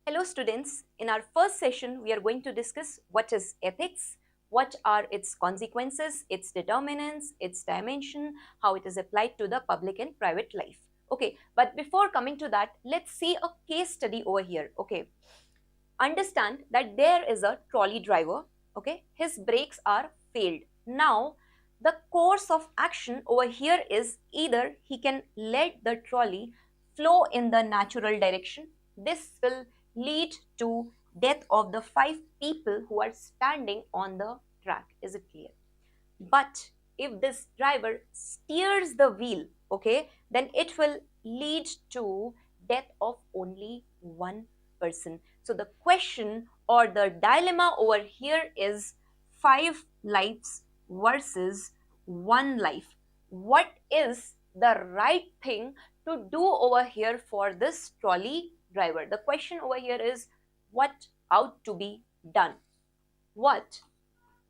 Hello students, in our first session we are going to discuss what is ethics, what are its consequences, its determinants, its dimension, how it is applied to the public and private life. Okay, but before coming to that, let's see a case study over here. Okay, understand that there is a trolley driver. Okay, his brakes are failed. Now the course of action over here is either he can let the trolley flow in the natural direction. This will lead to death of the 5 people who are standing on the track. Is it clear? But if this driver steers the wheel, okay, then it will lead to death of only one person. So the question or the dilemma over here is 5 lives versus 1 life. What is the right thing to do over here for this trolley driver? The question over here is what ought to be done? What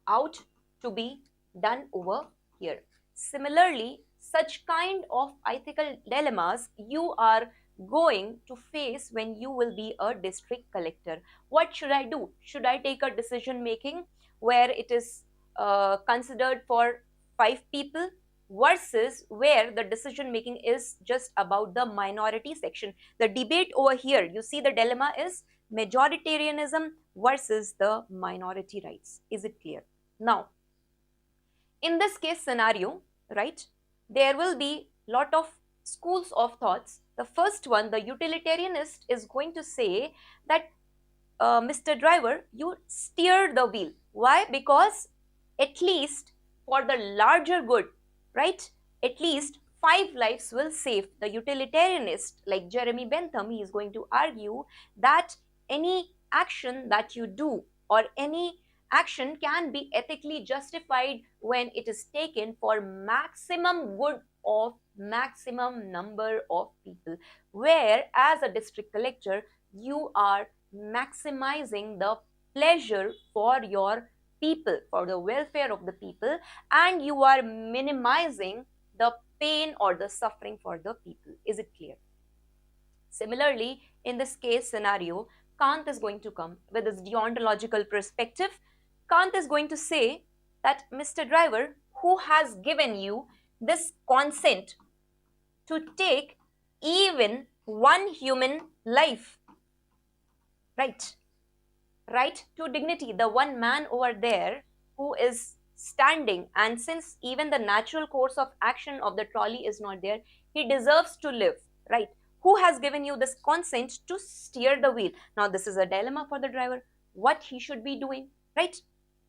ought to be done over here? Similarly, such kind of ethical dilemmas you are going to face when you will be a district collector. What should I do? Should I take a decision making where it is considered for 5 people versus where the decision making is just about the minority section? The debate over here, you see, the dilemma is majoritarianism versus the minority rights. Is it clear? Now, in this case scenario, right, there will be lot of schools of thoughts. The first one, the utilitarianist, is going to say that Mr. Driver, you steer the wheel. Why? Because at least for the larger good, right, at least 5 lives will save. The utilitarianist like Jeremy Bentham, he is going to argue that any action that you do or any action can be ethically justified when it is taken for maximum good of maximum number of people, where as a district collector you are maximizing the pleasure for your people, for the welfare of the people, and you are minimizing the pain or the suffering for the people. Is it clear? Similarly, in this case scenario, Kant is going to come with his deontological perspective. Kant is going to say that Mr. Driver, who has given you this consent to take even one human life, right? Right to dignity, the one man over there who is standing, and since even the natural course of action of the trolley is not there, he deserves to live, right? Who has given you this consent to steer the wheel? Now this is a dilemma for the driver, what he should be doing, right?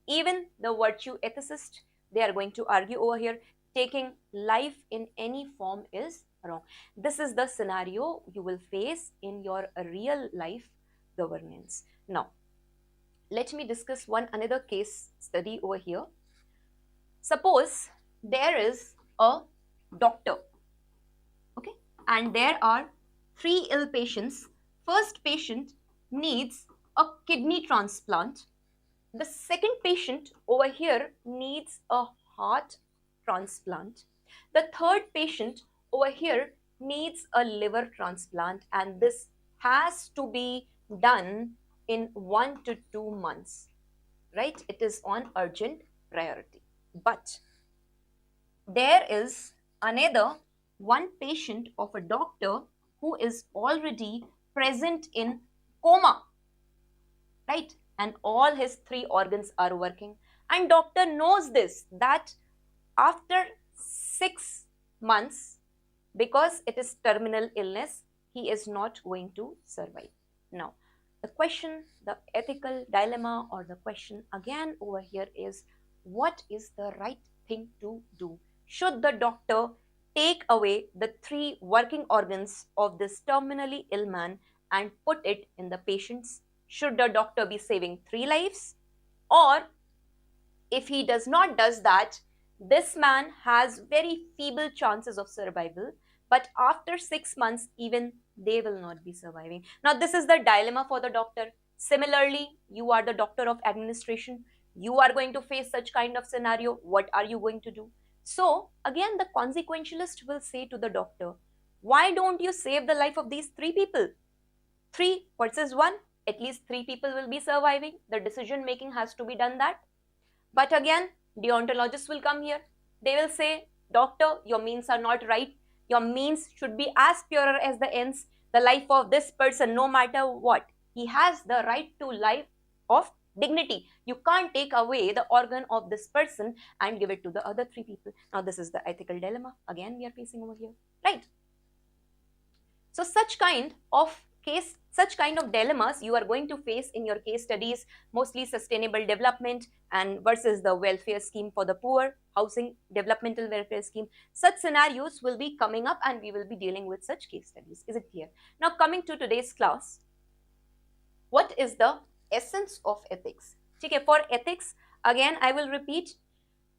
Even the virtue ethicist, they are going to argue over here, taking life in any form is wrong. This is the scenario you will face in your real life governance. Now, let me discuss one another case study over here. Suppose there is a doctor, okay, and there are 3 ill patients. First patient needs a kidney transplant. The second patient over here needs a heart transplant. The third patient over here needs a liver transplant, and this has to be done in 1 to 2 months, right? It is on urgent priority. But there is another one patient of a doctor who is already present in coma, right? And all his 3 organs are working, and doctor knows this, that after 6 months, because it is terminal illness, he is not going to survive. Now the question, the ethical dilemma or the question again over here is, what is the right thing to do? Should the doctor take away the 3 working organs of this terminally ill man and put it in the patient's? Should the doctor be saving 3 lives? Or if he does not does that, this man has very feeble chances of survival, but after 6 months even they will not be surviving. Now this is the dilemma for the doctor. Similarly, you are the doctor of administration, you are going to face such kind of scenario. What are you going to do? So again, the consequentialist will say to the doctor, why don't you save the life of these 3 people? 3 versus 1, at least 3 people will be surviving. The decision making has to be done that. But again, deontologists will come here. They will say, doctor, your means are not right. Your means should be as pure as the ends. The life of this person, no matter what, he has the right to life of dignity. You can't take away the organ of this person and give it to the other 3 people. Now, this is the ethical dilemma. Again, we are facing over here, right? So such kind of dilemmas you are going to face in your case studies, mostly sustainable development and versus the welfare scheme for the poor, housing developmental welfare scheme. Such scenarios will be coming up and we will be dealing with such case studies. Is it clear? Now coming to today's class, what is the essence of ethics? Okay, for ethics, again I will repeat,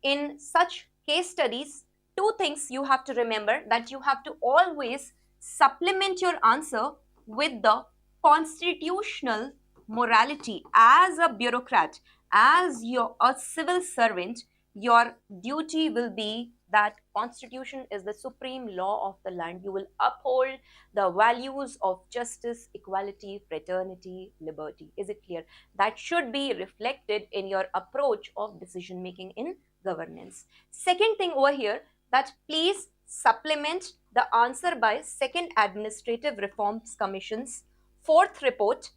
in such case studies, 2 things you have to remember, that you have to always supplement your answer with the constitutional morality. As a bureaucrat, as a civil servant, your duty will be that constitution is the supreme law of the land. You will uphold the values of justice, equality, fraternity, liberty. Is it clear? That should be reflected in your approach of decision making in governance. Second thing over here, that please supplement the answer by second Administrative Reforms Commission's 4th report,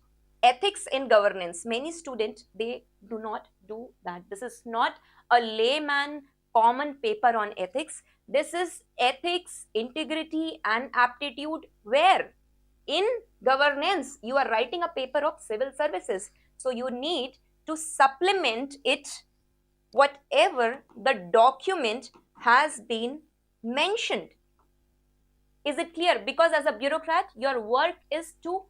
Ethics in Governance. Many students, they do not do that. This is not a layman common paper on ethics. This is ethics, integrity and aptitude, where in governance you are writing a paper of civil services. So you need to supplement it, whatever the document has been mentioned. Is it clear? Because as a bureaucrat, your work is to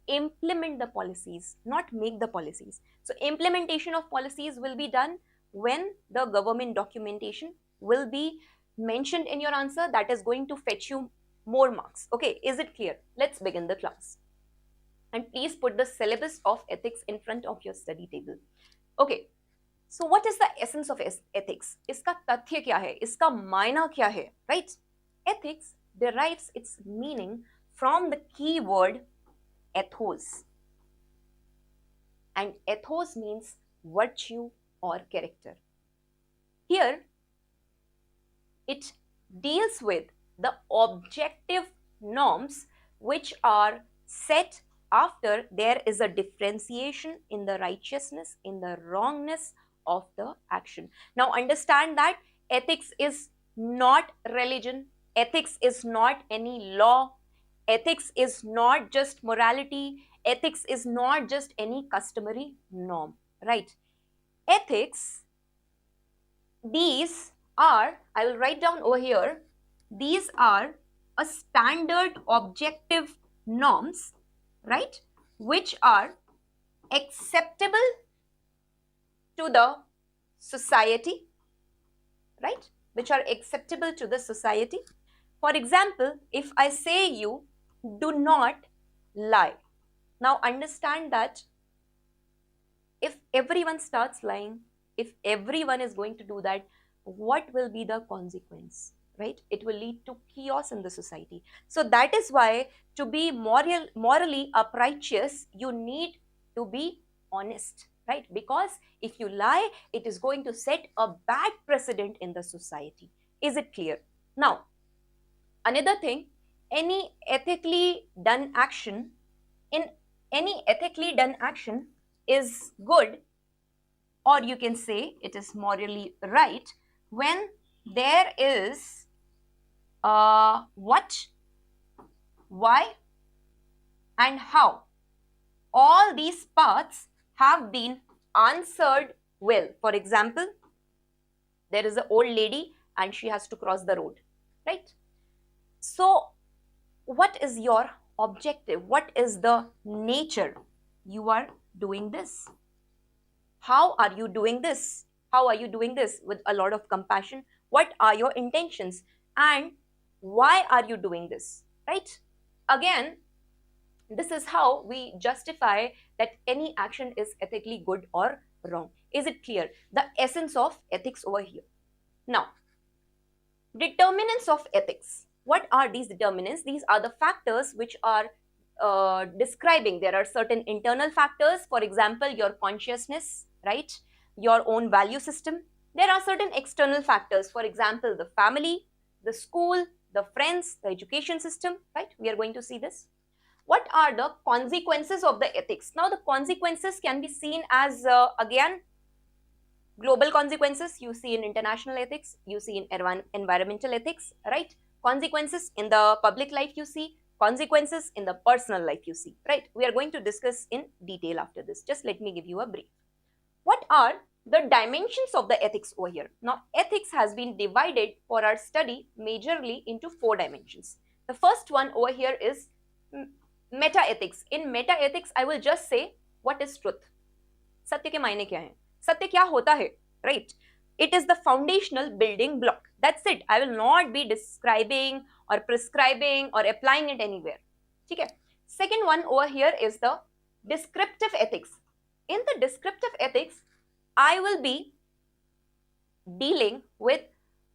implement the policies, not make the policies. So implementation of policies will be done when the government documentation will be mentioned in your answer. That is going to fetch you more marks. Okay, is it clear? Let's begin the class. And please put the syllabus of ethics in front of your study table. Okay, so what is the essence of ethics? Iska tathya kya hai? Iska maina kya hai? Right? Ethics derives its meaning from the key word ethos. And ethos means virtue or character. Here, it deals with the objective norms which are set after there is a differentiation in the righteousness, in the wrongness of the action. Now understand that ethics is not religion. Ethics is not any law. Ethics is not just morality. Ethics is not just any customary norm, right? Ethics, these are, I will write down over here, these are a standard objective norms, right, which are acceptable to the society, right, which are acceptable to the society. For example, if I say you do not lie, now understand that if everyone starts lying, if everyone is going to do that, what will be the consequence, right? It will lead to chaos in the society. So that is why to be morally uprighteous, you need to be honest, right? Because if you lie, it is going to set a bad precedent in the society. Is it clear? Now, another thing, any ethically done action is good, or you can say it is morally right when there is what, why and how. All these parts have been answered well. For example, there is an old lady and she has to cross the road, right? So what is your objective? What is the nature? You are doing this. How are you doing this? How are you doing this? With a lot of compassion. What are your intentions? And why are you doing this? Right? Again, this is how we justify that any action is ethically good or wrong. Is it clear? The essence of ethics over here. Now, determinants of ethics. What are these determinants? These are the factors which are describing there are certain internal factors, for example, your consciousness, right? Your own value system. There are certain external factors, for example, the family, the school, the friends, the education system, right? We are going to see this. What are the consequences of the ethics? Now, the consequences can be seen as, again, global consequences. You see in international ethics, you see in environmental ethics, right? Consequences in the public life, you see. Consequences in the personal life, you see, right? We are going to discuss in detail after this. Just let me give you a brief. What are the dimensions of the ethics over here? Now, ethics has been divided for our study majorly into 4 dimensions. The first one over here is meta-ethics. In meta-ethics, I will just say, what is truth? सत्य के मायने क्या हैं? सत्य क्या होता है? Right? It is the foundational building block. That's it. I will not be describing or prescribing or applying it anywhere. ठीक है? Second one over here is the descriptive ethics. In the descriptive ethics, I will be dealing with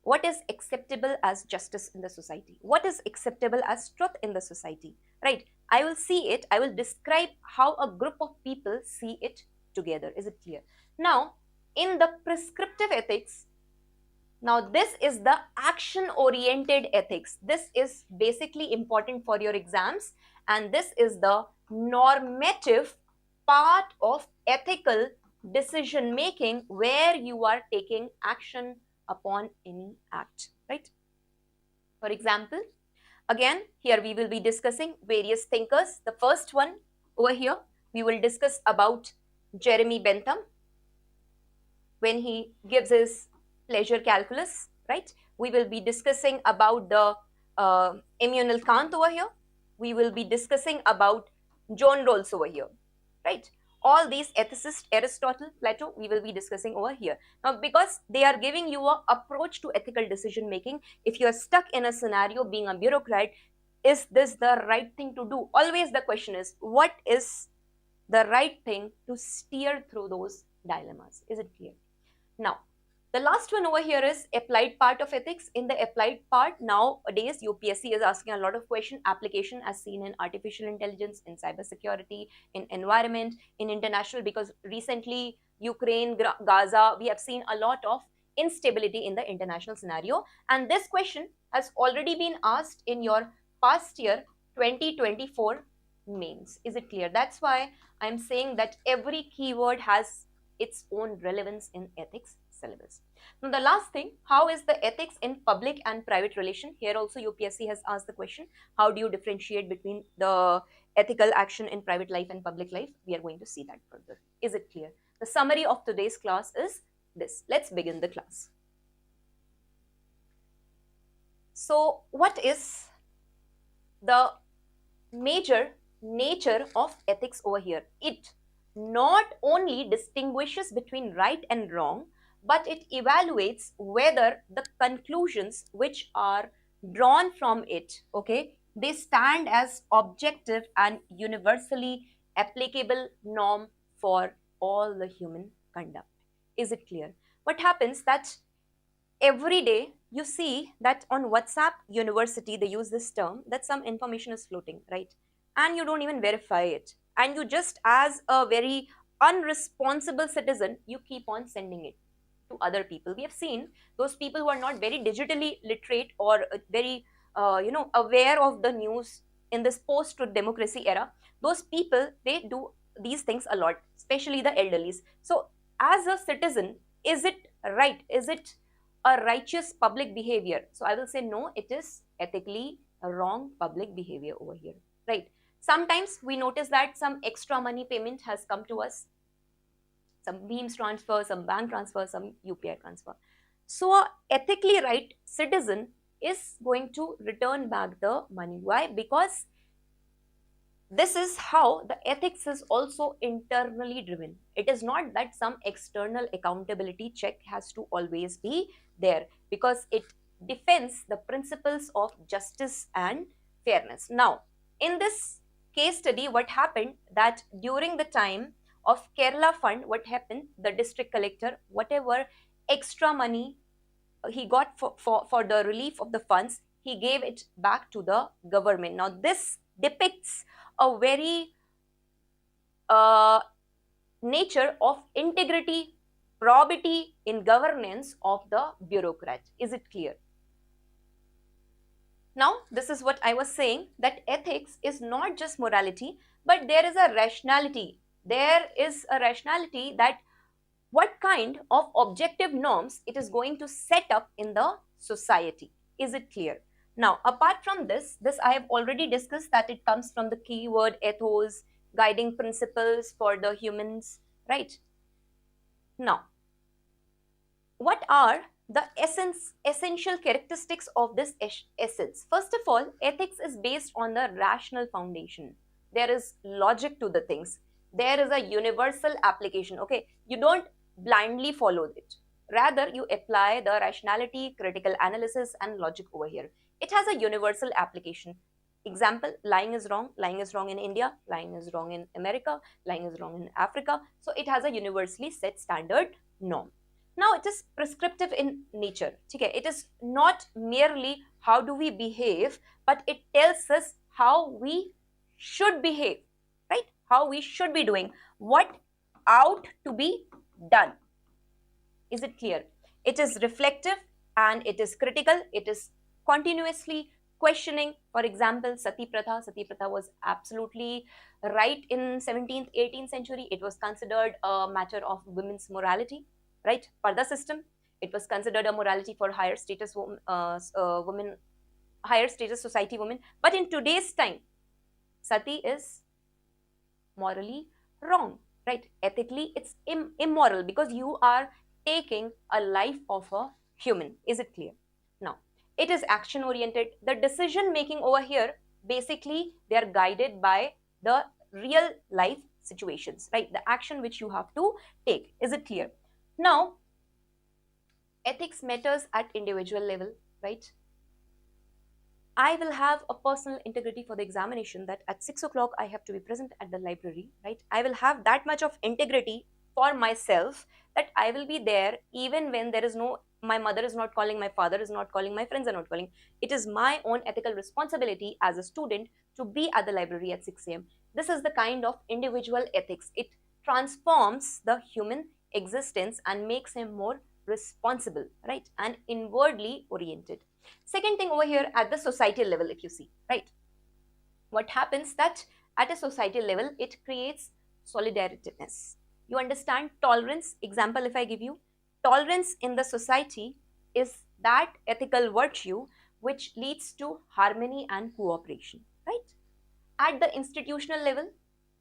what is acceptable as justice in the society, what is acceptable as truth in the society, right? I will see it, I will describe how a group of people see it together. Is it clear? Now, in the prescriptive ethics, now this is the action-oriented ethics. This is basically important for your exams, and this is the normative part of ethical decision making where you are taking action upon any act, right? For example, again, here we will be discussing various thinkers. The first one over here, we will discuss about Jeremy Bentham when he gives his pleasure calculus, right? We will be discussing about the Immanuel Kant over here. We will be discussing about John Rawls over here, right? All these ethicists, Aristotle, Plato, we will be discussing over here. Now, because they are giving you an approach to ethical decision making, if you are stuck in a scenario being a bureaucrat, is this the right thing to do? Always the question is, what is the right thing to steer through those dilemmas? Is it clear? Now, the last one over here is applied part of ethics. In the applied part, nowadays, UPSC is asking a lot of question application as seen in artificial intelligence, in cybersecurity, in environment, in international, because recently, Ukraine, Gaza, we have seen a lot of instability in the international scenario. And this question has already been asked in your past year 2024 mains. Is it clear? That's why I'm saying that every keyword has its own relevance in ethics syllabus. Now, the last thing, how is the ethics in public and private relation? Here also UPSC has asked the question, how do you differentiate between the ethical action in private life and public life? We are going to see that further. Is it clear? The summary of today's class is this. Let's begin the class. So, what is the major nature of ethics over here? It not only distinguishes between right and wrong, but it evaluates whether the conclusions which are drawn from it, okay, they stand as objective and universally applicable norm for all the human conduct. Is it clear? What happens that every day you see that on WhatsApp University, they use this term that some information is floating, right? And you don't even verify it. And you just, as a very unresponsible citizen, you keep on sending it to other people. We have seen those people who are not very digitally literate or very, aware of the news in this post-truth democracy era. Those people, they do these things a lot, especially the elderlies. So, as a citizen, is it right? Is it a righteous public behavior? So, I will say no, it is ethically a wrong public behavior over here, right? Sometimes we notice that some extra money payment has come to us, some Beams transfer, some bank transfer, some UPI transfer. So, a ethically right citizen is going to return back the money. Why? Because this is how the ethics is also internally driven. It is not that some external accountability check has to always be there, because it defends the principles of justice and fairness. Now, in this case study, what happened that during the time of Kerala fund, what happened, the district collector, whatever extra money he got for the relief of the funds, he gave it back to the government. Now, this depicts a very uh, nature of integrity, probity in governance of the bureaucrat. Is it clear? Now, this is what I was saying, that ethics is not just morality, but there is a rationality. There is a rationality that what kind of objective norms it is going to set up in the society. Is it clear? Now, apart from this I have already discussed that it comes from the keyword ethos, guiding principles for the humans, right? Now, what are the essential characteristics of this essence? First of all, ethics is based on the rational foundation. There is logic to the things. There is a universal application. Okay, you don't blindly follow it. Rather, you apply the rationality, critical analysis, and logic over here. It has a universal application. Example, lying is wrong. Lying is wrong in India. Lying is wrong in America. Lying is wrong in Africa. So it has a universally set standard norm. Now, it is prescriptive in nature. Okay? It is not merely how do we behave, but it tells us how we should behave, right? How we should be doing, what ought to be done. Is it clear? It is reflective and it is critical. It is continuously questioning. For example, Sati Pratha. Sati Pratha was absolutely right in 17th, 18th century. It was considered a matter of women's morality, right? Parda system. It was considered a morality for higher status women, higher status society women. But in today's time, Sati is morally wrong, right? Ethically, it's immoral because you are taking a life of a human. Is it clear? Now, it is action oriented. The decision making over here, basically, they are guided by the real life situations, right? The action which you have to take. Is it clear? Now, ethics matters at individual level, right? I will have a personal integrity for the examination that at 6 o'clock I have to be present at the library, right? I will have that much of integrity for myself that I will be there even when there is no, my mother is not calling, my father is not calling, my friends are not calling. It is my own ethical responsibility as a student to be at the library at 6 a.m. This is the kind of individual ethics. It transforms the human existence and makes him more responsible, right? And inwardly oriented. Second thing over here at the societal level, if you see, right? What happens that at a societal level, it creates solidarityness. You understand tolerance? Example, if I give you, tolerance in the society is that ethical virtue which leads to harmony and cooperation, right? At the institutional level,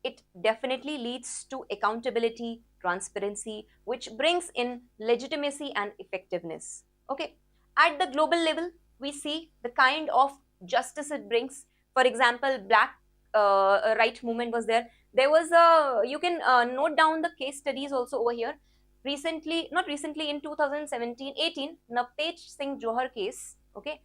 it definitely leads to accountability, transparency, which brings in legitimacy and effectiveness. Okay. At the global level, we see the kind of justice it brings. For example, Black right movement was there. There was a, you can note down the case studies also over here. Recently, not recently, in 2017-18, Navtej Singh Johar case, okay,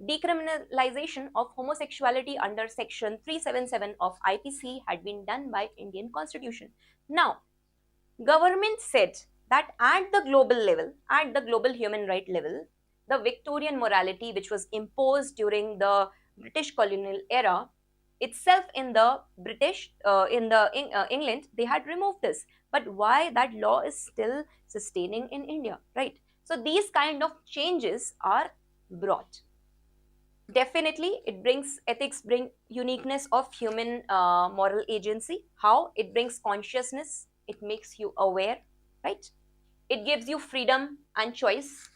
decriminalization of homosexuality under section 377 of IPC had been done by Indian Constitution. Now, government said that at the global level, at the global human right level, the Victorian morality which was imposed during the British colonial era itself in the British, England, they had removed this. But why that law is still sustaining in India, right? So these kind of changes are brought. Definitely, it brings, ethics bring uniqueness of human moral agency. How? It brings consciousness. It makes you aware, right? It gives you freedom and choice.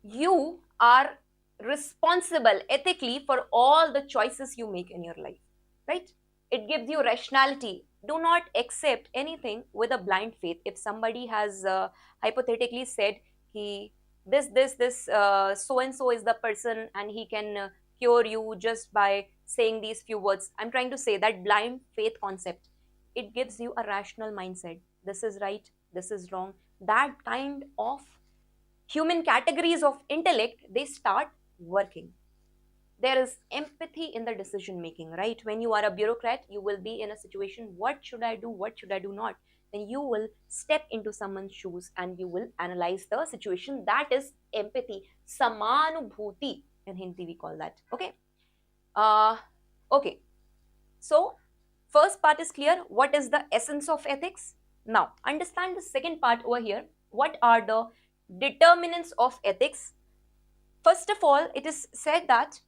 You are responsible ethically for all the choices you make in your life, right? It gives you rationality. Do not accept anything with a blind faith. If somebody has hypothetically said he this so and so is the person and he can cure you just by saying these few words, I'm trying to say that blind faith concept, it gives you a rational mindset. This is right, this is wrong. That kind of human categories of intellect, they start working. There is empathy in the decision making, right? When you are a bureaucrat, you will be in a situation, what should I do, what should I do not? Then you will step into someone's shoes and you will analyze the situation. That is empathy. Samanubhuti in Hindi we call that. Okay. Okay, so first part is clear. What is the essence of ethics? Now, understand the second part over here. What are the determinants of ethics? First of all, it is said that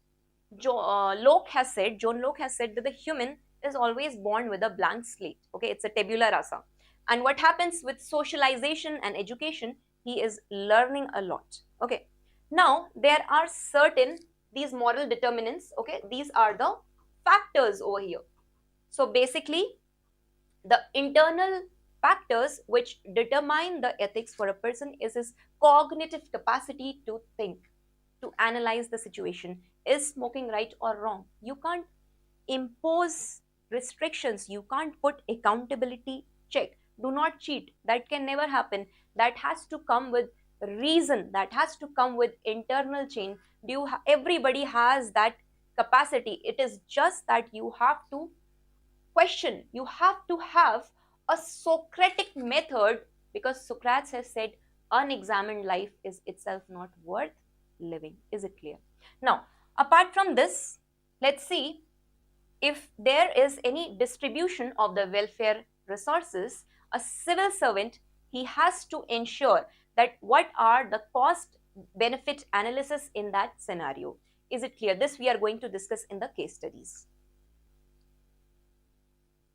John Locke has said that the human is always born with a blank slate. Okay, it's a tabula rasa. And what happens with socialization and education, he is learning a lot. Okay, now there are certain these moral determinants. Okay, these are the factors over here. So basically, the internal factors which determine the ethics for a person is his cognitive capacity to think, to analyze the situation. Is smoking right or wrong? You can't impose restrictions, you can't put accountability check. Do not cheat, that can never happen. That has to come with reason, that has to come with internal change. Everybody has that capacity. It is just that you have to question, you have to have a Socratic method, because Socrates has said unexamined life is itself not worth living. Is it clear? Now, apart from this, let's see if there is any distribution of the welfare resources. A civil servant, he has to ensure that what are the cost benefit analysis in that scenario. Is it clear? This we are going to discuss in the case studies.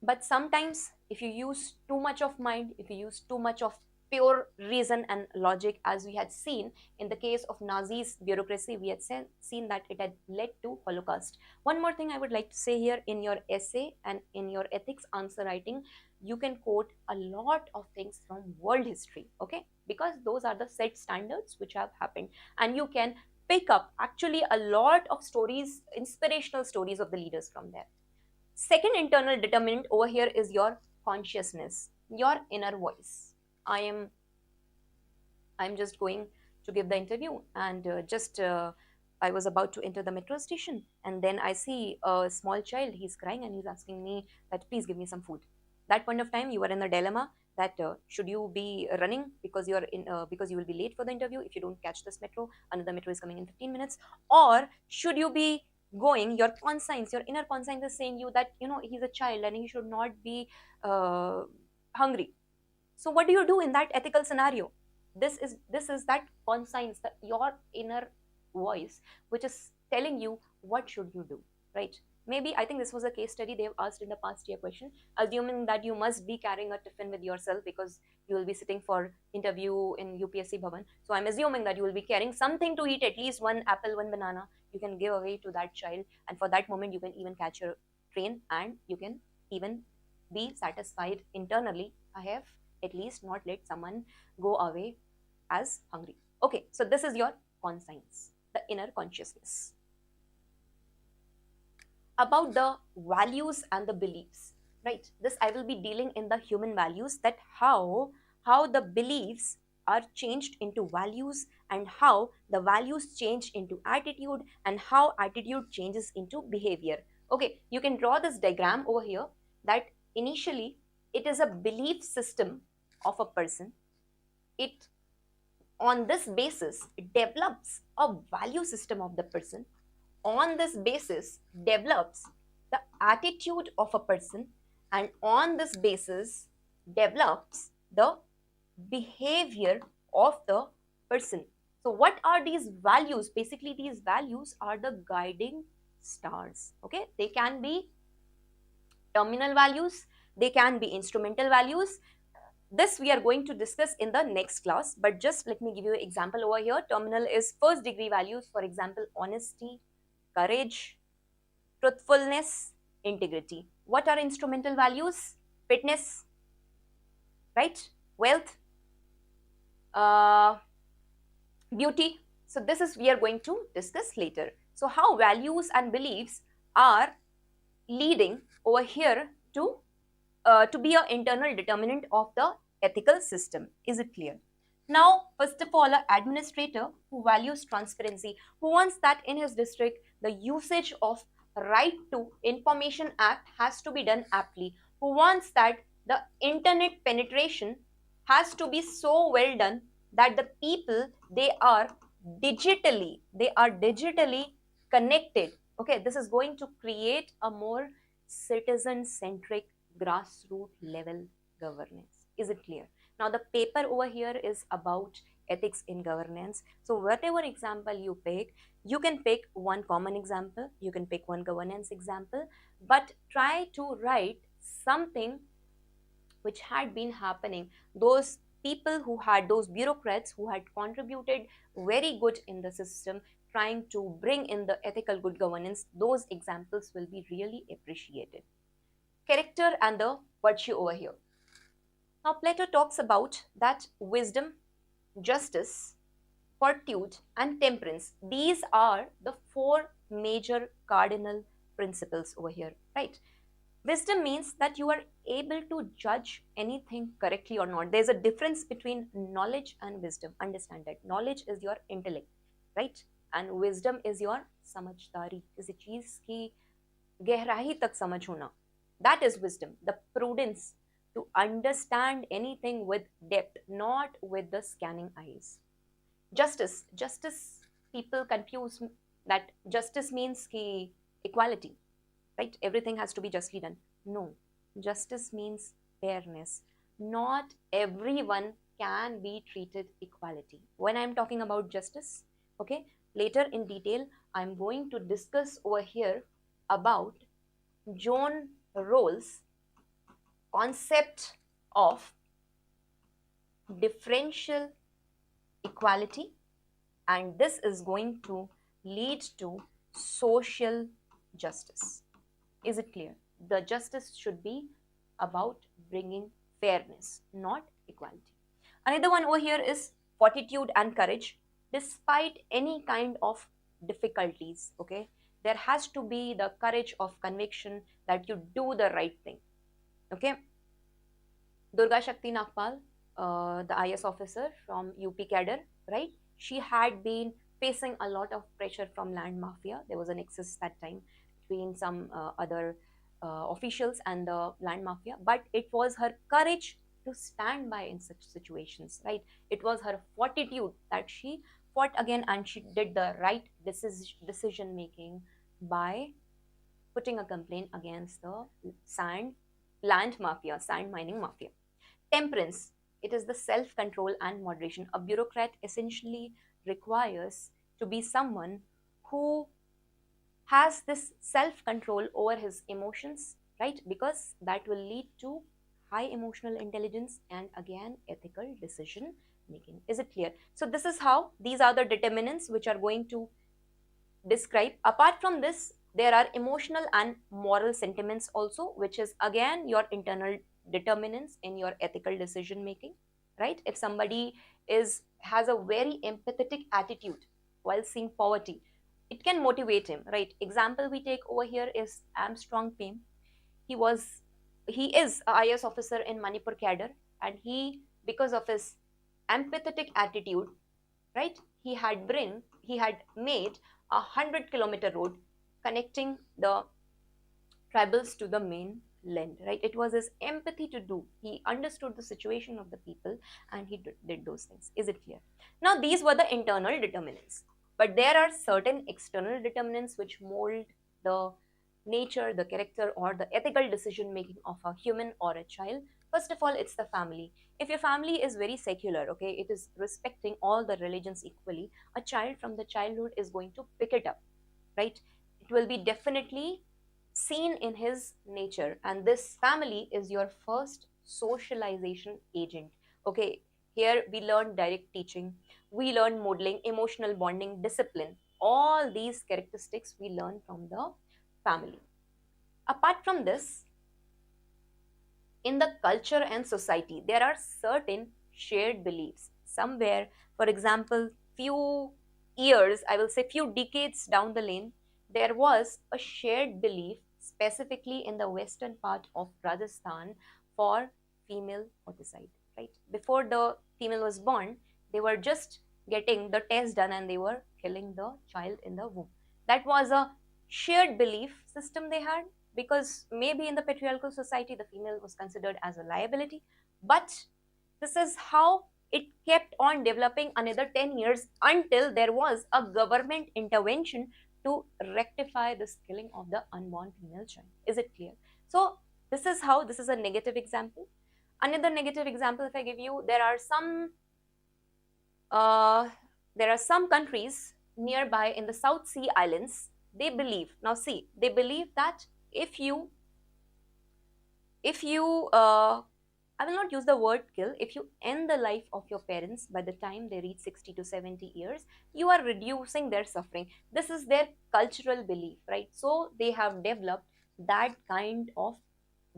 But sometimes if you use too much of mind, if you use too much of pure reason and logic, as we had seen in the case of Nazis bureaucracy, we had seen that it had led to Holocaust. One more thing I would like to say here, in your essay and in your ethics answer writing, you can quote a lot of things from world history, okay, because those are the set standards which have happened, and you can pick up actually a lot of stories, inspirational stories of the leaders from there. Second internal determinant over here is your consciousness, your inner voice. I'm just going to give the interview, and I was about to enter the metro station, and then I see a small child. He's crying and he's asking me that please give me some food. That point of time, you are in a dilemma that should you be running because because you will be late for the interview if you don't catch this metro. Another metro is coming in 15 minutes, or should you be going? Your conscience, your inner conscience is saying you that he's a child and he should not be hungry. So what do you do in that ethical scenario? This is that conscience, your inner voice, which is telling you what should you do, right? Maybe, I think this was a case study they've asked in the past year question, assuming that you must be carrying a tiffin with yourself because you will be sitting for interview in UPSC Bhavan. So I'm assuming that you will be carrying something to eat, at least one apple, one banana. You can give away to that child, and for that moment you can even catch your train, and you can even be satisfied internally. I have at least not let someone go away as hungry. Okay, so this is your conscience, the inner consciousness. About the values and the beliefs, right? This I will be dealing in the human values, that how the beliefs are changed into values, and how the values change into attitude, and how attitude changes into behavior. Okay, you can draw this diagram over here, that initially it is a belief system of a person. It, on this basis, it develops a value system of the person. On this basis develops the attitude of a person, and on this basis develops the behavior of the person. So what are these values? Basically, these values are the guiding stars. Okay, they can be terminal values, they can be instrumental values. This we are going to discuss in the next class, but just let me give you an example over here. Terminal is first degree values, for example, honesty, courage, truthfulness, integrity. What are instrumental values? Fitness, right? Wealth, beauty. So this is we are going to discuss later. So how values and beliefs are leading over here to be an internal determinant of the ethical system. Is it clear? Now, first of all, an administrator who values transparency, who wants that in his district the usage of Right to Information Act has to be done aptly, who wants that the internet penetration has to be so well done that the people, they are digitally connected Okay, this is going to create a more citizen-centric grassroots level governance. Is it clear? Now the paper over here is about ethics in governance. So whatever example you pick, you can pick one common example, you can pick one governance example, but try to write something which had been happening, those people who had, those bureaucrats who had contributed very good in the system, trying to bring in the ethical good governance, those examples will be really appreciated. Character and the virtue over here. Now Plato talks about that wisdom, justice, fortitude and temperance, these are the four major cardinal principles over here, right? Wisdom means that you are able to judge anything correctly or not. There's a difference between knowledge and wisdom. Understand that knowledge is your intellect, right? And wisdom is your समझदारी, किसी चीज की गहराई तक समझ होना. That is wisdom, the prudence to understand anything with depth, not with the scanning eyes. Justice, people confuse that justice means ki equality, right? Everything has to be justly done. No, justice means fairness. Not everyone can be treated equality. When I'm talking about justice, okay, later in detail, I'm going to discuss over here about John Rawls' concept of differential equality, and this is going to lead to social justice. Is it clear? The justice should be about bringing fairness, not equality. Another one over here is fortitude and courage. Despite any kind of difficulties, okay, there has to be the courage of conviction that you do the right thing. Okay. Durga Shakti Nagpal, the IS officer from UP cadre, right? She had been facing a lot of pressure from land mafia. There was an excess that time between some other officials and the land mafia, but it was her courage to stand by in such situations, right? It was her fortitude that she fought again, and she did the right decision making by putting a complaint against the land mafia, sand mining mafia. Temperance, it is the self-control and moderation. A bureaucrat essentially requires to be someone who has this self-control over his emotions, right? Because that will lead to high emotional intelligence and again ethical decision making. Is it clear? So this is how these are the determinants which are going to describe. Apart from this, there are emotional and moral sentiments also, which is again your internal determinants in your ethical decision making, right? If somebody has a very empathetic attitude while seeing poverty, it can motivate him, right? Example we take over here is Armstrong Payne. He is a IS officer in Manipur cadre, and because of his empathetic attitude, right, he had made 100-kilometer road connecting the tribals to the mainland, right? It was his empathy to do. He understood the situation of the people and he did those things. Is it clear? Now, these were the internal determinants, but there are certain external determinants which mold the nature, the character, or the ethical decision making of a human or a child. First of all, it's the family. If your family is very secular, okay, it is respecting all the religions equally, a child from the childhood is going to pick it up, right? It will be definitely seen in his nature, and this family is your first socialization agent. Okay, here we learn direct teaching, we learn modeling, emotional bonding, discipline. All these characteristics we learn from the family. Apart from this, in the culture and society, there are certain shared beliefs. Somewhere, for example, few years, I will say few decades down the lane, there was a shared belief specifically in the western part of Rajasthan for female foeticide, right? Before the female was born, they were just getting the test done and they were killing the child in the womb. That was a shared belief system they had, because maybe in the patriarchal society the female was considered as a liability, but this is how it kept on developing another 10 years until there was a government intervention to rectify this killing of the unborn female child. Is it clear? So this is how, this is a negative example. Another negative example, if I give you, uh, there are some countries nearby in the South Sea Islands. They believe, now see, they believe that if you I will not use the word kill. If you end the life of your parents by the time they reach 60 to 70 years, you are reducing their suffering. This is their cultural belief, right? So they have developed that kind of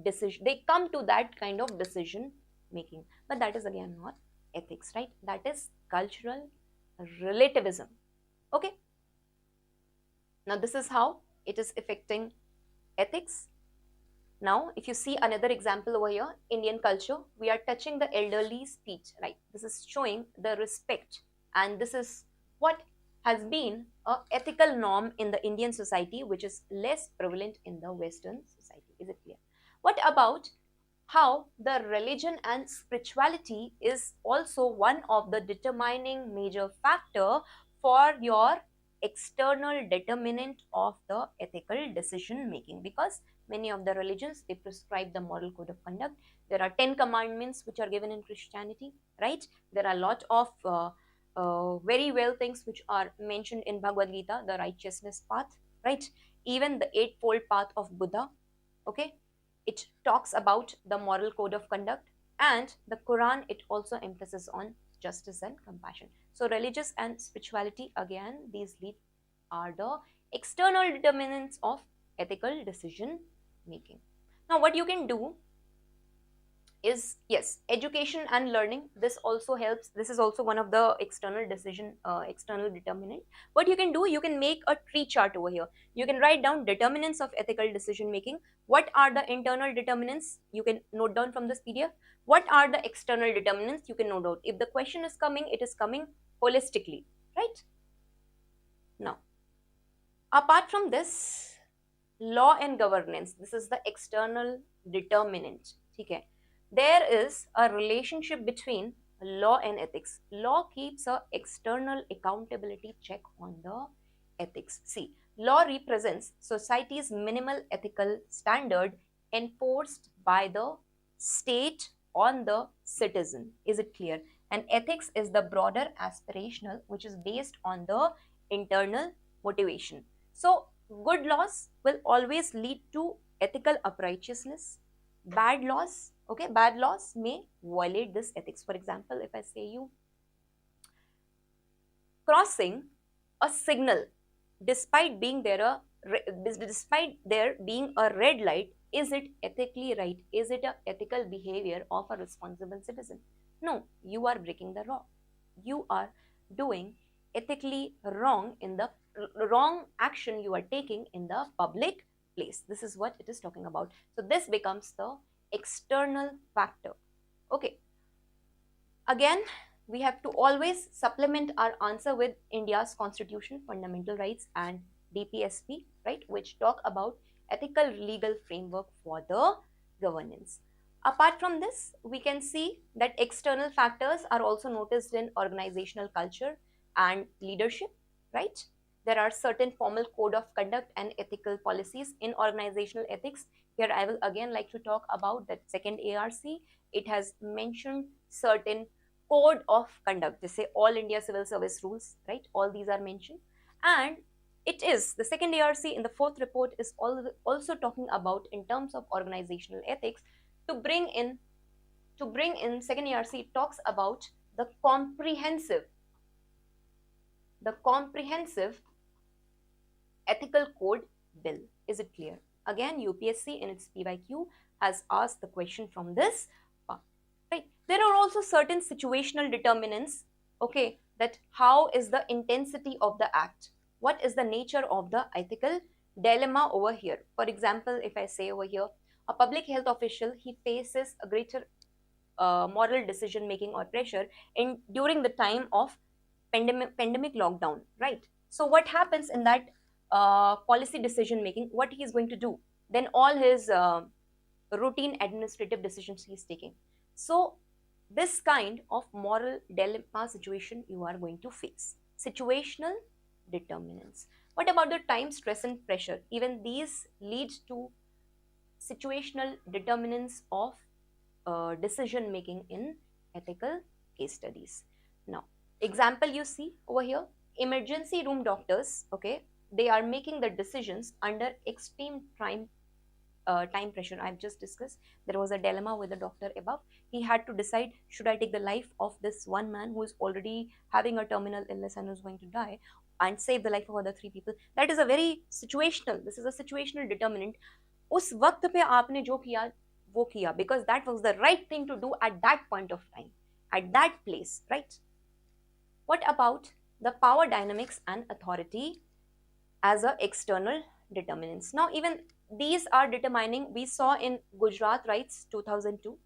decision. They come to that kind of decision making. But that is again not ethics, right? That is cultural relativism. Okay. Now this is how it is affecting ethics. Now, if you see another example over here, Indian culture, we are touching the elderly speech, right? This is showing the respect, and this is what has been a ethical norm in the Indian society, which is less prevalent in the Western society. Is it clear? What about how the religion and spirituality is also one of the determining major factor for your external determinant of the ethical decision making? Because many of the religions, they prescribe the moral code of conduct. There are 10 commandments which are given in Christianity, right? There are a lot of very well things which are mentioned in Bhagavad Gita, the righteousness path, right? Even the eightfold path of Buddha, okay? It talks about the moral code of conduct, and the Quran, it also emphasizes on justice and compassion. So religious and spirituality, again, these are the external determinants of ethical decision making. Now what you can do is, yes, education and learning, this also helps. This is also one of the external determinant. What you can do, you can make a tree chart over here. You can write down determinants of ethical decision making. What are the internal determinants? You can note down from this PDF. What are the external determinants? You can note out. If the question is coming, it is coming holistically, right? Now, apart from this, law and governance, this is the external determinant. Okay, there is a relationship between law and ethics. Law keeps a external accountability check on the ethics. See, law represents society's minimal ethical standard enforced by the state on the citizen. Is it clear? And ethics is the broader aspirational, which is based on the internal motivation. So good laws will always lead to ethical uprightiousness. Bad laws, okay, bad laws may violate this ethics. For example, if I say you crossing a signal despite being there being a red light, is it ethically right? Is it an ethical behavior of a responsible citizen? No, you are breaking the law. You are doing ethically wrong in the wrong action you are taking in the public place. This is what it is talking about. So this becomes the external factor. Okay. Again, we have to always supplement our answer with India's Constitution, Fundamental Rights, and DPSP, right, which talk about ethical legal framework for the governance. Apart from this, we can see that external factors are also noticed in organizational culture and leadership, right? There are certain formal code of conduct and ethical policies in organizational ethics. Here I will again like to talk about that second ARC. It has mentioned certain code of conduct. They say all India Civil Service rules, right? All these are mentioned. And it is, the second ARC in the fourth report is also talking about, in terms of organizational ethics, to bring in second ARC, it talks about the comprehensive ethical code bill. Is it clear? Again, UPSC in its PYQ has asked the question from this part, right? There are also certain situational determinants, okay, that how is the intensity of the act? What is the nature of the ethical dilemma over here? For example, if I say over here, a public health official, he faces a greater moral decision making or pressure during the time of pandemic lockdown, right? So what happens in that policy decision making? What he is going to do? Then all his routine administrative decisions he is taking. So this kind of moral dilemma situation you are going to face. Situational determinants. What about the time, stress, and pressure? Even these lead to situational determinants of decision making in ethical case studies. Now, example you see over here, emergency room doctors, okay, they are making the decisions under extreme time pressure. I've just discussed there was a dilemma with the doctor above. He had to decide, should I take the life of this one man who is already having a terminal illness and is going to die, and save the life of other three people? That is a very situational, this is a situational determinant. उस वक्त पे आपने जो किया वो किया, because that was the right thing to do at that point of time, at that place, right? What about the power dynamics and authority as a external determinants? Now even these are determining. We saw in Gujarat Rights 2002,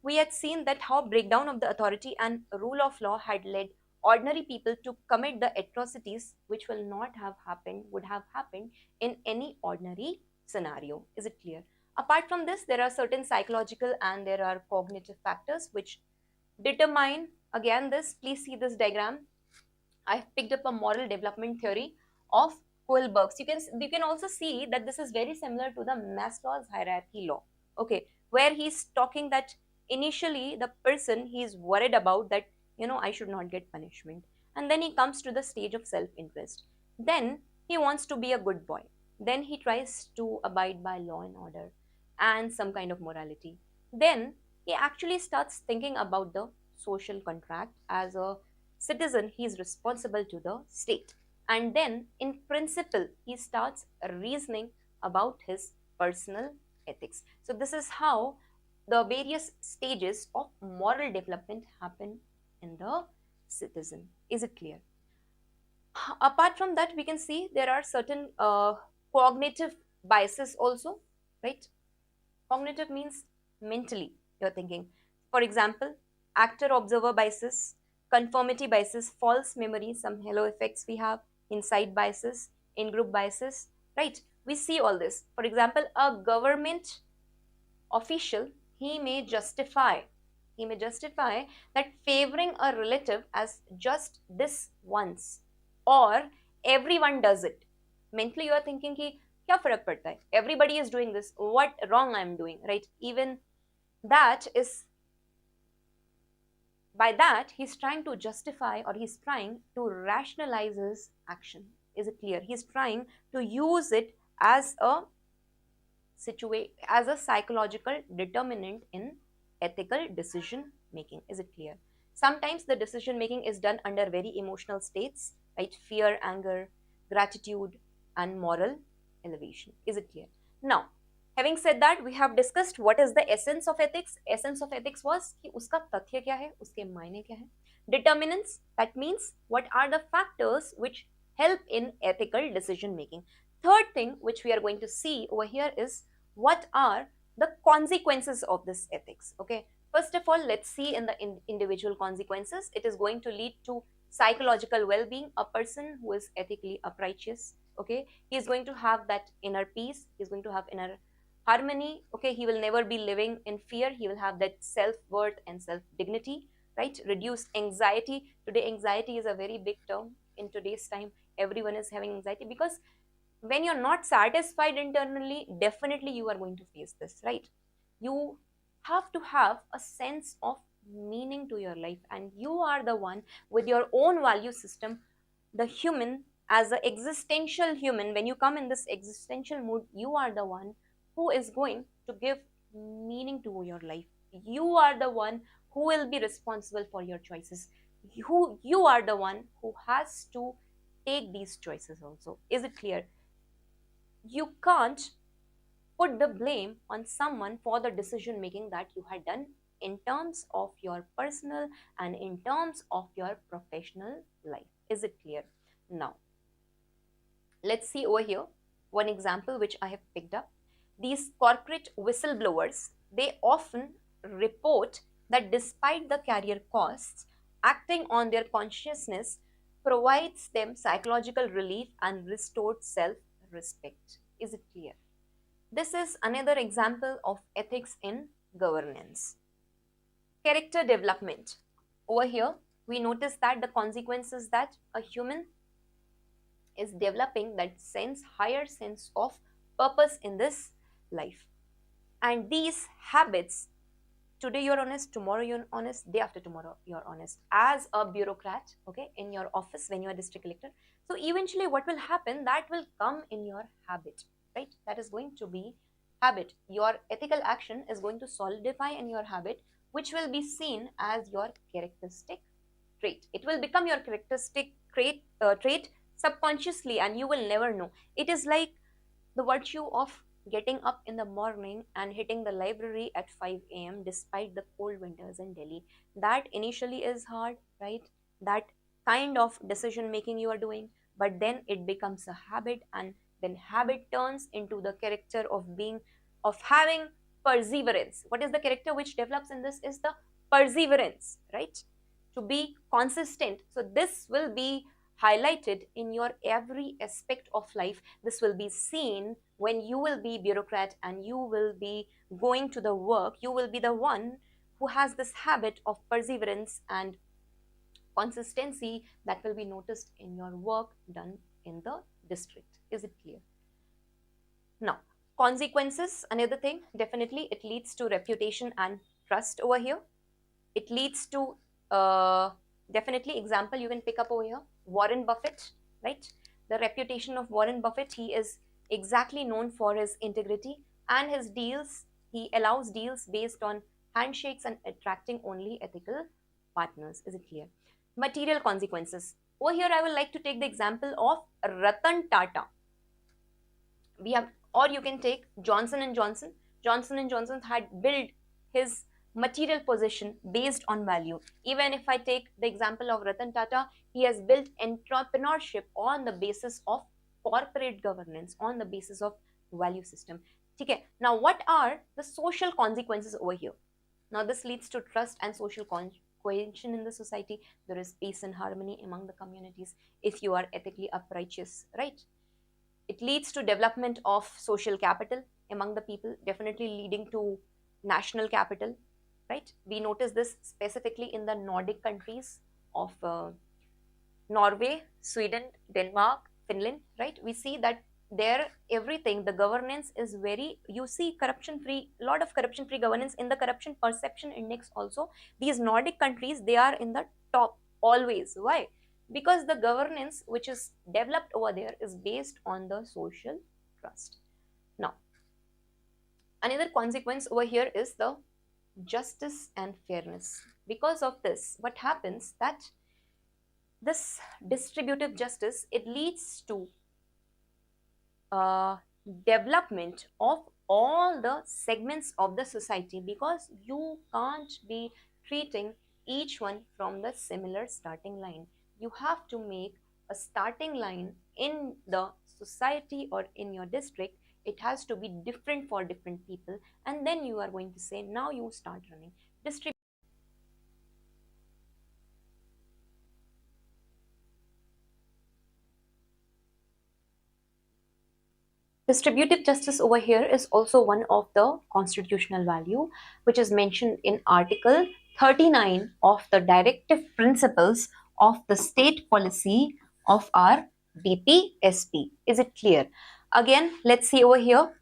we had seen that how breakdown of the authority and rule of law had led ordinary people to commit the atrocities which will not have happened, would have happened in any ordinary scenario. Is it clear? Apart from this, there are certain psychological and there are cognitive factors which determine, again this, please see this diagram. I've picked up a moral development theory of Kohlberg's. You can also see that this is very similar to the Maslow's hierarchy law, okay, where he's talking that initially the person, he's worried about that, I should not get punishment, and then he comes to the stage of self-interest. Then he wants to be a good boy. Then he tries to abide by law and order and some kind of morality. Then he actually starts thinking about the social contract. As a citizen, he is responsible to the state. And then, in principle, he starts reasoning about his personal ethics. So this is how the various stages of moral development happen in the citizen. Is it clear? Apart from that, we can see there are certain cognitive biases also, right? Cognitive means mentally you're thinking. For example, actor-observer biases, conformity biases, false memory, some halo effects we have, inside biases, in-group biases, right? We see all this. For example, a government official, he may justify that favoring a relative as just this once, or everyone does it. Mentally you are thinking ki kya farak padta hai, everybody is doing this, what wrong I am doing, right? Even that is, by that he's trying to justify or he's trying to rationalize his action. Is it clear? He's trying to use it as a psychological determinant in ethical decision making. Is it clear? Sometimes the decision making is done under very emotional states, right? Fear, anger, gratitude, and moral elevation. Is it clear? Now, having said that, we have discussed what is the essence of ethics. Essence of ethics was कि उसका तथ्य क्या है, उसके मायने क्या है. Determinants, that means what are the factors which help in ethical decision making. Third thing which we are going to see over here is what are the consequences of this ethics. Okay, first of all, let's see in the individual consequences. It is going to lead to psychological well-being. A person who is ethically uprighteous, okay, he is going to have that inner peace, he is going to have inner harmony, okay, he will never be living in fear, he will have that self-worth and self-dignity, right? Reduce anxiety. Today anxiety is a very big term. In today's time, everyone is having anxiety, because when you're not satisfied internally, definitely you are going to face this, right? You have to have a sense of meaning to your life, and you are the one with your own value system. The human, as an existential human, when you come in this existential mood, you are the one who is going to give meaning to your life. You are the one who will be responsible for your choices. You are the one who has to take these choices also. Is it clear? You can't put the blame on someone for the decision making that you had done in terms of your personal and in terms of your professional life. Is it clear? Now, let's see over here one example which I have picked up. These corporate whistleblowers, they often report that despite the career costs, acting on their consciousness provides them psychological relief and restored self-respect. Is it clear? This is another example of ethics in governance. Character development. Over here, we notice that the consequence is that a human is developing that higher sense of purpose in this life. And these habits, today you're honest, tomorrow you're honest, day after tomorrow you're honest, as a bureaucrat, okay, in your office when you're a district collector. So eventually what will happen, that will come in your habit, right? That is going to be habit. Your ethical action is going to solidify in your habit, which will be seen as your characteristic trait. It will become your characteristic trait subconsciously, and you will never know. It is like the virtue of getting up in the morning and hitting the library at 5 a.m. despite the cold winters in Delhi. That initially is hard, right? That kind of decision making you are doing, but then it becomes a habit, and then habit turns into the character of being, of having perseverance. What is the character which develops in this is the perseverance, right? To be consistent. So this will be highlighted in your every aspect of life. This will be seen when you will be bureaucrat and you will be going to the work. You will be the one who has this habit of perseverance and consistency that will be noticed in your work done in the district. Is it clear? Now, consequences, another thing, definitely it leads to reputation and trust over here. It leads to definitely, example you can pick up over here, Warren Buffett, right? The reputation of Warren Buffett, he is exactly known for his integrity and his deals. He allows deals based on handshakes and attracting only ethical partners. Is it clear? Material consequences. Over here, I would like to take the example of Ratan Tata. We have, or you can take Johnson and Johnson. Johnson and Johnson had built his material position based on value. Even if I take the example of Ratan Tata, he has built entrepreneurship on the basis of corporate governance, on the basis of value system. Okay. Now, what are the social consequences over here? Now, this leads to trust and social cohesion in the society. There is peace and harmony among the communities if you are ethically uprighteous, right? It leads to development of social capital among the people, definitely leading to national capital, right? We notice this specifically in the Nordic countries of Norway, Sweden, Denmark, Finland, right? We see that there everything, the governance is very, you see corruption free, lot of corruption free governance in the corruption perception index also. These Nordic countries, they are in the top always. Why? Because the governance which is developed over there is based on the social trust. Now, another consequence over here is the justice and fairness. Because of this, what happens that this distributive justice, it leads to development of all the segments of the society, because you can't be treating each one from the similar starting line. You have to make a starting line in the society or in your district. It has to be different for different people, and then you are going to say, now you start running distributive justice. Over here is also one of the constitutional value which is mentioned in Article 39 of the Directive Principles of the State Policy of our BPSP. Is it clear? Again, let's see over here.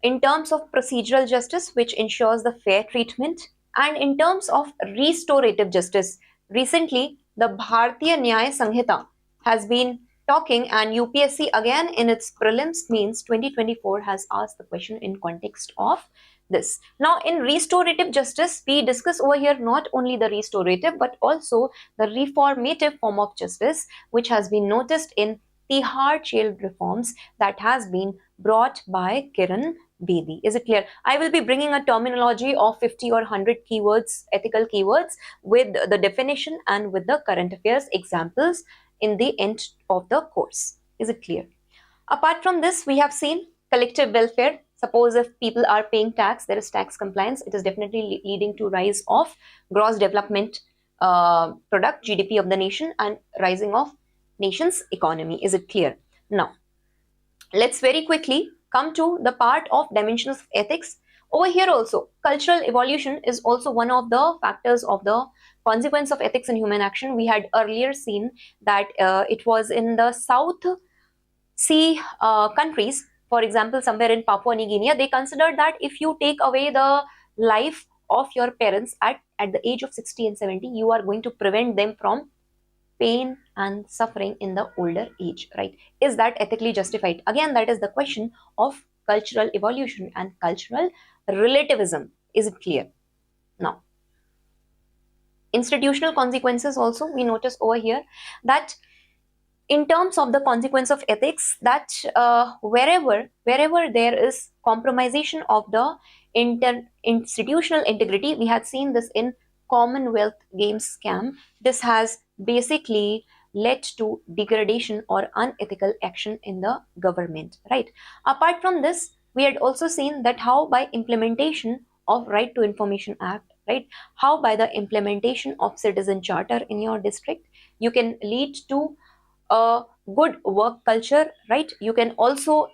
In terms of procedural justice, which ensures the fair treatment, and in terms of restorative justice, recently the Bharatiya Nyaya Sanhita has been talking, and UPSC again in its prelims means 2024 has asked the question in context of this. Now, in restorative justice, we discuss over here not only the restorative but also the reformative form of justice, which has been noticed in Tihar jail reforms that has been brought by Kiran Bedi. Is it clear? I will be bringing a terminology of 50 or 100 keywords, ethical keywords, with the definition and with the current affairs examples in the end of the course. Is it clear? Apart from this, we have seen collective welfare. Suppose if people are paying tax, there is tax compliance. It is definitely leading to rise of gross development product, GDP of the nation, and rising of nation's economy. Is it clear? Now, let's very quickly come to the part of dimensions of ethics. Over here also, cultural evolution is also one of the factors of the consequence of ethics in human action. We had earlier seen that it was in the South see countries, for example, somewhere in Papua New Guinea, they consider that if you take away the life of your parents at the age of 60 and 70, you are going to prevent them from pain and suffering in the older age, right? Is that ethically justified? Again, that is the question of cultural evolution and cultural relativism. Is it clear? Now, institutional consequences also, we notice over here that in terms of the consequence of ethics, that wherever there is compromisation of the institutional integrity, we had seen this in Commonwealth Games scam. This has basically led to degradation or unethical action in the government, right? Apart from this, we had also seen that how by implementation of Right to Information Act, right, how by the implementation of citizen charter in your district, you can lead to a good work culture, right? You can also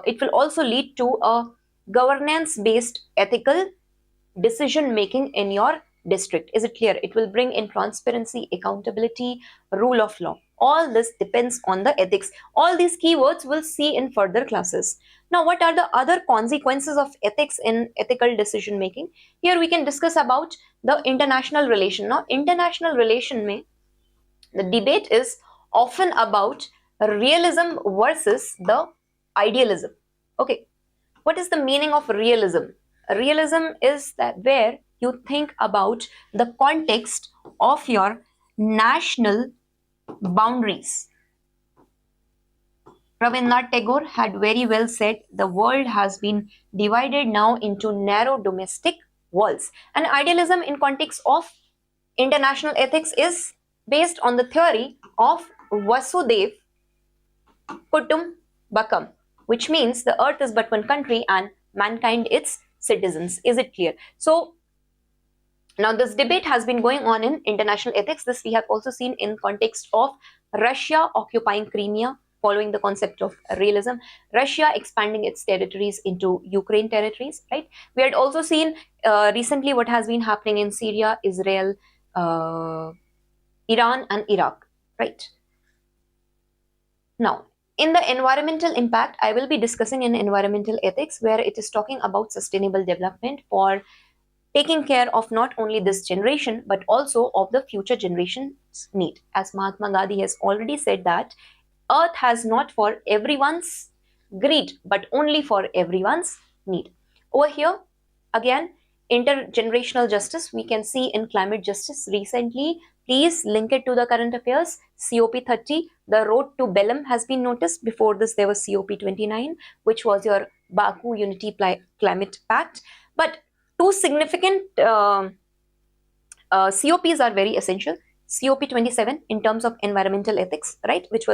it will also lead to a governance based ethical decision making in your district. Is it clear? It will bring in transparency, accountability, rule of law. All this depends on the ethics. All these keywords we'll see in further classes. Now, what are the other consequences of ethics in ethical decision making? Here we can discuss about the international relation. Now, international relation mein the debate is often about realism versus the idealism. Okay, what is the meaning of realism? Realism is that where you think about the context of your national boundaries. Rabindranath Tagore had very well said, the world has been divided now into narrow domestic walls. And idealism in context of international ethics is based on the theory of Vasudev Kutumbakam, which means the earth is but one country and mankind its citizens. Is it clear? So now this debate has been going on in international ethics. This we have also seen in context of Russia occupying Crimea, following the concept of realism, Russia expanding its territories into Ukraine territories, right? We had also seen recently what has been happening in Syria, Israel, Iran and Iraq, right? Now, in the environmental impact, I will be discussing in environmental ethics, where it is talking about sustainable development for taking care of not only this generation, but also of the future generations' need. As Mahatma Gandhi has already said that Earth has not for everyone's greed, but only for everyone's need. Over here, again, intergenerational justice, we can see in climate justice recently. Please link it to the current affairs. COP30, the road to Belém has been noticed. Before this, there was COP29, which was your Baku Unity Climate Pact. But two significant COPs are very essential. COP27 in terms of environmental ethics, right, which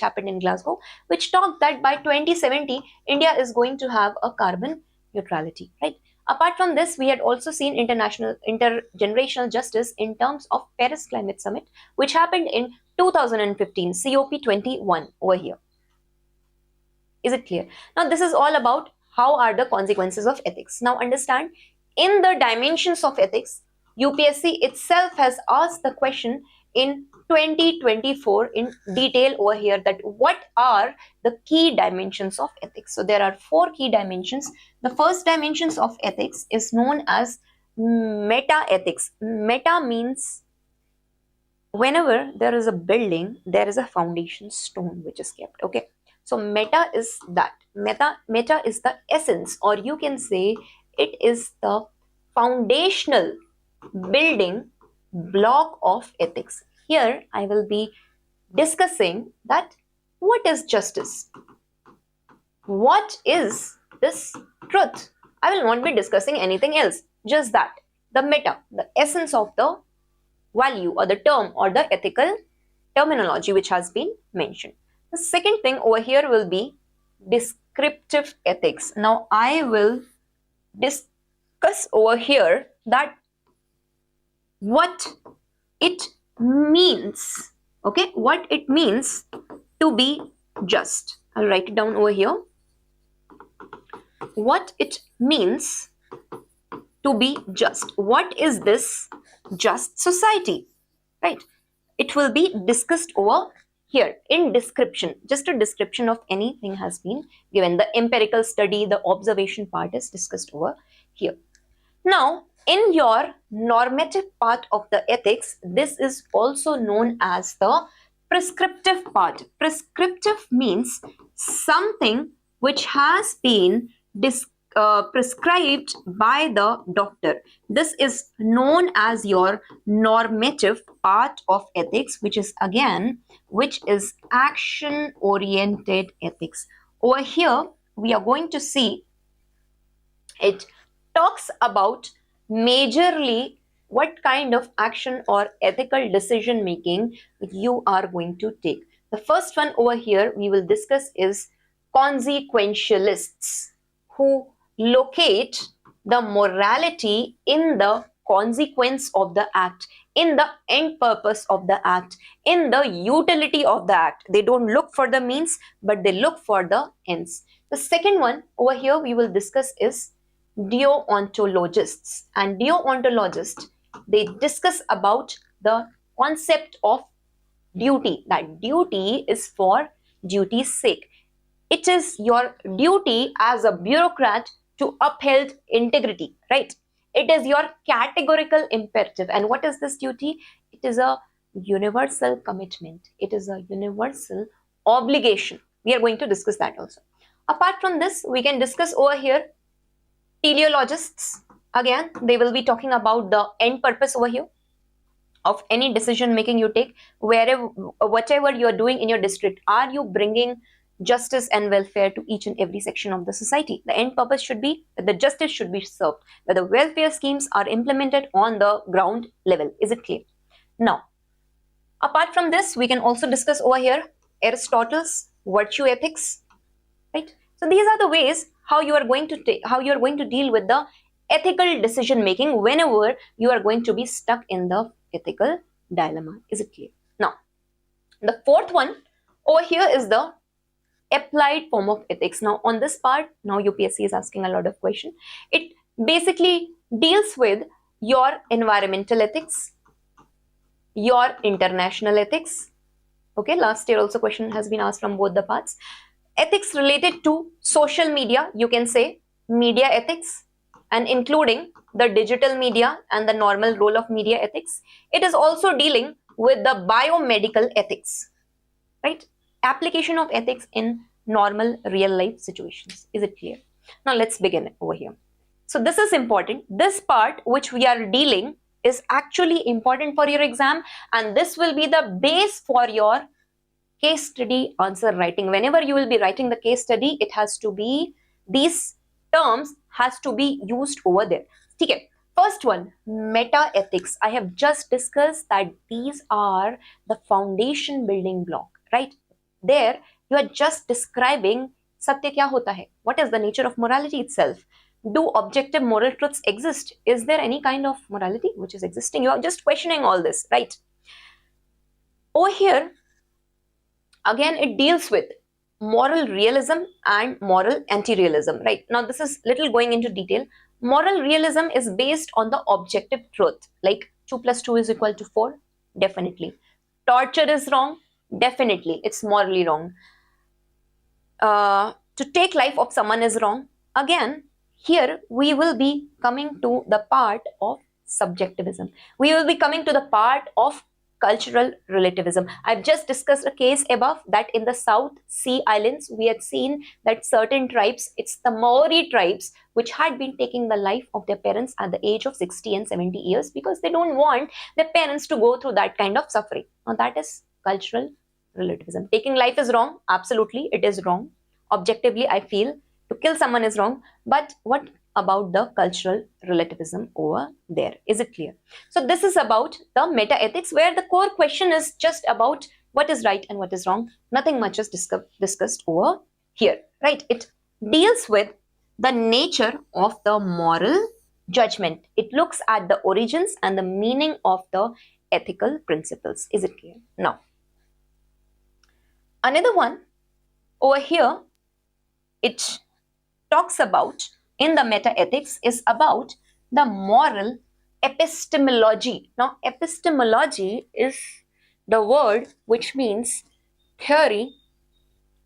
happened in Glasgow, which talked that by 2070, India is going to have a carbon neutrality, right? Apart from this, we had also seen intergenerational justice in terms of Paris Climate Summit, which happened in 2015, COP21 over here. Is it clear? Now, this is all about how are the consequences of ethics. Now, understand, in the dimensions of ethics, UPSC itself has asked the question in 2024 in detail over here, that what are the key dimensions of ethics. So there are 4 key dimensions. The first dimensions of ethics is known as meta ethics. Meta means whenever there is a building, there is a foundation stone which is kept. Okay, so meta is that. Meta is the essence, or you can say it is the foundational building block of ethics. Here I will be discussing that what is justice? What is this truth? I will not be discussing anything else, just that. The meta, the essence of the value or the term or the ethical terminology which has been mentioned. The second thing over here will be descriptive ethics. Now I will discuss over here that what it means, okay, what it means to be just. I'll write it down over here. What it means to be just. What is this just society, right? It will be discussed over here in description, just a description of anything has been given. The empirical study, the observation part is discussed over here. Now, in your normative part of the ethics, this is also known as the prescriptive part. Prescriptive means something which has been prescribed by the doctor. This is known as your normative part of ethics, which is action oriented ethics. Over here we are going to see it talks about majorly what kind of action or ethical decision making you are going to take. The first one over here we will discuss is consequentialists, who locate the morality in the consequence of the act, in the end purpose of the act, in the utility of the act. They don't look for the means, but they look for the ends. The second one over here we will discuss is deontologists. And deontologists, they discuss about the concept of duty, that duty is for duty's sake. It is your duty as a bureaucrat to uphold integrity, right? It is your categorical imperative. And what is this duty? It is a universal commitment. It is a universal obligation. We are going to discuss that also. Apart from this, we can discuss over here teleologists. Again, they will be talking about the end purpose over here of any decision making you take, wherever, whatever you are doing in your district. Are you bringing justice and welfare to each and every section of the society? The end purpose should be that the justice should be served, that the welfare schemes are implemented on the ground level. Is it clear? Now, apart from this, we can also discuss over here Aristotle's virtue ethics, right? So these are the ways how you are going to deal with the ethical decision making whenever you are going to be stuck in the ethical dilemma. Is it clear? Now, the fourth one over here is the applied form of ethics. Now, on this part, now UPSC is asking a lot of questions. It basically deals with your environmental ethics, your international ethics. Okay, last year also question has been asked from both the parts. Ethics related to social media, you can say media ethics, and including the digital media and the normal role of media ethics. It is also dealing with the biomedical ethics, right? Application of ethics in normal real life situations. Is it clear? Now let's begin over here. So this is important. This part which we are dealing is actually important for your exam, and this will be the base for your case study answer writing. Whenever you will be writing the case study, it has to be, these terms has to be used over there. Okay. First one, meta ethics. I have just discussed that these are the foundation building block, right? There you are just describing satya kya hota hai, what is the nature of morality itself. Do objective moral truths exist? Is there any kind of morality which is existing? You are just questioning all this, right? Over here again it deals with moral realism and moral anti-realism, right? Now this is little going into detail. Moral realism is based on the objective truth, like 2 plus 2 is equal to 4, definitely. Torture is wrong, definitely, it's morally wrong. To take life of someone is wrong. Again, here we will be coming to the part of subjectivism. We will be coming to the part of cultural relativism. I've just discussed a case above that in the South Sea Islands, we had seen that certain tribes, it's the Maori tribes, which had been taking the life of their parents at the age of 60 and 70 years because they don't want their parents to go through that kind of suffering. Now that is cultural relativism. Taking life is wrong. Absolutely, it is wrong. Objectively, I feel to kill someone is wrong. But what about the cultural relativism over there? Is it clear? So this is about the meta ethics, where the core question is just about what is right and what is wrong. Nothing much is discussed over here, right? It deals with the nature of the moral judgment. It looks at the origins and the meaning of the ethical principles. Is it clear? Now, another one over here, it talks about in the meta ethics is about the moral epistemology. Now, epistemology is the word which means theory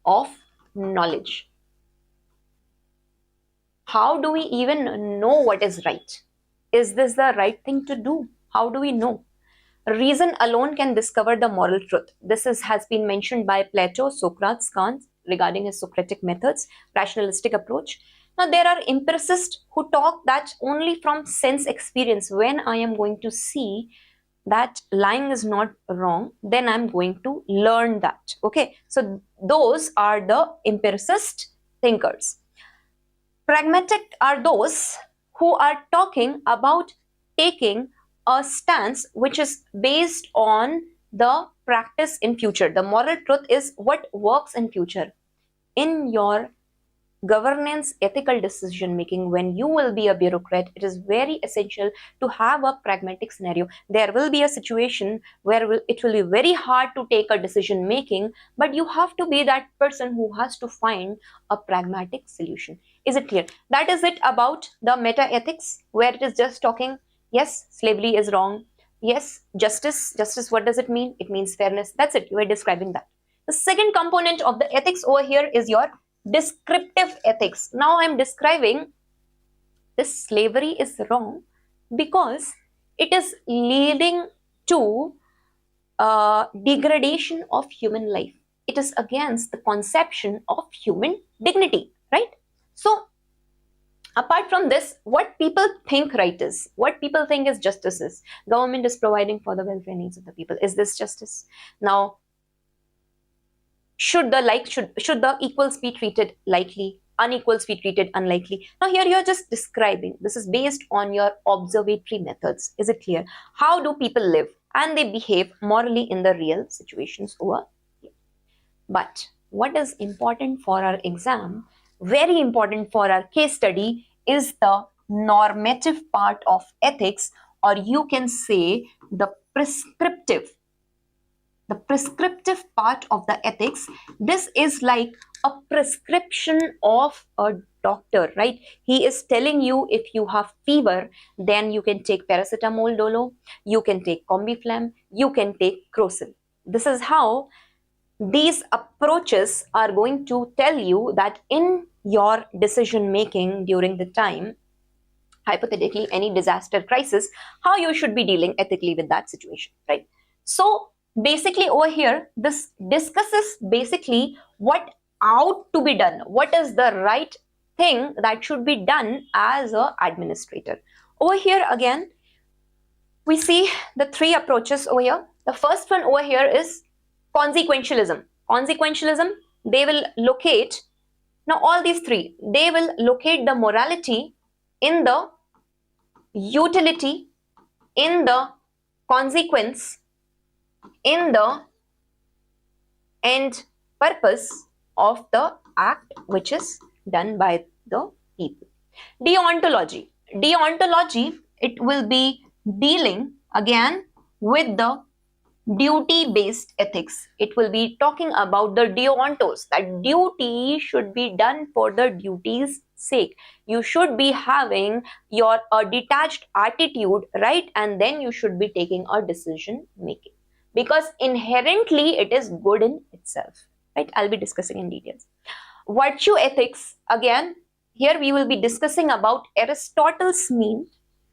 of knowledge. How do we even know what is right? Is this the right thing to do? How do we know? Reason alone can discover the moral truth. This has been mentioned by Plato, Socrates, Kant regarding his Socratic methods, rationalistic approach. Now, there are empiricists who talk that only from sense experience, when I am going to see that lying is not wrong, then I'm going to learn that. Okay, so those are the empiricist thinkers. Pragmatic are those who are talking about taking a stance which is based on the practice in future. The moral truth is what works in future. In your governance, ethical decision making, when you will be a bureaucrat, it is very essential to have a pragmatic scenario. There will be a situation where it will be very hard to take a decision making, but you have to be that person who has to find a pragmatic solution. Is it clear? That is it about the meta ethics, where it is just talking, yes, slavery is wrong, yes, justice, what does it mean? It means fairness. That's it, you are describing that. The second component of the ethics over here is your descriptive ethics. Now I'm describing this slavery is wrong because it is leading to degradation of human life. It is against the conception of human dignity, right? So apart from this, what people think right is, what people think is justice is, government is providing for the welfare needs of the people. Is this justice? Now, should the equals be treated likely, unequals be treated unlikely? Now here you're just describing, this is based on your observatory methods. Is it clear? How do people live and they behave morally in the real situations over here? But what is important for our exam, very important for our case study, is the normative part of ethics, or you can say the prescriptive part of the ethics. This is like a prescription of a doctor, right? He is telling you, if you have fever, then you can take paracetamol dolo, you can take combiflam, you can take crocin. This is how these approaches are going to tell you that in your decision making during the time, hypothetically any disaster crisis, how you should be dealing ethically with that situation, right? So basically over here, this discusses basically what ought to be done, what is the right thing that should be done as an administrator. Over here again, we see the three approaches over here. The first one over here is consequentialism. Consequentialism, they will locate, now all these three, they will locate the morality in the utility, in the consequence, in the end purpose of the act which is done by the people. Deontology, it will be dealing again with the duty-based ethics. It will be talking about the deontos, that duty should be done for the duty's sake. You should be having your detached attitude, right? And then you should be taking a decision making, because inherently it is good in itself, right? I'll be discussing in details. Virtue ethics, again, here we will be discussing about Aristotle's mean,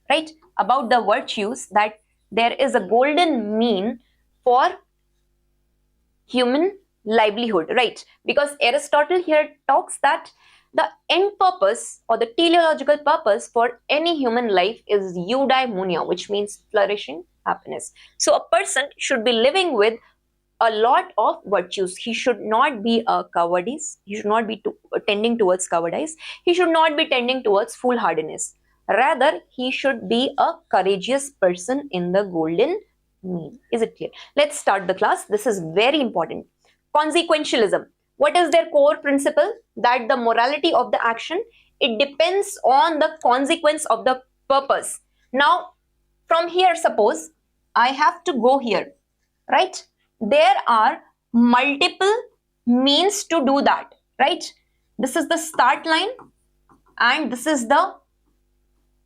right? About the virtues, that there is a golden mean for human livelihood, right? Because Aristotle here talks that the end purpose or the teleological purpose for any human life is eudaimonia, which means flourishing happiness. So a person should be living with a lot of virtues. He should not be a cowardice. He should not be tending towards cowardice. He should not be tending towards foolhardiness. Rather, he should be a courageous person in the golden mean. Is it clear? Let's start the class. This is very important. Consequentialism. What is their core principle? That the morality of the action, it depends on the consequence of the purpose. Now, from here, suppose I have to go here, right? There are multiple means to do that, right? This is the start line and this is the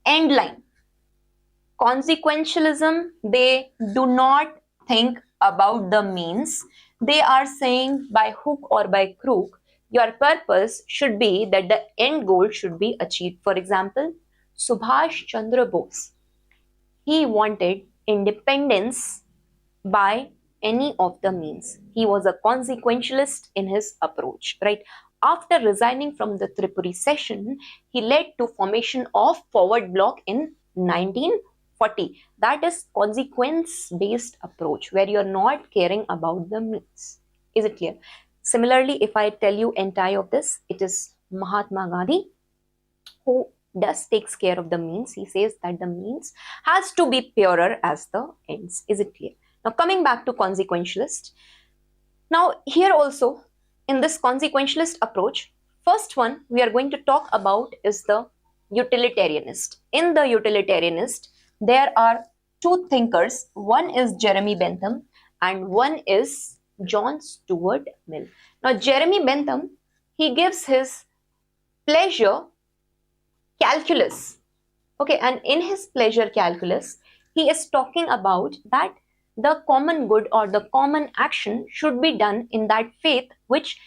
end line. Consequentialism, they do not think about the means. they are saying by hook or by crook, your purpose should be that the end goal should be achieved. For example, Subhash Chandra Bose, he wanted independence by any of the means. He was a consequentialist in his approach, right? After resigning from the Tripuri session, he led to formation of Forward Bloc in 1940. That is consequence-based approach where you're not caring about the means. Is it clear? Similarly, if I tell you entire of this, it is Mahatma Gandhi who does takes care of the means. He says that the means has to be purer as the ends. Is it clear? Now coming back to consequentialist. Now here also in this consequentialist approach, first one we are going to talk about is the utilitarianist. In the utilitarianist, there are two thinkers. One is Jeremy Bentham and one is John Stuart Mill. Now Jeremy Bentham, he gives his pleasure calculus. Okay, and in his pleasure calculus, he is talking about that the common good or the common action should be done in that faith which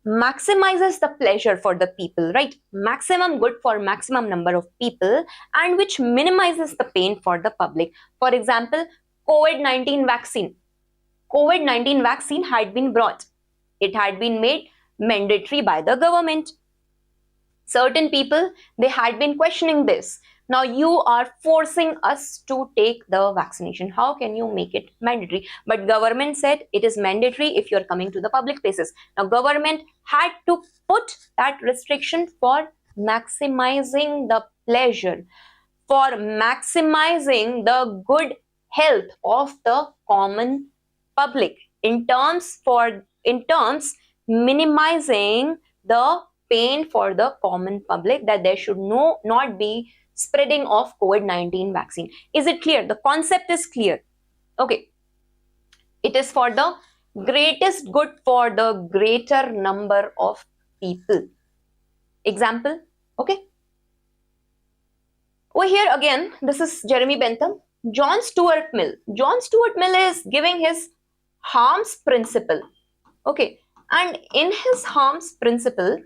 maximizes the pleasure for the people, right? Maximum good for maximum number of people and which minimizes the pain for the public. For example, COVID-19 vaccine. COVID-19 vaccine had been brought. It had been made mandatory by the government. Certain people, they had been questioning this. Now you are forcing us to take the vaccination. How can you make it mandatory? But government said it is mandatory if you are coming to the public places. Now government had to put that restriction for maximizing the pleasure, for maximizing the good health of the common public, in terms minimizing the pain for the common public, that there should not be spreading of COVID-19 vaccine. Is it clear? The concept is clear. Okay. It is for the greatest good for the greater number of people. Example. Okay. Over here again, this is Jeremy Bentham. John Stuart Mill. John Stuart Mill is giving his harms principle. Okay. And in his harms principle,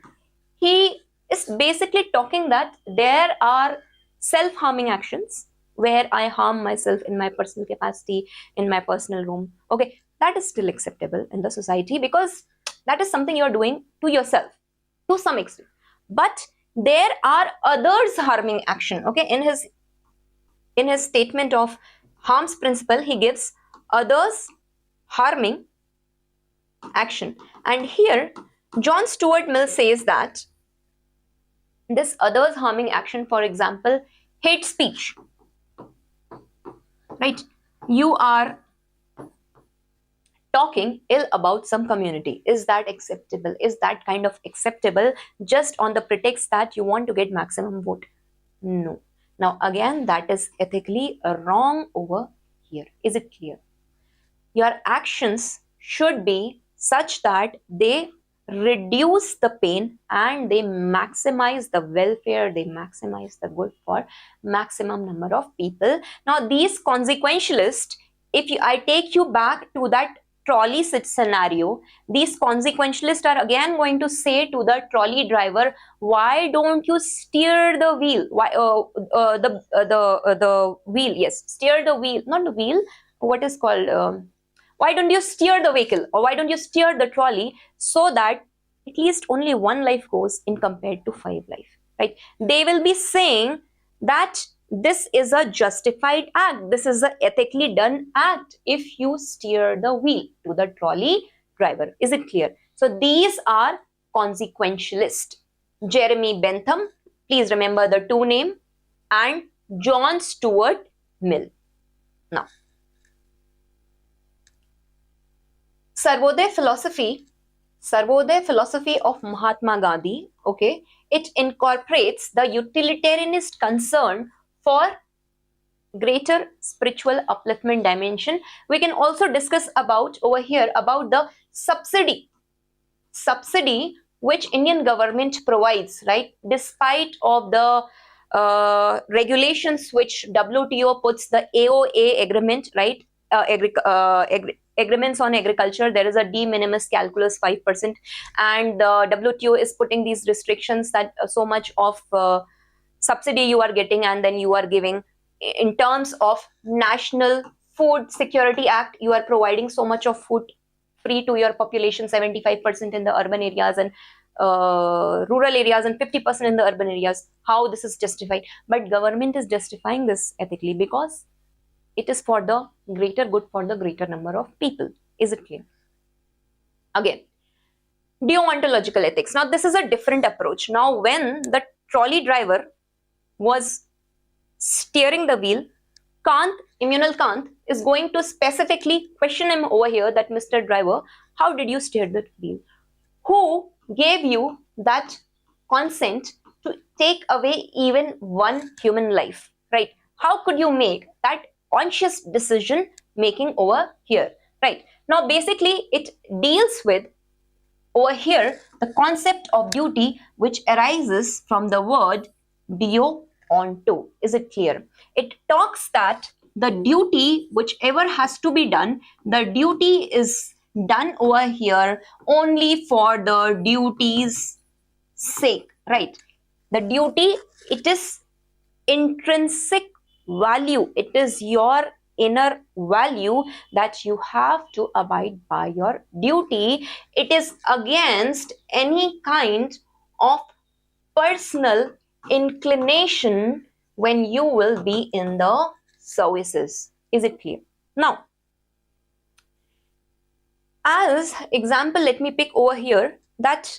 he is basically talking that there are self-harming actions where I harm myself in my personal capacity, in my personal room. Okay, that is still acceptable in the society because that is something you're doing to yourself to some extent. But there are others harming action. Okay, in his statement of harms principle, he gives others harming action. And here, John Stuart Mill says that this others harming action, for example, hate speech, right? You are talking ill about some community. Is that acceptable? Is that kind of acceptable just on the pretext that you want to get maximum vote? No. Now again, that is ethically wrong over here. Is it clear? Your actions should be such that they reduce the pain and they maximize the welfare, they maximize the good for maximum number of people. Now these consequentialists, I take you back to that trolley scenario, these consequentialists are again going to say to the trolley driver, why don't you steer the wheel? Why the wheel? Yes, steer the wheel, not the wheel. What is called? Why don't you steer the vehicle, or why don't you steer the trolley so that at least only one life goes in compared to 5 life, right? They will be saying that this is a justified act. This is an ethically done act if you steer the wheel to the trolley driver. Is it clear? So these are consequentialists. Jeremy Bentham, please remember the two names, and John Stuart Mill. Now, Sarvodaya philosophy of Mahatma Gandhi, okay, it incorporates the utilitarianist concern for greater spiritual upliftment dimension. We can also discuss about over here about the subsidy which Indian government provides, right, despite of the regulations which WTO puts, the AOA agreement, right, agreements on agriculture, there is a de minimis calculus 5%, and the WTO is putting these restrictions that so much of subsidy you are getting and then you are giving. In terms of National Food Security Act, you are providing so much of food free to your population, 75% in the urban areas and rural areas and 50% in the urban areas. How this is justified? But government is justifying this ethically because it is for the greater good, for the greater number of people. Is it clear? Again, deontological ethics. Now this is a different approach. Now when the trolley driver was steering the wheel, Kant, Immanuel Kant, is going to specifically question him over here that Mr. Driver, how did you steer the wheel? Who gave you that consent to take away even one human life, right? How could you make that conscious decision making over here, right? Now basically it deals with over here the concept of duty which arises from the word deo onto. Is it clear? It talks that the duty whichever has to be done, the duty is done over here only for the duty's sake, right? The duty, it is intrinsic value, it is your inner value that you have to abide by your duty. It is against any kind of personal inclination when you will be in the services. Is it clear? Now, as example, let me pick over here that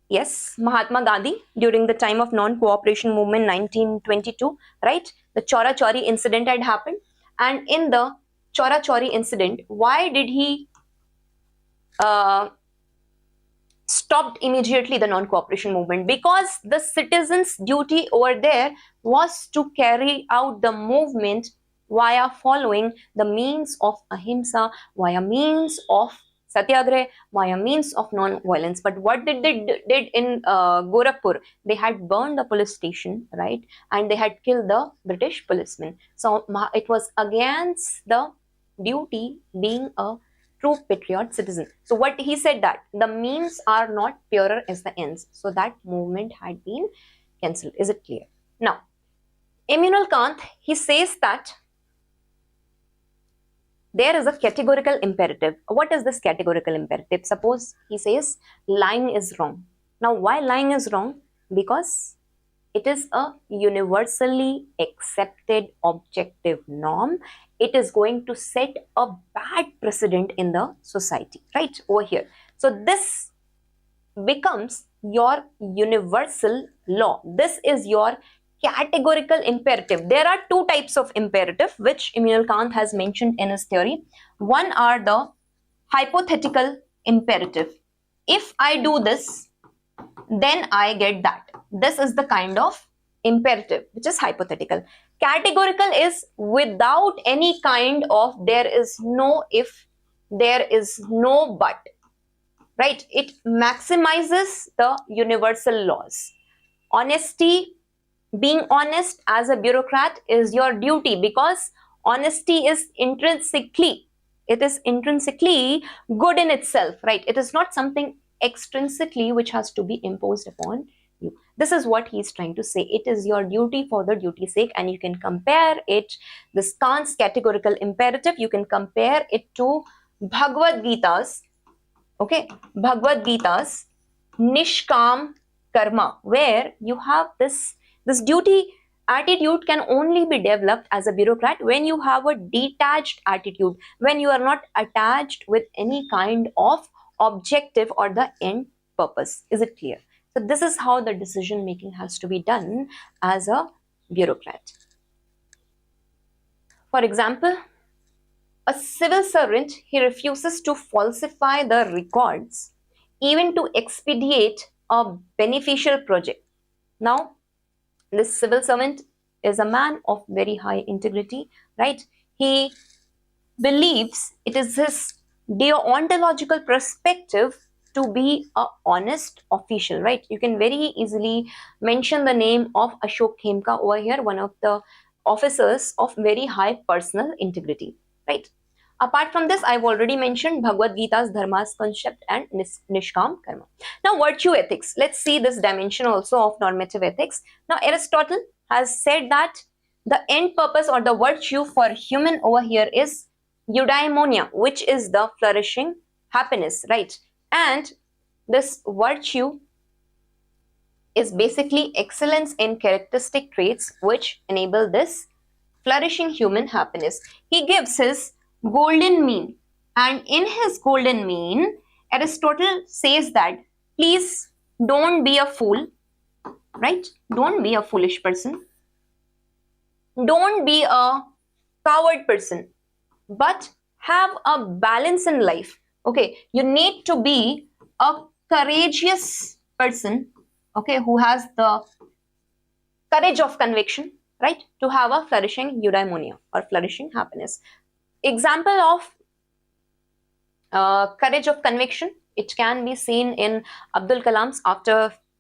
yes, Mahatma Gandhi during the time of non-cooperation movement 1922, right? The Chora Chori incident had happened, and in the Chora Chori incident, why did he stopped immediately the non-cooperation movement? Because the citizens' duty over there was to carry out the movement via following the means of ahimsa, via means of satyagrah, via means of non-violence. But what did they did in Gorakhpur? They had burned the police station, right? And they had killed the British policemen. So it was against the duty being a true patriot citizen. So what he said that the means are not purer as the ends. So that movement had been cancelled. Is it clear? Now, Immanuel Kant, he says that there is a categorical imperative. What is this categorical imperative? Suppose he says lying is wrong. Now, why lying is wrong? Because it is a universally accepted objective norm. It is going to set a bad precedent in the society, right? Over here. So this becomes your universal law. This is your categorical imperative. There are two types of imperative which Immanuel Kant has mentioned in his theory. One are the hypothetical imperative. If I do this, then I get that. This is the kind of imperative which is hypothetical. Categorical is without any kind of there is no if, there is no but, right? It maximizes the universal laws. Honesty, being honest as a bureaucrat is your duty because honesty is intrinsically good in itself, right? It is not something extrinsically which has to be imposed upon you. This is what he is trying to say. It is your duty for the duty's sake, and you can compare it, this Kant's categorical imperative, you can compare it to Bhagavad Gita's, okay, Bhagavad Gita's Nishkam Karma, where you have this duty attitude can only be developed as a bureaucrat when you have a detached attitude, when you are not attached with any kind of objective or the end purpose. Is it clear? So this is how the decision making has to be done as a bureaucrat. For example, a civil servant, he refuses to falsify the records even to expedite a beneficial project. Now, this civil servant is a man of very high integrity, right? He believes it is his deontological perspective to be a honest official, right? You can very easily mention the name of Ashok Khemka over here, one of the officers of very high personal integrity, right? Apart from this, I've already mentioned Bhagavad Gita's dharma's concept and nishkam karma. Now, virtue ethics. Let's see this dimension also of normative ethics. Now, Aristotle has said that the end purpose or the virtue for human over here is eudaimonia, which is the flourishing happiness, right? And this virtue is basically excellence in characteristic traits which enable this flourishing human happiness. He gives his golden mean, and in his golden mean, Aristotle says that please don't be a fool, right? Don't be a foolish person. Don't be a coward person, but have a balance in life. Okay, you need to be a courageous person, okay, who has the courage of conviction, right, to have a flourishing eudaimonia or flourishing happiness. Example of courage of conviction, it can be seen in Abdul Kalam's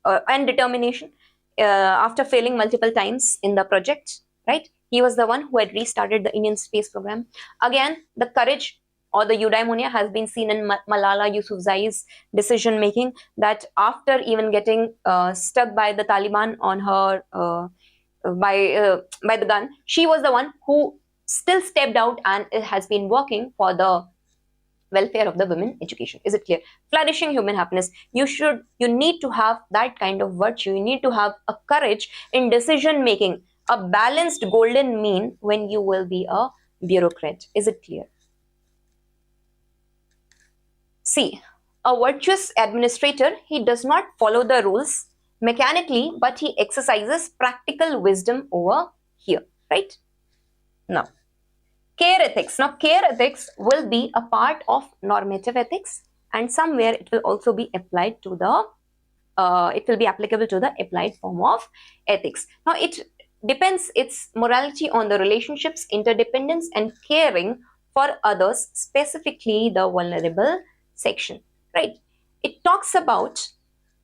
and determination after failing multiple times in the project, right? He was the one who had restarted the Indian space program. Again, the courage or the eudaimonia has been seen in Malala Yousafzai's decision making, that after even getting stuck by the Taliban on her by the gun, she was the one who still stepped out and has been working for the welfare of the women education. Is it clear? Flourishing human happiness. You need to have that kind of virtue. You need to have a courage in decision making, a balanced golden mean when you will be a bureaucrat. Is it clear? See, a virtuous administrator, he does not follow the rules mechanically, but he exercises practical wisdom over here, right? Now, care ethics. Now, care ethics will be a part of normative ethics, and somewhere it will also be applied to the, it will be applicable to the applied form of ethics. Now, it depends its morality on the relationships, interdependence, and caring for others, specifically the vulnerable section, right? It talks about,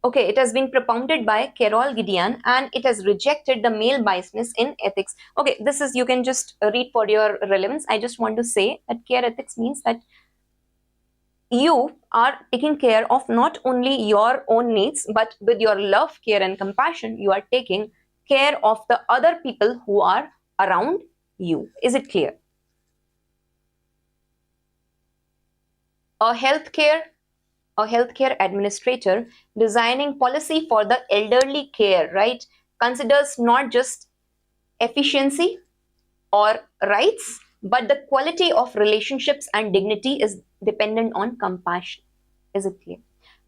okay, it has been propounded by Carol Gideon, and it has rejected the male biasness in ethics. Okay, this is, you can just read for your relevance. I just want to say that care ethics means that you are taking care of not only your own needs, but with your love, care, and compassion, you are taking care of the other people who are around you. Is it clear? A healthcare administrator designing policy for the elderly care, right, considers not just efficiency or rights, but the quality of relationships and dignity is dependent on compassion. Is it clear?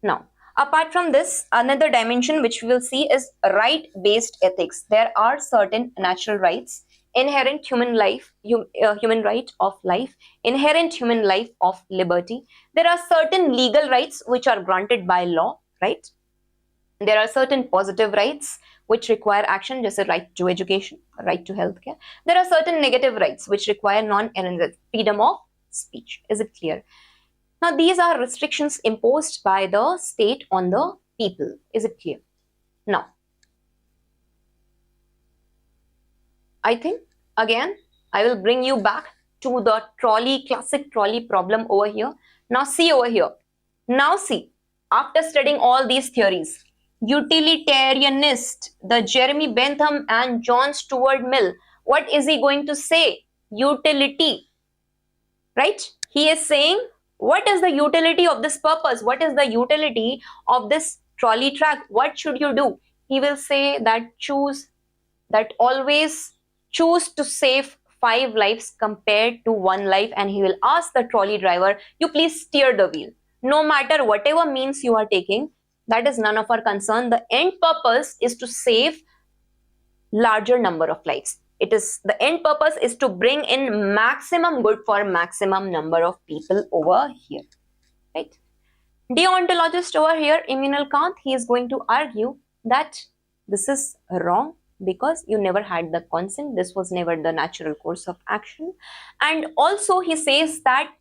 Now, apart from this, another dimension which we will see is right-based ethics. There are certain natural rights, inherent human life, human right of life, inherent human life of liberty. There are certain legal rights which are granted by law, right? There are certain positive rights which require action, just a right to education, right to healthcare. There are certain negative rights which require non-erasure, freedom of speech. Is it clear? Now, these are restrictions imposed by the state on the people. Is it clear? Now, I think, again, I will bring you back to the classic trolley problem over here. Now, see over here. Now, see, after studying all these theories, utilitarianist, the Jeremy Bentham and John Stuart Mill, what is he going to say? Utility, right? He is saying, what is the utility of this purpose? What is the utility of this trolley track? What should you do? He will say that always choose to save 5 lives compared to 1 life, and he will ask the trolley driver, you please steer the wheel. No matter whatever means you are taking, that is none of our concern. The end purpose is to save larger number of lives. The end purpose is to bring in maximum good for maximum number of people over here, right? Deontologist over here, Immanuel Kant, he is going to argue that this is wrong because you never had the consent. This was never the natural course of action. And also he says that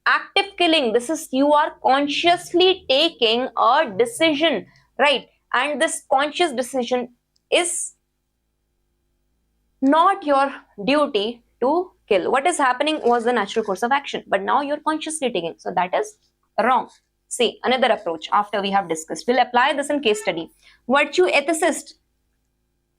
active killing, this is, you are consciously taking a decision, right? And this conscious decision is not your duty to kill. What is happening was the natural course of action, but now you're consciously taking. So that is wrong. See, another approach after we have discussed. We'll apply this in case study. Virtue ethicist.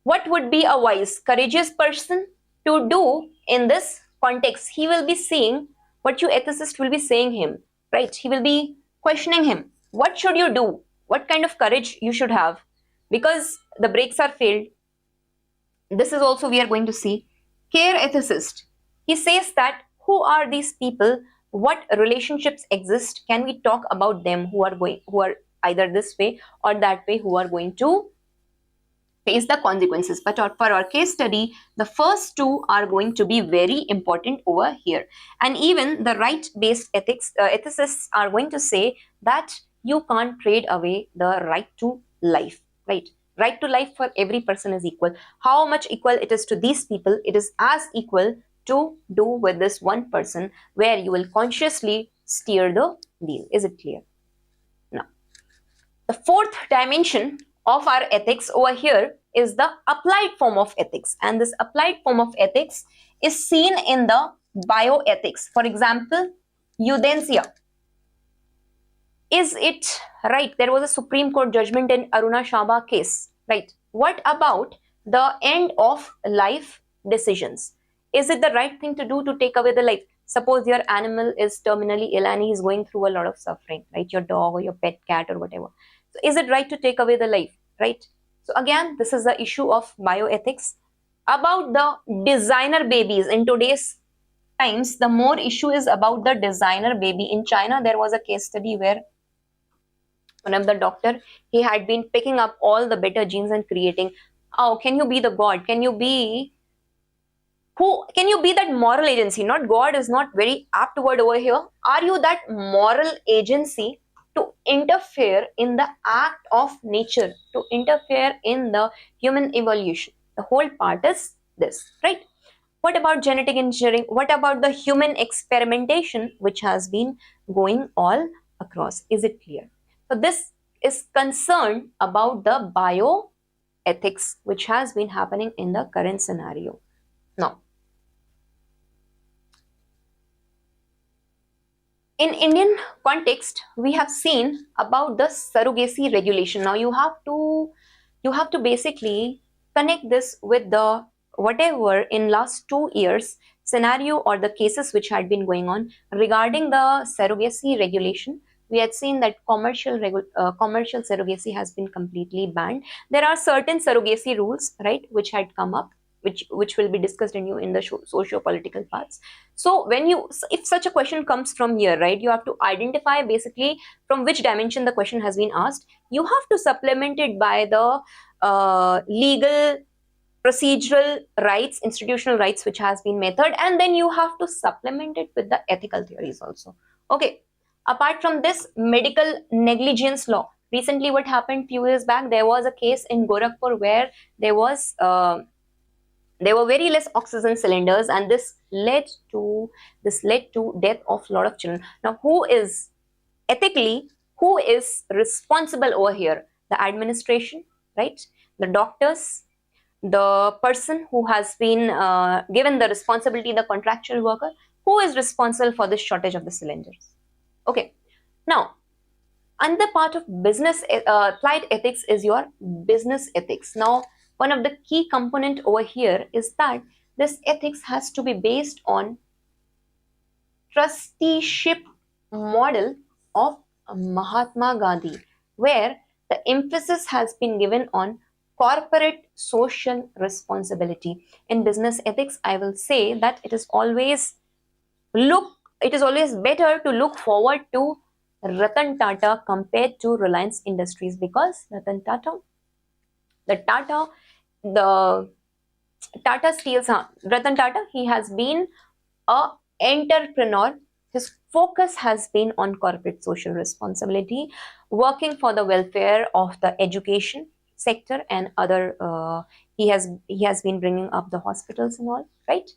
What would be a wise, courageous person to do in this context? He will be seeing, virtue ethicist will be saying him, right? He will be questioning him. What should you do? What kind of courage you should have? Because the brakes are failed. This is also we are going to see. Care ethicist. He says that who are these people? What relationships exist? Can we talk about them who are either this way or that way, who are going to face the consequences? But for our case study, the first two are going to be very important over here. And even the right-based ethicists are going to say that you can't trade away the right to life, right? Right to life for every person is equal. How much equal it is to these people, it is as equal to do with this one person where you will consciously steer the wheel. Is it clear? Now, the fourth dimension of our ethics over here is the applied form of ethics. And this applied form of ethics is seen in the bioethics. For example, euthanasia. Is it right? There was a Supreme Court judgment in Aruna Shaba case, right? What about the end of life decisions? Is it the right thing to do to take away the life? Suppose your animal is terminally ill and he is going through a lot of suffering, right? Your dog or your pet cat or whatever. So is it right to take away the life, right? So again, this is the issue of bioethics. About the designer babies in today's times, the more issue is about the designer baby. In China, there was a case study where one of the doctor, he had been picking up all the better genes and creating. Oh, can you be the God? Can you be that moral agency? Not God is not very apt word over here. Are you that moral agency to interfere in the act of nature, to interfere in the human evolution? The whole part is this, right? What about genetic engineering? What about the human experimentation which has been going all across? Is it clear? So this is concerned about the bioethics which has been happening in the current scenario. Now, in Indian context, we have seen about the surrogacy regulation. Now you have to basically connect this with the whatever in last 2 years scenario or the cases which had been going on regarding the surrogacy regulation. We had seen that commercial surrogacy has been completely banned. There are certain surrogacy rules, right, which had come up, which will be discussed in the socio-political parts. So if such a question comes from here, right, you have to identify basically from which dimension the question has been asked. You have to supplement it by the legal, procedural rights, institutional rights which has been method, and then you have to supplement it with the ethical theories also. Okay. Apart from this, medical negligence law. Recently, what happened few years back, there was a case in Gorakhpur where there were very less oxygen cylinders, and this led to death of a lot of children. Now, who is responsible over here? The administration, right? The doctors, the person who has been given the responsibility, the contractual worker. Who is responsible for this shortage of the cylinders? Okay, now another part of business applied ethics is your business ethics. Now, one of the key component over here is that this ethics has to be based on trusteeship model of Mahatma Gandhi, where the emphasis has been given on corporate social responsibility. In business ethics, I will say that it is always better to look forward to Ratan Tata compared to Reliance Industries, because Ratan Tata he has been an entrepreneur. His focus has been on corporate social responsibility, working for the welfare of the education sector and other. He has been bringing up the hospitals and all, right?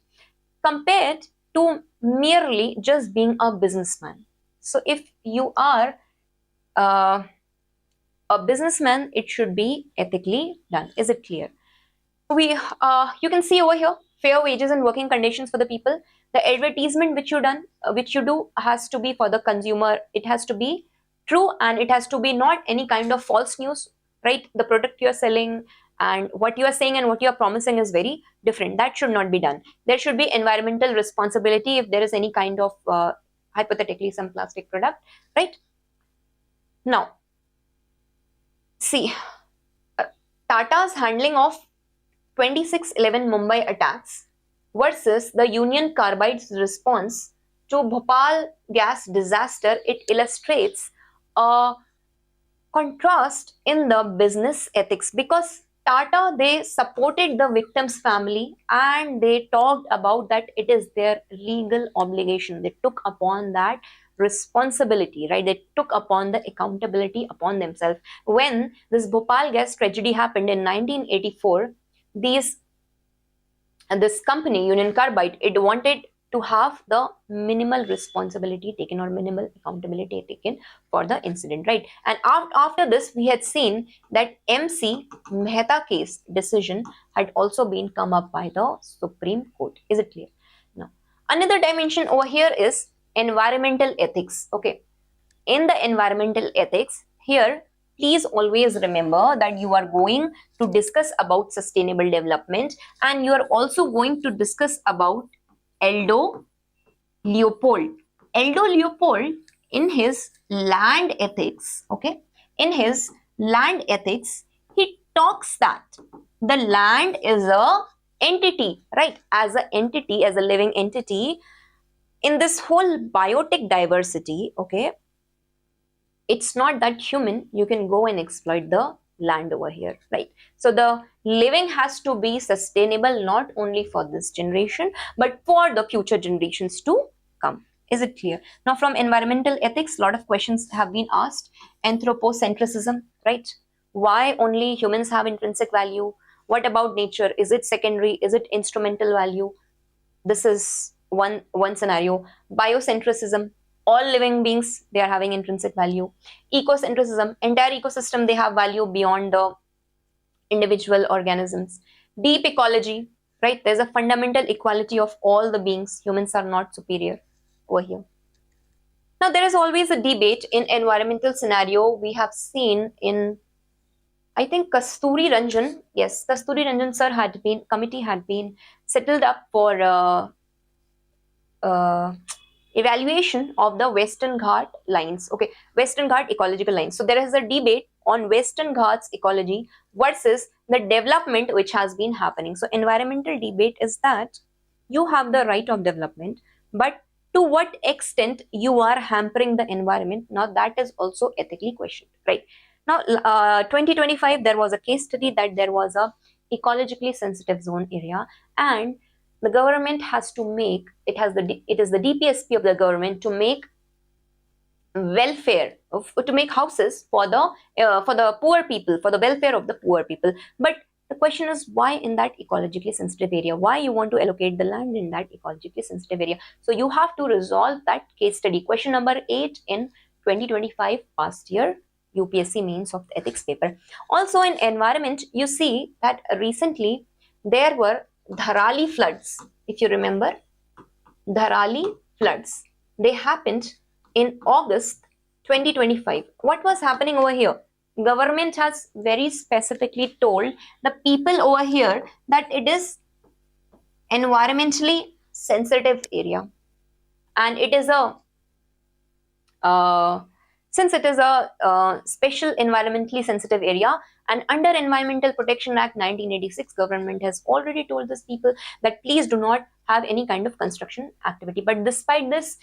Compared to merely just being a businessman. So if you are a businessman, it should be ethically done. Is it clear? You can see over here, fair wages and working conditions for the people. The advertisement which you do has to be for the consumer. It has to be true, and it has to be not any kind of false news, right? The product you're selling and what you are saying and what you are promising is very different. That should not be done. There should be environmental responsibility if there is any kind of hypothetically some plastic product, right? Now, see, Tata's handling of 26/11 Mumbai attacks versus the Union Carbide's response to Bhopal gas disaster, it illustrates a contrast in the business ethics, because Tata, they supported the victim's family and they talked about that it is their legal obligation. They took upon that responsibility, right? They took upon the accountability upon themselves. When this Bhopal gas tragedy happened in 1984, this company, Union Carbide, it wanted to have the minimal responsibility taken or minimal accountability taken for the incident, right? And after this, we had seen that MC Mehta case decision had also been come up by the Supreme Court. Is it clear? Now, another dimension over here is environmental ethics. Okay, in the environmental ethics, here, please always remember that you are going to discuss about sustainable development, and you are also going to discuss about Aldo Leopold. Aldo Leopold, in his land ethics, okay, in his land ethics, he talks that the land is a entity, right? As an entity, as a living entity, in this whole biotic diversity, okay, it's not that human, you can go and exploit the land over here, right? So the living has to be sustainable not only for this generation, but for the future generations to come. Is it clear? Now, from environmental ethics, a lot of questions have been asked. Anthropocentrism, right? Why only humans have intrinsic value? What about nature? Is it secondary? Is it instrumental value? This is one scenario. Biocentrism, all living beings, they are having intrinsic value. Ecocentrism, entire ecosystem, they have value beyond the individual organisms. Deep ecology, right? There's a fundamental equality of all the beings. Humans are not superior over here. Now, there is always a debate in environmental scenario. We have seen in, I think, Kasturi Ranjan, yes, Kasturi Ranjan sir committee had been settled up for evaluation of the Western Ghat lines, okay, Western Ghat ecological lines. So there is a debate on Western Ghats ecology versus the development which has been happening. So environmental debate is that you have the right of development, but to what extent you are hampering the environment, now that is also ethically questioned, right? Now, 2025, there was a case study that there was a ecologically sensitive zone area, and the government has to make, it is the DPSP of the government to make welfare, to make houses for the poor people, for the welfare of the poor people. But the question is, why in that ecologically sensitive area? Why you want to allocate the land in that ecologically sensitive area? So you have to resolve that case study. Question number 8 in 2025 past year UPSC Mains of the ethics paper. Also in environment, you see that recently there were Dharali floods. If you remember, Dharali floods, they happened in August 2025. What was happening over here? Government has very specifically told the people over here that it is environmentally sensitive area, and it is a since it is a special environmentally sensitive area, and under Environmental Protection Act 1986, government has already told these people that please do not have any kind of construction activity. But despite this,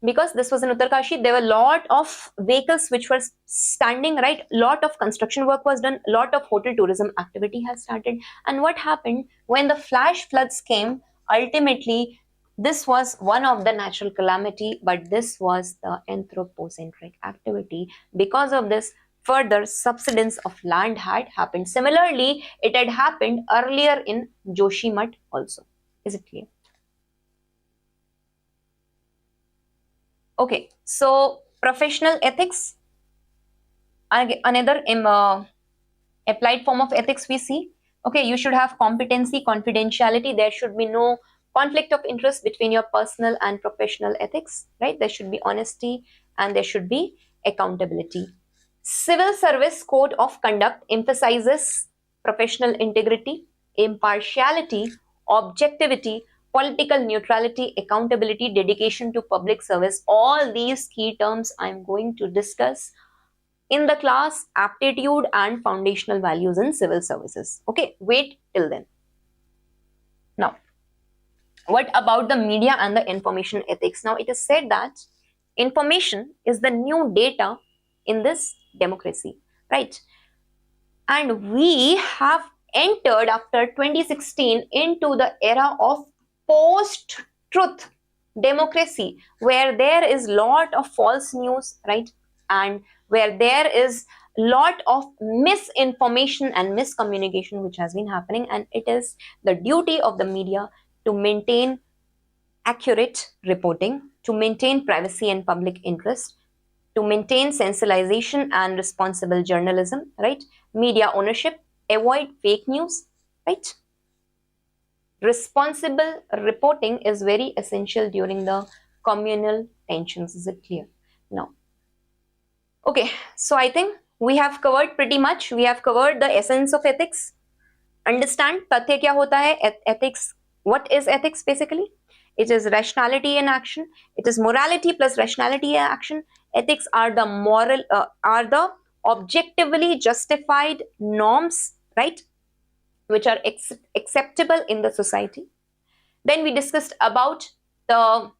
because this was in Uttarkashi, there were a lot of vehicles which were standing, right? Lot of construction work was done, lot of hotel tourism activity has started. And what happened when the flash floods came? Ultimately, this was one of the natural calamity, but this was the anthropocentric activity. Because of this, further subsidence of land had happened. Similarly, it had happened earlier in Joshimath also. Is it clear? Okay, so professional ethics, another applied form of ethics we see. Okay, you should have competency, confidentiality. There should be no conflict of interest between your personal and professional ethics, right? There should be honesty and there should be accountability. Civil Service Code of Conduct emphasizes professional integrity, impartiality, objectivity, political neutrality, accountability, dedication to public service. All these key terms I'm going to discuss in the class Aptitude and Foundational Values in Civil Services. Okay, wait till then. Now, what about the media and the information ethics? Now, it is said that information is the new data in this democracy, right? And we have entered after 2016 into the era of post-truth democracy, where there is lot of false news, right? And where there is lot of misinformation and miscommunication which has been happening, and it is the duty of the media to maintain accurate reporting, to maintain privacy and public interest, to maintain sensationalization and responsible journalism, right? Media ownership, avoid fake news, right? Responsible reporting is very essential during the communal tensions. Is it clear? Now, okay, so I think we have covered pretty much. We have covered the essence of ethics. Understand तथ्य क्या होता है? Ethics. What is ethics basically? It is rationality in action. It is morality plus rationality in action. Ethics are the objectively justified norms, right, which are acceptable in the society. Then we discussed about the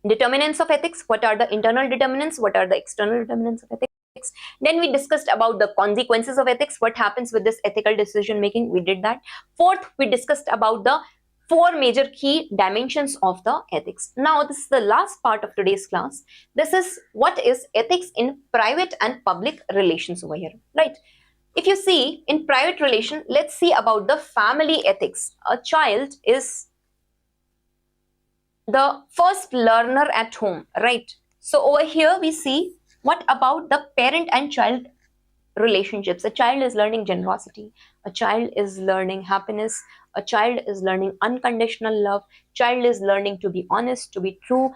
determinants of ethics. What are the internal determinants? What are the external determinants of ethics? Then we discussed about the consequences of ethics. What happens with this ethical decision making? We did that. Fourth, we discussed about the 4 major key dimensions of the ethics. Now, this is the last part of today's class. This is what is ethics in private and public relations over here, right? If you see in private relation, let's see about the family ethics. A child is the first learner at home, right? So over here we see what about the parent and child relationships. A child is learning generosity, a child is learning happiness, a child is learning unconditional love, child is learning to be honest, to be true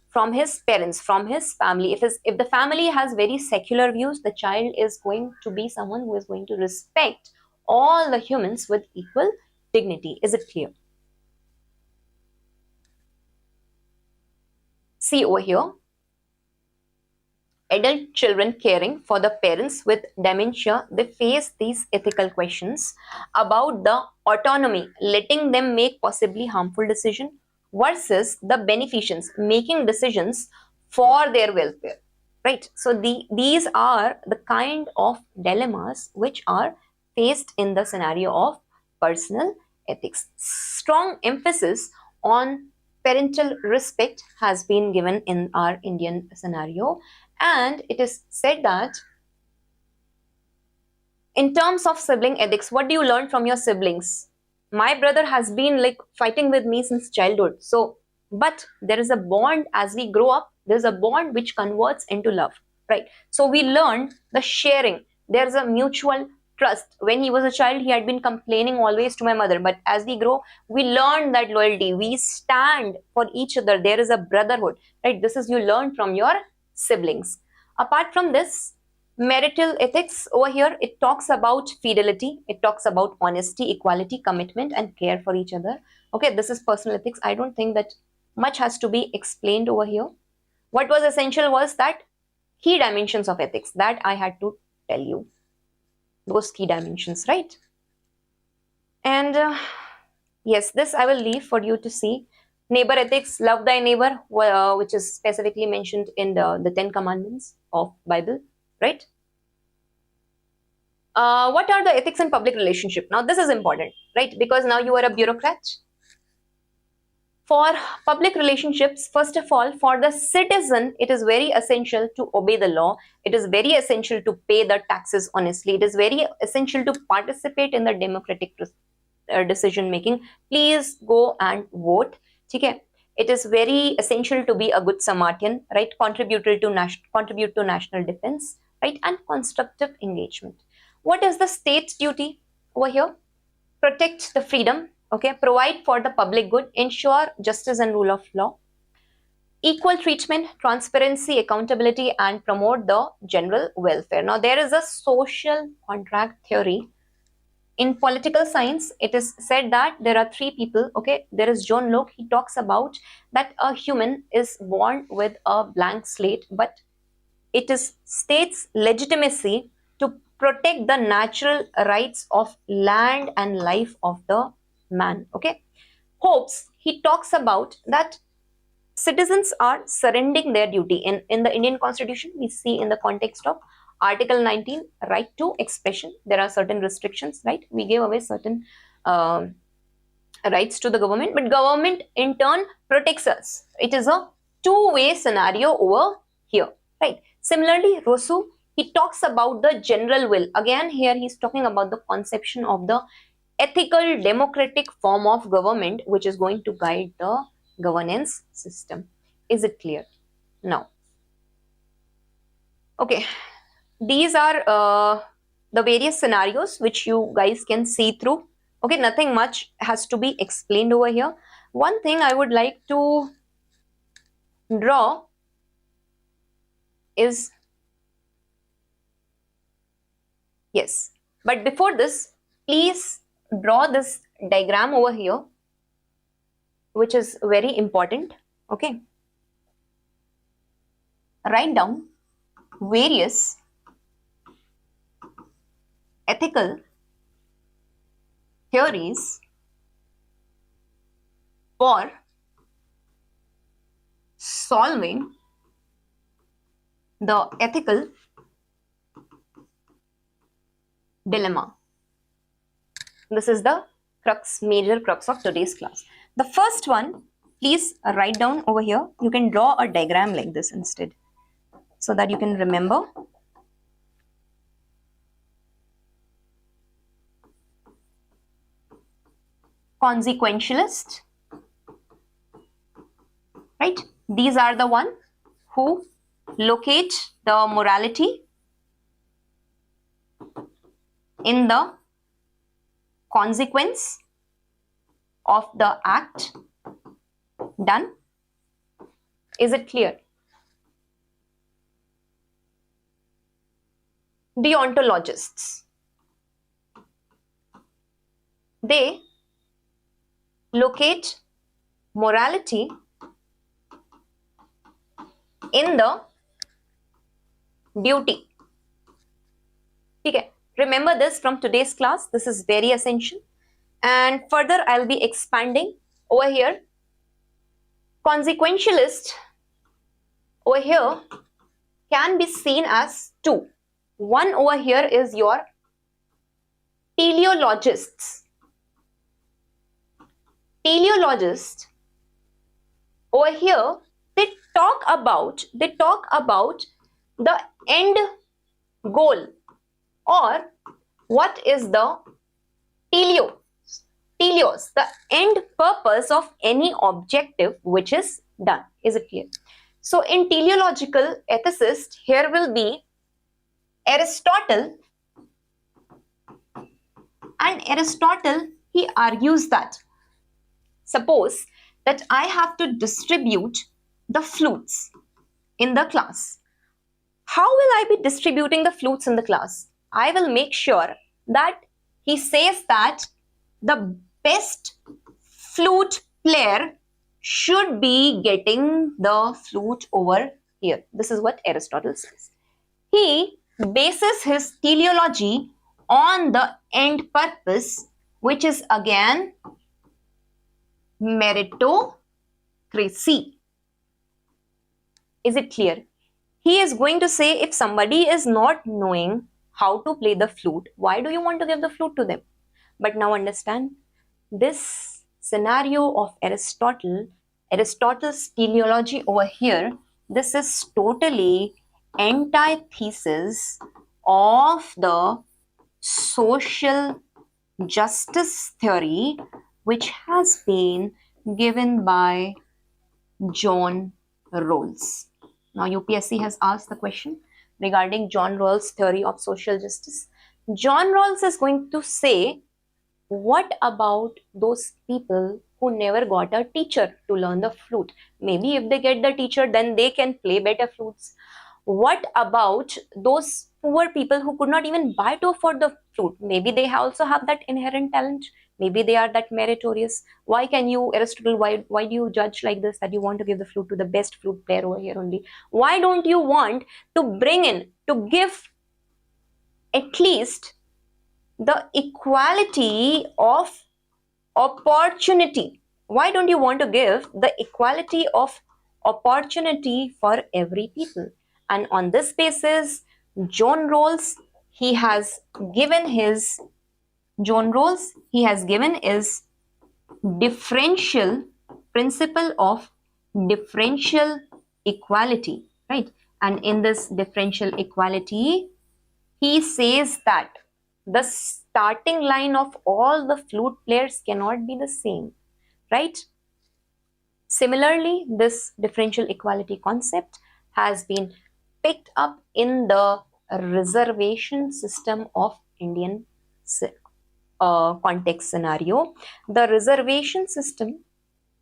from his parents, from his family. If the family has very secular views, the child is going to be someone who is going to respect all the humans with equal dignity. Is it clear? See over here, adult children caring for the parents with dementia, they face these ethical questions about the autonomy, letting them make possibly harmful decisions, versus the beneficence, making decisions for their welfare, right? So these are the kind of dilemmas which are faced in the scenario of personal ethics. Strong emphasis on parental respect has been given in our Indian scenario. And it is said that in terms of sibling ethics, what do you learn from your siblings? My brother has been like fighting with me since childhood. So, but there is a bond as we grow up. There's a bond which converts into love, right? So we learn the sharing. There's a mutual trust. When he was a child, he had been complaining always to my mother. But as we grow, we learn that loyalty. We stand for each other. There is a brotherhood, right? This is you learn from your siblings. Apart from this, marital ethics over here, it talks about fidelity, it talks about honesty, equality, commitment, and care for each other. Okay, this is personal ethics. I don't think that much has to be explained over here. What was essential was that key dimensions of ethics that I had to tell you. Those key dimensions, right? And yes, this I will leave for you to see. Neighbor ethics, love thy neighbor, which is specifically mentioned in the 10 commandments of Bible, right? What are the ethics in public relationship? Now this is important, right? Because now you are a bureaucrat. For public relationships, first of all, for the citizen, it is very essential to obey the law. It is very essential to pay the taxes honestly. It is very essential to participate in the democratic decision making. Please go and vote. Okay. It is very essential to be a good Samaritan, right? Contribute to national defense, right? And constructive engagement. What is the state's duty over here? Protect the freedom, Okay, provide for the public good, ensure justice and rule of law, equal treatment, transparency, accountability, and promote the general welfare. Now, there is a social contract theory. In political science, it is said that there are three people. Okay, there is John Locke. He talks about that a human is born with a blank slate, but it is state's legitimacy to protect the natural rights of land and life of the man. Okay, Hobbes, he talks about that citizens are surrendering their duty. In the Indian Constitution, we see in the context of Article 19, right to expression, there are certain restrictions, right? We gave away certain rights to the government, but government in turn protects us. It is a two-way scenario over here, right? Similarly, Rousseau, he talks about the general will. Again, here he's talking about the conception of the ethical democratic form of government, which is going to guide the governance system. Is it clear? Now, okay, these are the various scenarios which you guys can see through. Okay, nothing much has to be explained over here. One thing I would like to draw is, yes, but before this, please draw this diagram over here, which is very important. Okay, write down various ethical theories for solving the ethical dilemma. This is the major crux of today's class. The first one, please write down over here. You can draw a diagram like this instead, so that you can remember. Consequentialist, right? These are the one who locate the morality in the consequence of the act done. Is it clear? Deontologists, they locate morality in the duty. Okay, remember this from today's class. This is very essential. And further, I'll be expanding over here. Consequentialist over here can be seen as two. One over here is your teleologists. Teleologists over here, they talk about the end goal, or what is the teleos, the end purpose of any objective which is done. Is it clear? So in teleological ethicist, here will be Aristotle, and Aristotle, he argues that suppose that I have to distribute the flutes in the class. How will I be distributing the flutes in the class? I will make sure that he says that the best flute player should be getting the flute over here. This is what Aristotle says. He bases his teleology on the end purpose, which is again meritocracy. Is it clear? He is going to say, if somebody is not knowing how to play the flute, why do you want to give the flute to them? But now understand, this scenario of Aristotle's teleology over here, this is totally antithesis of the social justice theory which has been given by John Rawls. Now UPSC has asked the question regarding John Rawls' theory of social justice. John Rawls is going to say What about those people who never got a teacher to learn the flute? Maybe if they get the teacher, then they can play better flutes. What about those poor people who could not even buy to afford the flute? Maybe they also have that inherent talent. Maybe they are that meritorious. Why can you, Aristotle, why do you judge like this, that you want to give the flute to the best flute player over here only? Why don't you want to bring in, to give at least the equality of opportunity? Why don't you want to give the equality of opportunity for every people? And on this basis, John Rawls, he has given his is differential principle of differential equality, right? And in this differential equality, he says that the starting line of all the flute players cannot be the same, right? Similarly, this differential equality concept has been picked up in the reservation system of Indian context scenario. The reservation system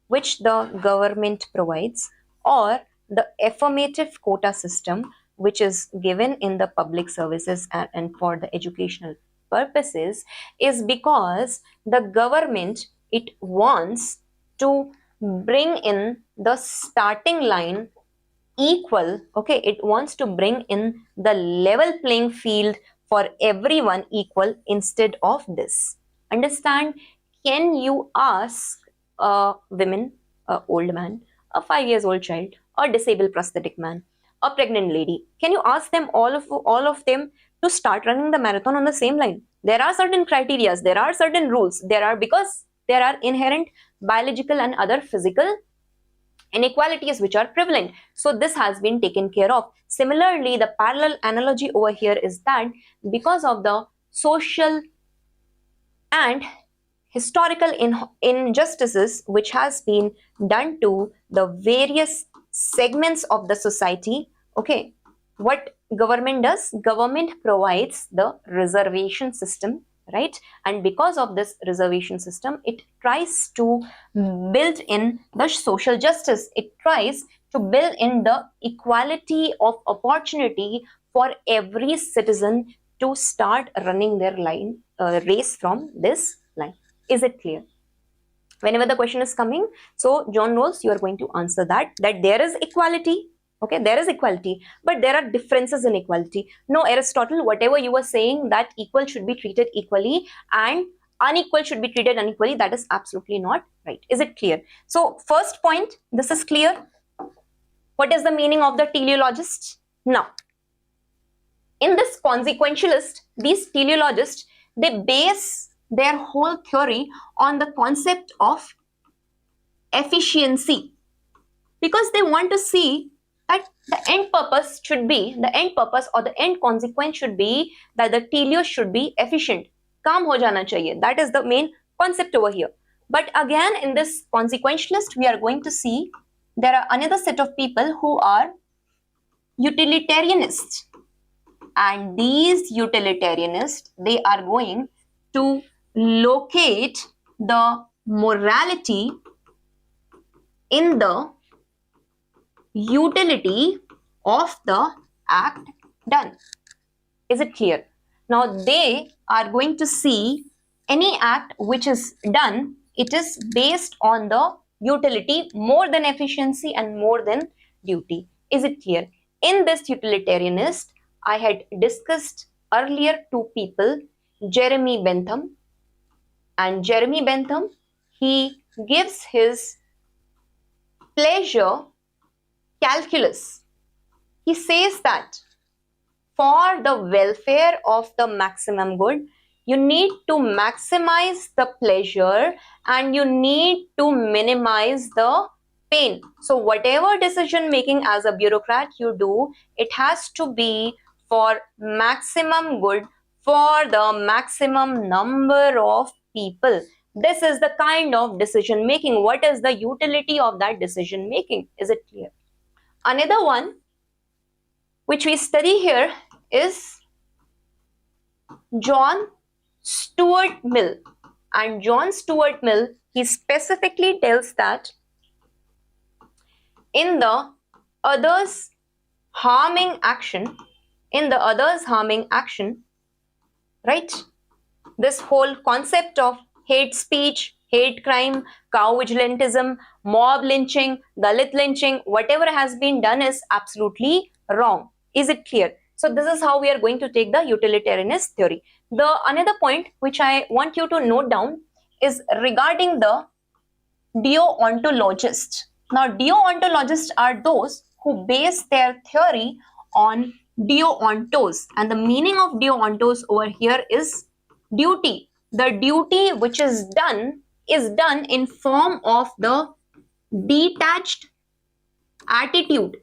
which the government provides, or the affirmative quota system which is given in the public services and for the educational purposes, is because the government, it wants to bring in the starting line equal. Okay, it wants to bring in the level playing field for everyone equal instead of this. Understand? Can you ask a woman, a old man, a 5 years old child, a disabled prosthetic man, a pregnant lady, can you ask them, all of them, to start running the marathon on the same line? There are certain criteria, there are certain rules, because there are inherent biological and other physical inequalities which are prevalent. So this has been taken care of. Similarly, the parallel analogy over here is that because of the social and historical injustices which has been done to the various segments of the society, okay, what government does? Government provides the reservation system, right? And because of this reservation system, it tries to build in the social justice. It tries to build in the equality of opportunity for every citizen to start running their race from this line. Is it clear? Whenever the question is coming, so John Rawls, you are going to answer that there is equality. Okay, there is equality, but there are differences in equality. No, Aristotle, whatever you were saying that equal should be treated equally and unequal should be treated unequally, that is absolutely not right. Is it clear? So first point, this is clear. What is the meaning of the teleologist? Now, in this consequentialist, these teleologists, they base their whole theory on the concept of efficiency, because they want to see that the end purpose or the end consequence should be that the teleo should be efficient. Kaam ho jana chahiye. That is the main concept over here. But again, in this consequentialist, we are going to see there are another set of people who are utilitarianists. And these utilitarianists, they are going to locate the morality in the utility of the act done. Is it clear? Now they are going to see any act which is done, it is based on the utility more than efficiency and more than duty. Is it clear? In this utilitarianist, I had discussed earlier two people, Jeremy Bentham. And Jeremy Bentham, he gives his pleasure calculus. He says that for the welfare of the maximum good, you need to maximize the pleasure and you need to minimize the pain. So whatever decision making as a bureaucrat you do, it has to be for maximum good, for the maximum number of people. This is the kind of decision making. What is the utility of that decision making? Is it clear? Another one which we study here is John Stuart Mill. And John Stuart Mill, he specifically tells that in the others harming action, right, this whole concept of hate speech, hate crime, cow vigilantism, mob lynching, Dalit lynching, whatever has been done is absolutely wrong. Is it clear? So this is how we are going to take the utilitarianist theory. The another point which I want you to note down is regarding the deontologists. Now, deontologists are those who base their theory on deontos, and the meaning of deontos over here is duty. The duty which is done in form of the detached attitude.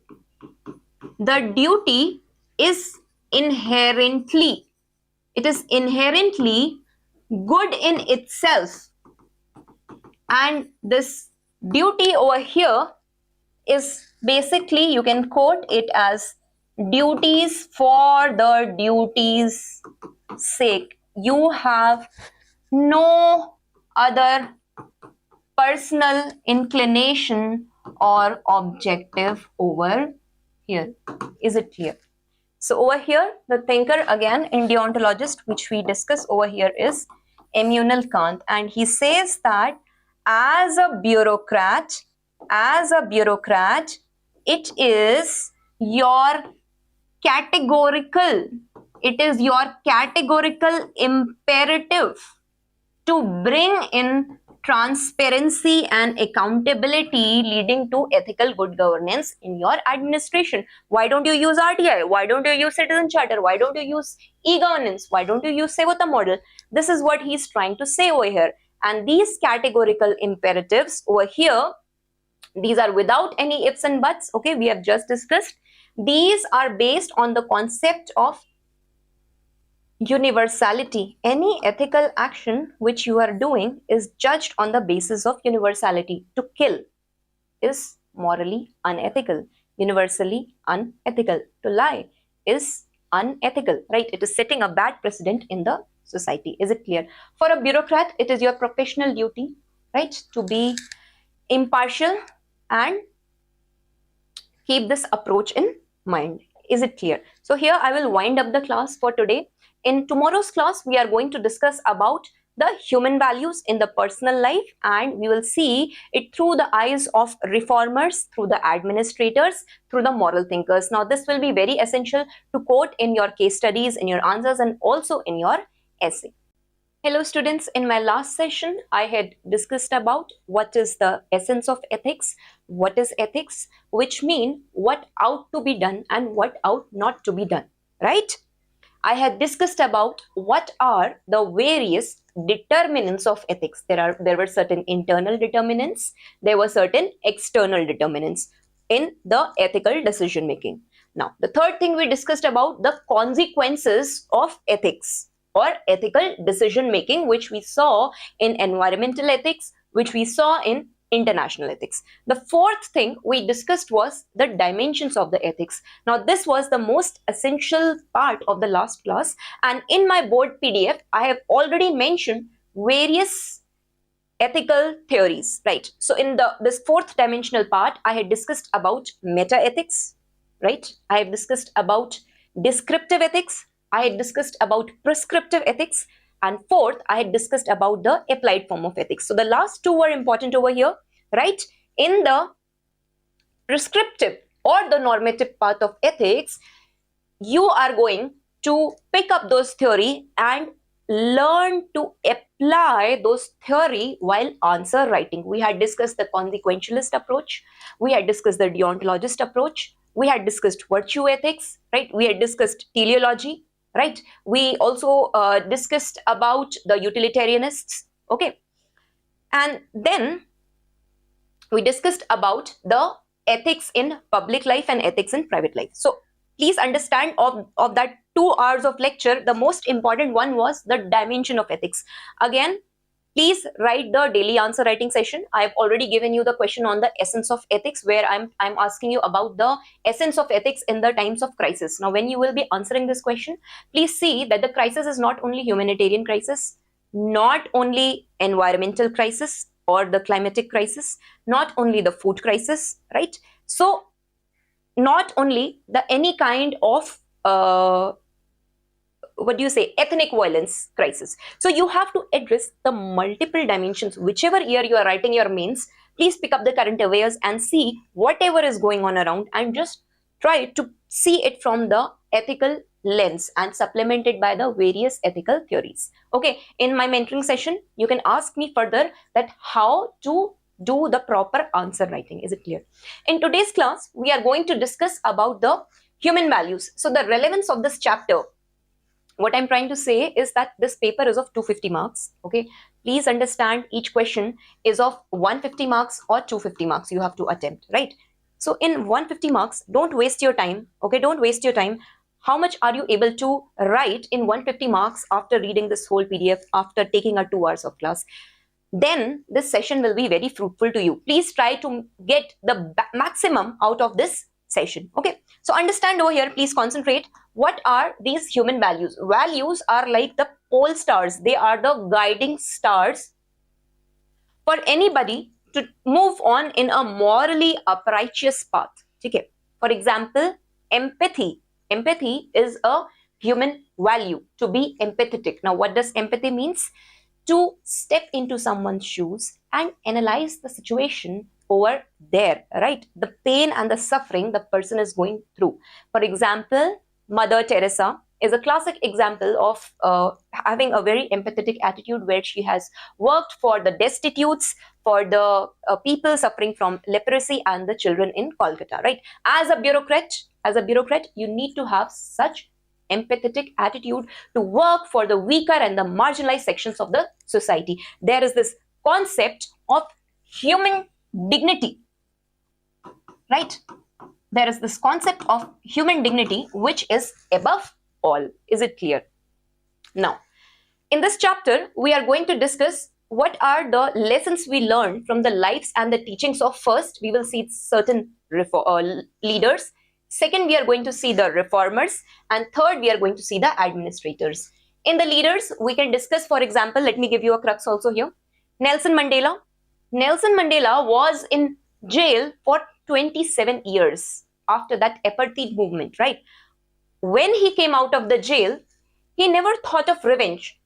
The duty is inherently good in itself, and this duty over here is basically, you can quote it as duties for the duty's sake. You have no other personal inclination or objective over here. Is it clear? So over here, the thinker again in deontologist which we discuss over here is Immanuel Kant, and he says that as a bureaucrat, it is your categorical imperative to bring in transparency and accountability leading to ethical good governance in your administration. Why don't you use RTI? Why don't you use citizen charter? Why don't you use e-governance? Why don't you use Sevota model? This is what he's trying to say over here. And these categorical imperatives over here, these are without any ifs and buts, okay, we have just discussed. These are based on the concept of universality. Any ethical action which you are doing is judged on the basis of universality. To kill is morally unethical, universally unethical. To lie is unethical, right? It is setting a bad precedent in the society. Is it clear? For a bureaucrat, it is your professional duty, right, to be impartial and keep this approach in mind. Is it clear? So here I will wind up the class for today. In tomorrow's class, we are going to discuss about the human values in the personal life, and we will see it through the eyes of reformers, through the administrators, through the moral thinkers. Now, this will be very essential to quote in your case studies, in your answers, and also in your essay. Hello students, in my last session, I had discussed about what is the essence of ethics, what is ethics, which mean what ought to be done and what ought not to be done, right? I had discussed about what are the various determinants of ethics. There were certain internal determinants, there were certain external determinants in the ethical decision making. Now, the third thing we discussed about the consequences of ethics or ethical decision making, which we saw in environmental ethics, which we saw in international ethics. The fourth thing we discussed was the dimensions of the ethics. Now, this was the most essential part of the last class, and in my board PDF, I have already mentioned various ethical theories, right? So in this fourth dimensional part, I had discussed about meta ethics, right? I have discussed about descriptive ethics, I had discussed about prescriptive ethics, and fourth, I had discussed about the applied form of ethics. So the last two were important over here, right? In the prescriptive or the normative part of ethics, you are going to pick up those theory and learn to apply those theory while answer writing. We had discussed the consequentialist approach, we had discussed the deontologist approach, we had discussed virtue ethics, right? We had discussed teleology, right? We also discussed about the utilitarianists, okay? And then we discussed about the ethics in public life and ethics in private life. So please understand of that 2 hours of lecture, the most important one was the dimension of ethics. Again, please write the daily answer writing session. I have already given you the question on the essence of ethics, where I'm asking you about the essence of ethics in the times of crisis. Now, when you will be answering this question, please see that the crisis is not only humanitarian crisis, not only environmental crisis or the climatic crisis, not only the food crisis, right? So not only the any kind of what do you say, ethnic violence crisis. So you have to address the multiple dimensions. Whichever year you are writing your mains, please pick up the current affairs and see whatever is going on around, and just try to see it from the ethical lens and supplement it by the various ethical theories. Okay, in my mentoring session you can ask me further that how to do the proper answer writing. Is it clear? In today's class we are going to discuss about the human values. So the relevance of this chapter, what I'm trying to say is that this paper is of 250 marks. Okay, please understand each question is of 150 marks or 250 marks you have to attempt, right? So in 150 marks, don't waste your time. Okay, don't waste your time. How much are you able to write in 150 marks after reading this whole PDF, after taking a 2 hours of class? Then this session will be very fruitful to you. Please try to get the maximum out of this session. Okay, so understand over here, please concentrate. What are these human values? Values are like the pole stars. They are the guiding stars for anybody to move on in a morally righteous path. Okay. For example, empathy. Empathy is a human value, to be empathetic. Now, what does empathy means? To step into someone's shoes and analyze the situation over there, right? The pain and the suffering the person is going through. For example, Mother Teresa is a classic example of having a very empathetic attitude, where she has worked for the destitutes, for the people suffering from leprosy and the children in Kolkata, right? As a bureaucrat, you need to have such empathetic attitude to work for the weaker and the marginalized sections of the society. There is this concept of human dignity, right? There is this concept of human dignity which is above all. Is it clear? Now, in this chapter, we are going to discuss what are the lessons we learned from the lives and the teachings of, first, we will see certain leaders. Second, we are going to see the reformers. And third, we are going to see the administrators. In the leaders, we can discuss, for example, let me give you a crux also here. Nelson Mandela. Nelson Mandela was in jail for 27 years after that apartheid movement, right? When he came out of the jail, he never thought of revenge.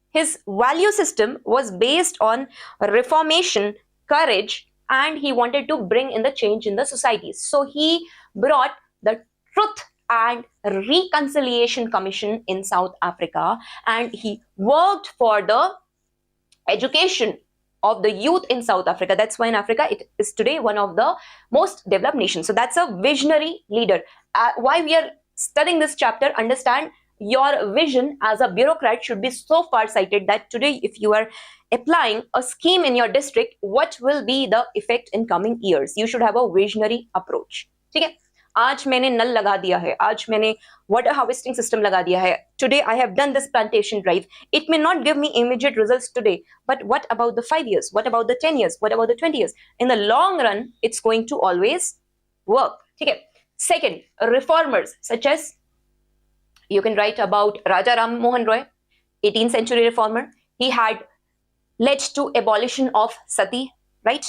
His value system was based on reformation, courage, and he wanted to bring in the change in the society. So he brought the Truth and Reconciliation Commission in South Africa, and he worked for the education of the youth in South Africa. That's why in Africa it is today one of the most developed nations. So that's a visionary leader. Why we are studying this chapter, understand your vision as a bureaucrat should be so far-sighted that today if you are applying a scheme in your district, what will be the effect in coming years? You should have a visionary approach. ठीक है? आज मैंने नल लगा दिया है, आज मैंने water harvesting system लगा दिया है. Today I have done this plantation drive. It may not give me immediate results today, but what about the 5 years? What about the 10 years? What about the 20 years? In the long run, it's going to always work. Okay. Second, reformers such as, you can write about Raja Ram Mohan Roy, 18th century reformer. He had led to abolition of sati, right?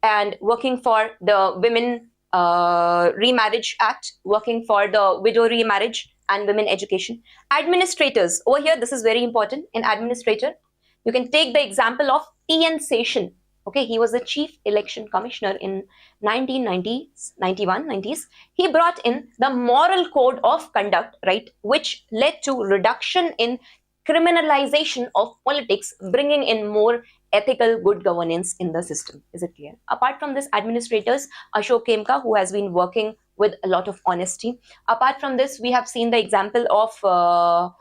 And working for the women remarriage act, working for the widow remarriage and women education. Administrators, over here this is very important. In administrator, you can take the example of T.N. Seshan. Okay, he was the chief election commissioner in 1990s, 91, 90s. He brought in the moral code of conduct, right, which led to reduction in criminalization of politics, bringing in more ethical good governance in the system. Is it clear? Apart from this, administrators, Ashok Khemka, who has been working with a lot of honesty. Apart from this, we have seen the example of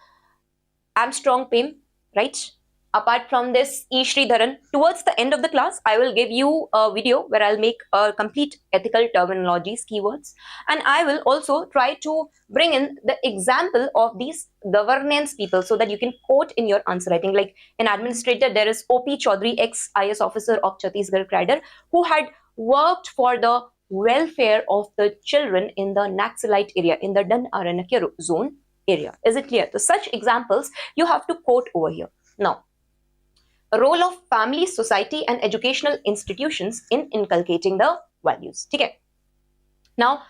Armstrong Pym, right? Apart from this, E. Sridharan. Towards the end of the class, I will give you a video where I'll make a complete ethical terminologies, keywords. And I will also try to bring in the example of these governance people so that you can quote in your answer writing. Like an administrator, there is O.P. Chaudhary, ex-IS officer of Chhattisgarh cadre, who had worked for the welfare of the children in the Naxalite area, in the Dan Aranakya zone area. Is it clear? So such examples you have to quote over here. Now, role of family, society and educational institutions in inculcating the values. Okay. Now,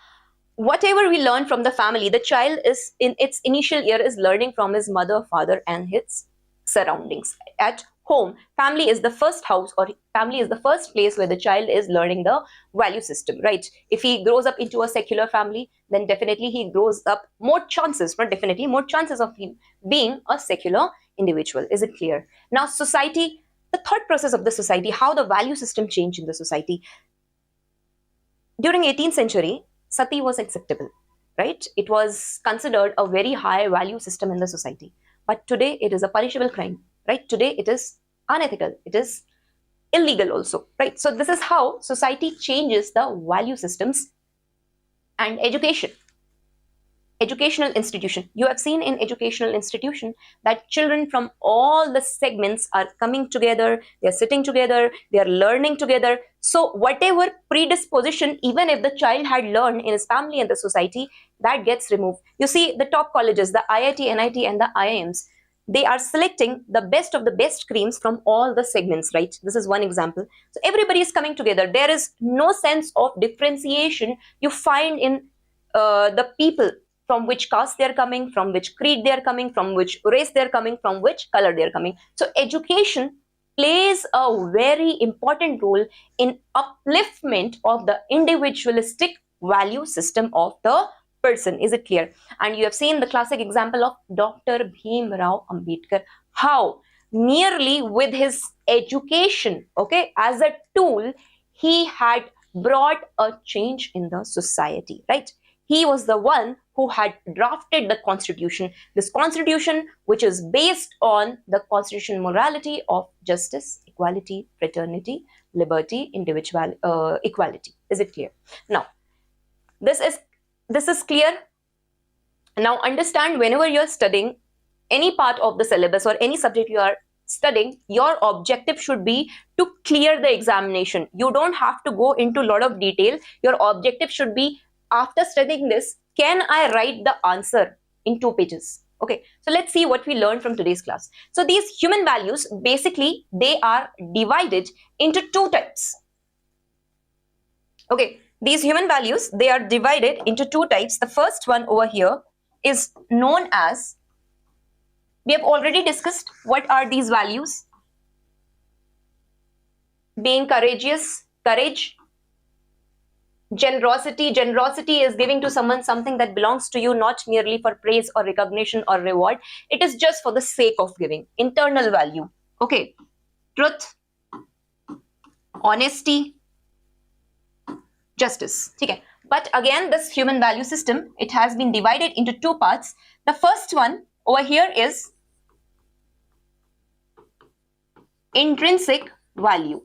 whatever we learn from the family, the child is in its initial year is learning from his mother, father and his surroundings. At home, family is the first house, or family is the first place where the child is learning the value system, right? If he grows up into a secular family, then definitely he grows up more chances, not definitely, more chances of him being a secular individual. Is it clear? Now, society, the thought process of the society, how the value system changed in the society. During 18th century, sati was acceptable, right? It was considered a very high value system in the society. But today it is a punishable crime, right? Today it is unethical. It is illegal also, right? So this is how society changes the value systems. And educational institution. You have seen in educational institution that children from all the segments are coming together, they are sitting together, they are learning together. So whatever predisposition, even if the child had learned in his family and the society, that gets removed. You see the top colleges, the IIT, NIT and the IIMs, they are selecting the best of the best creams from all the segments, right? This is one example. So everybody is coming together. There is no sense of differentiation you find in the people, from which caste they're coming, from which creed they're coming, from which race they're coming, from which color they're coming. So education plays a very important role in upliftment of the individualistic value system of the person. Is it clear? And you have seen the classic example of Dr. Bhim Rao Ambedkar, how merely with his education, okay, as a tool, he had brought a change in the society, right? He was the one who had drafted the constitution, this constitution which is based on the constitutional morality of justice, equality, fraternity, liberty, individual equality. Is it clear? Now, this is clear. Now understand, whenever you're studying any part of the syllabus or any subject you are studying, your objective should be to clear the examination. You don't have to go into a lot of detail. Your objective should be, after studying this, can I write the answer in 2 pages? Okay, so let's see what we learned from today's class. So these human values, basically, they are divided into 2 types. Okay, these human values, they are divided into 2 types. The first one over here is known as, we have already discussed what are these values. Being courageous, courage. Generosity is giving to someone something that belongs to you, not merely for praise or recognition or reward. It is just for the sake of giving. Internal value. Okay. Truth, honesty, justice. Okay. But again, this human value system, it has been divided into 2 parts. The first one over here is intrinsic value.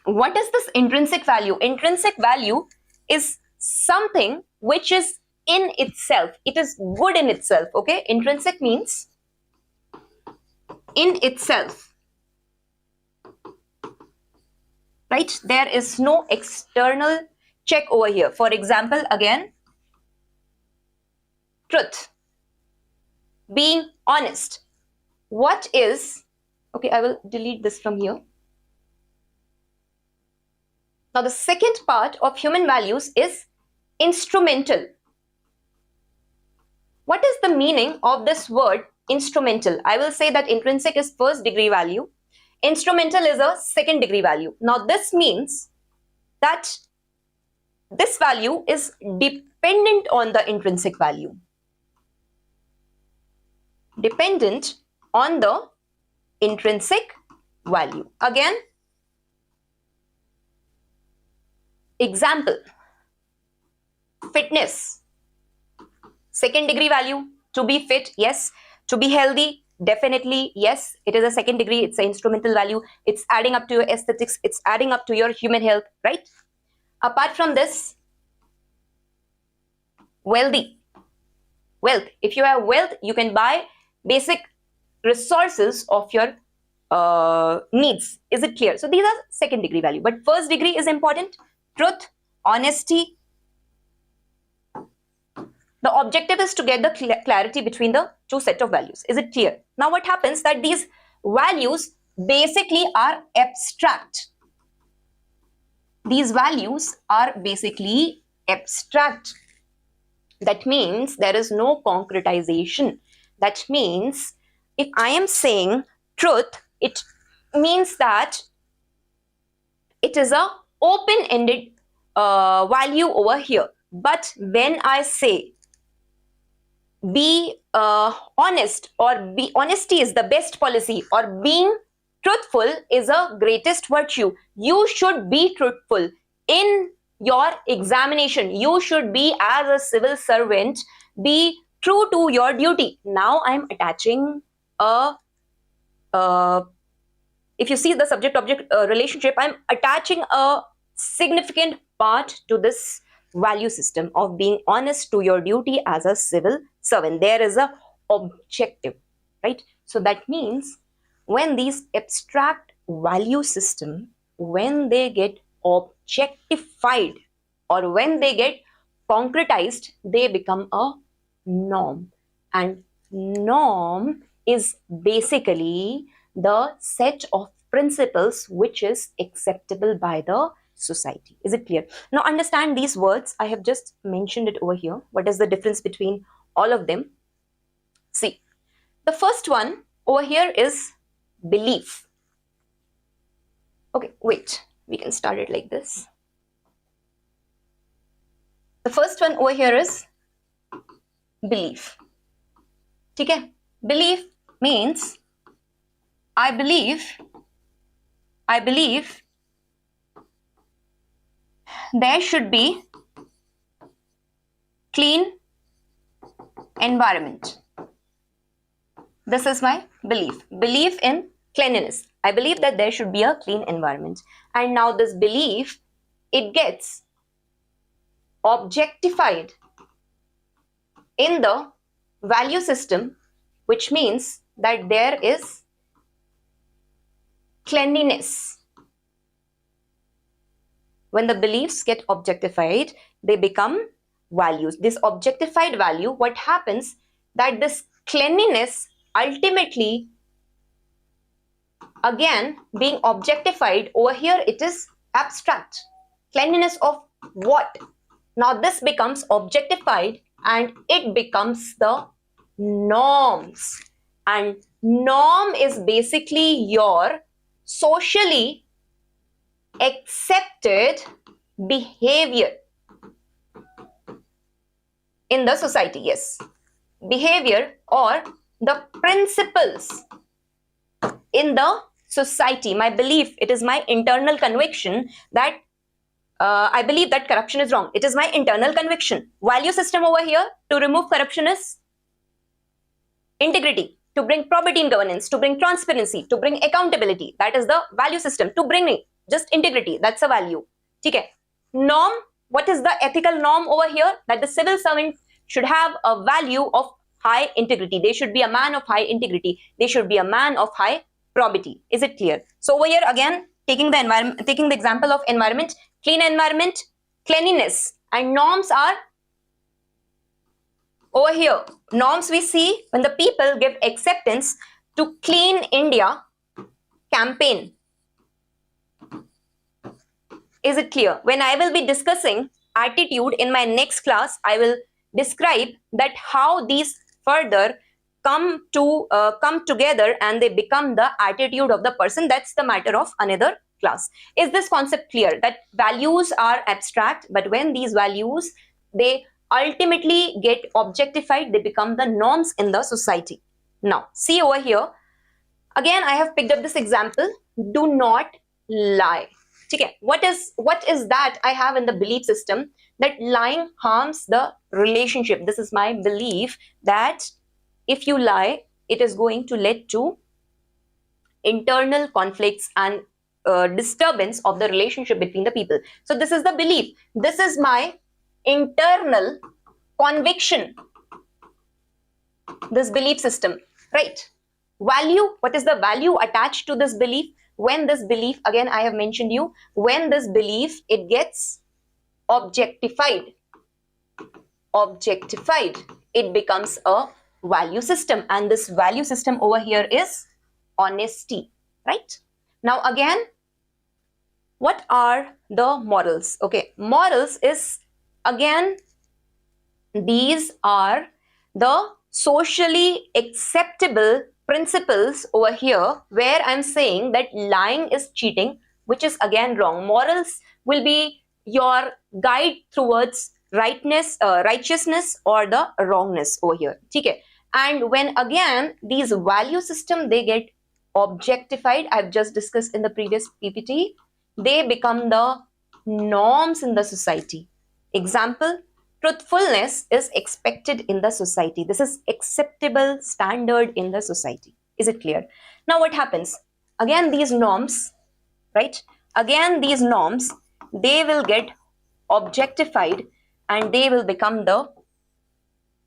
What is this intrinsic value? Intrinsic value is something which is in itself. It is good in itself. Okay. Intrinsic means in itself. Right. There is no external check over here. For example, again, truth, being honest. What is, okay, I will delete this from here. Now, the second part of human values is instrumental. What is the meaning of this word instrumental? I will say that intrinsic is 1st degree value. Instrumental is a 2nd degree value. Now, this means that this value is dependent on the intrinsic value. Dependent on the intrinsic value. Again, example, fitness, 2nd degree value. To be fit, yes. To be healthy, definitely, yes. It is a 2nd degree, it's an instrumental value. It's adding up to your aesthetics, it's adding up to your human health, right? Apart from this, wealthy. Wealth. If you have wealth, you can buy basic resources of your needs. Is it clear? So these are 2nd degree value. But 1st degree is important. Truth, honesty. The objective is to get the clarity between the 2 set of values. Is it clear? Now what happens that these values basically are abstract. These values are basically abstract. That means there is no concretization. That means if I am saying truth, it means that it is a open-ended value over here. But when I say be honest, or be honesty is the best policy, or being truthful is a greatest virtue, you should be truthful in your examination. You should be, as a civil servant, be true to your duty. Now I am attaching a if you see the subject-object relationship, I'm attaching a significant part to this value system of being honest to your duty as a civil servant. There is a objective, right? So that means when these abstract value system, when they get objectified or when they get concretized, they become a norm. And norm is basically the set of principles which is acceptable by the society. Is it clear? Now understand these words. I have just mentioned it over here. What is the difference between all of them? See, the first one over here is belief. Okay, wait. We can start it like this. The first one over here is belief. Okay? Belief means I believe there should be clean environment. This is my belief. Belief in cleanliness. I believe that there should be a clean environment. And now this belief, it gets objectified in the value system, which means that there is cleanliness. When the beliefs get objectified, they become values. This objectified value, what happens, that this cleanliness ultimately, again, being objectified over here, it is abstract. Cleanliness of what? Now this becomes objectified and it becomes the norms. And norm is basically your socially accepted behavior in the society. Yes, behavior or the principles in the society. My belief, it is my internal conviction that I believe that corruption is wrong. It is my internal conviction. Value system over here, to remove corruption is integrity, to bring probity in governance, to bring transparency, to bring accountability. That is the value system. To bring just integrity, that's a value. Okay. Norm, what is the ethical norm over here? That the civil servant should have a value of high integrity. They should be a man of high integrity. They should be a man of high probity. Is it clear? So over here again, taking the environment, taking the example of environment, clean environment, cleanliness, and norms are over here. Norms we see when the people give acceptance to Clean India campaign. Is it clear? When I will be discussing attitude in my next class, I will describe that how these further come together and they become the attitude of the person. That's the matter of another class. Is this concept clear? That values are abstract, but when these values, they ultimately get objectified, they become the norms in the society. Now, see over here. Again, I have picked up this example. Do not lie. Okay, what is that I have in the belief system? That lying harms the relationship. This is my belief that if you lie, it is going to lead to internal conflicts and disturbance of the relationship between the people. So this is the belief. This is my internal conviction. This belief system, right? Value, what is the value attached to this belief? When this belief, again I have mentioned you, when this belief, it gets objectified, it becomes a value system, and this value system over here is honesty, right? Now again, what are the morals? Okay, morals is, again, these are the socially acceptable principles over here, where I'm saying that lying is cheating, which is again wrong. Morals will be your guide towards righteousness or the wrongness over here. Okay. And when again these value system, they get objectified, I've just discussed in the previous PPT, they become the norms in the society. Example, truthfulness is expected in the society. This is acceptable standard in the society. Is it clear? Now what happens? Again, these norms, right? Again, these norms, they will get objectified and they will become the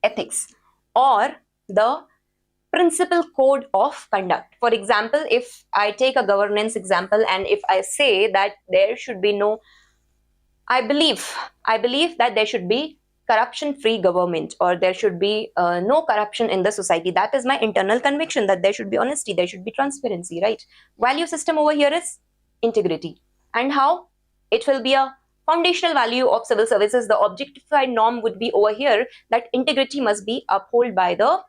ethics or the principal code of conduct. For example, if I take a governance example and if I say that there should be no, I believe that there should be corruption-free government, or there should be no corruption in the society. That is my internal conviction, that there should be honesty, there should be transparency, right? Value system over here is integrity. And how? It will be a foundational value of civil services. The objectified norm would be over here that integrity must be upheld by the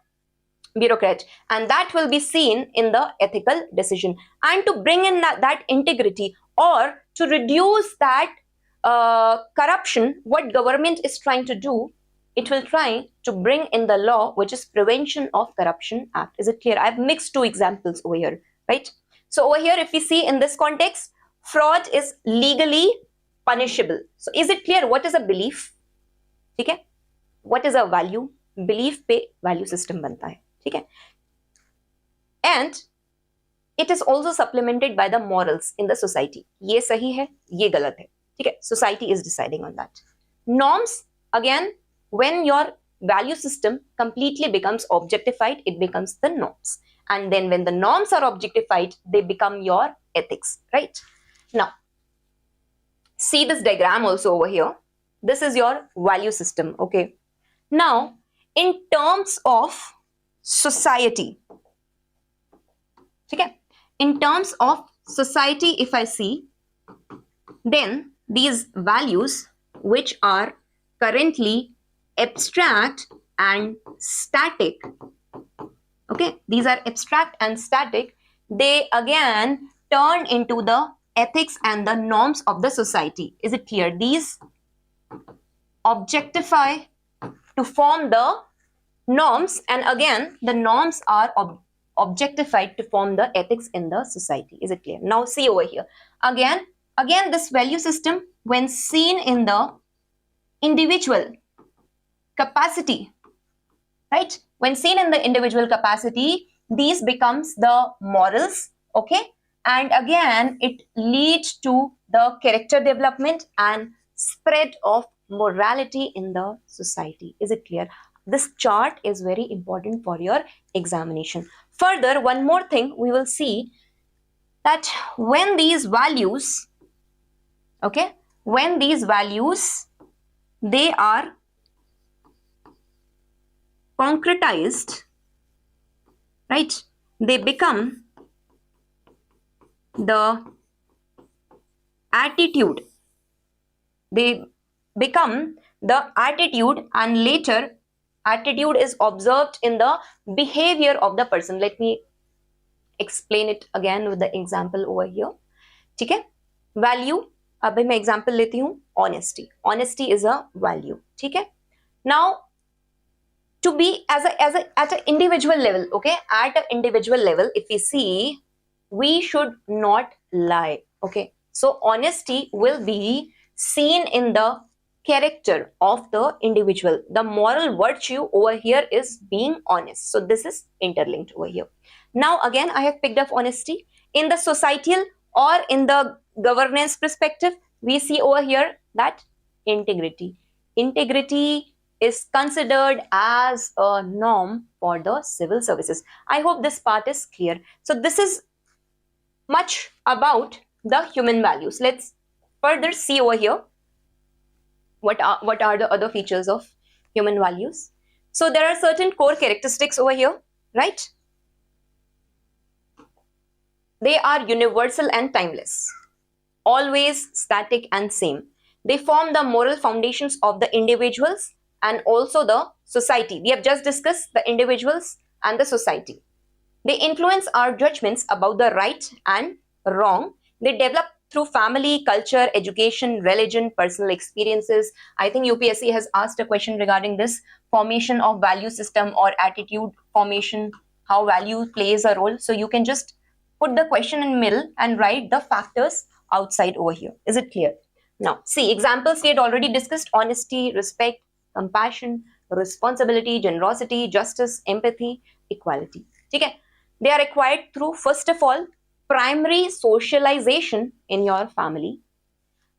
bureaucrat, and that will be seen in the ethical decision. And to bring in that integrity, or to reduce that corruption, what government is trying to do, it will try to bring in the law, which is Prevention of Corruption Act. Is it clear? I've mixed two examples over here, right? So over here, if we see in this context, fraud is legally punishable. So is it clear what is a belief? Okay? What is a value? Belief पे value system बनता है, ठीक है? And it is also supplemented by the morals in the society. ये सही है, ये गलत है. Okay, society is deciding on that. Norms, again, when your value system completely becomes objectified, it becomes the norms. And then when the norms are objectified, they become your ethics, right? Now, see this diagram also over here. This is your value system, okay? Now, in terms of society, okay? In terms of society, if I see, then these values, which are currently abstract and static, okay, these are abstract and static, they again turn into the ethics and the norms of the society. Is it clear? These objectify to form the norms, and again the norms are objectified to form the ethics in the society. Is it clear? Now see over here, again this value system, when seen in the individual capacity, right? When seen in the individual capacity, these becomes the morals, okay? And again, it leads to the character development and spread of morality in the society. Is it clear? This chart is very important for your examination. Further, one more thing we will see, that when these values, okay, when these values, they are concretized, right, they become the attitude. They become the attitude, and later attitude is observed in the behavior of the person. Let me explain it again with the example over here. ठीक है? Value, अभी मैं example लेती हूँ, honesty. Honesty is a value. ठीक है? Now, to be at an individual level, okay, at an individual level, if we see, we should not lie, okay? So honesty will be seen in the character of the individual. The moral virtue over here is being honest. So this is interlinked over here. Now again, I have picked up honesty. In the societal or in the governance perspective, we see over here that integrity. Integrity is considered as a norm for the civil services. I hope this part is clear. So this is much about the human values. Let's further see over here what are the other features of human values. So there are certain core characteristics over here, right? They are universal and timeless, always static and same. They form the moral foundations of the individuals and also the society. We have just discussed the individuals and the society. They influence our judgments about the right and wrong. They develop through family, culture, education, religion, personal experiences. I think UPSC has asked a question regarding this formation of value system or attitude formation, how value plays a role. So you can just put the question in middle and write the factors outside over here. Is it clear? Now, see, examples we had already discussed: honesty, respect, compassion, responsibility, generosity, justice, empathy, equality. Okay? They are acquired through, first of all, primary socialization in your family,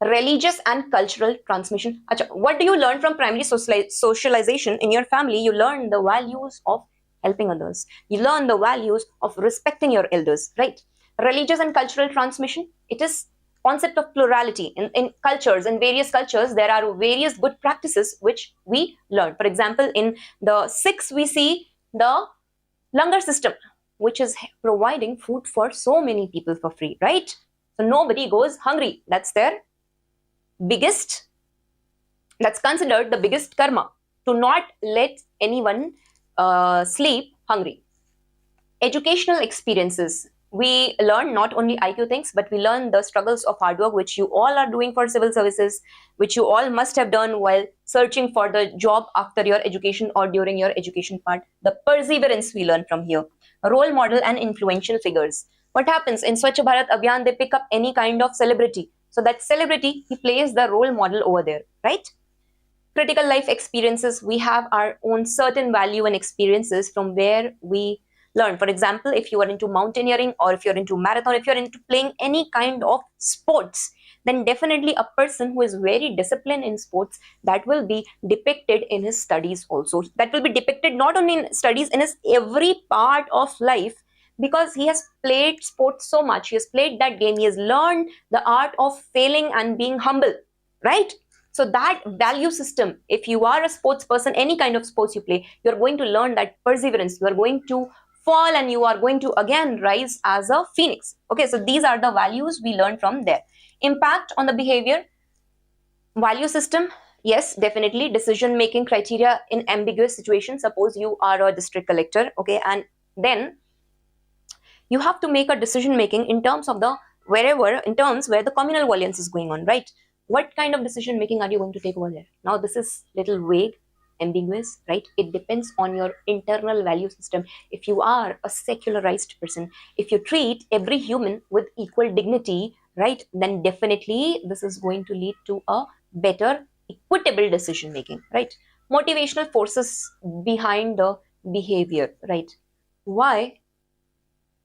religious and cultural transmission. Achha, what do you learn from primary socialization in your family? You learn the values of helping others. You learn the values of respecting your elders, right? Religious and cultural transmission, it is concept of plurality. In cultures, in various cultures, there are various good practices which we learn. For example, in the Sikhs, we see the langar system, which is providing food for so many people for free, right? So nobody goes hungry. That's their biggest, that's considered the biggest karma, to not let anyone sleep hungry. Educational experiences. We learn not only IQ things, but we learn the struggles of hard work, which you all are doing for civil services, which you all must have done while searching for the job after your education or during your education part. The perseverance we learn from here. Role model and influential figures. What happens in Swachh Bharat Abhiyan? They pick up any kind of celebrity. So that celebrity, he plays the role model over there, right? Critical life experiences. We have our own certain value and experiences from where we learn. For example, if you are into mountaineering, or if you're into marathon, if you're into playing any kind of sports, then definitely a person who is very disciplined in sports, that will be depicted in his studies also. That will be depicted not only in studies, in his every part of life, because he has played sports so much. He has played that game. He has learned the art of failing and being humble, right? So that value system, if you are a sports person, any kind of sports you play, you're going to learn that perseverance. You are going to fall and you are going to again rise as a phoenix. Okay, so these are the values we learn from there. Impact on the behavior. Value system, yes, definitely. Decision making criteria in ambiguous situations. Suppose you are a district collector, okay, and then you have to make a decision making in terms of the wherever, in terms where the communal violence is going on, right? What kind of decision making are you going to take over there? Now this is little vague, ambiguous, right? It depends on your internal value system. If you are a secularized person, if you treat every human with equal dignity, right, then definitely this is going to lead to a better equitable decision making, right? Motivational forces behind the behavior, right? Why,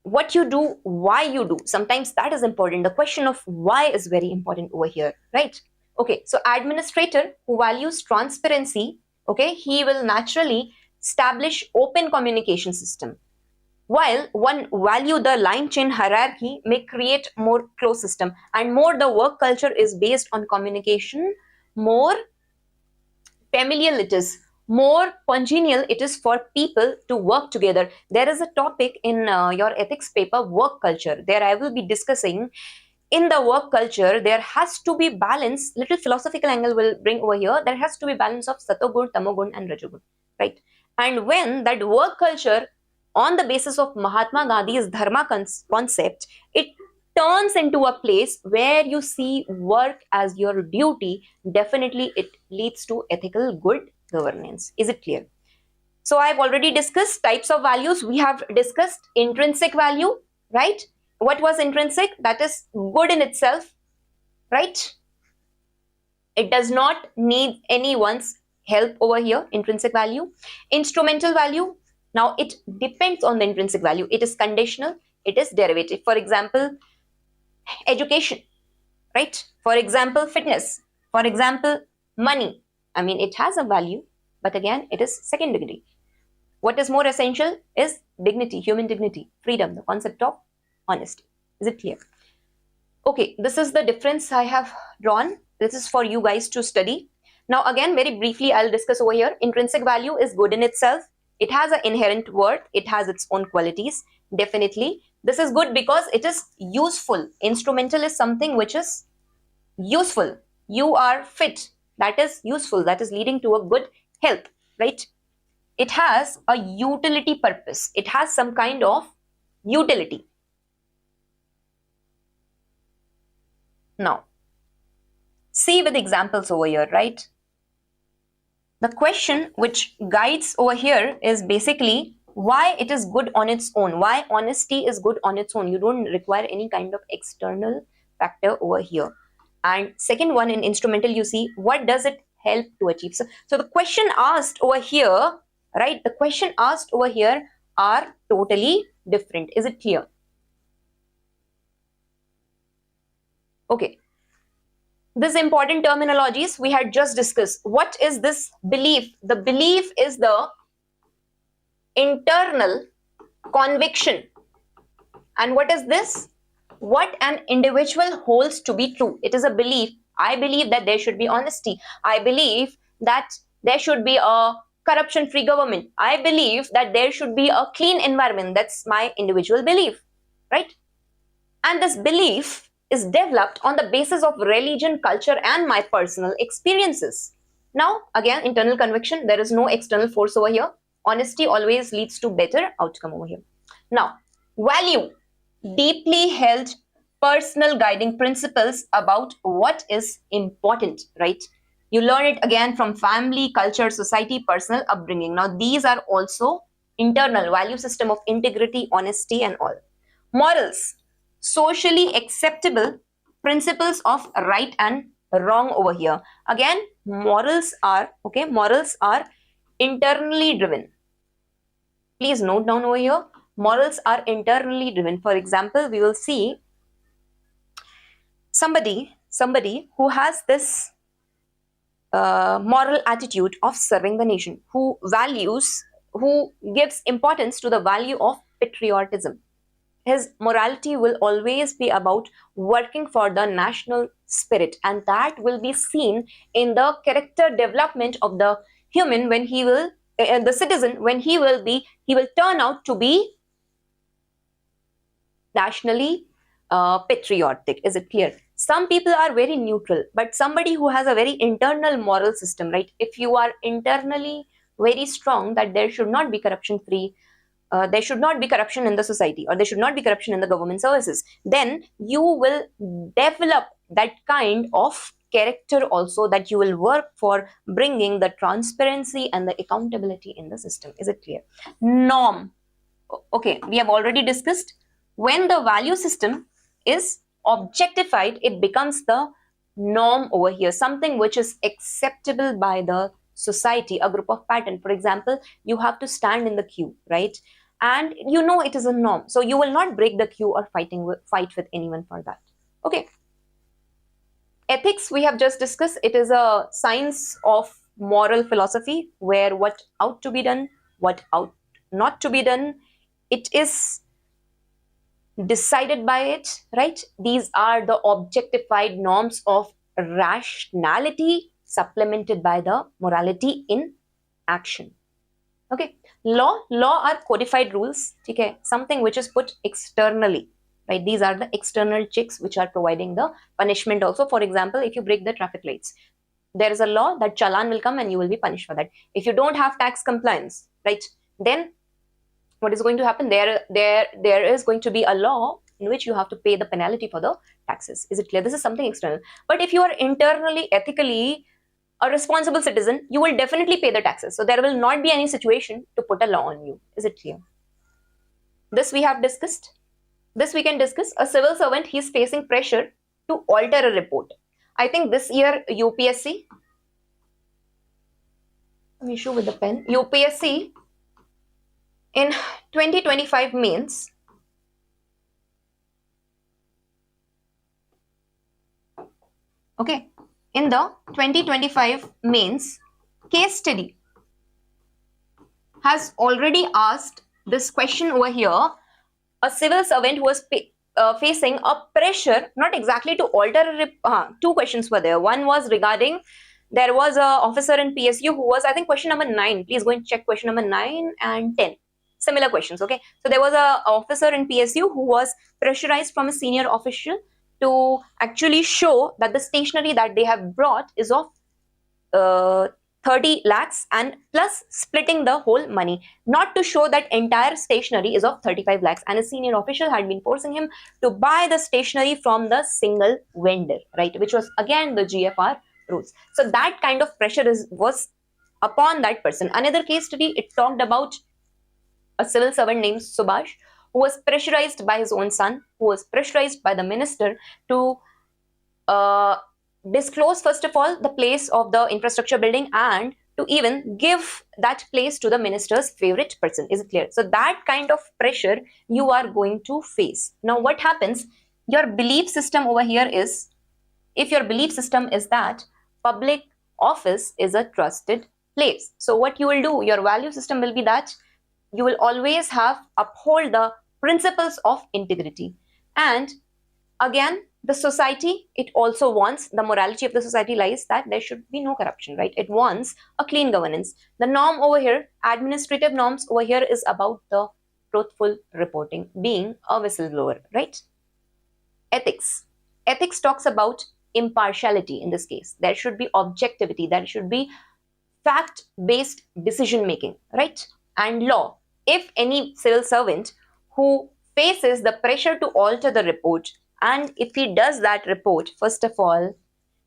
what you do, why you do, sometimes that is important. The question of why is very important over here, right? Okay, so administrator who values transparency, okay, he will naturally establish open communication system, while one value the line chain hierarchy may create more closed system. And more the work culture is based on communication, more familial it is, more congenial it is for people to work together. There is a topic in your ethics paper, work culture. There I will be discussing, in the work culture, there has to be balance. Little philosophical angle will bring over here. There has to be balance of satogun, tamogun, and rajogun, right? And when that work culture, on the basis of Mahatma Gandhi's dharma concept, it turns into a place where you see work as your duty, definitely it leads to ethical good governance. Is it clear? So I've already discussed types of values. We have discussed intrinsic value, right? What was intrinsic? That is good in itself, right? It does not need anyone's help over here, intrinsic value. Instrumental value, now it depends on the intrinsic value. It is conditional, it is derivative. For example, education, right? For example, fitness. For example, money. I mean, it has a value, but again, it is second degree. What is more essential is dignity, human dignity, freedom, the concept of honesty. Is it clear? Okay, this is the difference I have drawn. This is for you guys to study. Now, again, very briefly, I'll discuss over here. Intrinsic value is good in itself. It has an inherent worth. It has its own qualities. Definitely. This is good because it is useful. Instrumental is something which is useful. You are fit. That is useful. That is leading to a good health, right? It has a utility purpose. It has some kind of utility. Now, see with examples over here, right? The question which guides over here is basically why it is good on its own, why honesty is good on its own. You don't require any kind of external factor over here. And second one, in instrumental, you see what does it help to achieve. So the question asked over here, right, the question asked over here are totally different. Is it clear? Okay. This important terminologies we had just discussed. What is this belief? The belief is the internal conviction. And what is this? What an individual holds to be true. It is a belief. I believe that there should be honesty. I believe that there should be a corruption-free government. I believe that there should be a clean environment. That's my individual belief, right? And this belief is developed on the basis of religion, culture, and my personal experiences. Now, again, internal conviction, there is no external force over here. Honesty always leads to better outcome over here. Now, value, deeply held personal guiding principles about what is important, right? You learn it again from family, culture, society, personal upbringing. Now, these are also internal value system of integrity, honesty, and all. Morals, socially acceptable principles of right and wrong over here. Again, morals are internally driven. Please note down over here, morals are internally driven. For example, we will see somebody who has this moral attitude of serving the nation, who gives importance to the value of patriotism. His morality will always be about working for the national spirit, and that will be seen in the character development of the human when he will, the citizen, when he will turn out to be nationally patriotic. Is it clear? Some people are very neutral, but somebody who has a very internal moral system, right? If you are internally very strong that there should not be corruption free, there should not be corruption in the society, or there should not be corruption in the government services, then you will develop that kind of character also, that you will work for bringing the transparency and the accountability in the system. Is it clear? Norm. Okay, we have already discussed. When the value system is objectified, it becomes the norm over here, something which is acceptable by the society, a group of pattern. For example, you have to stand in the queue, right? And you know it is a norm, so you will not break the queue or fight with anyone for that. Okay. Ethics, we have just discussed. It is a science of moral philosophy, where what ought to be done, what ought not to be done, it is decided by it, right? These are the objectified norms of rationality supplemented by the morality in action. Okay. Law are codified rules, okay, something which is put externally, right? These are the external checks which are providing the punishment also. For example, if you break the traffic lights, there is a law that challan will come and you will be punished for that. If you don't have tax compliance, right, then what is going to happen? There is going to be a law in which you have to pay the penalty for the taxes. Is it clear? This is something external. But if you are internally, ethically a responsible citizen, you will definitely pay the taxes. So there will not be any situation to put a law on you. Is it clear? This we have discussed. This we can discuss. A civil servant, he is facing pressure to alter a report. I think this year UPSC, issue with the pen, UPSC in 2025 mains, okay, in the 2025 mains case study has already asked this question over here. A civil servant who was facing a pressure, not exactly to alter two questions were there. One was regarding, there was a officer in PSU who was, I think, question number 9. Please go and check question number 9 and 10. Similar questions, okay? So there was a officer in PSU who was pressurized from a senior official to actually show that the stationery that they have brought is of 30 lakhs and plus splitting the whole money, not to show that entire stationery is of 35 lakhs, and a senior official had been forcing him to buy the stationery from the single vendor, right, which was again the GFR rules. So that kind of pressure was upon that person. Another case study, it talked about a civil servant named Subhash, who was pressurized by his own son, who was pressurized by the minister to disclose first of all the place of the infrastructure building and to even give that place to the minister's favorite person. Is it clear? So that kind of pressure you are going to face. Now what happens, your belief system over here is, if your belief system is that public office is a trusted place, so what you will do, your value system will be that you will always have uphold the principles of integrity. And again, the society, it also wants, the morality of the society lies that there should be no corruption, right? It wants a clean governance. The norm over here, administrative norms over here, is about the truthful reporting, being a whistleblower, right? Ethics. Ethics talks about impartiality in this case. There should be objectivity, there should be fact-based decision making, right? And law. If any civil servant who faces the pressure to alter the report, and if he does that report, first of all,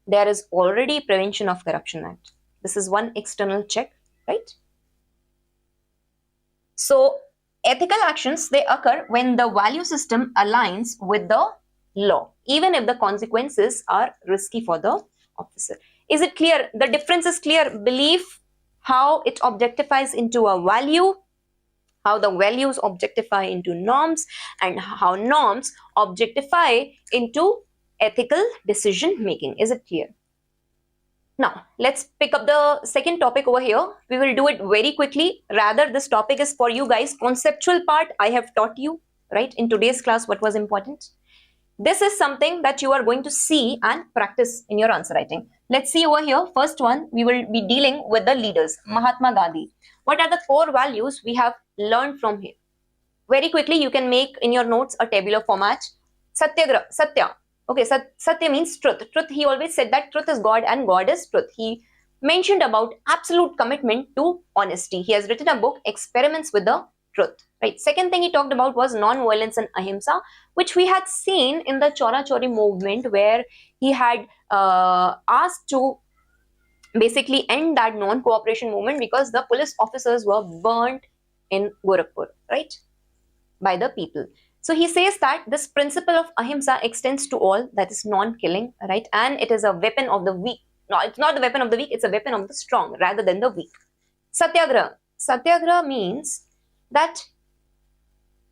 there is already Prevention of Corruption Act. This is one external check, right? So ethical actions, they occur when the value system aligns with the law, even if the consequences are risky for the officer. Is it clear? The difference is clear. Belief, how it objectifies into a value, how the values objectify into norms, and how norms objectify into ethical decision making. Is it clear? Now, let's pick up the second topic over here. We will do it very quickly. Rather, this topic is for you guys. Conceptual part I have taught you, right? In today's class, what was important? This is something that you are going to see and practice in your answer writing. Let's see over here. First one, we will be dealing with the leaders. Mahatma Gandhi. What are the core values we have learned from him? Very quickly, you can make in your notes a tabular format. Satyagraha, Satya. Okay, Satya means truth. Truth, he always said that truth is God and God is truth. He mentioned about absolute commitment to honesty. He has written a book, Experiments with the Truth. Right. Second thing he talked about was non-violence and ahimsa, which we had seen in the Chora Chori movement, where he had asked to basically end that non-cooperation movement because the police officers were burnt in Gorakhpur, right, by the people. So he says that this principle of ahimsa extends to all, that is non-killing, right, and it is a weapon of the weak. No, it's not the weapon of the weak, it's a weapon of the strong rather than the weak. Satyagraha. Satyagraha means that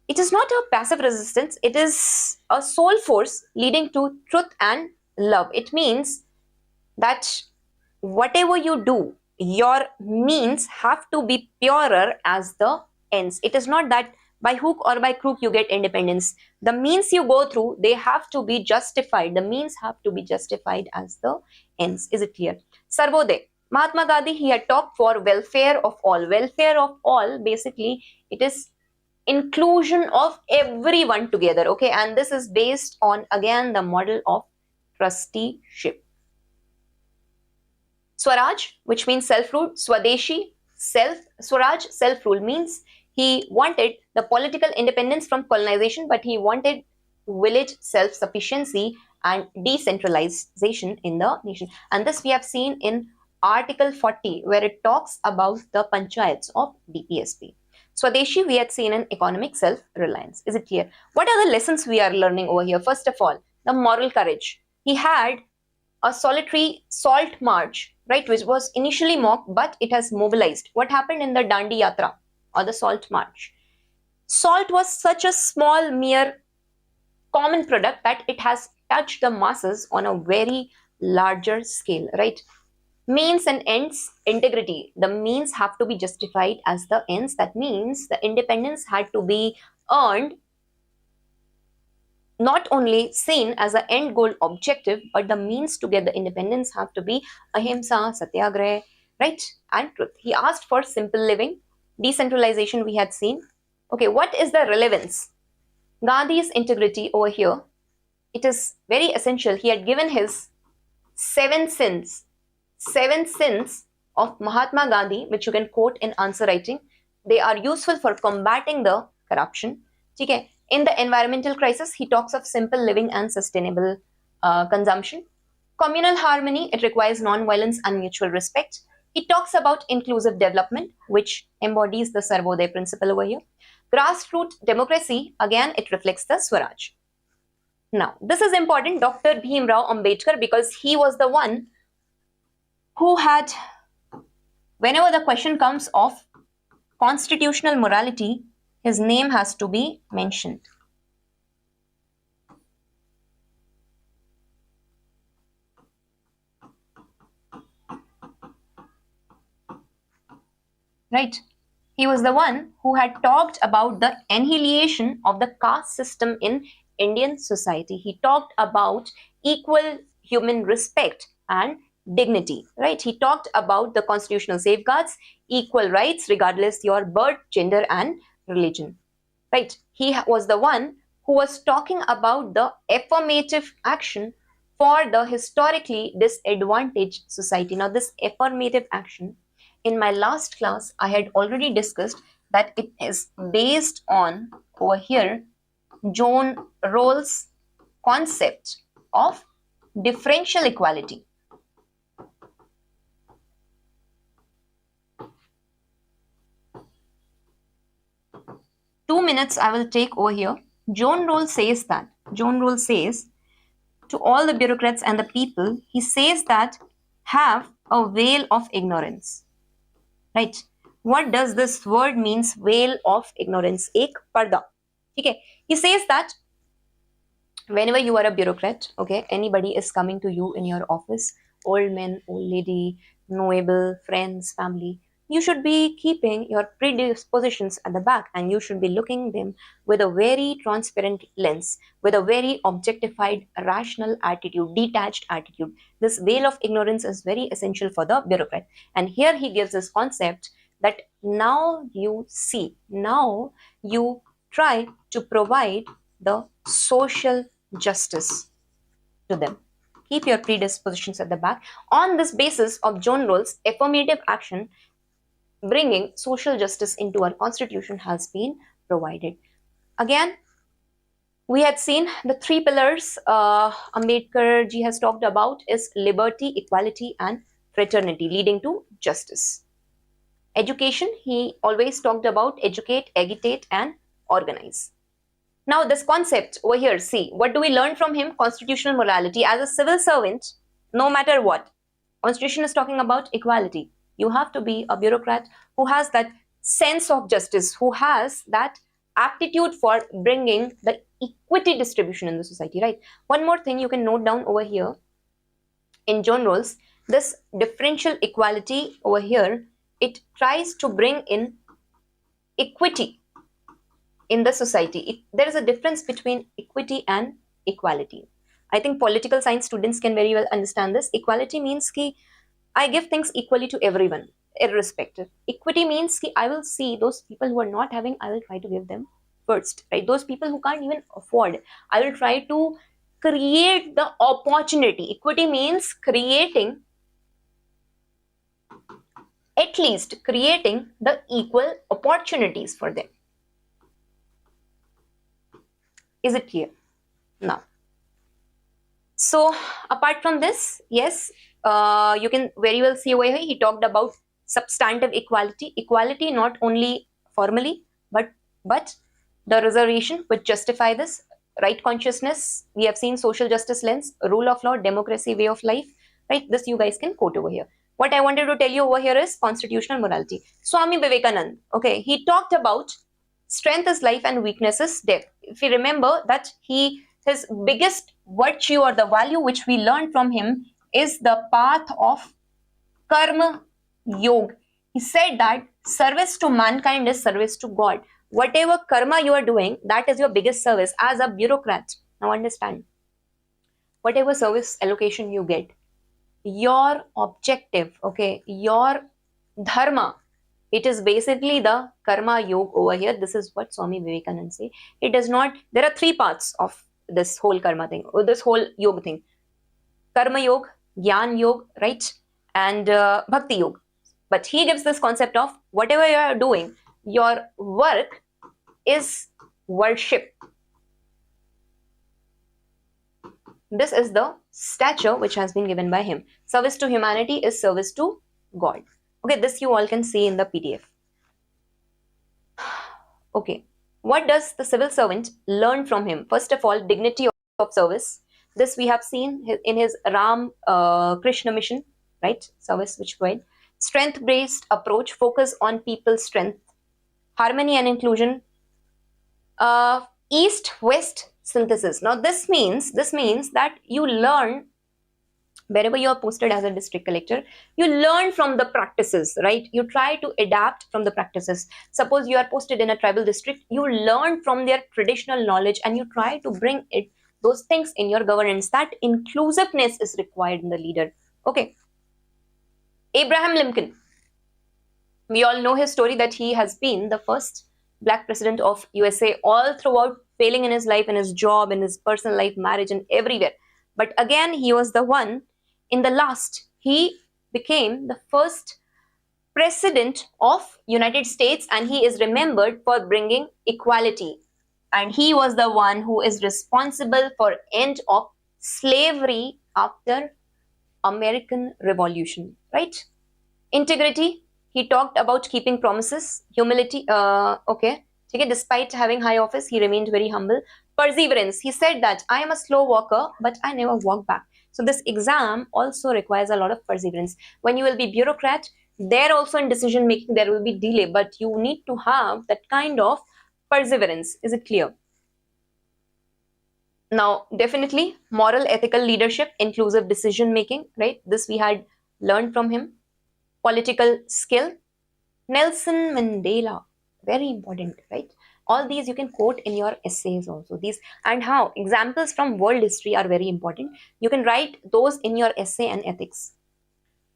it is not a passive resistance, it is a sole force leading to truth and love. It means that whatever you do, your means have to be purer as the ends. It is not that by hook or by crook you get independence. The means you go through, they have to be justified. The means have to be justified as the ends. Is it clear? Sarvodaya. Mahatma Gandhi, he had talked for welfare of all. Welfare of all, basically, it is inclusion of everyone together, okay, and this is based on again the model of trusteeship. Swaraj, which means self-rule. Swadeshi, Swaraj, self-rule, means he wanted the political independence from colonization, but he wanted village self-sufficiency and decentralization in the nation. And this we have seen in Article 40, where it talks about the panchayats of DPSP. Swadeshi, we had seen in economic self-reliance. Is it clear? What are the lessons we are learning over here? First of all, the moral courage. He had a solitary salt march, right, which was initially mocked, but it has mobilized. What happened in the Dandi Yatra or the salt march? Salt was such a small, mere common product that it has touched the masses on a very larger scale, right? Means and ends, integrity. The means have to be justified as the ends. That means the independence had to be earned, not only seen as an end goal objective, but the means to get the independence have to be ahimsa, satyagraha, right, and truth. He asked for simple living, decentralization we had seen, Okay, what is the relevance? Gandhi's integrity over here, it is very essential. He had given his seven sins of Mahatma Gandhi, which you can quote in answer writing. They are useful for combating the corruption. Okay. In the environmental crisis, he talks of simple living and sustainable consumption. Communal harmony, it requires non-violence and mutual respect. He talks about inclusive development, which embodies the Sarvodaya principle over here. Grassroots democracy, again, it reflects the Swaraj. Now, this is important, Dr. Bhimrao Ambedkar, because he was the one who had, whenever the question comes of constitutional morality, his name has to be mentioned. Right? He was the one who had talked about the annihilation of the caste system in Indian society. He talked about equal human respect and dignity, right? He talked about the constitutional safeguards, equal rights regardless your birth, gender and religion, right? He was the one who was talking about the affirmative action for the historically disadvantaged society. Now, this affirmative action, in my last class, I had already discussed that it is based on, over here, John Rawls' concept of differential equality. Two minutes I will take over here. John Rawls says to all the bureaucrats and the people, he says that have a veil of ignorance. Right? What does this word means? Veil of ignorance. Ek parda. Okay. He says that whenever you are a bureaucrat, okay, anybody is coming to you in your office, old man, old lady, knowable, friends, family, you should be keeping your predispositions at the back and you should be looking them with a very transparent lens, with a very objectified, rational attitude, detached attitude. This veil of ignorance is very essential for the bureaucrat. And here he gives this concept that now you see, now you try to provide the social justice to them. Keep your predispositions at the back. On this basis of John Rawls' affirmative action, bringing social justice into our constitution has been provided. Again, we had seen the three pillars Ambedkar ji has talked about is liberty, equality and fraternity, leading to justice. Education, he always talked about educate, agitate and organize. Now this concept over here, see, what do we learn from him? Constitutional morality. As a civil servant, no matter what, Constitution is talking about equality. You have to be a bureaucrat who has that sense of justice, who has that aptitude for bringing the equity distribution in the society, right? One more thing you can note down over here in John Rawls, this differential equality over here, it tries to bring in equity in the society. There is a difference between equity and equality. I think political science students can very well understand this. Equality means ki I give things equally to everyone, irrespective. Equity means ki I will see those people who are not having, I will try to give them first, right? Those people who can't even afford, I will try to create the opportunity. Equity means creating, at least creating the equal opportunities for them. Is it clear? Now, so apart from this, yes, you can very well see over here, he talked about substantive equality. Equality not only formally, but the reservation which justify this, right consciousness, we have seen social justice lens, rule of law, democracy, way of life, right? This you guys can quote over here. What I wanted to tell you over here is constitutional morality. Swami Vivekananda, okay, he talked about strength is life and weakness is death. If you remember that his biggest virtue or the value which we learned from him is the path of karma yoga. He said that service to mankind is service to God. Whatever karma you are doing, that is your biggest service as a bureaucrat. Now understand, whatever service allocation you get, your objective, okay, your dharma It is basically the karma yoga over here. This is what Swami Vivekananda say. It does not, there are three parts of this whole karma thing, or this whole yoga thing. Karma yoga, Gyan yoga, right? And Bhakti yoga. But he gives this concept of whatever you are doing, your work is worship. This is the stature which has been given by him. Service to humanity is service to God. Okay, this you all can see in the PDF. Okay, what does the civil servant learn from him? First of all, dignity of service. This we have seen in his Ram Krishna mission, right? Service which provide. Strength-based approach, focus on people's strength. Harmony and inclusion. East-West synthesis. Now this means that you learn wherever you are posted as a district collector, you learn from the practices, right? You try to adapt from the practices. Suppose you are posted in a tribal district, you learn from their traditional knowledge and you try to bring those things in your governance. That inclusiveness is required in the leader. Okay. Abraham Lincoln. We all know his story that he has been the first black president of USA, all throughout, failing in his life, in his job, in his personal life, marriage, and everywhere. But again, he was the one in the last. He became the first president of United States and he is remembered for bringing equality. And he was the one who is responsible for end of slavery after American Revolution, right? Integrity. He talked about keeping promises. Humility. Okay. Despite having high office, he remained very humble. Perseverance. He said that I am a slow walker, but I never walk back. So this exam also requires a lot of perseverance. When you will be bureaucrat, there also in decision making, there will be delay, but you need to have that kind of perseverance. Is it clear? Now, definitely moral, ethical leadership, inclusive decision making, right? This we had learned from him. Political skill. Nelson Mandela, very important, right? All these you can quote in your essays also. These and how examples from world history are very important. You can write those in your essay and ethics.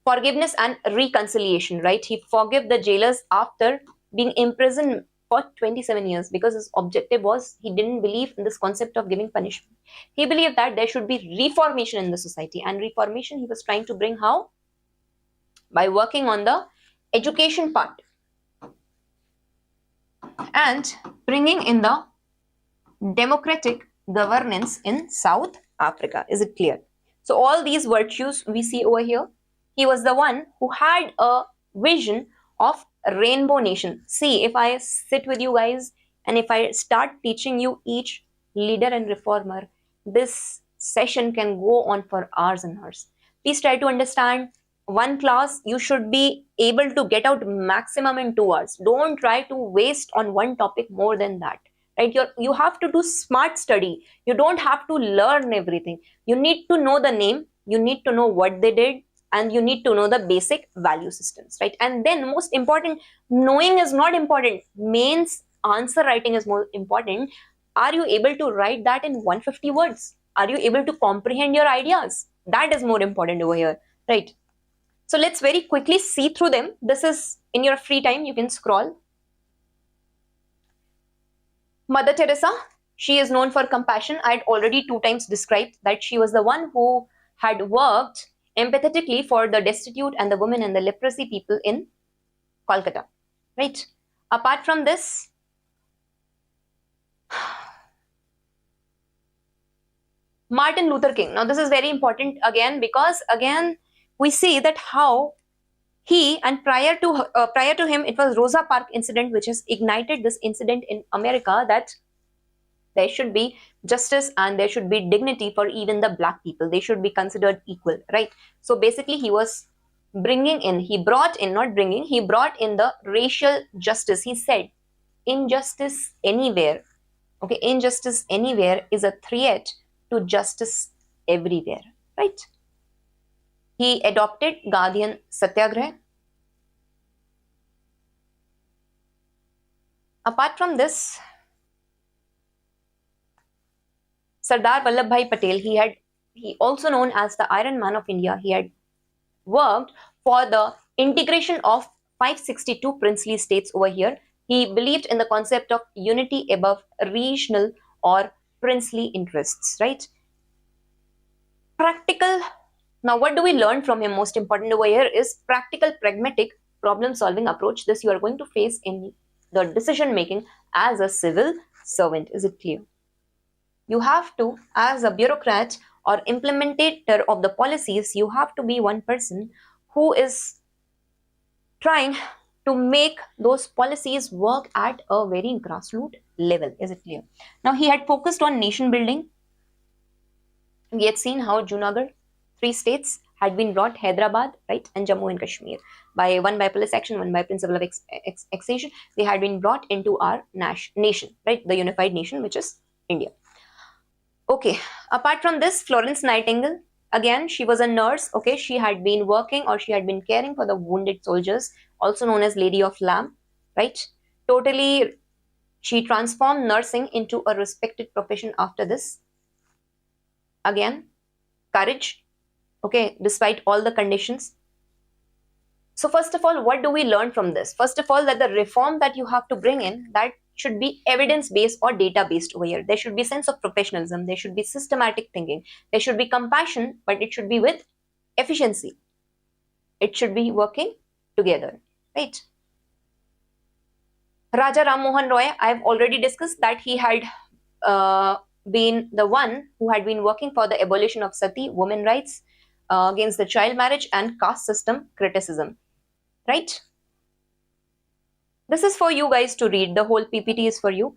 Forgiveness and reconciliation, right? He forgave the jailers after being imprisoned for 27 years because his objective was he didn't believe in this concept of giving punishment. He believed that there should be reformation in the society, and reformation he was trying to bring how? By working on the education part and bringing in the democratic governance in South Africa. Is it clear? So all these virtues we see over here. He was the one who had a vision of rainbow nation. See, if I sit with you guys and if I start teaching you each leader and reformer, this session can go on for hours and hours. Please try to understand. One class you should be able to get out maximum in 2 hours. Don't try to waste on one topic more than that, right? You have to do smart study. You don't have to learn everything. You need to know the name, you need to know what they did, and you need to know the basic value systems, right? And then most important, knowing is not important. Mains answer writing is more important. Are you able to write that in 150 words? Are you able to comprehend your ideas? That is more important over here, right? So let's very quickly see through them. This is in your free time, you can scroll. Mother Teresa, she is known for compassion. I had already 2 times described that she was the one who had worked empathetically for the destitute and the women and the leprosy people in Kolkata, right? Apart from this, Martin Luther King. Now this is very important again because again we see that how he and prior to him it was Rosa Parks incident which has ignited this incident in America that there should be justice and there should be dignity for even the black people. They should be considered equal, right? So basically he was bringing in, he brought in the racial justice. He said injustice anywhere, okay, injustice anywhere is a threat to justice everywhere, right? He adopted Gandhian Satyagraha. Apart from this, Sardar Vallabhbhai Patel, he also known as the Iron Man of India. He had worked for the integration of 562 princely states over here. He believed in the concept of unity above regional or princely interests, right? Practical. Now, what do we learn from him? Most important over here is practical, pragmatic problem solving approach. This you are going to face in the decision making as a civil servant. Is it clear? You have to, as a bureaucrat or implementator of the policies, you have to be one person who is trying to make those policies work at a very grassroots level. Is it clear? Now, he had focused on nation building. We had seen how Junagadh, 3 states, had been brought, Hyderabad, right, and Jammu and Kashmir, by one by police action, one by principle of annexation. They had been brought into our nation, right, the unified nation, which is India. Okay, apart from this, Florence Nightingale, again, she was a nurse. Okay, she had been working, or she had been caring for the wounded soldiers, also known as Lady of Lamb, right? Totally, she transformed nursing into a respected profession after this. Again, courage, okay, despite all the conditions. So first of all, what do we learn from this? First of all, that the reform that you have to bring in, that should be evidence-based or data-based over here. There should be sense of professionalism. There should be systematic thinking. There should be compassion, but it should be with efficiency. It should be working together, right? Raja Ram Mohan Roy, I've already discussed that he had been the one who had been working for the abolition of sati, women rights, against the child marriage and caste system criticism, right? This is for you guys to read. The whole PPT is for you.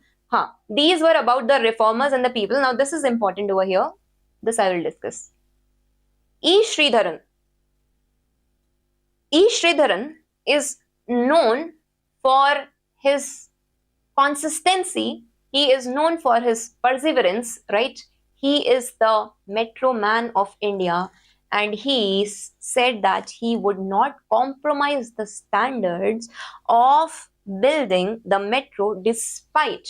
These were about the reformers and the people. Now this is important over here. This I will discuss. E. Sridharan. E. Sridharan is known for his consistency. He is known for his perseverance, right? He is the metro man of India, and he said that he would not compromise the standards of building the metro despite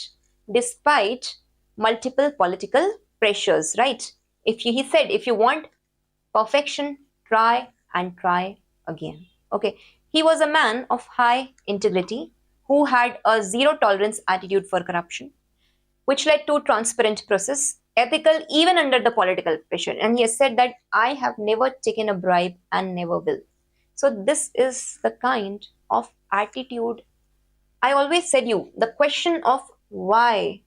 multiple political pressures, right? He said, if you want perfection, try and try again. Okay, he was a man of high integrity who had a zero tolerance attitude for corruption, which led to transparent process, ethical even under the political pressure. And he has said that I have never taken a bribe and never will. So this is the kind of attitude. I always said you, the question of why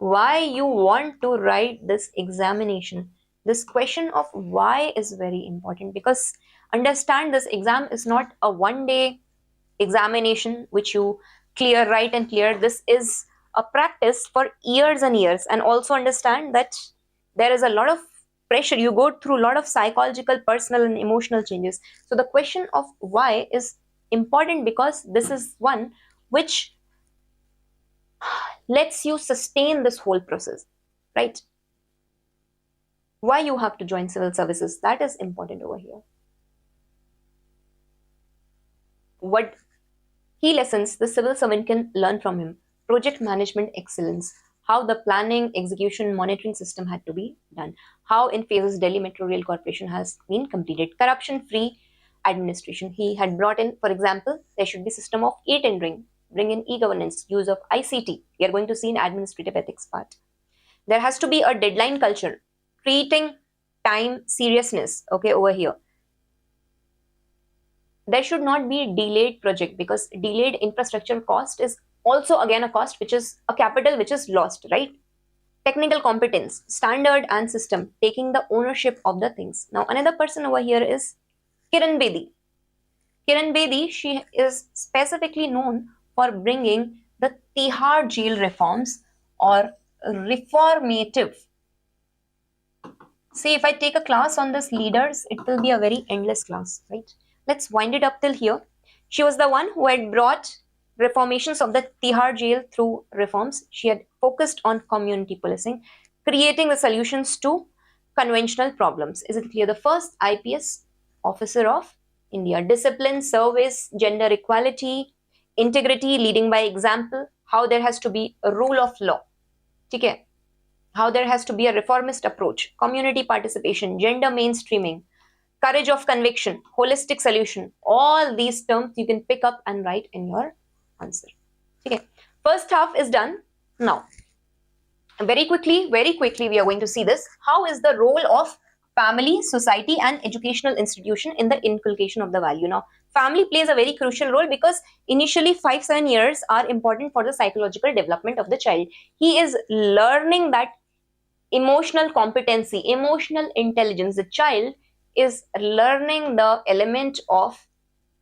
you want to write this examination, this question of why is very important, because understand, this exam is not a one-day examination which you clear, write and clear. This is a practice for years and years. And also understand that there is a lot of pressure. You go through a lot of psychological, personal and emotional changes. So the question of why is important, because this is one which lets you sustain this whole process, right? Why you have to join civil services, that is important over here. What key lessons the civil servant can learn from him: project management excellence, how the planning, execution, monitoring system had to be done, how in phases Delhi Metro Rail Corporation has been completed, corruption-free administration. He had brought in, for example, there should be system of e-tendering, bring in e-governance, use of ICT. We are going to see in administrative ethics part. There has to be a deadline culture, treating time seriousness, okay, over here. There should not be delayed project, because delayed infrastructure cost is also again a cost, which is a capital which is lost, right? Technical competence, standard and system, taking the ownership of the things. Now another person over here is Kiran Bedi. Kiran Bedi, she is specifically known for bringing the Tihar jail reforms or reformative. See, if I take a class on this leaders, it will be a very endless class, right? Let's wind it up till here. She was the one who had brought reformations of the Tihar jail through reforms. She had focused on community policing, creating the solutions to conventional problems. Is it clear? The first IPS officer of India. Discipline, service, gender equality, integrity, leading by example, how there has to be a rule of law. Okay? How there has to be a reformist approach, community participation, gender mainstreaming, courage of conviction, holistic solution. All these terms you can pick up and write in your answer. Okay, first half is done. Now, very quickly, we are going to see this. How is the role of family, society, and educational institution in the inculcation of the value? Now, family plays a very crucial role because initially 5-7 years are important for the psychological development of the child. He is learning that emotional competency, emotional intelligence. The child is learning the element of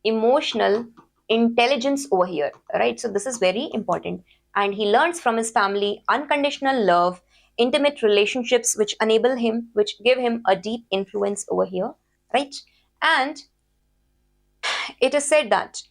emotional intelligence over here, right? So this is very important. And he learns from his family unconditional love, intimate relationships which enable him, which give him a deep influence over here, right? And it is said that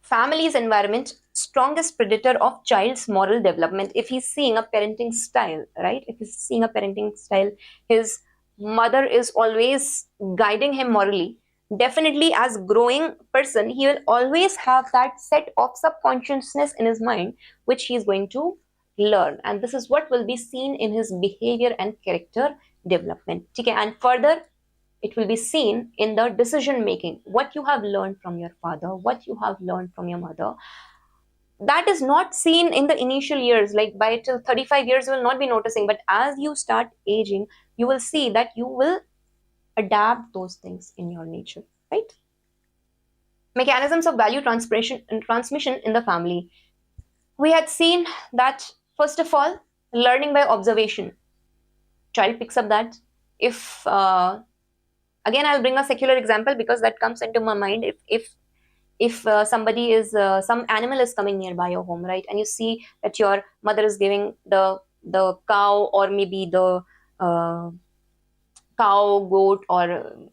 family's environment strongest predator of child's moral development. If he's seeing a parenting style, right? If he's seeing a parenting style, his mother is always guiding him morally. Definitely, as growing person, he will always have that set of subconsciousness in his mind, which he is going to learn. And this is what will be seen in his behavior and character development. Okay, and further, it will be seen in the decision making. What you have learned from your father, what you have learned from your mother, that is not seen in the initial years. Like by till 35 years, you will not be noticing. But as you start aging, you will see that you will adapt those things in your nature, right? Mechanisms of value transmission in the family. We had seen that, first of all, learning by observation. Child picks up that. If again, I'll bring a secular example because that comes into my mind. If somebody is some animal is coming nearby your home, right, and you see that your mother is giving the cow, or maybe the cow, goat, or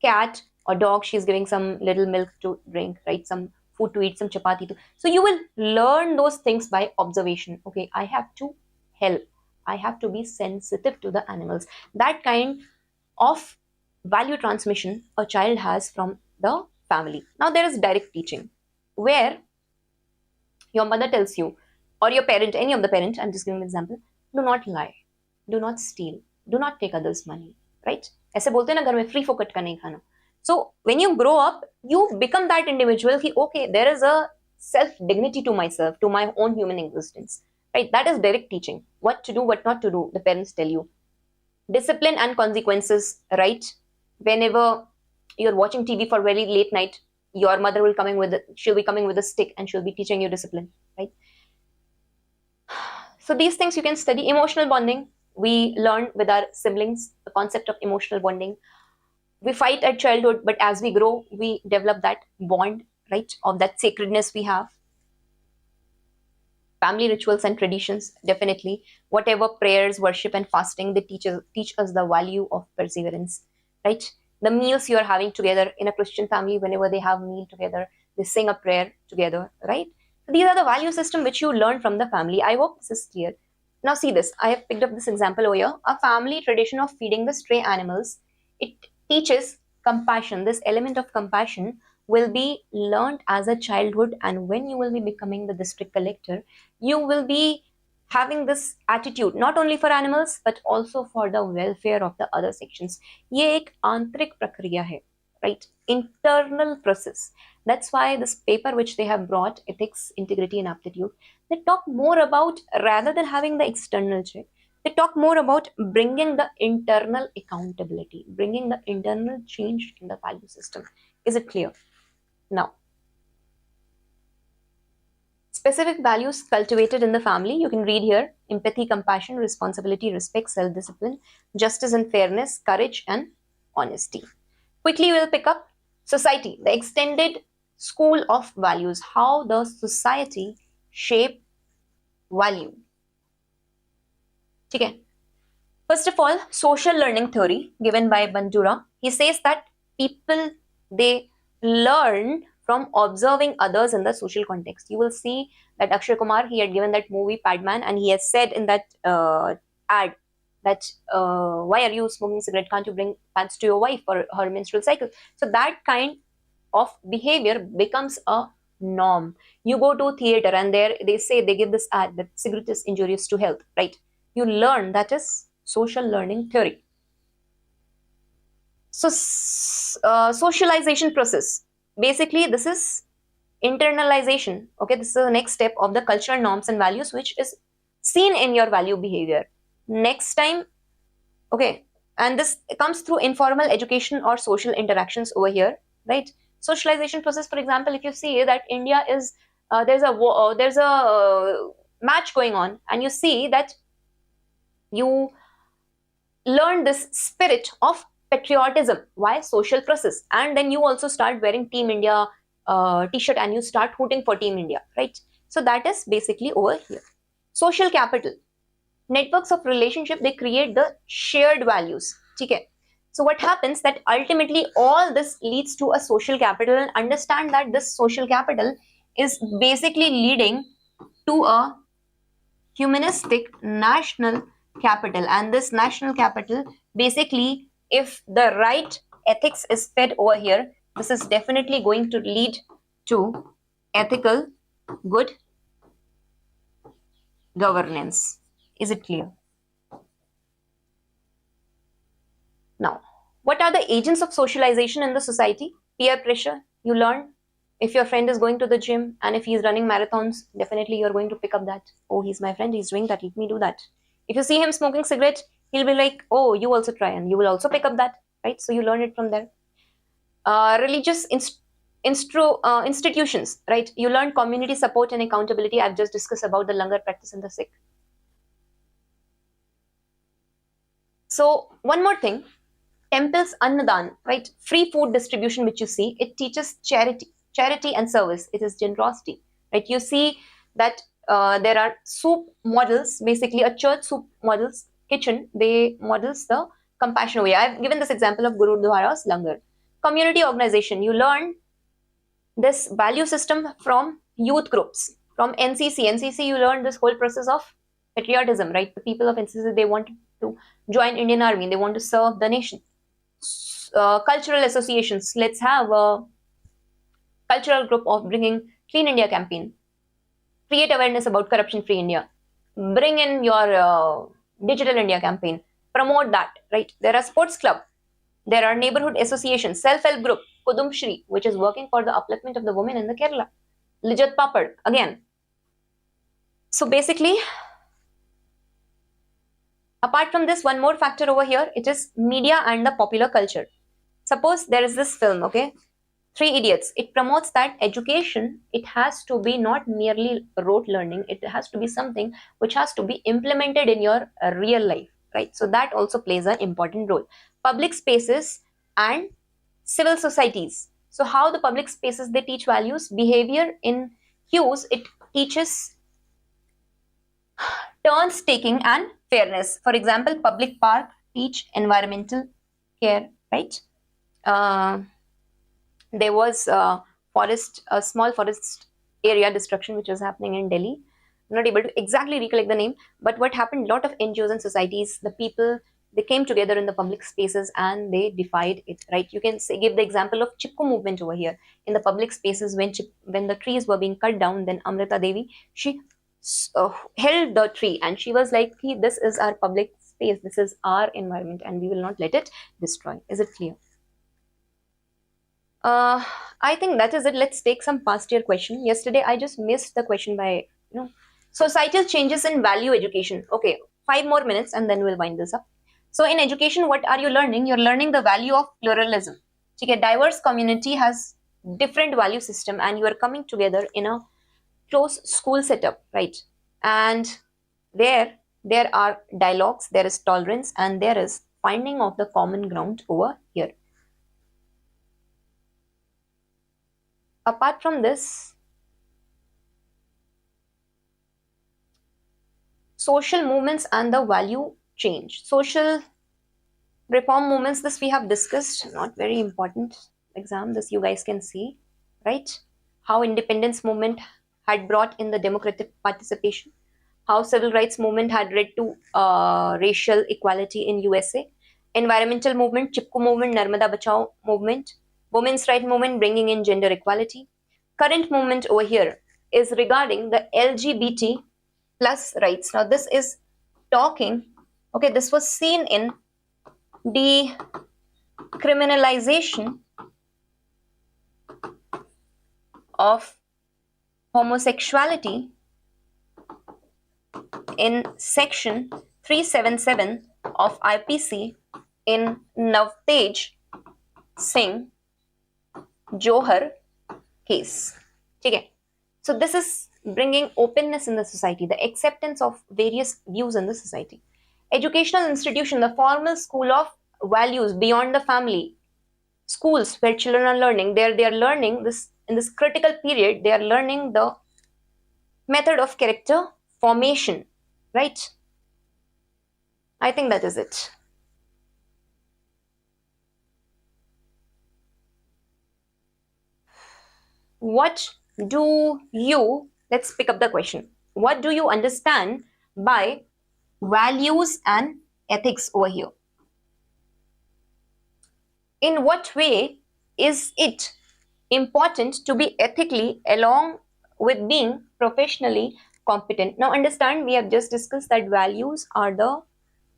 cat or dog, she's giving some little milk to drink, right, some food to eat, some chapati to. So you will learn those things by observation. Okay, I have to help, I have to be sensitive to the animals. That kind of value transmission a child has from the family. Now there is direct teaching, where your mother tells you, or your parent, any of the parent, I'm just giving an example, do not lie, do not steal, do not take others' money, right? ऐसे बोलते हैं ना घर में, free फोकट का नहीं खाना. So when you grow up, you become that individual कि okay, there is a self dignity to myself, to my own human existence, right? That is direct teaching. What to do, what not to do, the parents tell you. Discipline and consequences, right? Whenever you're watching TV for very late night, your mother will she'll be coming with a stick and she'll be teaching you discipline, right? So these things you can study. Emotional bonding, we learn with our siblings the concept of emotional bonding. We fight at childhood, but as we grow, we develop that bond, right, of that sacredness we have. Family rituals and traditions, definitely. Whatever prayers, worship, and fasting, they teach us the value of perseverance, right? The meals you are having together in a Christian family, whenever they have meal together, they sing a prayer together, right? So these are the value system which you learn from the family. I hope this is clear. Now see this. I have picked up this example over here. A family tradition of feeding the stray animals. It teaches compassion. This element of compassion will be learned as a childhood, and when you will be becoming the district collector, you will be having this attitude not only for animals but also for the welfare of the other sections. ये एक आंतरिक प्रक्रिया है, right? Internal process. That's why this paper which they have brought, Ethics, Integrity and Aptitude, they talk more about, rather than having the external check, they talk more about bringing the internal accountability, bringing the internal change in the value system. Is it clear? Now, specific values cultivated in the family, you can read here: empathy, compassion, responsibility, respect, self-discipline, justice and fairness, courage and honesty. Quickly, we'll pick up society, the extended school of values, how the society shape value. Okay. First of all, social learning theory given by Bandura. He says that people, they learn from observing others in the social context. You will see that Akshay Kumar, he had given that movie Padman, and he has said in that ad that why are you smoking cigarette? Can't you bring pants to your wife for her menstrual cycle? So that kind of behavior becomes a norm. You go to a theater and there they say, they give this ad that cigarette is injurious to health, right? You learn, that is social learning theory. So socialization process, basically this is internalization. Okay, this is the next step of the cultural norms and values which is seen in your value behavior. Next time, okay, and this comes through informal education or social interactions over here, right? Socialization process, for example, if you see that India is there's a match going on, and you see that you learn this spirit of patriotism. Why? Social process. And then you also start wearing Team India t-shirt, and you start hooting for Team India, right? So that is basically over here. Social capital, networks of relationship, they create the shared values. Okay, so what happens that ultimately all this leads to a social capital, and understand that this social capital is basically leading to a humanistic national capital. And this national capital, basically, if the right ethics is fed over here, this is definitely going to lead to ethical good governance. Is it clear? Now, what are the agents of socialization in the society? Peer pressure, you learn. If your friend is going to the gym and if he's running marathons, definitely you're going to pick up that. Oh, he's my friend, he's doing that, let me do that. If you see him smoking cigarette, he'll be like, oh, you also try, and you will also pick up that, right? So you learn it from there. Religious institutions, right? You learn community support and accountability. I've just discussed about the langar practice in the Sikh. So one more thing, temples annadan, right? Free food distribution, which you see, it teaches charity and service. It is generosity, right? You see that there are soup models, basically a church soup models kitchen. They models the compassion way. I've given this example of Gurudwara's langar. Community organization, you learn this value system from youth groups, from NCC. You learn this whole process of patriotism, right? The people of NCC, they want to join Indian Army, they want to serve the nation. Cultural associations, let's have a cultural group of bringing Clean India campaign, create awareness about corruption free India, bring in your digital India campaign, promote that, right? There are sports club, there are neighborhood associations, self-help group, Kudum Shri, which is working for the upliftment of the women in the Kerala, Lijat Papad, again. So basically, apart from this, one more factor over here, it is media and the popular culture. Suppose there is this film, okay, Three Idiots. It promotes that education, it has to be not merely rote learning, it has to be something which has to be implemented in your real life, right? So that also plays an important role. Public spaces and civil societies. So how the public spaces, they teach values, behavior in cues, it teaches turns taking and fairness. For example, public park teach environmental care, right? There was a small forest area destruction which was happening in Delhi. I'm not able to exactly recollect the name, but what happened, a lot of NGOs and societies, the people, they came together in the public spaces and they defied it, right? You can say, give the example of Chipko movement over here. In the public spaces, when the trees were being cut down, then Amrita Devi, she held the tree and she was like, this is our public space, this is our environment, and we will not let it destroy. Is it clear? I think that is it. Let's take some past year question. Yesterday, I just missed the question by, societal changes in value education. Okay, 5 more minutes and then we'll wind this up. So in education, what are you learning? You're learning the value of pluralism. Okay, diverse community has different value system and you are coming together in a close school setup, right? And there are dialogues, there is tolerance, and there is finding of the common ground over here. Apart from this, social movements and the value change. Social reform movements, this we have discussed, not very important exam, this you guys can see, right? How independence movement had brought in the democratic participation, how civil rights movement had led to racial equality in USA, environmental movement, Chipko movement, Narmada Bachao movement, women's right movement bringing in gender equality. Current movement over here is regarding the LGBT plus rights. Now this is talking, okay, this was seen in the criminalization of homosexuality in section 377 of IPC in Navtej Singh Johar case. Okay. So this is bringing openness in the society, the acceptance of various views in the society. Educational institution, the formal school of values beyond the family, schools where children are learning, they are learning this in this critical period. They are learning the method of character formation, right? I think that is it. What do you, let's pick up the question. What do you understand by values and ethics over here? In what way is it important to be ethically along with being professionally competent? Now understand, we have just discussed that values are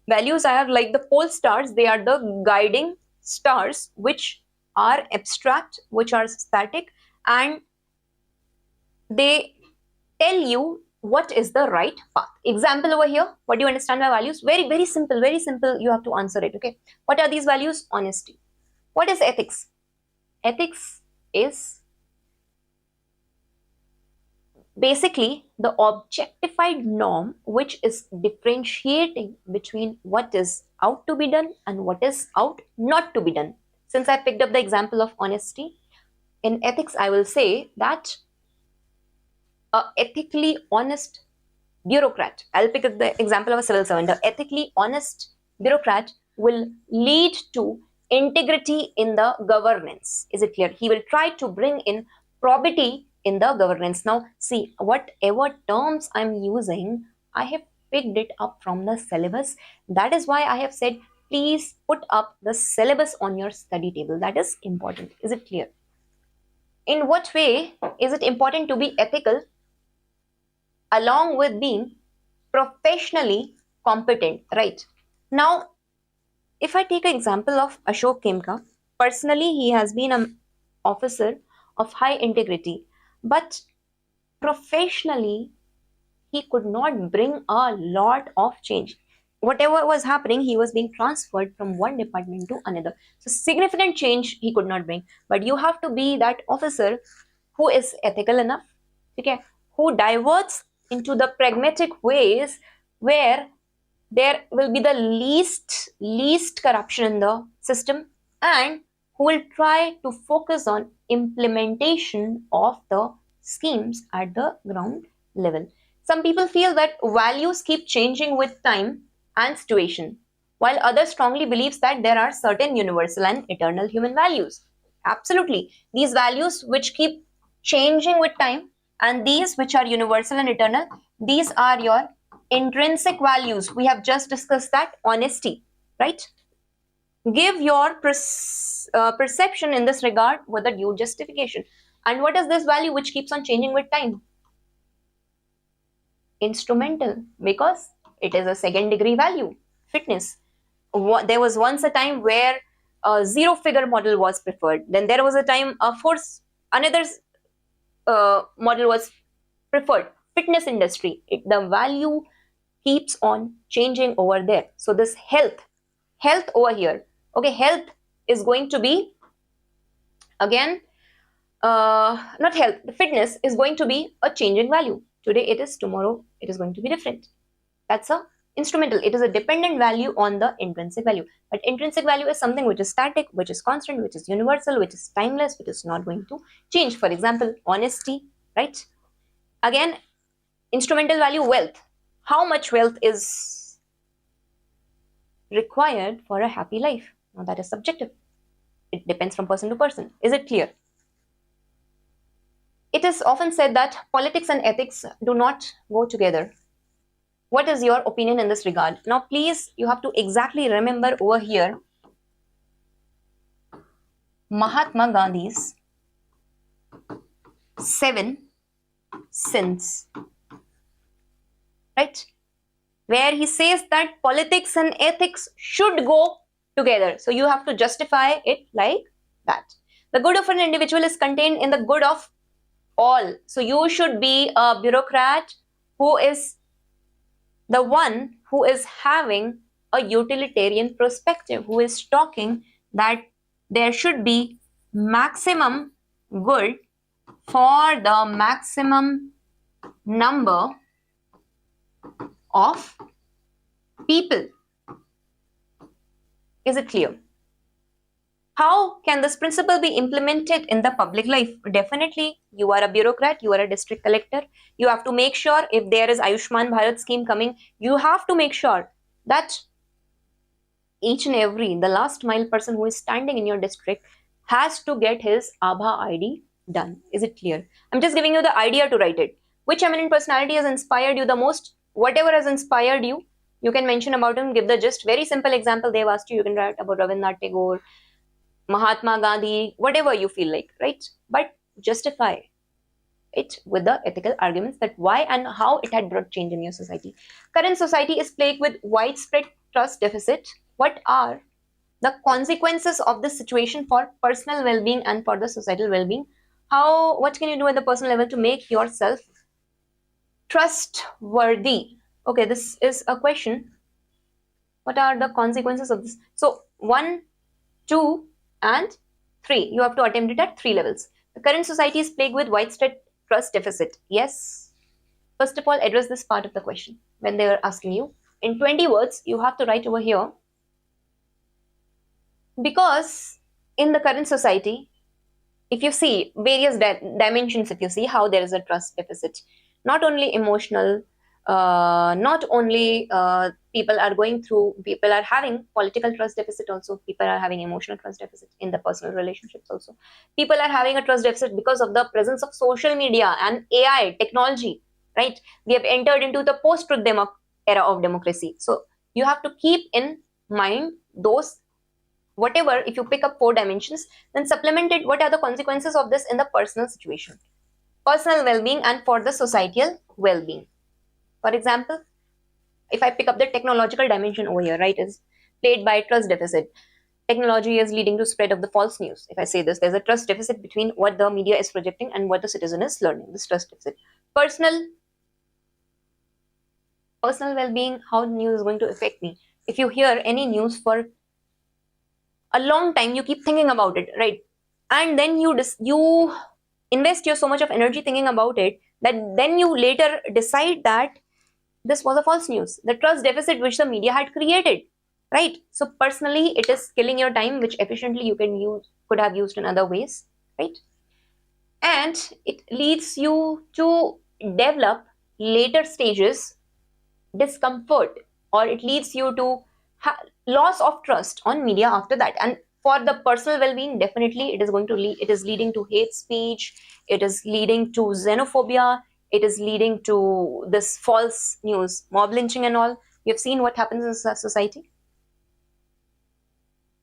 like the pole stars. They are the guiding stars which are abstract, which are static, and they tell you what is the right path. Example over here, what do you understand by values? Very, very simple, you have to answer it, okay? What are these values? Honesty. What is ethics? Ethics is basically the objectified norm which is differentiating between what is out to be done and what is out not to be done. Since I picked up the example of honesty, in ethics I will say that a ethically honest bureaucrat, I'll pick up the example of a civil servant, an ethically honest bureaucrat will lead to integrity in the governance. Is it clear? He will try to bring in probity in the governance. Now see, whatever terms I'm using, I have picked it up from the syllabus. That is why I have said please put up the syllabus on your study table. That is important. Is it clear? In what way is it important to be ethical along with being professionally competent, right? Now, if I take an example of Ashok Khemka, personally he has been an officer of high integrity, but professionally he could not bring a lot of change. Whatever was happening, he was being transferred from one department to another. So significant change he could not bring. But you have to be that officer who is ethical enough, okay, who diverts into the pragmatic ways where there will be the least corruption in the system, and who will try to focus on implementation of the schemes at the ground level. Some people feel that values keep changing with time and situation, while others strongly believes that there are certain universal and eternal human values. Absolutely, these values which keep changing with time and these which are universal and eternal, these are your intrinsic values. We have just discussed that. Honesty, right? Give your perception in this regard with a due justification. And what is this value which keeps on changing with time? Instrumental, because it is a second degree value. Fitness. There was once a time where a zero figure model was preferred. Then there was a time another model was preferred. Fitness industry, the value keeps on changing over there. So this health over here, okay, health is going to be again not health, the fitness is going to be a changing value. Today it is, tomorrow it is going to be different. That's a instrumental. It is a dependent value on the intrinsic value. But intrinsic value is something which is static, which is constant, which is universal, which is timeless, which is not going to change. For example, honesty, right? Again, instrumental value, wealth. How much wealth is required for a happy life? Now that is subjective. It depends from person to person. Is it clear? It is often said that politics and ethics do not go together. What is your opinion in this regard? Now please, you have to exactly remember over here Mahatma Gandhi's 7 sins, right? Where he says that politics and ethics should go together. So you have to justify it like that. The good of an individual is contained in the good of all. So you should be a bureaucrat who is the one who is having a utilitarian perspective, who is talking that there should be maximum good for the maximum number of people. Is it clear? How can this principle be implemented in the public life? Definitely, you are a bureaucrat, you are a district collector. You have to make sure if there is Ayushman Bharat scheme coming, you have to make sure that each and every, the last mile person who is standing in your district has to get his Abha ID done. Is it clear? I'm just giving you the idea to write it. Which eminent personality has inspired you the most? Whatever has inspired you, you can mention about him, give the gist. Very simple example they've asked you. You can write about Rabindranath Tagore, Mahatma Gandhi, whatever you feel like, right? But justify it with the ethical arguments that why and how it had brought change in your society. Current society is plagued with widespread trust deficit. What are the consequences of this situation for personal well-being and for the societal well-being? What can you do at the personal level to make yourself trustworthy? Okay, this is a question. What are the consequences of this? So 1, 2, and 3. You have to attempt it at 3 levels. The current society is plagued with widespread trust deficit. Yes. First of all, address this part of the question when they are asking you. In 20 words, you have to write over here. Because in the current society, if you see various dimensions, if you see how there is a trust deficit, not only emotional, not only people are having political trust deficit also, people are having emotional trust deficit in the personal relationships also. People are having a trust deficit because of the presence of social media and AI technology, right? We have entered into the post-truth era of democracy. So you have to keep in mind those, whatever, if you pick up 4 dimensions, then supplement it. What are the consequences of this in the personal situation? Personal well-being and for the societal well-being. For example, if I pick up the technological dimension over here, right, is played by trust deficit. Technology is leading to spread of the false news. If I say this, there's a trust deficit between what the media is projecting and what the citizen is learning. This trust deficit. Personal well-being, how news is going to affect me. If you hear any news for a long time, you keep thinking about it, right? And then you invest so much of energy thinking about it that then you later decide that this was a false news. The trust deficit which the media had created, right? So personally, it is killing your time, which efficiently you could have used in other ways, right? And it leads you to develop later stages discomfort, or it leads you to loss of trust on media after that. And for the personal well-being, definitely it is leading to hate speech, it is leading to xenophobia, it is leading to this false news, mob lynching and all. You've seen what happens in society.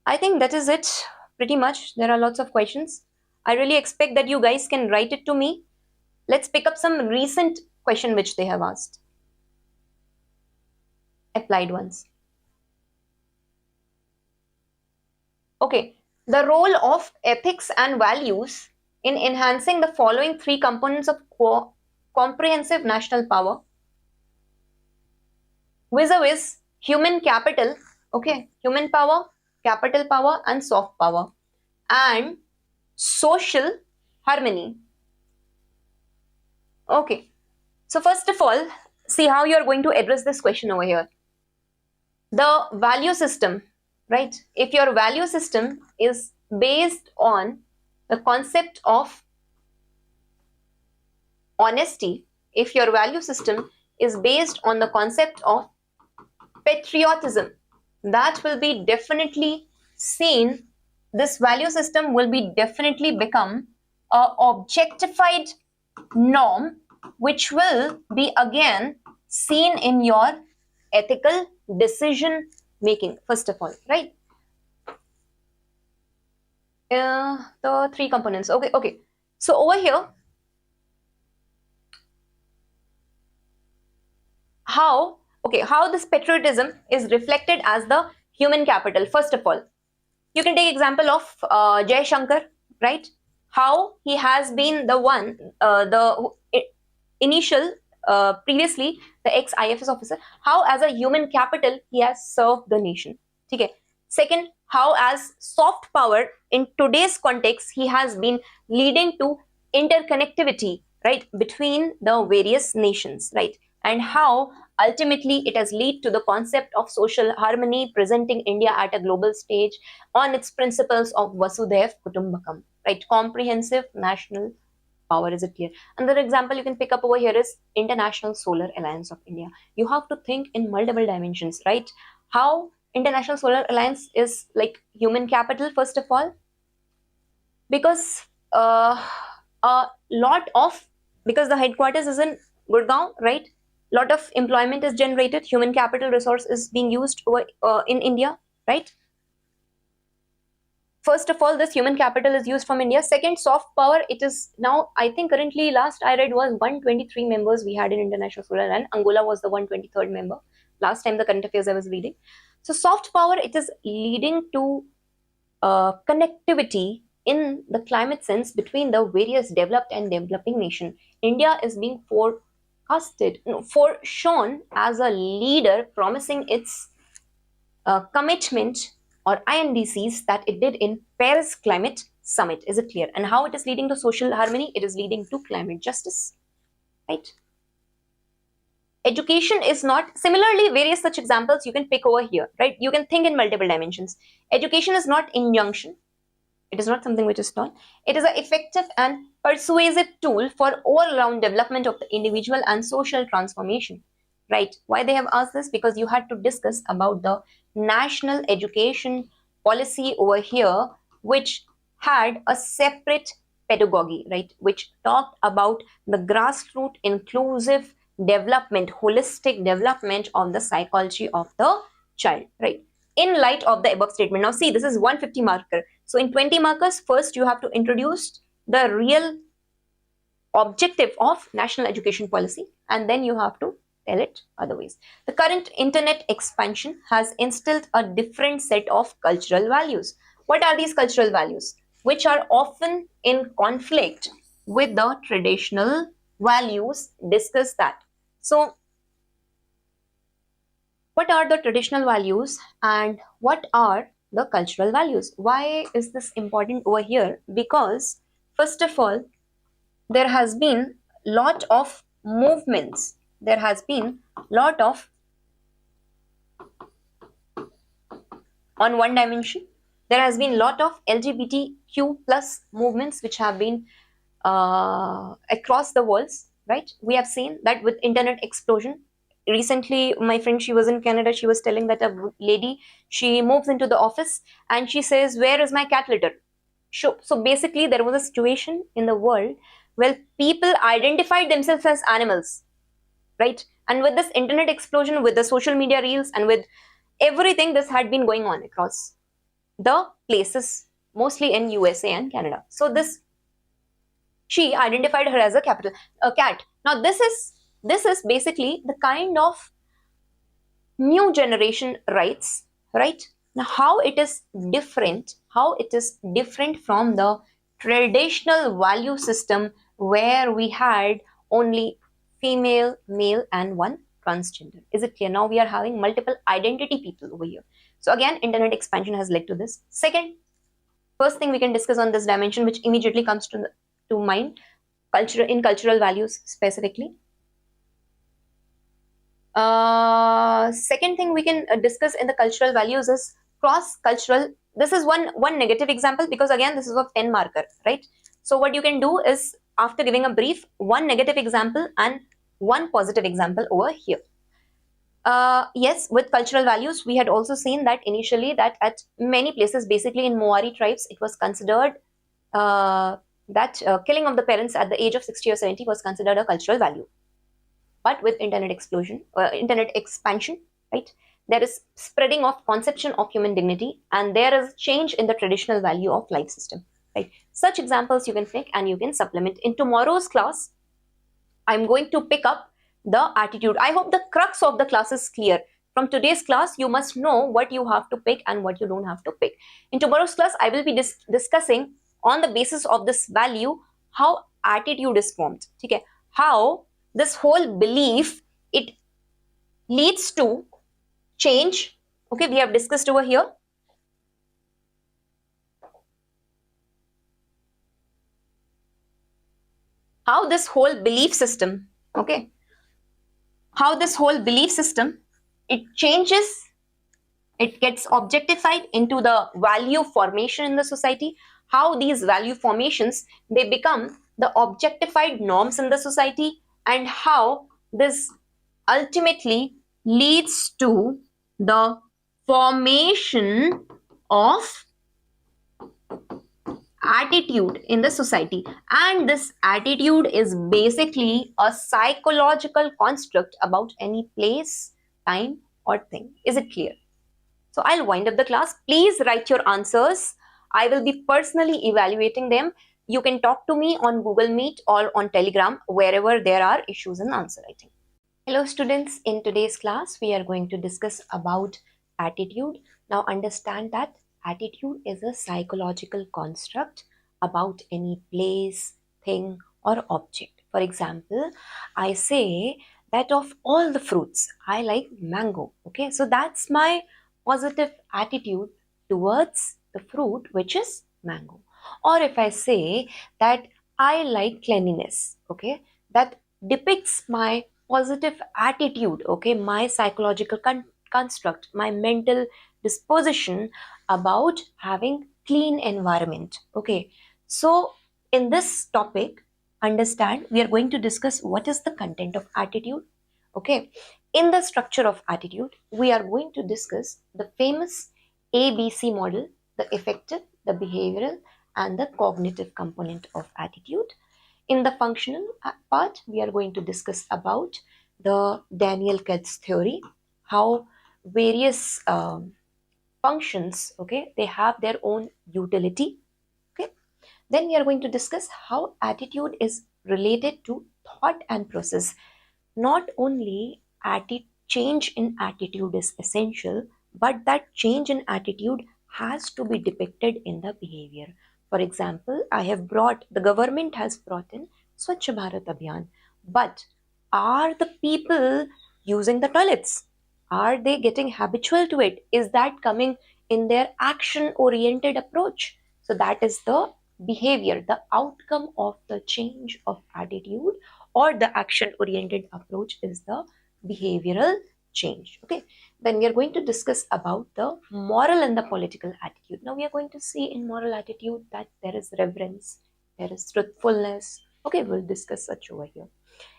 I think that is it pretty much. There are lots of questions. I really expect that you guys can write it to me. Let's pick up some recent question which they have asked. Applied ones. Okay, the role of ethics and values in enhancing the following 3 components of comprehensive national power vis-a-vis human capital, okay, human power, capital power and soft power, and social harmony. Okay, so first of all, see how you are going to address this question over here. The value system, right? If your value system is based on the concept of honesty, if your value system is based on the concept of patriotism, that will be definitely seen, this value system will be definitely become a objectified norm, which will be again seen in your ethical decision making, first of all, right? The 3 components. Okay. So over here, how this patriotism is reflected as the human capital. First of all, you can take example of Jay Shankar, right? How he has been the one, initial, previously the ex-IFS officer, how as a human capital he has served the nation. Okay. Second, how as soft power in today's context he has been leading to interconnectivity, right, between the various nations, right, and how ultimately it has led to the concept of social harmony, presenting India at a global stage on its principles of Vasudhaiv Kutumbakam, right, comprehensive national power. Is it clear? Another example you can pick up over here is International Solar Alliance of India. You have to think in multiple dimensions, right? How International Solar Alliance is like human capital, first of all, because a lot of, because the headquarters is in Gurgaon, right? Lot of employment is generated, human capital resource is being used over, in India, right? First of all, this human capital is used from India. Second, soft power. It is now, I think currently, last I read was 123 members we had in International Solar, and Angola was the 123rd member. Last time the current affairs I was reading. So soft power, it is leading to connectivity in the climate sense between the various developed and developing nation. India is being shown as a leader, promising its commitment or INDCs that it did in Paris Climate Summit. Is it clear? And how it is leading to social harmony? It is leading to climate justice, right? Education is not, similarly, various such examples you can pick over here, right? You can think in multiple dimensions. Education is not injunction. It is not something which is taught. It is an effective and persuasive tool for all-round development of the individual and social transformation, right? Why they have asked this? Because you had to discuss about the national education policy over here, which had a separate pedagogy, right? Which talked about the grassroots inclusive development, holistic development of the psychology of the child, right? In light of the above statement. Now see, this is 150 marker. So in 20 markers, first you have to introduce the real objective of national education policy, and then you have to tell it otherwise. The current internet expansion has instilled a different set of cultural values. What are these cultural values? Which are often in conflict with the traditional values. Discuss that. So what are the traditional values and what are the cultural values? Why is this important over here? Because first of all, there has been lot of movements. There has been lot of, on one dimension, there has been lot of LGBTQ plus movements which have been across the worlds, right? We have seen that with internet explosion. Recently, my friend, she was in Canada, she was telling that a lady, she moves into the office and she says, where is my cat litter? So basically, there was a situation in the world where people identified themselves as animals, right? And with this internet explosion, with the social media reels, and with everything, this had been going on across the places, mostly in USA and Canada. So this, she identified her as a cat. Now this is basically the kind of new generation rights, right? Now how it is different from the traditional value system where we had only female, male, and one transgender. Is it clear? Now we are having multiple identity people over here. So again, internet expansion has led to this. Second, first thing we can discuss on this dimension, which immediately comes to mind, cultural values specifically. Second thing we can discuss in the cultural values is cross-cultural. This is one negative example, because again, this is of 10 marker, right? So what you can do is, after giving a brief, one negative example and one positive example over here. Yes, with cultural values, we had also seen that initially that at many places, basically in Maori tribes, it was considered that killing of the parents at the age of 60 or 70 was considered a cultural value. But with internet expansion, right, there is spreading of conception of human dignity, and there is change in the traditional value of life system, right? Such examples you can take and you can supplement. In tomorrow's class, I'm going to pick up the attitude. I hope the crux of the class is clear. From today's class, you must know what you have to pick and what you don't have to pick. In tomorrow's class, I will be discussing on the basis of this value how attitude is formed. Okay, how this whole belief, it leads to change. Okay, we have discussed over here. How this whole belief system, okay, how this whole belief system, it changes, it gets objectified into the value formation in the society, how these value formations, they become the objectified norms in the society, and how this ultimately leads to the formation of attitude in the society. And this attitude is basically a psychological construct about any place, time, or thing. Is it clear? So I'll wind up the class. Please write your answers. I will be personally evaluating them. You can talk to me on Google Meet or on Telegram wherever there are issues in answer writing. Hello students, in today's class we are going to discuss about attitude. Now understand that attitude is a psychological construct about any place, thing, or object. For example, I say that of all the fruits, I like mango. Okay, so that's my positive attitude towards the fruit, which is mango. Or if I say that I like cleanliness, okay, that depicts my positive attitude, okay, my psychological construct, my mental disposition about having clean environment. Okay, so in this topic, understand, we are going to discuss what is the content of attitude. Okay, in the structure of attitude, we are going to discuss the famous ABC model, the affective, the behavioral, and the cognitive component of attitude. In the functional part, we are going to discuss about the Daniel Katz theory, how various functions, okay, they have their own utility. Okay, then we are going to discuss how attitude is related to thought and process. Not only change in attitude is essential, but that change in attitude has to be depicted in the behavior. For example, the government has brought in Swachh Bharat Abhiyan, but are the people using the toilets? Are they getting habitual to it? Is that coming in their action-oriented approach? So that is the behavior, the outcome of the change of attitude or the action-oriented approach is the behavioral change. Okay, then we are going to discuss about the moral and the political attitude. Now we are going to see in moral attitude that there is reverence, there is truthfulness. Okay, we'll discuss such over here.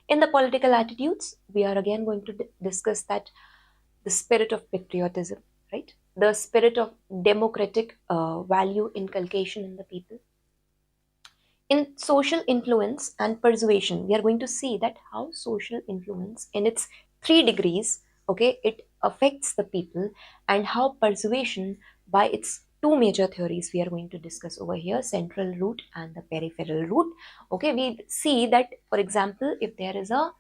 In the political attitudes, we are again going to discuss that the spirit of patriotism, right? The spirit of democratic value inculcation in the people. In social influence and persuasion, we are going to see that how social influence in its 3 degrees, okay, it affects the people, and how persuasion by its 2 major theories we are going to discuss over here, central root and the peripheral root. Okay, we see that, for example, if there is a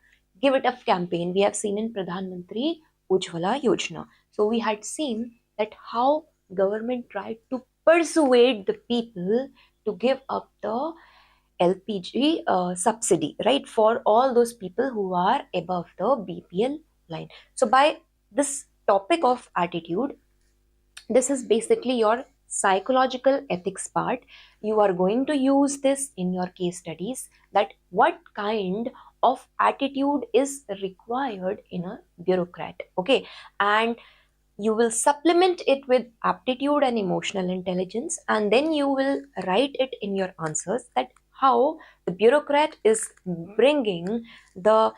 give it up campaign, we have seen in Pradhan Mantri Ujjwala Yojana. So we had seen that how government tried to persuade the people to give up the LPG subsidy, right, for all those people who are above the BPL line. So by this topic of attitude, this is basically your psychological ethics part. You are going to use this in your case studies, that what kind of attitude is required in a bureaucrat. Okay, and you will supplement it with aptitude and emotional intelligence, and then you will write it in your answers that how the bureaucrat is bringing the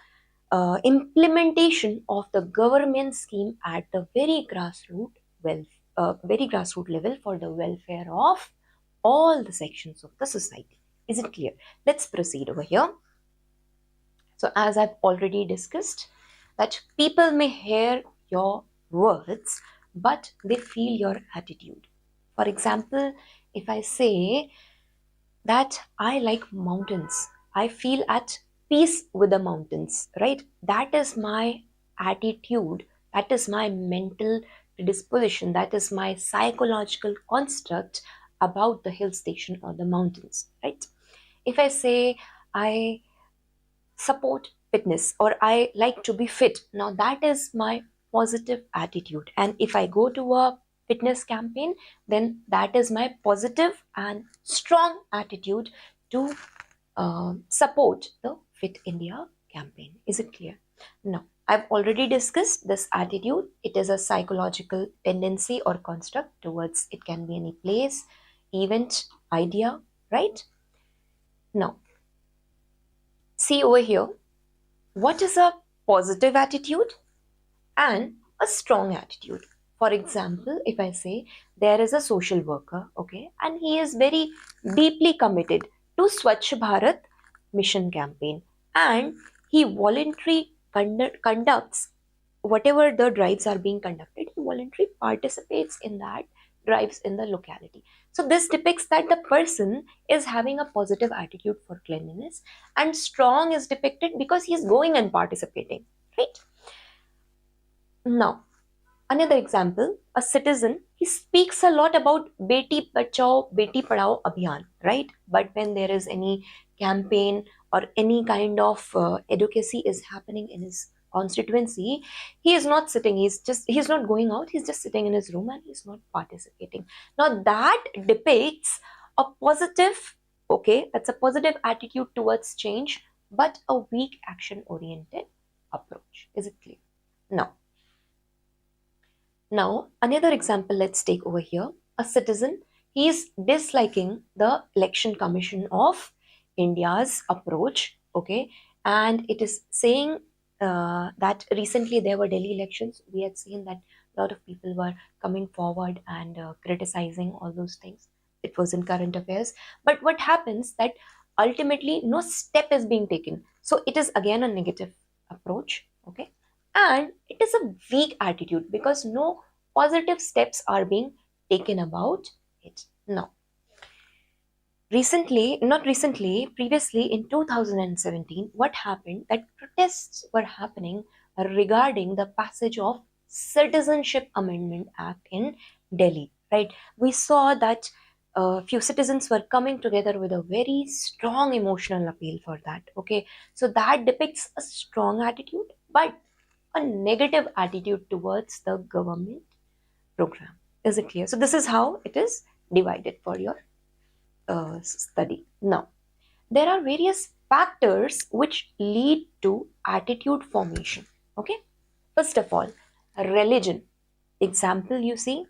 implementation of the government scheme at the very grassroots level for the welfare of all the sections of the society. Is it clear? Let's proceed over here. So as I've already discussed, that people may hear your words, but they feel your attitude. For example, if I say that I like mountains, I feel at peace with the mountains, right? That is my attitude, That is my mental predisposition. That is my psychological construct about the hill station or the mountains, right? If I say I support fitness or I like to be fit, now that is my positive attitude. And if I go to a fitness campaign, then that is my positive and strong attitude to support the Fit India campaign. Is it clear? Now, I've already discussed this attitude. It is a psychological tendency or construct towards, it can be any place, event, idea, right? Now, see over here, what is a positive attitude and a strong attitude? For example, if I say there is a social worker, okay, and he is very deeply committed to Swachh Bharat mission campaign, and he voluntarily conducts whatever the drives are being conducted, he voluntarily participates in that drives in the locality. So this depicts that the person is having a positive attitude for cleanliness, and strong is depicted because he is going and participating, right? Now, another example, a citizen, he speaks a lot about Beti Bachao, Beti Padhao Abhiyan, right? But when there is any campaign or any kind of advocacy is happening in his constituency, he is not sitting, he's not going out, he's just sitting in his room and he's not participating. Now that depicts a positive, okay, that's a positive attitude towards change, but a weak action-oriented approach. Is it clear? Now, another example let's take over here. A citizen, he is disliking the Election Commission of India's approach, okay? And it is saying that recently there were Delhi elections. We had seen that a lot of people were coming forward and criticizing all those things. It was in current affairs. But what happens that ultimately no step is being taken. So it is again a negative approach, okay? And it is a weak attitude because no positive steps are being taken about it. Now, previously in 2017, what happened that protests were happening regarding the passage of Citizenship Amendment Act in Delhi, right? We saw that a few citizens were coming together with a very strong emotional appeal for that, okay? So that depicts a strong attitude, but a negative attitude towards the government program. Is it clear? So this is how it is divided for your study. Now, there are various factors which lead to attitude formation. Okay. First of all, religion. Example, you see,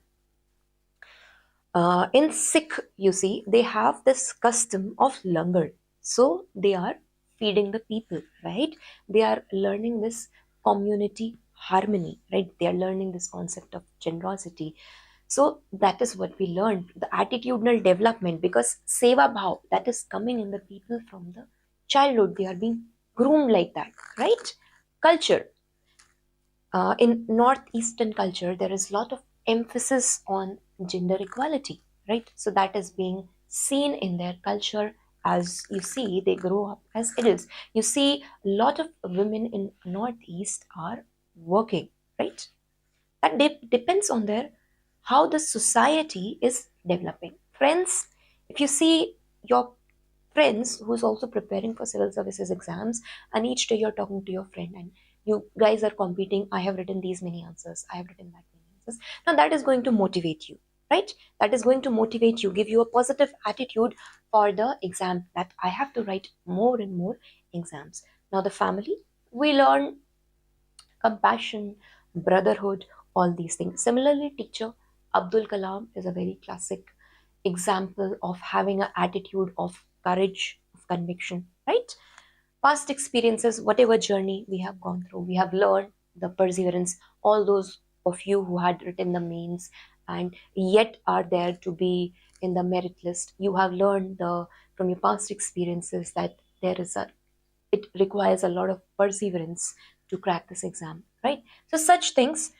in Sikh, you see, they have this custom of langar. So they are feeding the people, right? They are learning this community harmony, right? They are learning this concept of generosity. So that is what we learned, the attitudinal development, because seva bhav, that is coming in the people from the childhood. They are being groomed like that, right? Culture. In northeastern culture, there is a lot of emphasis on gender equality, right? So that is being seen in their culture. As you see, they grow up as adults. You see, a lot of women in northeast are working, right? That depends on their how the society is developing. Friends, if you see your friends who's also preparing for civil services exams, and each day you're talking to your friend and you guys are competing, I have written these many answers, I have written that many answers. Now that is going to motivate you, right? That is going to motivate you, give you a positive attitude for the exam, that I have to write more and more exams. Now the family, we learn compassion, brotherhood, all these things. Similarly, teacher Abdul Kalam is a very classic example of having an attitude of courage, of conviction, right? Past experiences, whatever journey we have gone through, we have learned the perseverance. All those of you who had written the mains and yet are there to be in the merit list, you have learned from your past experiences that it requires a lot of perseverance to crack this exam, right? So such things,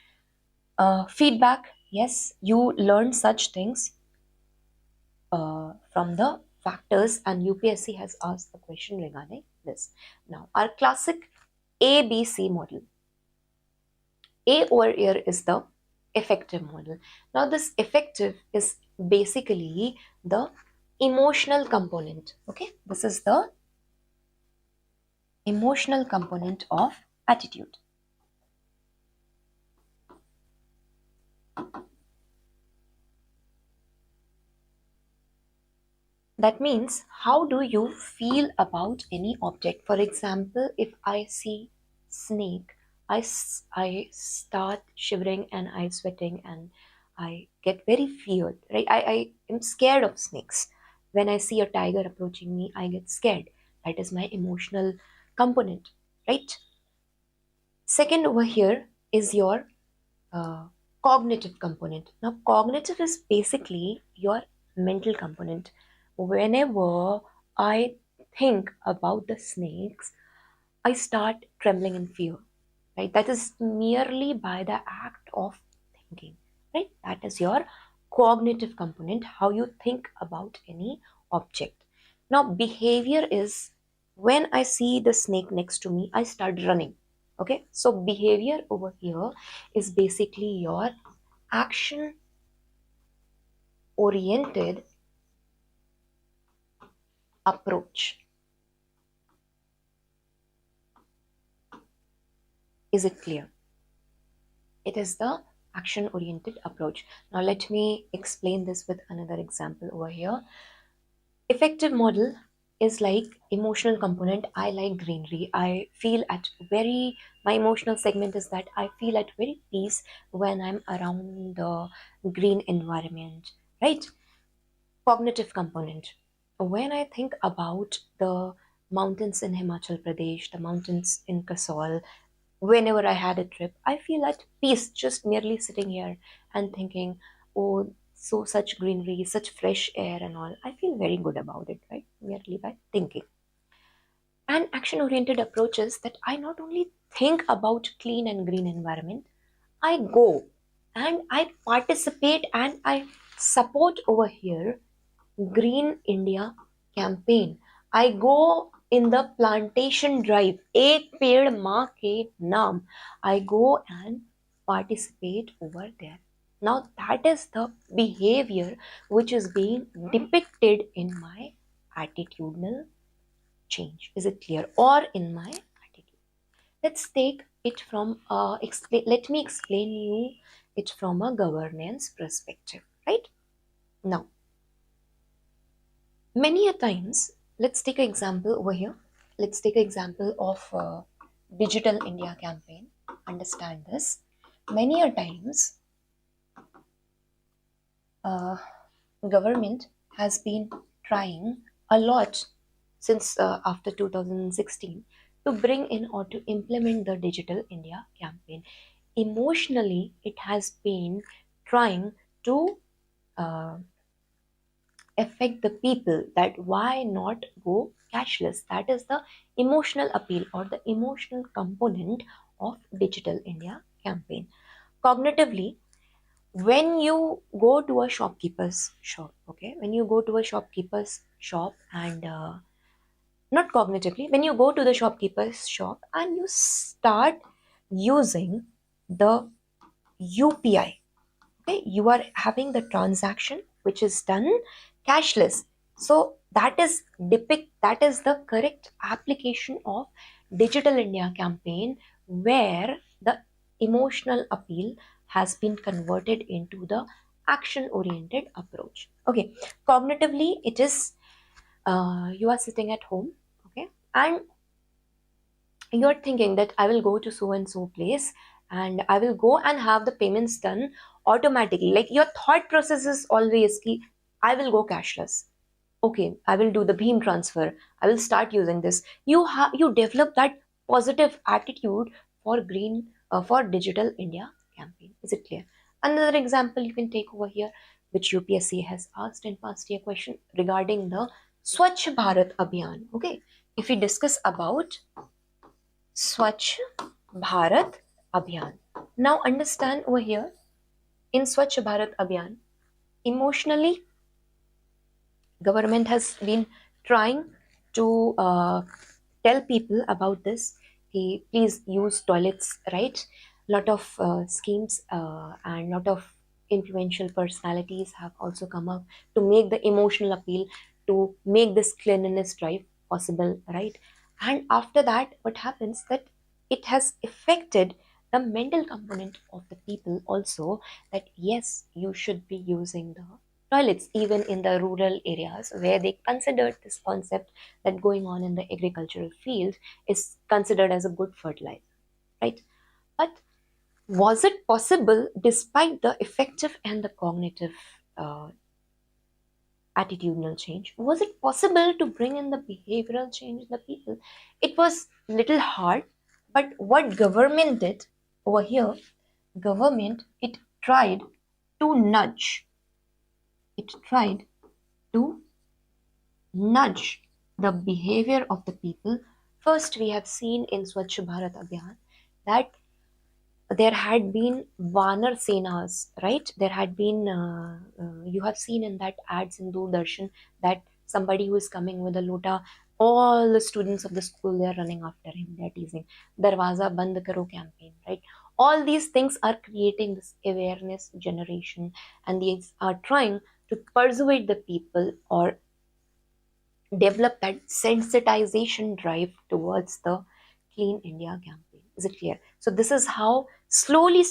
feedback, yes, you learn such things from the factors, and UPSC has asked the question regarding this. Now, our classic ABC model. A over here is the effective model. Now this effective is basically the emotional component. Okay, this is the emotional component of attitude. That means, how do you feel about any object? For example, if I see snake, I start shivering and I sweating and I get very feared, right? I am scared of snakes. When I see a tiger approaching me, I get scared. That is my emotional component, right? Second over here is your uh, cognitive component. Now, cognitive is basically your mental component. Whenever I think about the snakes, I start trembling in fear, right? That is merely by the act of thinking, right? That is your cognitive component, how you think about any object. Now, behavior is when I see the snake next to me, I start running. Okay, so behavior over here is basically your action oriented approach. Is it clear? It is the action oriented approach. Now, let me explain this with another example over here. Effective model is like emotional component. I like greenery. I feel at very, my emotional segment is that I feel at very peace when I'm around the green environment, right? Cognitive component. When I think about the mountains in Himachal Pradesh, the mountains in Kasol, whenever I had a trip, I feel at peace just merely sitting here and thinking, oh, so such greenery, such fresh air and all. I feel very good about it, right? Merely by thinking. And action oriented approach is that I not only think about clean and green environment, I go and I participate and I support over here Green India campaign. I go in the plantation drive, Ek Ped Maa Ke Naam. I go and participate over there. Now that is the behavior which is being depicted in my attitudinal change. Is it clear? Or in my attitude. Let's take it from let me explain you it from a governance perspective, right? Now, many a times, let's take an example over here. Let's take an example of Digital India campaign. Understand this. Many a times, uh, government has been trying a lot since after 2016 to bring in or to implement the Digital India campaign. Emotionally, it has been trying to uh, affect the people that why not go cashless. That is the emotional appeal or the emotional component of Digital India campaign. Cognitively, when you go to a shopkeeper's shop, okay, when you go to a shopkeeper's shop and not cognitively, when you go to the shopkeeper's shop and you start using the UPI, okay, you are having the transaction which is done cashless. So that is the correct application of Digital India campaign, where the emotional appeal has been converted into the action oriented approach. Okay, cognitively it is you are sitting at home, okay, and you're thinking that I will go to so and so place and I will go and have the payments done automatically. Like your thought process is always ki, I will go cashless. Okay, I will do the beam transfer. I will start using this. You develop that positive attitude for for Digital India campaign. Is it clear? Another example you can take over here, which UPSC has asked in past year question regarding the Swachh Bharat Abhiyan. Okay, if we discuss about Swachh Bharat Abhiyan. Now understand over here, in Swachh Bharat Abhiyan, emotionally, government has been trying to tell people about this. Please use toilets, right? lot of schemes and lot of influential personalities have also come up to make the emotional appeal, to make this cleanliness drive possible, right? And after that, what happens that it has affected the mental component of the people also, that yes, you should be using the toilets even in the rural areas where they considered this concept that going on in the agricultural field is considered as a good fertilizer, right? But was it possible, despite the affective and the cognitive uh, attitudinal change, was it possible to bring in the behavioral change in the people? It was little hard, but what government did over here, government, it tried to nudge the behavior of the people. First, we have seen in Swachh Bharat Abhiyan that there had been Vanar Senas, right? There had been, you have seen in that ads in Doordarshan that somebody who is coming with a lota, all the students of the school, they are running after him, they are teasing. Darwaza Band Karo campaign, right? All these things are creating this awareness generation, and these are trying to persuade the people or develop that sensitization drive towards the Clean India campaign. Is it clear? So this is how slowly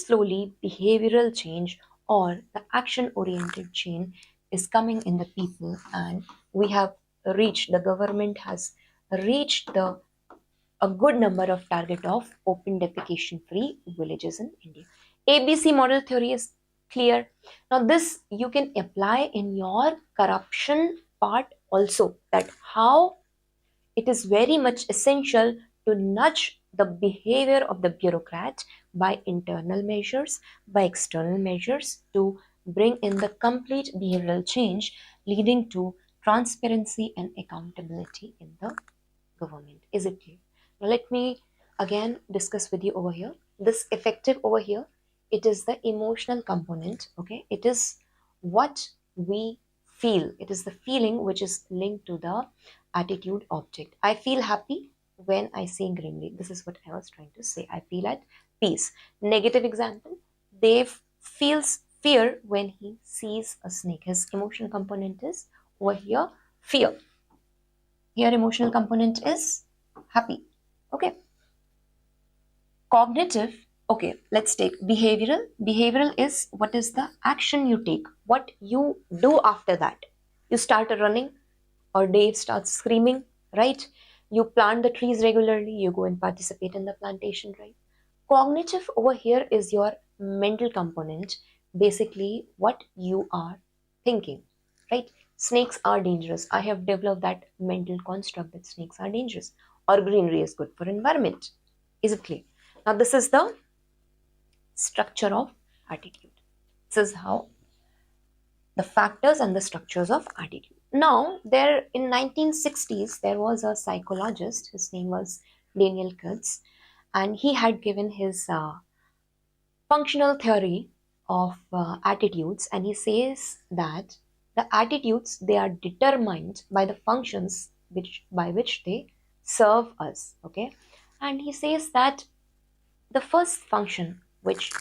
behavioral change or the action oriented change is coming in the people, and we have reached, the government has reached the a good number of target of open defecation free villages in India. ABC model theory is clear. Now this you can apply in your corruption part also, that how it is very much essential to nudge the behavior of the bureaucrat by internal measures, by external measures, to bring in the complete behavioral change leading to transparency and accountability in the government. Is it clear? Now let me again discuss with you over here. This effective over here, it is the emotional component. Okay, it is what we feel. It is the feeling which is linked to the attitude object. I feel happy when I see greenery. This is what I was trying to say. I feel at peace. Negative example, Dave feels fear when he sees a snake. His emotional component is over here fear. Here emotional component is happy. Okay. Cognitive, okay, let's take behavioral. Behavioral is what is the action you take, what you do after that. You start running, or Dave starts screaming, right? You plant the trees regularly, you go and participate in the plantation, right? Cognitive over here is your mental component, basically what you are thinking, right? Snakes are dangerous. I have developed that mental construct that snakes are dangerous, or greenery is good for environment. Is it clear? Now this is the structure of attitude. This is how the factors and the structures of attitude. Now, there in 1960s, there was a psychologist. His name was Daniel Kurtz, and he had given his functional theory of attitudes, and he says that the attitudes, they are determined by the functions by which they serve us. Okay, and he says that the first function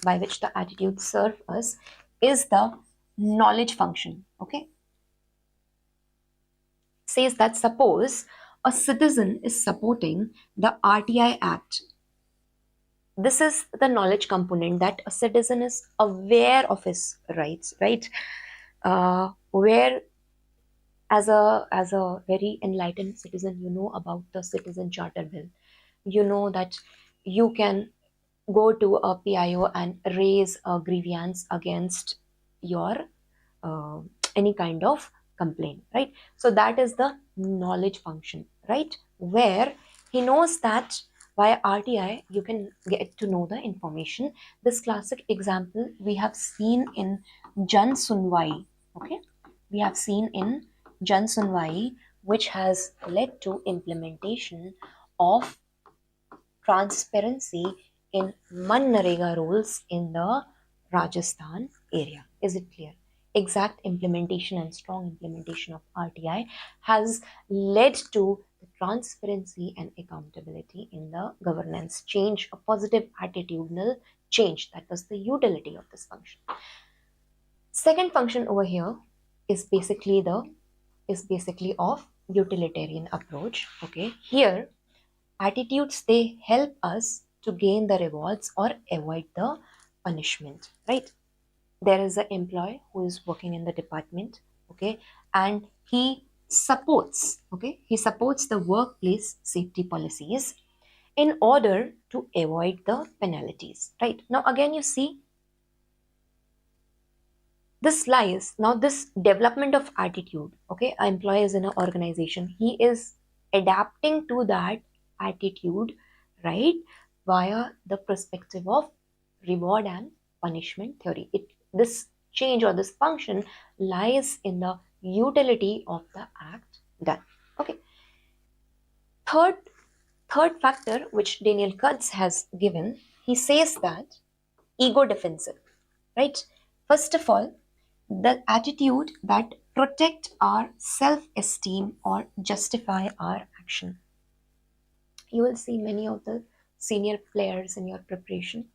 by which the attitudes serve us is the knowledge function. Okay, says that suppose a citizen is supporting the RTI Act. This is the knowledge component, that a citizen is aware of his rights, right? Where as a very enlightened citizen, you know about the Citizen Charter Bill. You know that you can go to a PIO and raise a grievance against your uh, any kind of complaint, right? So that is the knowledge function, right? Where he knows that via RTI you can get to know the information. This classic example we have seen in Jan Sunwai. Okay, we have seen in Jan Sunwai, which has led to implementation of transparency in Manrega rules in the Rajasthan area. Is it clear? Exact implementation and strong implementation of RTI has led to the transparency and accountability in the governance change, a positive attitudinal change. That was the utility of this function. Second function over here is basically of utilitarian approach. Okay, here attitudes, they help us to gain the rewards or avoid the punishment, right? There is an employee who is working in the department, okay, and he supports the workplace safety policies in order to avoid the penalties, right? Now again, you see, this lies now, this development of attitude, okay, an employee is in an organization, he is adapting to that attitude, right, via the perspective of reward and punishment theory. This change or this function lies in the utility of the act done. Okay, third factor which Daniel Kutz has given, he says that ego defensive, right? First of all, the attitude that protect our self-esteem or justify our action. You will see many of the senior players in your preparation,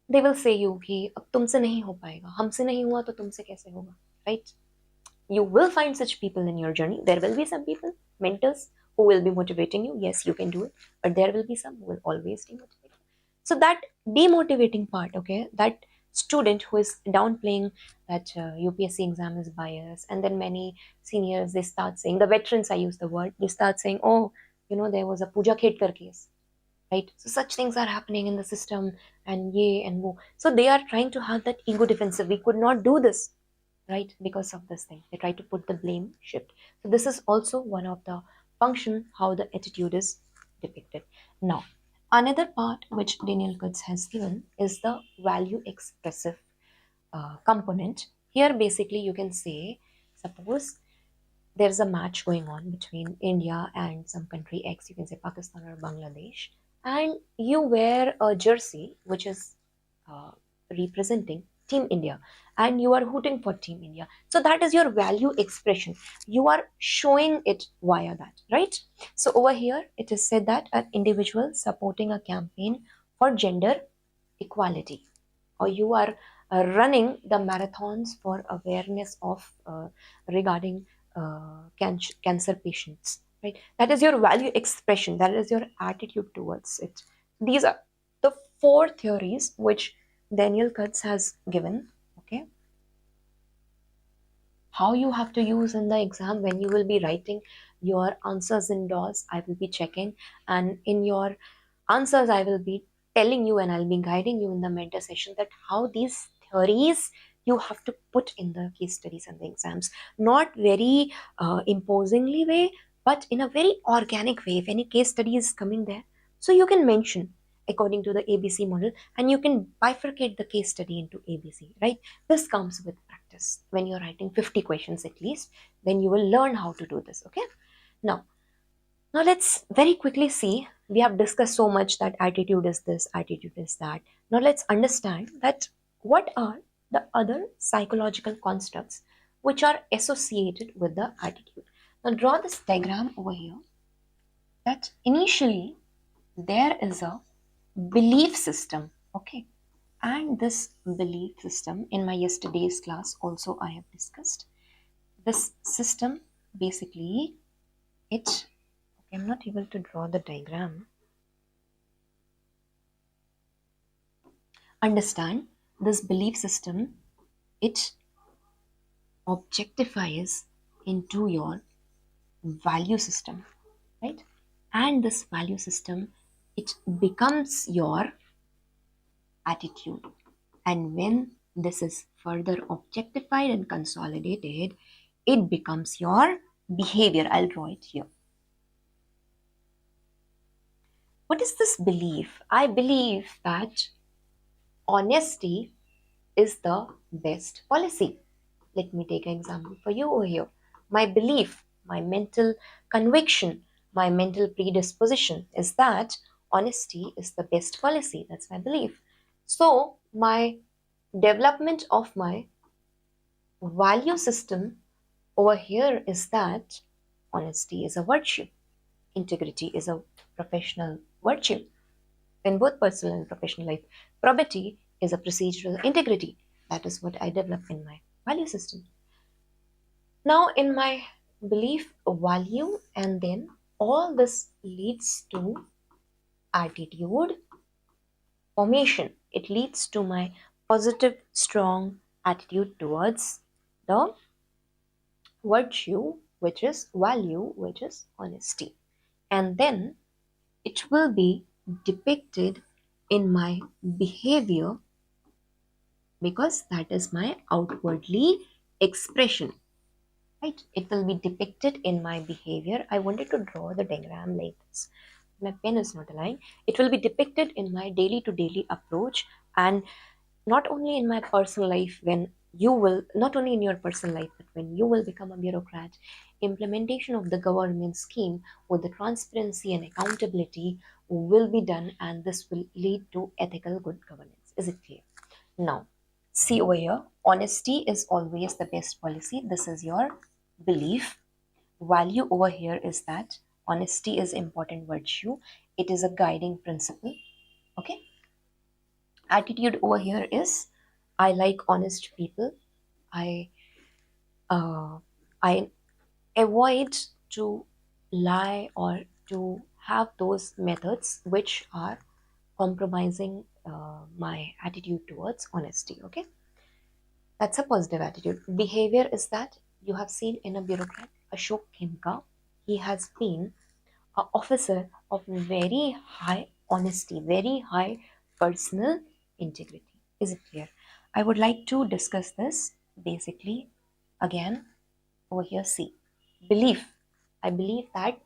they will say you कि अब तुमसे नहीं हो पाएगा, हमसे नहीं हुआ तो तुमसे कैसे होगा, right? You will find such people in your journey. There will be some people, mentors, who will be motivating you. Yes, you can do it. But there will be some who will always demotivate you. So that demotivating part, okay, that student who is downplaying that UPSC exam is biased, and then many seniors, they start saying, the veterans, I use the word, they start saying, oh, you know, there was a Pooja Khedkar case, right? So such things are happening in the system, and ye and wo. So they are trying to have that ego defensive. We could not do this, right, because of this thing. They try to put the blame shift. So this is also one of the function how the attitude is depicted. Now, another part which Daniel Kutz has given is the value expressive component. Here basically you can say, suppose there's a match going on between India and some country X, you can say Pakistan or Bangladesh, and you wear a jersey which is representing Team India, and you are hooting for Team India. So that is your value expression. You are showing it via that, right? So over here, it is said that an individual supporting a campaign for gender equality, or you are running the marathons for awareness of regarding cancer patients, right? That is your value expression. That is your attitude towards it. These are the four theories which Daniel Kutz has given, okay? How you have to use in the exam when you will be writing your answers indoors, I will be checking, and in your answers I will be telling you and I'll be guiding you in the mentor session that how these theories you have to put in the case studies and the exams. Not very imposingly way, but in a very organic way. If any case study is coming there, so you can mention according to the ABC model, and you can bifurcate the case study into ABC, right? This comes with practice. When you're writing 50 questions at least, then you will learn how to do this, okay? Now let's very quickly see, we have discussed so much that attitude is this, attitude is that. Now let's understand that what are the other psychological constructs which are associated with the attitude. Now draw this diagram over here, that initially there is a belief system, okay, and this belief system in my yesterday's class also I have discussed. This system basically, it, okay, I'm not able to draw the diagram. Understand, this belief system, it objectifies into your value system, right? And this value system, it becomes your attitude. And when this is further objectified and consolidated, it becomes your behavior. I'll draw it here. What is this belief? I believe that honesty is the best policy. Let me take an example for you over here. My belief, my mental conviction, my mental predisposition is that honesty is the best policy. That's my belief. So my development of my value system over here is that honesty is a virtue, integrity is a professional virtue, in both personal and professional life. Probity is a procedural integrity. That is what I develop in my value system. Now, in my belief, value, and then all this leads to attitude formation. It leads to my positive, strong attitude towards the virtue, which is value, which is honesty. And then it will be depicted in my behavior because that is my outwardly expression, right? It will be depicted in my behavior. I wanted to draw the diagram like this. My pen is not aligned. It will be depicted in my daily to daily approach, and not only in my personal life, when you will, not only in your personal life, but when you will become a bureaucrat, implementation of the government scheme with the transparency and accountability will be done, and this will lead to ethical good governance. Is it clear? Now, see over here, honesty is always the best policy. This is your belief. Value over here is that honesty is important virtue. It is a guiding principle. Okay. Attitude over here is I like honest people. I uh, I avoid to lie or to have those methods which are compromising my attitude towards honesty. Okay, that's a positive attitude. Behavior is that you have seen in a bureaucrat, Ashok Khemka. He has been an officer of very high honesty, very high personal integrity. Is it clear? I would like to discuss this basically again over here. See, belief. I believe that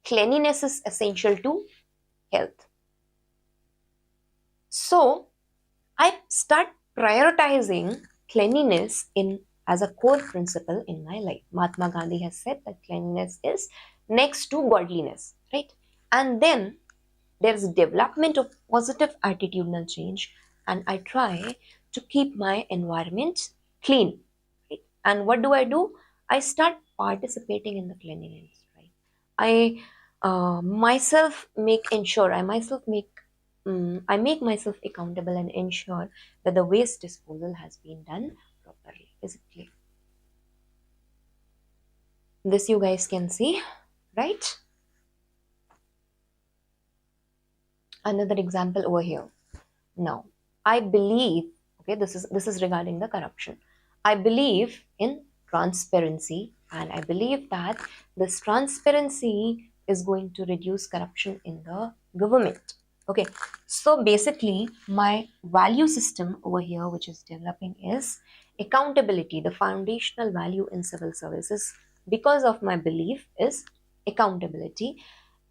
cleanliness is essential to health. So I start prioritizing cleanliness in as a core principle in my life. Mahatma Gandhi has said that cleanliness is next to godliness, right? And then there's development of positive attitudinal change, and I try to keep my environment clean, right? And what do? I start participating in the cleanliness, right? I myself make ensure I myself make I make myself accountable and ensure that the waste disposal has been done properly. Is it clear? This you guys can see, right? Another example over here. Now, I believe, okay, this is regarding the corruption. I believe in transparency, and I believe that this transparency is going to reduce corruption in the government. Okay, so basically my value system over here which is developing is accountability. The foundational value in civil services because of my belief is accountability,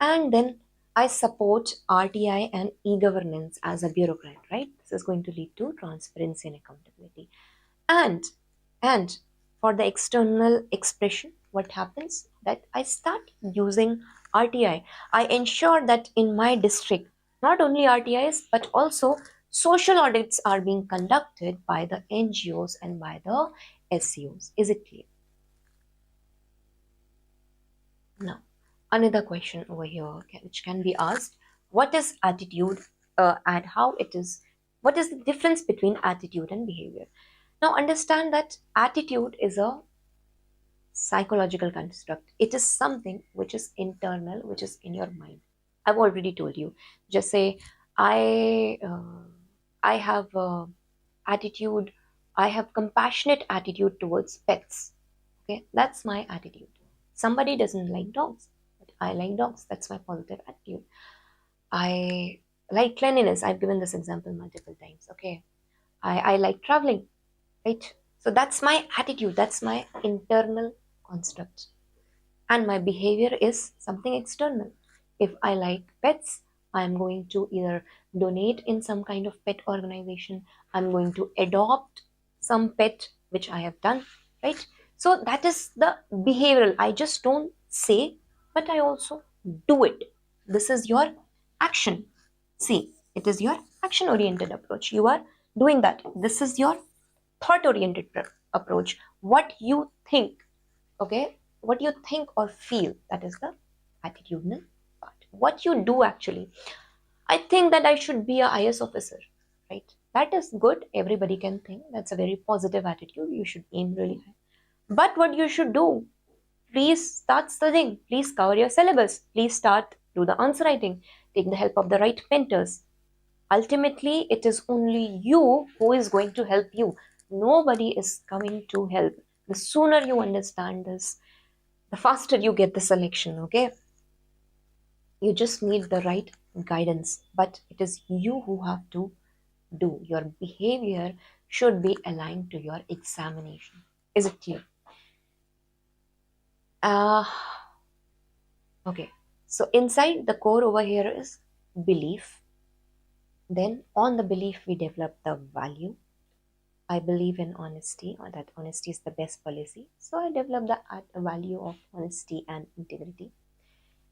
and then I support RTI and e-governance as a bureaucrat, right? This is going to lead to transparency and accountability. And for the external expression, what happens that I start using RTI. I ensure that in my district, not only RTIs, but also social audits are being conducted by the NGOs and by the SCOs. Is it clear? Now, another question over here which can be asked: what is attitude and how it is? What is the difference between attitude and behavior? Now, understand that attitude is a psychological construct. It is something which is internal, which is in your mind. I've already told you. Just say, I have attitude. I have compassionate attitude towards pets. Okay, that's my attitude. Somebody doesn't like dogs, but I like dogs. That's my positive attitude. I like cleanliness. I've given this example multiple times. Okay, I like traveling, right? So that's my attitude. That's my internal construct. And my behavior is something external. If I like pets, I'm going to either donate in some kind of pet organization. I'm going to adopt some pet which I have done, right? So that is the behavioral. I just don't say, but I also do it. This is your action. See, it is your action oriented approach. You are doing that. This is your thought oriented approach. What you think, okay? What you think or feel, that is the attitudinal part. What you do actually. I think that I should be a IS officer, right? That is good. Everybody can think. That's a very positive attitude. You should aim really high. But what you should do, please start studying. Please cover your syllabus. Please start, do the answer writing. Take the help of the right mentors. Ultimately, it is only you who is going to help you. Nobody is coming to help. The sooner you understand this, the faster you get the selection, okay? You just need the right guidance, but it is you who have to do. Your behavior should be aligned to your examination. Is it clear? Uh, okay. So inside the core over here is belief. Then on the belief, we develop the value. I believe in honesty, or that honesty is the best policy. So I develop the value of honesty and integrity.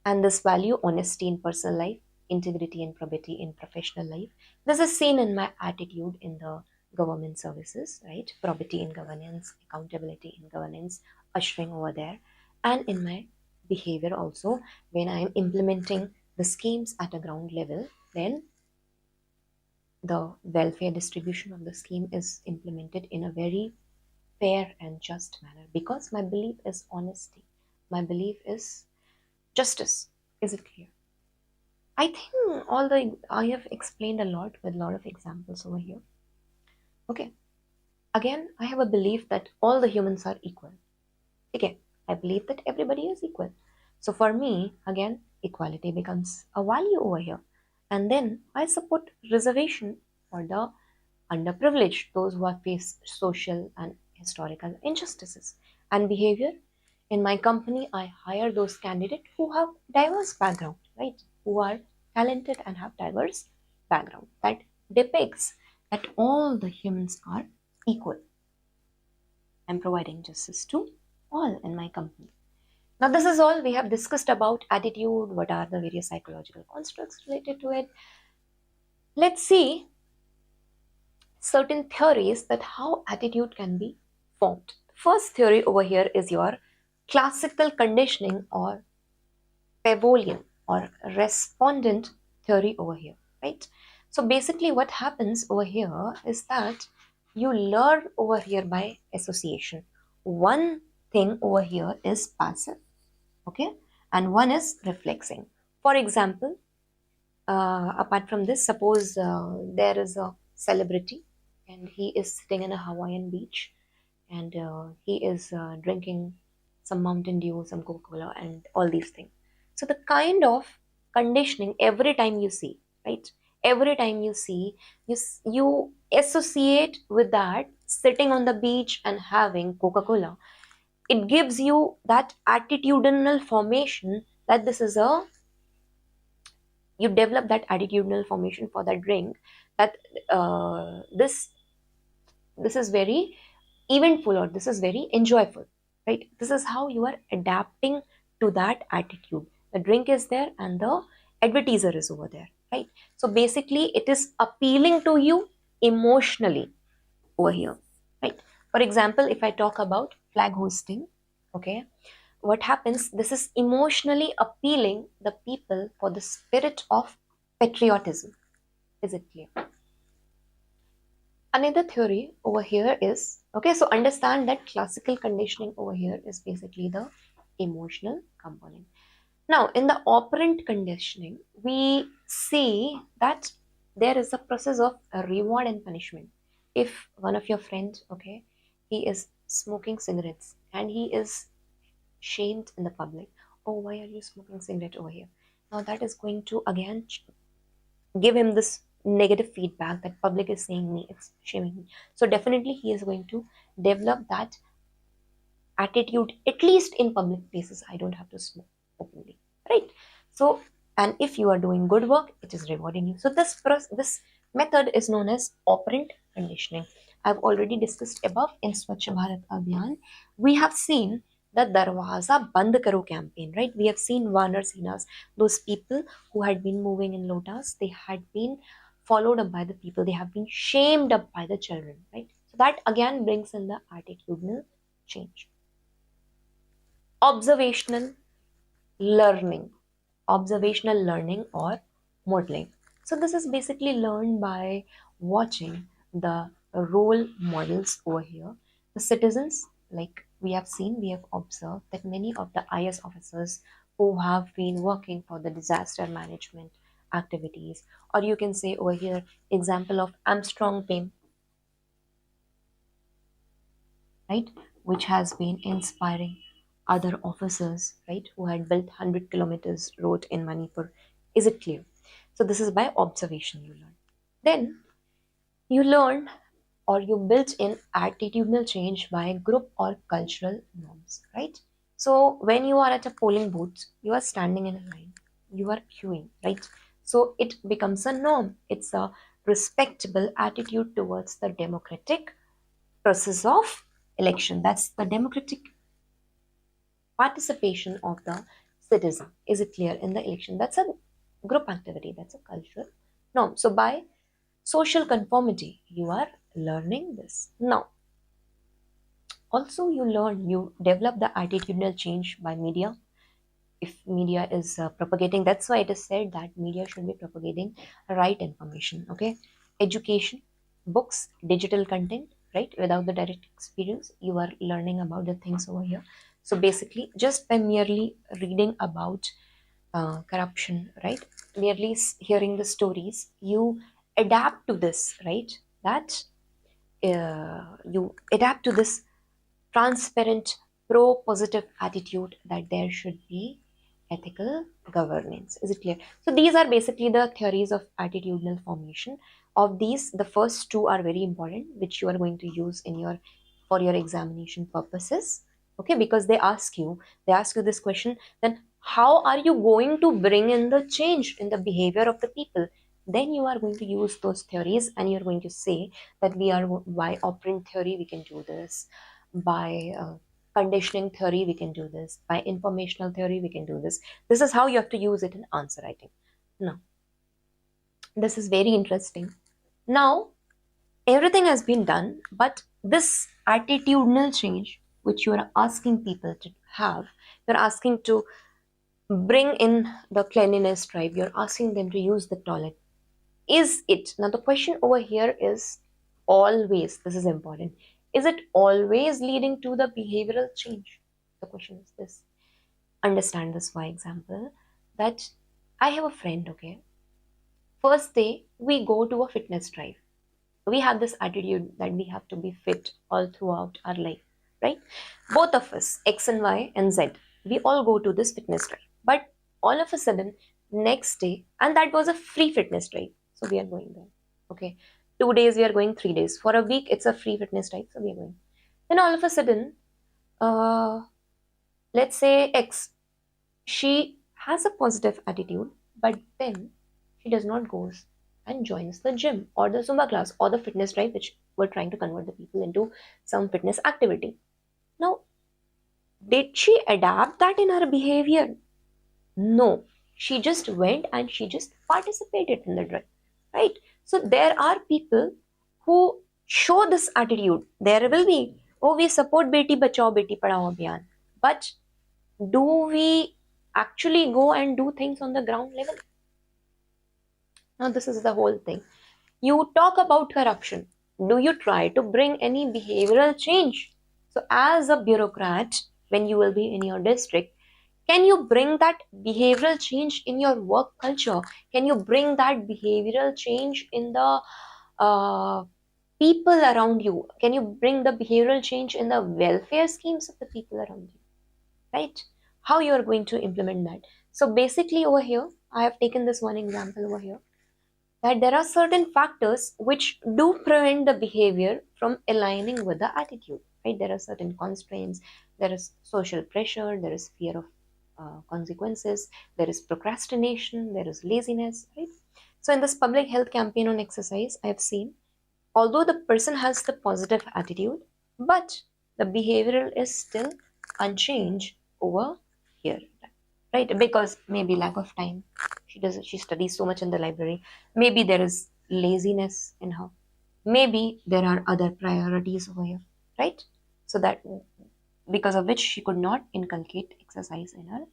And this value, honesty in personal life, integrity and probity in professional life, this is seen in my attitude in the government services, right? Probity in governance, accountability in governance, ushering over there, and in my behavior also. When I am implementing the schemes at a ground level, then the welfare distribution of the scheme is implemented in a very fair and just manner, because my belief is honesty, my belief is justice. Is it clear? I think I have explained a lot with a lot of examples over here. Okay. Again, I have a belief that all the humans are equal. Okay. I believe that everybody is equal. So for me, again, equality becomes a value over here. And then I support reservation for the underprivileged, those who have faced social and historical injustices. And behavior, in my company, I hire those candidates who have diverse background, right? Who are talented and have diverse background. That depicts that all the humans are equal. I'm providing justice to all in my company. Now, this is all we have discussed about attitude. What are the various psychological constructs related to it? Let's see certain theories that how attitude can be formed. First theory over here is your classical conditioning or Pavlovian or respondent theory over here, right? So basically what happens over here is that you learn over here by association. One thing over here is passive, okay, and one is reflexing. For example, apart from this, suppose there is a celebrity and he is sitting in a Hawaiian beach, and he is drinking some Mountain Dew, some Coca-Cola, and all these things. So the kind of conditioning every time you see, right? Every time you see, you associate with that sitting on the beach and having Coca-Cola. It gives you that attitudinal formation that this is a, you develop that attitudinal formation for that drink, that this is very eventful, or this is very enjoyable, right? This is how you are adapting to that attitude. The drink is there and the advertiser is over there, right? So basically it is appealing to you emotionally over here, right? For example, if I talk about flag hosting, okay, what happens, this is emotionally appealing the people for the spirit of patriotism. Is it clear? Another theory over here is, okay, so understand that classical conditioning over here is basically the emotional component. Now, in the operant conditioning, we see that there is a process of reward and punishment. If one of your friends, okay, he is smoking cigarettes and he is shamed in the public, oh, why are you smoking cigarette over here? Now that is going to again give him this negative feedback that public is saying me, it's shaming me. So definitely he is going to develop that attitude, at least in public places. I don't have to smoke openly, right? So, and if you are doing good work, it is rewarding you. So this method is known as operant conditioning. I've already discussed above in Swachh Bharat Abhiyan. We have seen the Darwaza Band Karo campaign, right? We have seen Vanar Senas, those people who had been moving in lotus, they had been followed up by the people, they have been shamed up by the children, right? So that again brings in the attitudinal change. Observational learning, observational learning or modeling. So this is basically learned by watching the role models over here. The citizens, like we have seen, we have observed that many of the IS officers who have been working for the disaster management activities, or you can say over here, example of Armstrong Pym, right, which has been inspiring other officers, right, who had built 100 kilometers road in Manipur. Is it clear? So this is by observation you learn. Then you learn or you built in attitudinal change by group or cultural norms, right? So when you are at a polling booth, you are standing in a line, you are queuing, right? So it becomes a norm. It's a respectable attitude towards the democratic process of election. That's the democratic participation of the citizen. Is it clear? In the election, that's a group activity, that's a cultural norm. So by social conformity, you are learning this. Now also you learn, you develop the attitudinal change by media. If media is propagating, that's why it is said that media should be propagating right information. Okay, education, books, digital content, right? Without the direct experience, you are learning about the things over here. So basically just by merely reading about corruption, right, merely hearing the stories, you adapt to this, right, that you adapt to this transparent, pro positive attitude that there should be ethical governance. Is it clear? So these are basically the theories of attitudinal formation. Of these, the first two are very important, which you are going to use in your for your examination purposes. Okay, because they ask you this question, then how are you going to bring in the change in the behavior of the people? Then you are going to use those theories and you're going to say that we are by operant theory we can do this, by conditioning theory we can do this, by informational theory we can do this. This is how you have to use it in answer writing. Now this is very interesting. Now everything has been done, but this attitudinal change which you are asking people to have, you're asking to bring in the cleanliness drive, you're asking them to use the toilet. Is it, now the question over here is always, this is important, is it always leading to the behavioral change? The question is this. Understand this by example, that I have a friend, okay, first day we go to a fitness drive. We have this attitude that we have to be fit all throughout our life, right? Both of us, X and Y and Z, we all go to this fitness drive. But all of a sudden, next day, and that was a free fitness drive, so we are going there. Okay, 2 days we are going, 3 days. For a week, it's a free fitness drive, so we are going. Then all of a sudden, uh, let's say X, she has a positive attitude, but then she does not go and joins the gym or the Zumba class or the fitness drive, which we're trying to convert the people into some fitness activity. Now, did she adapt that in her behavior? No. She just went and she just participated in the drive, right? So there are people who show this attitude. There will be, oh, we support Beti Bachao, Beti Padhao Abhiyan. But do we actually go and do things on the ground level? Now, this is the whole thing. You talk about corruption. Do you try to bring any behavioral change? So, as a bureaucrat, when you will be in your district, can you bring that behavioral change in your work culture? Can you bring that behavioral change in the people around you? Can you bring the behavioral change in the welfare schemes of the people around you? Right? How you are going to implement that? So basically over here, I have taken this one example over here, that there are certain factors which do prevent the behavior from aligning with the attitude, right? There are certain constraints, there is social pressure, there is fear of consequences, there is procrastination, there is laziness, right? So in this public health campaign on exercise, I have seen, although the person has the positive attitude, but the behavioral is still unchanged over here, right? Because maybe lack of time, she studies so much in the library, maybe there is laziness in her, maybe there are other priorities over here, right? So that because of which she could not inculcate exercise in her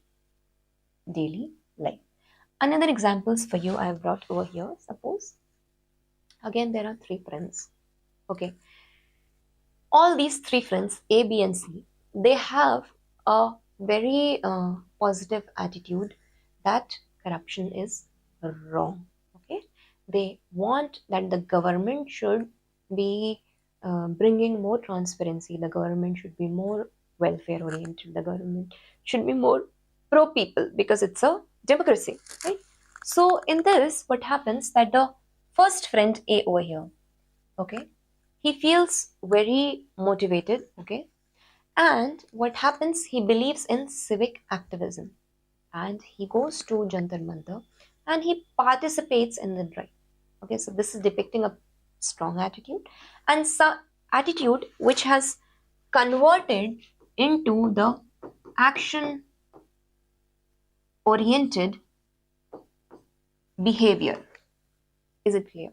daily life. Another examples for you I have brought over here. Suppose again there are three friends. Okay, all these three friends A, B, and C, they have a very positive attitude that corruption is wrong. Okay, they want that the government should be bringing more transparency. The government should be more welfare oriented. The government should be more pro people because it's a democracy, right? So in this, what happens that the first friend A over here, okay, he feels very motivated, okay, and what happens, he believes in civic activism and he goes to Jantar Mantar and he participates in the drive. Okay, so this is depicting a strong attitude and some attitude which has converted into the action oriented behavior. Is it clear?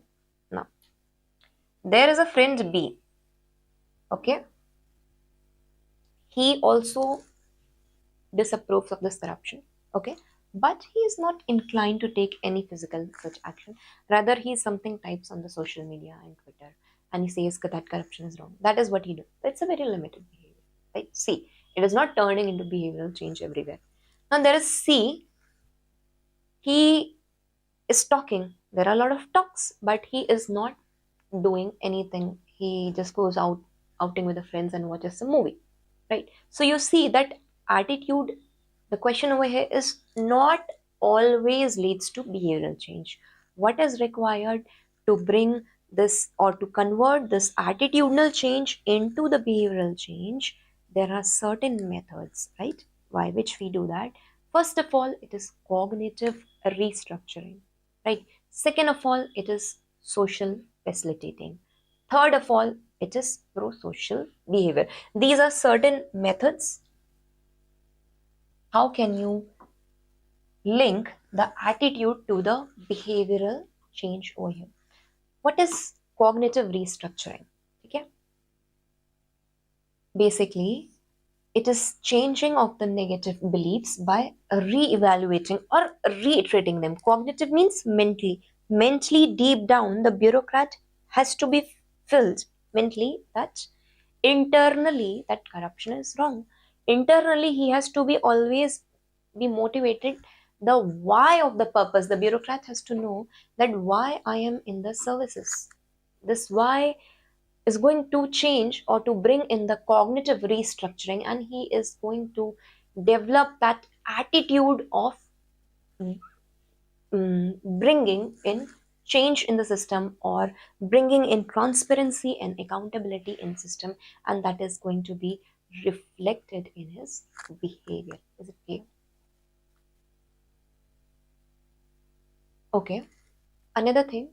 Now, there is a friend B, okay, he also disapproves of this corruption, okay, but he is not inclined to take any physical such action. Rather, he something types on the social media and Twitter and he says that corruption is wrong. That is what he does. It's a very limited behavior, right? See, it is not turning into behavioral change everywhere. Now there is C, he is talking. There are a lot of talks, but he is not doing anything. He just goes out outing with the friends and watches a movie, right? So you see that attitude, the question over here is not always leads to behavioral change. What is required to bring this or to convert this attitudinal change into the behavioral change? There are certain methods, right, by which we do that. First of all, it is cognitive restructuring, right? Second of all, it is social facilitating. Third of all, it is pro-social behavior. These are certain methods. How can you link the attitude to the behavioral change over here? What is cognitive restructuring? Okay, basically it is changing of the negative beliefs by re-evaluating or reiterating them. Cognitive means mentally deep down the bureaucrat has to be filled mentally that internally that corruption is wrong. Internally he has to be always be motivated, the why of the purpose. The bureaucrat has to know that why I am in the services. This why is going to change or to bring in the cognitive restructuring, and he is going to develop that attitude of bringing in change in the system or bringing in transparency and accountability in system, and that is going to be reflected in his behavior. Is it clear? Okay, another thing,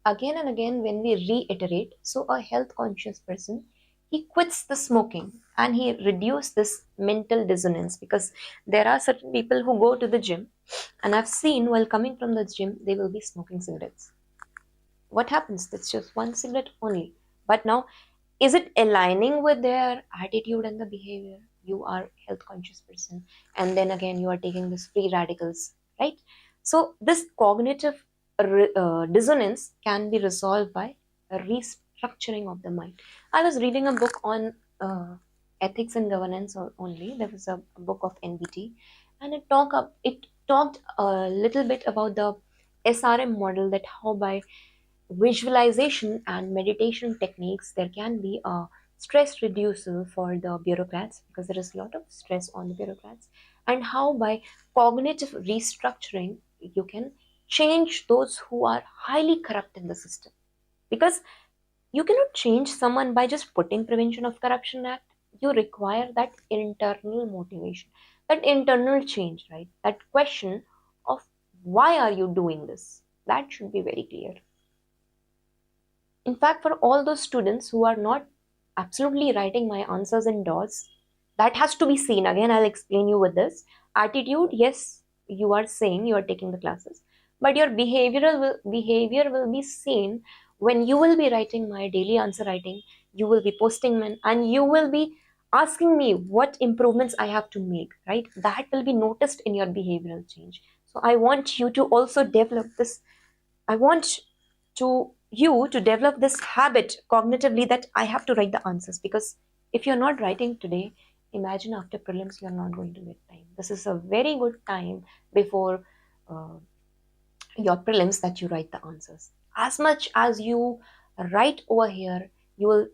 again and again when we reiterate, so a health conscious person, he quits the smoking and he reduces this mental dissonance, because there are certain people who go to the gym and I've seen while coming from the gym they will be smoking cigarettes. What happens? That's just one cigarette only, but now is it aligning with their attitude and the behavior? You are health conscious person and then again you are taking this free radicals, right? So this cognitive dissonance can be resolved by a restructuring of the mind. I was reading a book on ethics and governance only. There was a book of NBT and it talked a little bit about the SRM model, that how by visualization and meditation techniques there can be a stress reducer for the bureaucrats, because there is a lot of stress on the bureaucrats, and how by cognitive restructuring you can change those who are highly corrupt in the system. Because you cannot change someone by just putting Prevention of Corruption Act. You require that internal motivation, that internal change, right? That question of why are you doing this, that should be very clear. In fact, for all those students who are not absolutely writing my answers in DAWs, that has to be seen. Again, I'll explain you with this. Attitude, yes, you are saying you are taking the classes, but your behavior will be seen when you will be writing my daily answer writing. You will be posting and you will be asking me what improvements I have to make, right? That will be noticed in your behavioral change. So I want you to also develop this. I want you to develop this habit cognitively that I have to write the answers, because if you're not writing today, imagine after prelims you're not going to get time. This is a very good time before uh, your prelims that you write the answers. As much as you write over here, you will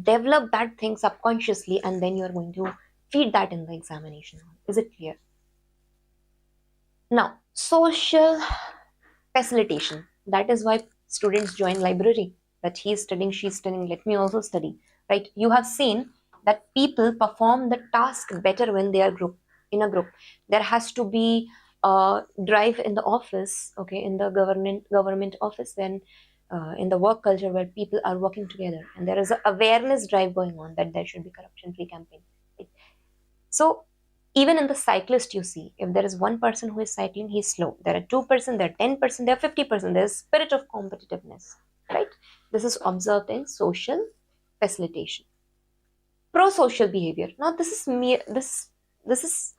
develop that thing subconsciously, and then you're going to feed that in the examination. Is it clear? Now, social facilitation. That is why students join library. That he is studying, she is studying, let me also study. Right? You have seen that people perform the task better when they are in a group. There has to be a drive in the office, okay, in the government office, then in the work culture where people are working together, and there is an awareness drive going on that there should be corruption-free campaign. Right? So even in the cyclist, you see, if there is one person who is cycling, he's slow. There are 2%, there are 10%, there are 50%. There's spirit of competitiveness, right? This is observed in social facilitation. Pro-social behavior. Now, this is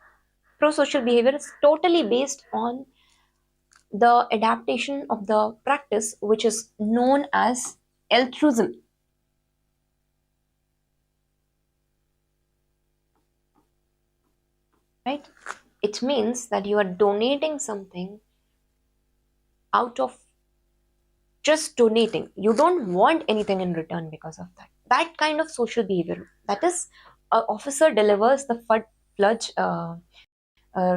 pro-social behavior is totally based on the adaptation of the practice, which is known as altruism. Right? It means that you are donating something out of just donating. You don't want anything in return because of that. That kind of social behavior. That is, an officer delivers the flood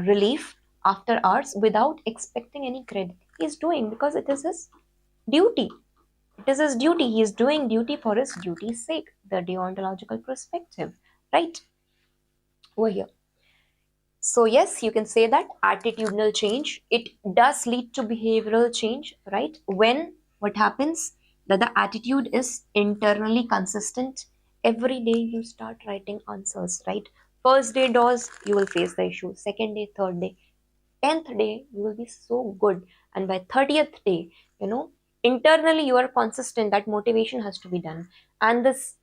relief after hours without expecting any credit. He is doing because it is his duty. It is his duty. He is doing duty for his duty's sake. The deontological perspective, right? Over here. So yes, you can say that attitudinal change, it does lead to behavioral change, right? When what happens that the attitude is internally consistent, every day you start writing answers, right? First day does, you will face the issue. Second day, third day, 10th day, you will be so good. And by 30th day, internally you are consistent, that motivation has to be done. And this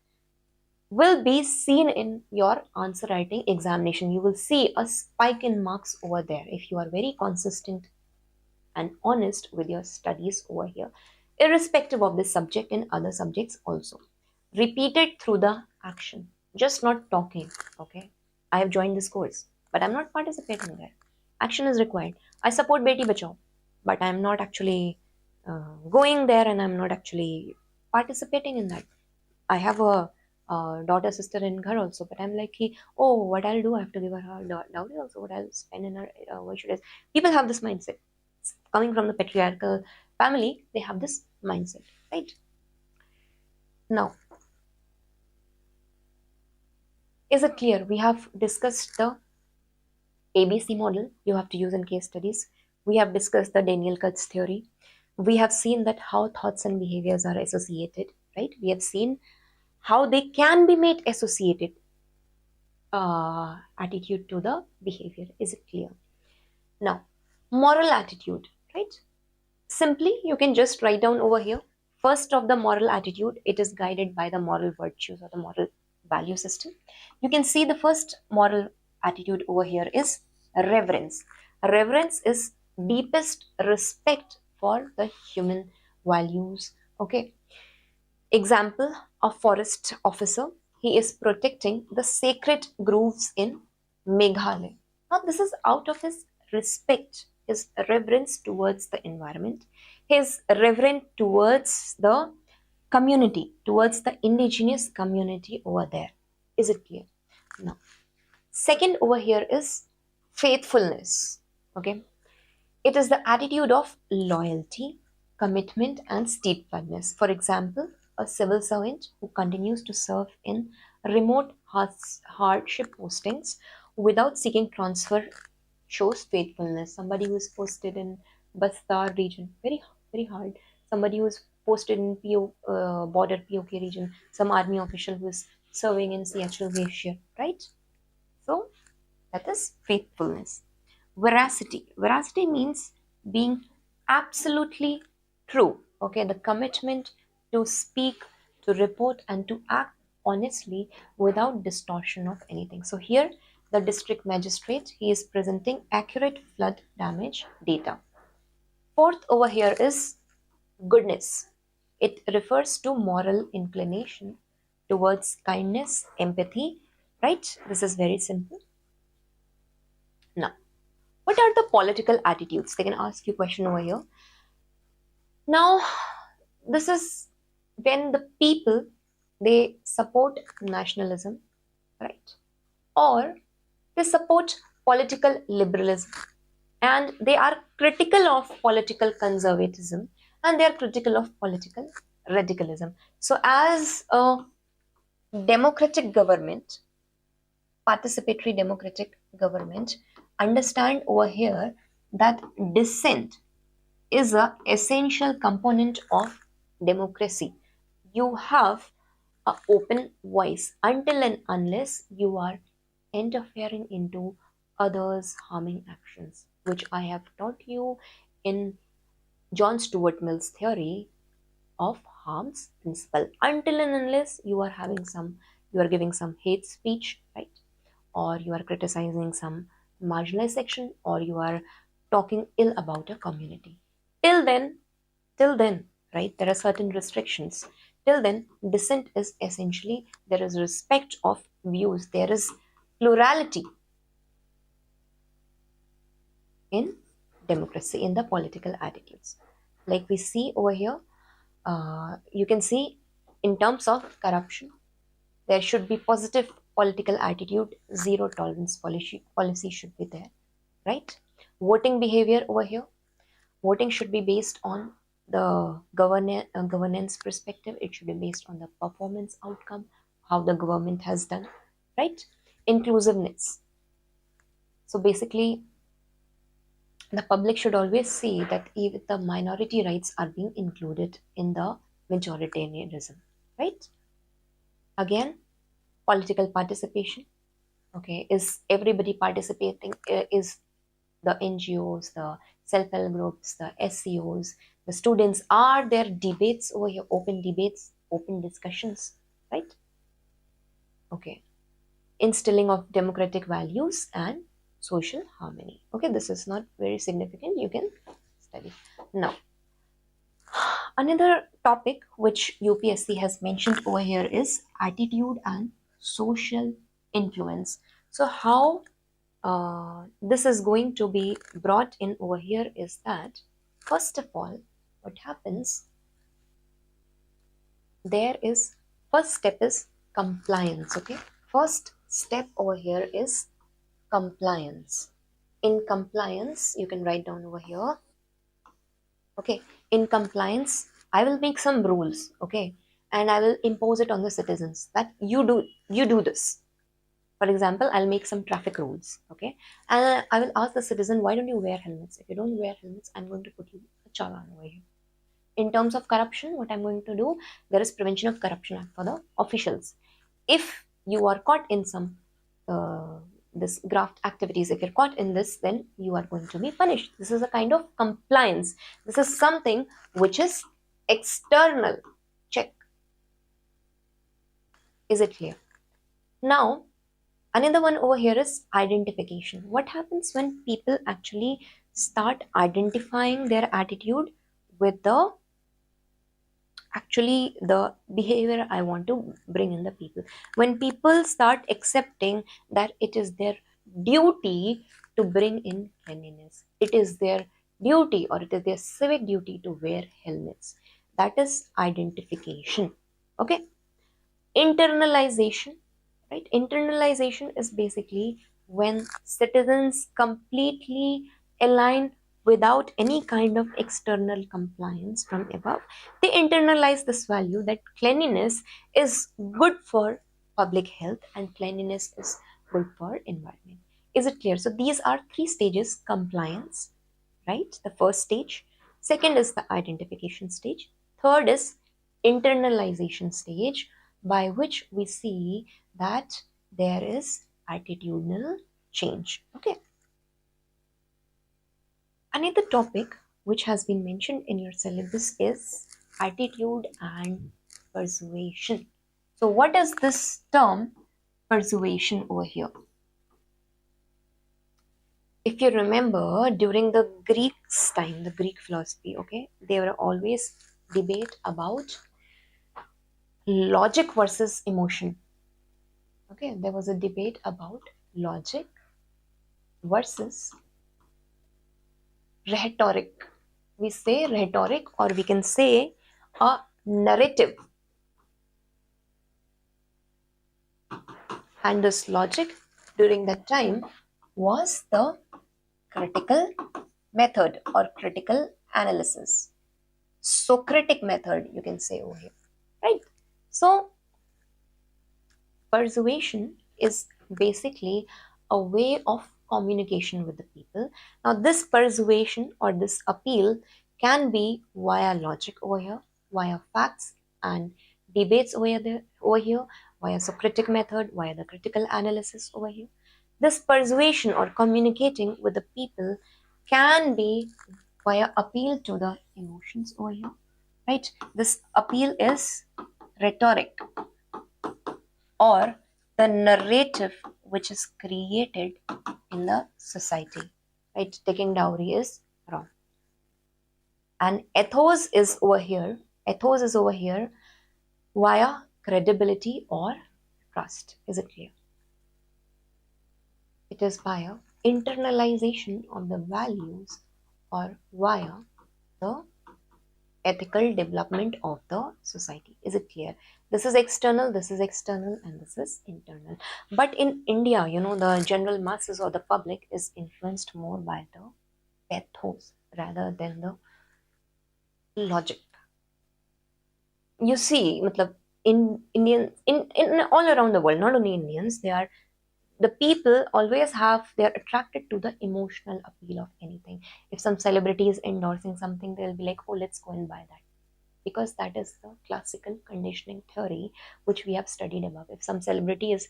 will be seen in your answer writing examination. You will see a spike in marks over there if you are very consistent and honest with your studies over here, irrespective of this subject and other subjects also. Repeat it through the action, just not talking. Okay, I have joined this course, but I'm not participating there. Action is required. I support Beti Bachao, but I'm not actually going there, and I'm not actually participating in that. I have a daughter, sister in her also, but I'm like, oh, what I'll do, I have to give her dowry also, what I'll spend in her, what should I? People have this mindset. Coming from the patriarchal family, they have this mindset, right? Now, is it clear? We have discussed the ABC model you have to use in case studies. We have discussed the Daniel Katz theory. We have seen that how thoughts and behaviors are associated, right? We have seen how they can be made associated attitude to the behavior. Is it clear? Now, moral attitude, right? Simply, you can just write down over here. First of the moral attitude, it is guided by the moral virtues or the moral value system. You can see the first moral attitude over here is reverence. Reverence is deepest respect for the human values. Okay. Example, a forest officer. He is protecting the sacred groves in Meghalaya. Now, this is out of his respect, his reverence towards the environment, his reverence towards the community, towards the indigenous community over there. Is it clear? Now, second over here is faithfulness. Okay, it is the attitude of loyalty, commitment, and steadfastness. For example, a civil servant who continues to serve in remote hardship postings without seeking transfer shows faithfulness. Somebody who is posted in Bastar region, very hard. Somebody who is posted in border POK region, some army official who is serving in Seattle Glacier, right? So that is faithfulness. Veracity. Veracity means being absolutely true. Okay, the commitment to speak, to report, and to act honestly without distortion of anything. So here the district magistrate, he is presenting accurate flood damage data. Fourth over here is goodness. It refers to moral inclination towards kindness, empathy, right? This is very simple. Now, what are the political attitudes? They can ask you a question over here. Now, this is when the people, they support nationalism, right? Or they support political liberalism, and they are critical of political conservatism, and they are critical of political radicalism. So as a democratic government, participatory democratic government, understand over here that dissent is a essential component of democracy. You have an open voice until and unless you are interfering into others harming actions, which I have taught you in John Stuart Mill's theory of harm's principle. Until and unless you are giving some hate speech, right? Or you are criticizing some marginalized section, or you are talking ill about a community. Till then, right, there are certain restrictions. Till then, dissent is essentially, there is respect of views, there is plurality in democracy, in the political attitudes. Like we see over here, you can see in terms of corruption, there should be positive political attitude, zero tolerance policy should be there, right? Voting behavior over here, voting should be based on the governance perspective. It should be based on the performance outcome, how the government has done, right? Inclusiveness. So basically, the public should always see that even the minority rights are being included in the majoritarianism, right? Again, political participation. Okay, is everybody participating? Is the NGOs, the self-help groups, the SCOs, the students, are there debates over here, open debates, open discussions, right? Okay, instilling of democratic values and social harmony. Okay, this is not very significant, you can study. Now, another topic which UPSC has mentioned over here is attitude and social influence. So how this is going to be brought in over here is that, first of all, what happens, there is, first step is compliance. Okay, first step over here is compliance. In compliance, you can write down over here. Okay, in compliance, I will make some rules, okay, and I will impose it on the citizens that you do this. For example, I'll make some traffic rules, okay, and I will ask the citizen, why don't you wear helmets? If you don't wear helmets, I'm going to put you a challan over here. In terms of corruption, what I'm going to do, there is Prevention of Corruption Act for the officials. If you are caught in some this graft activities, if you're caught in this, then you are going to be punished. This is a kind of compliance. This is something which is external check. Is it clear? Now, another one over here is identification. What happens when people actually start identifying their attitude with the behavior I want to bring in the people? When people start accepting that it is their duty to bring in cleanliness, it is their duty or it is their civic duty to wear helmets, that is identification. Okay, internalization, right? Internalization is basically when citizens completely align without any kind of external compliance from above. They internalize this value that cleanliness is good for public health and cleanliness is good for environment. Is it clear? So these are three stages: compliance, right? The first stage. Second is the identification stage. Third is internalization stage, by which we see that there is attitudinal change. Okay. Another topic which has been mentioned in your syllabus is attitude and persuasion. So what is this term persuasion over here? If you remember, during the Greeks' time, the Greek philosophy, okay, there were always debate about logic versus emotion. Okay, there was a debate about logic versus rhetoric. We say rhetoric, or we can say a narrative. And this logic during that time was the critical method or critical analysis. Socratic method, you can say over here, right? So, persuasion is basically a way of communication with the people. Now, this persuasion or this appeal can be via logic over here, via facts and debates over here, via Socratic method, via the critical analysis over here. This persuasion or communicating with the people can be via appeal to the emotions over here, right? This appeal is rhetoric or the narrative which is created in the society, right? Taking dowry is wrong. And ethos is over here via credibility or trust. Is it clear? It is via internalization of the values or via the ethical development of the society. Is it clear? This is external, and this is internal. But in India, the general masses or the public is influenced more by the pathos rather than the logic. You see, matlab, in Indian, in all around the world, not only Indians, the people always they're attracted to the emotional appeal of anything. If some celebrity is endorsing something, they'll be like, oh, let's go and buy that. Because that is the classical conditioning theory which we have studied above. If some celebrity is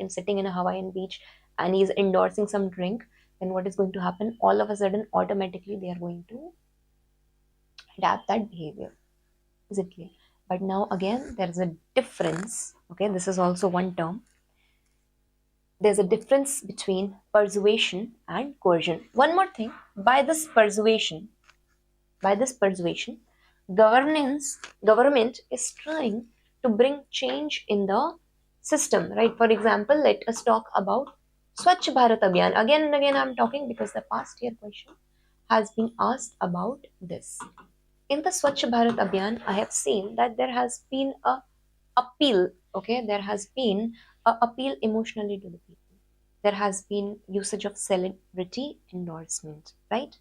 sitting in a Hawaiian beach and he's endorsing some drink, then what is going to happen? All of a sudden, automatically, they are going to adapt that behavior. Is it clear? But now again, there is a difference. Okay, this is also one term. There's a difference between persuasion and coercion. One more thing, by this persuasion, government is trying to bring change in the system, right? For example, let us talk about Swachh Bharat Abhiyan. Again and again I'm talking because the past year question has been asked about this. In the Swachh Bharat Abhiyan, I have seen that there has been a appeal, okay? There has been a appeal emotionally to the people. There has been usage of celebrity endorsement, right?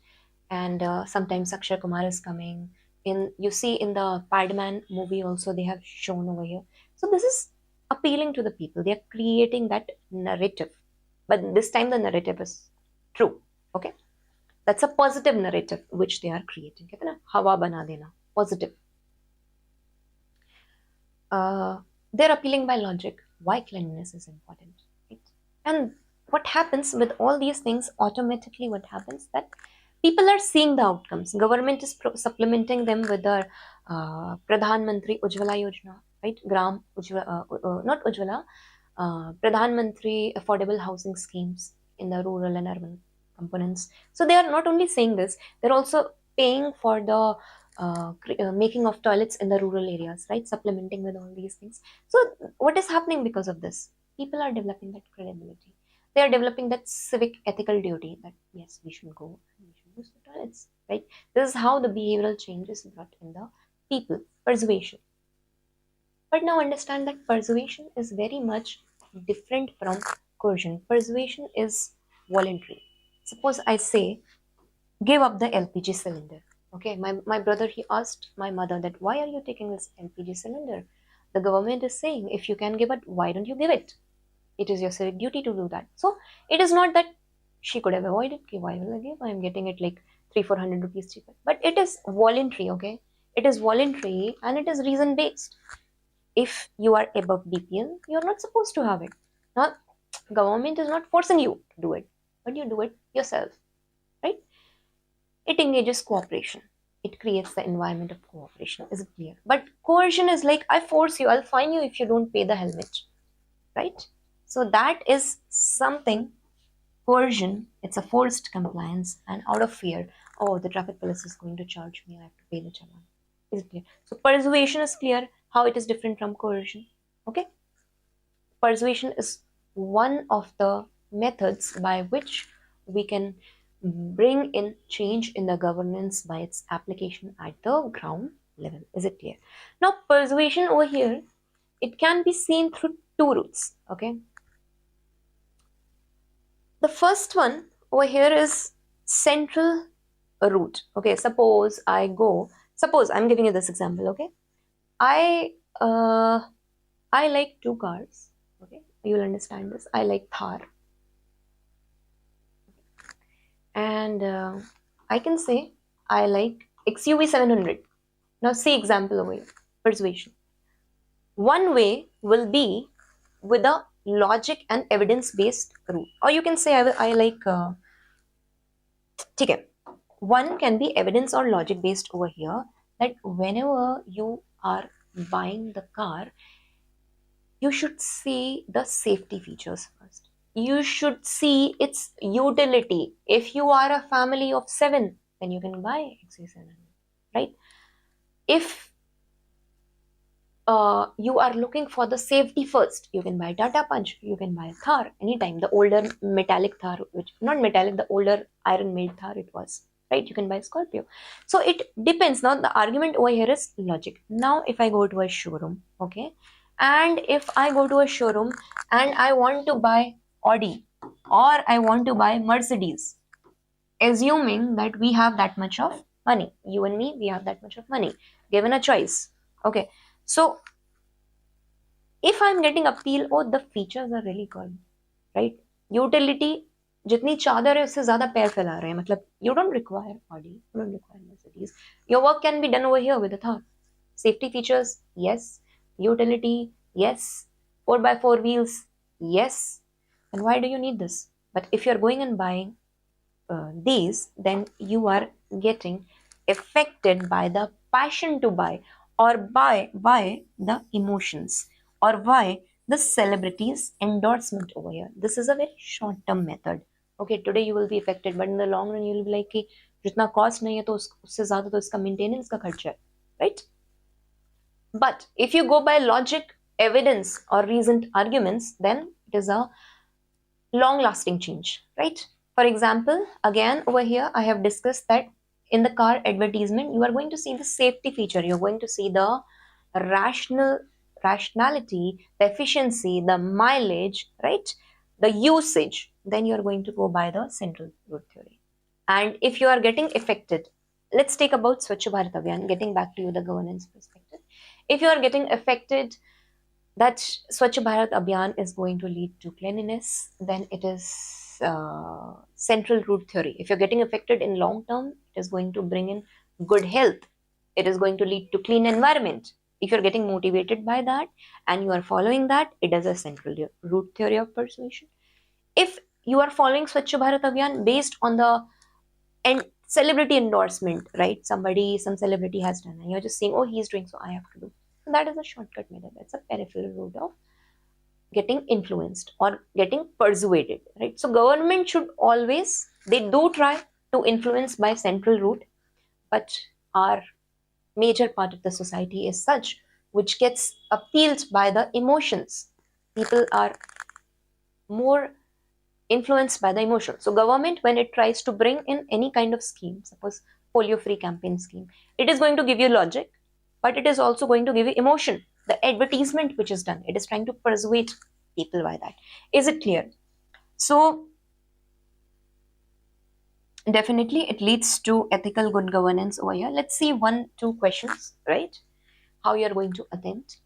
And sometimes Akshay Kumar is coming in. You see in the Padman movie also they have shown over here. So this is appealing to the people. They are creating that narrative, but this time the narrative is true. Okay, that's a positive narrative which they are creating. कहते हैं ना, हवा बना देना, positive. They're appealing by logic. Why cleanliness is important, right? And what happens with all these things? Automatically, what happens that people are seeing the outcomes. Government is supplementing them with the Pradhan Mantri Ujjwala Yojana, right? Gram Ujjwala, not Ujjwala, Pradhan Mantri Affordable Housing Schemes in the rural and urban components. So they are not only saying this, they're also paying for the making of toilets in the rural areas, right? Supplementing with all these things. So what is happening because of this? People are developing that credibility. They are developing that civic ethical duty that yes, we should go and we should use the toilets, right? This is how the behavioral change is brought in the people. Persuasion. But now understand that persuasion is very much different from coercion. Persuasion is voluntary. Suppose I say, give up the LPG cylinder. Okay, my brother, he asked my mother that why are you taking this LPG cylinder? The government is saying if you can give it, why don't you give it? It is your civic duty to do that. So it is not that she could have avoided. Okay, why will I give? I am getting it like 300-400 rupees cheaper. But it is voluntary, okay? It is voluntary and it is reason based. If you are above BPL, you are not supposed to have it. Now, government is not forcing you to do it, but you do it yourself, right? It engages cooperation. It creates the environment of cooperation. Is it clear? But coercion is like, I force you, I'll fine you if you don't pay the helmet, right? So that is something Coercion, it's a forced compliance and out of fear. Oh, the traffic police is going to charge me, I have to pay the challan. Is it clear? So persuasion is clear how it is different from coercion. Okay? Persuasion is one of the methods by which we can bring in change in the governance by its application at the ground level. Is it clear? Now, persuasion over here, it can be seen through two routes. Okay? The first one over here is central route. Okay, suppose I'm giving you this example. Okay, I I like two cars. Okay, you'll understand this. I like Thar, and I can say I like XUV 700. Now see example over here. Persuasion. One way will be with a logic and evidence based route, or you can say I like. Okay. One can be evidence or logic based over here, that whenever you are buying the car, you should see the safety features first. You should see its utility. If you are a family of 7, then you can buy XC700, right? If you are looking for the safety first, you can buy Tata Punch, you can buy Thar anytime. The older metallic Thar, which not metallic, the older iron made Thar it was, right? You can buy Scorpio. So it depends. Now the argument over here is logic. Now if I go to a showroom, okay, and if I go to a showroom and I want to buy Audi or I want to buy Mercedes, assuming that we have that much of money, you and me, we have that much of money, given a choice, okay. So if I'm getting appeal, oh, the features are really good, right? Utility, जितनी चादर है उससे ज्यादा पैर फैला रहे हैं, मतलब you don't require Audi, you don't require Mercedes. Your work can be done over here with a Thar. Safety features, yes. Utility, yes. 4x4 wheels, yes. And why do you need this? But if you're going and buying these, then you are getting affected by the passion to buy, or by the emotions, or by the celebrities endorsement over here. This is a very short term method. Okay, today you will be affected, but in the long run you will be like कि जितना cost नहीं है तो उससे ज़्यादा तो इसका maintenance का खर्चा है, right? But if you go by logic, evidence or reasoned arguments, then it is a long lasting change, right? For example, again over here I have discussed that in the car advertisement you are going to see the safety feature, you're going to see the rationality, the efficiency, the mileage, right? The usage. Then you're going to go by the central root theory. And if you are getting affected, let's take about Swachh Bharat Abhiyan, getting back to you the governance perspective. If you are getting affected that Swachh Bharat Abhiyan is going to lead to cleanliness, then it is central root theory. If you're getting affected in long term, it is going to bring in good health. It is going to lead to clean environment. If you're getting motivated by that and you are following that, it is a central root theory of persuasion. If you are following Swachh Bharat Abhiyan based on the celebrity endorsement, right? Some celebrity has done, and you're just saying, oh, he's doing, so I have to do. So that is a shortcut method. That's a peripheral route of getting influenced or getting persuaded, right? So government should always, they do try to influence by central route, but our major part of the society is such which gets appealed by the emotions. People are more influenced by the emotion. So government, when it tries to bring in any kind of scheme, suppose polio free campaign scheme, it is going to give you logic, but it is also going to give you emotion. The advertisement which is done, it is trying to persuade people by that. Is it clear? So definitely it leads to ethical good governance over here. Let's see 1-2 questions, right? How you are going to attempt.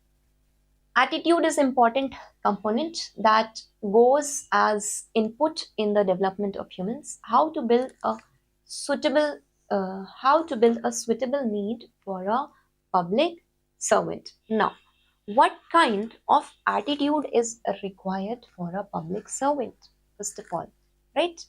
Attitude is important component that goes as input in the development of humans. How to build a suitable need for a public servant. Now, what kind of attitude is required for a public servant? First of all, right?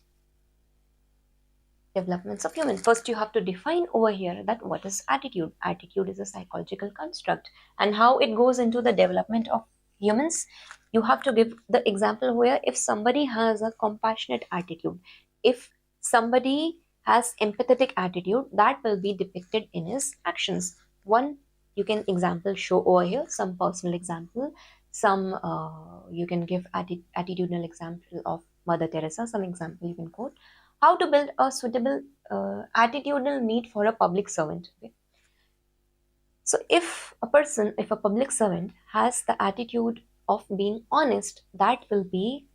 Developments of human. First, you have to define over here that what is attitude. Attitude is a psychological construct, and how it goes into the development of humans, you have to give the example where if somebody has a compassionate attitude, if somebody has empathetic attitude, that will be depicted in his actions. One, you can example show over here, some personal example, some you can give attitudinal example of Mother Teresa, some example you can quote. How to build a suitable attitudinal need for a public servant. Okay? So if a public servant has the attitude of being honest, that will be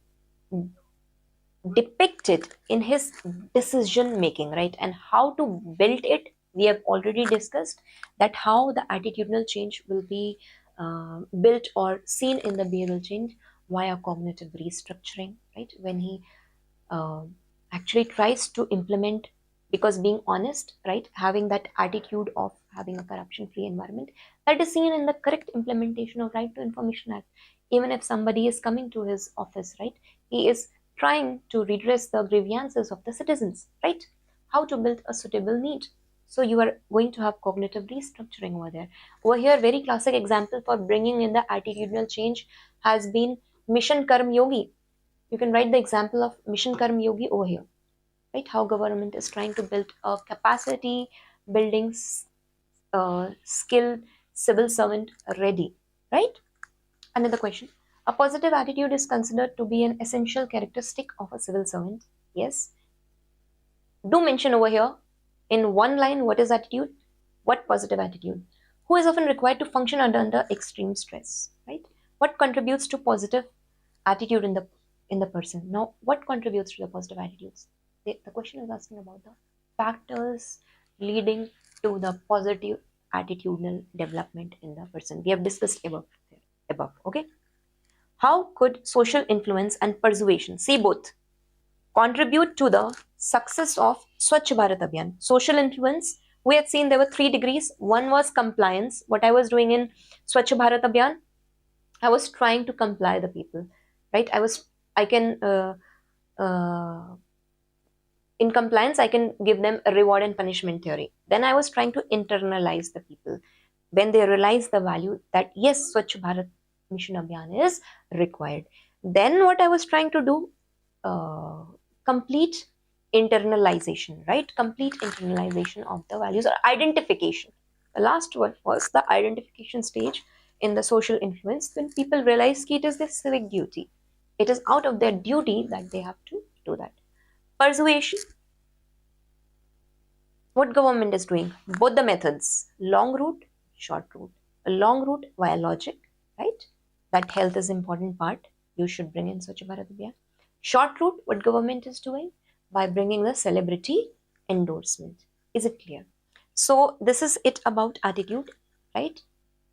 depicted in his decision making, right? And how to build it, we have already discussed that how the attitudinal change will be built or seen in the behavioral change via cognitive restructuring, right? When he uh, actually tries to implement, because being honest, right, having that attitude of having a corruption free environment, that is seen in the correct implementation of Right to Information Act. Even if somebody is coming to his office, right, he is trying to redress the grievances of the citizens, right? How to build a suitable need. So you are going to have cognitive restructuring over there. Over here, very classic example for bringing in the attitudinal change has been Mission Karm Yogi. You can write the example of Mission Karm Yogi over here, right? How government is trying to build a capacity building skilled civil servant ready, right? Another question. A positive attitude is considered to be an essential characteristic of a civil servant. Yes. Do mention over here in one line what is attitude, what positive attitude. Who is often required to function under extreme stress, right? What contributes to positive attitude in the person? Now, what contributes to the positive attitudes? The question is asking about the factors leading to the positive attitudinal development in the person. We have discussed above. Okay. How could social influence and persuasion, see both, contribute to the success of Swachh Bharat Abhiyan? Social influence, we had seen there were 3 degrees. One was compliance. What I was doing in Swachh Bharat Abhiyan, I was trying to comply the people, right? In compliance, I can give them a reward and punishment theory. Then I was trying to internalize the people. When they realize the value that yes, Swachh Bharat Mission Abhiyan is required. Then what I was trying to do, complete internalization, right? Complete internalization of the values or identification. The last one was the identification stage in the social influence, when people realize it is their civic duty. It is out of their duty that they have to do that. Persuasion. What government is doing? Both the methods, long route, short route. A long route via logic, right? That health is important part. You should bring in Swachh Bharat Abhiyan. Short route, what government is doing? By bringing the celebrity endorsement. Is it clear? So this is it about attitude, right?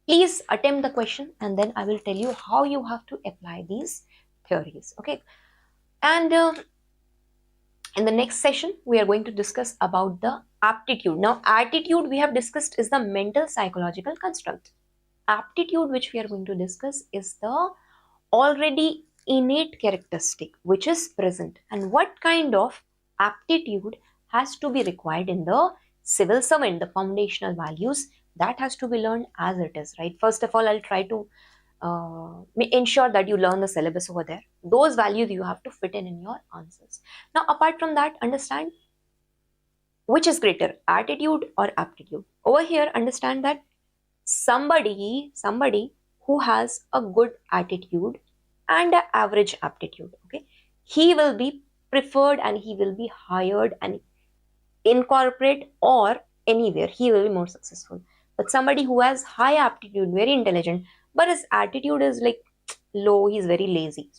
Please attempt the question and then I will tell you how you have to apply these theories, okay? And in the next session, we are going to discuss about the aptitude. Now, attitude we have discussed is the mental psychological construct. Aptitude, which we are going to discuss, is the already innate characteristic which is present, and what kind of aptitude has to be required in the civil servant, the foundational values that has to be learned as it is, right? First of all, I'll try to ensure that you learn the syllabus over there. Those values you have to fit in your answers. Now, apart from that, understand which is greater, attitude or aptitude. Over here, understand that somebody who has a good attitude and an average aptitude, okay, he will be preferred and he will be hired and incorporate or anywhere he will be more successful. But somebody who has high aptitude, very intelligent, but his attitude is like low, he's very lazy,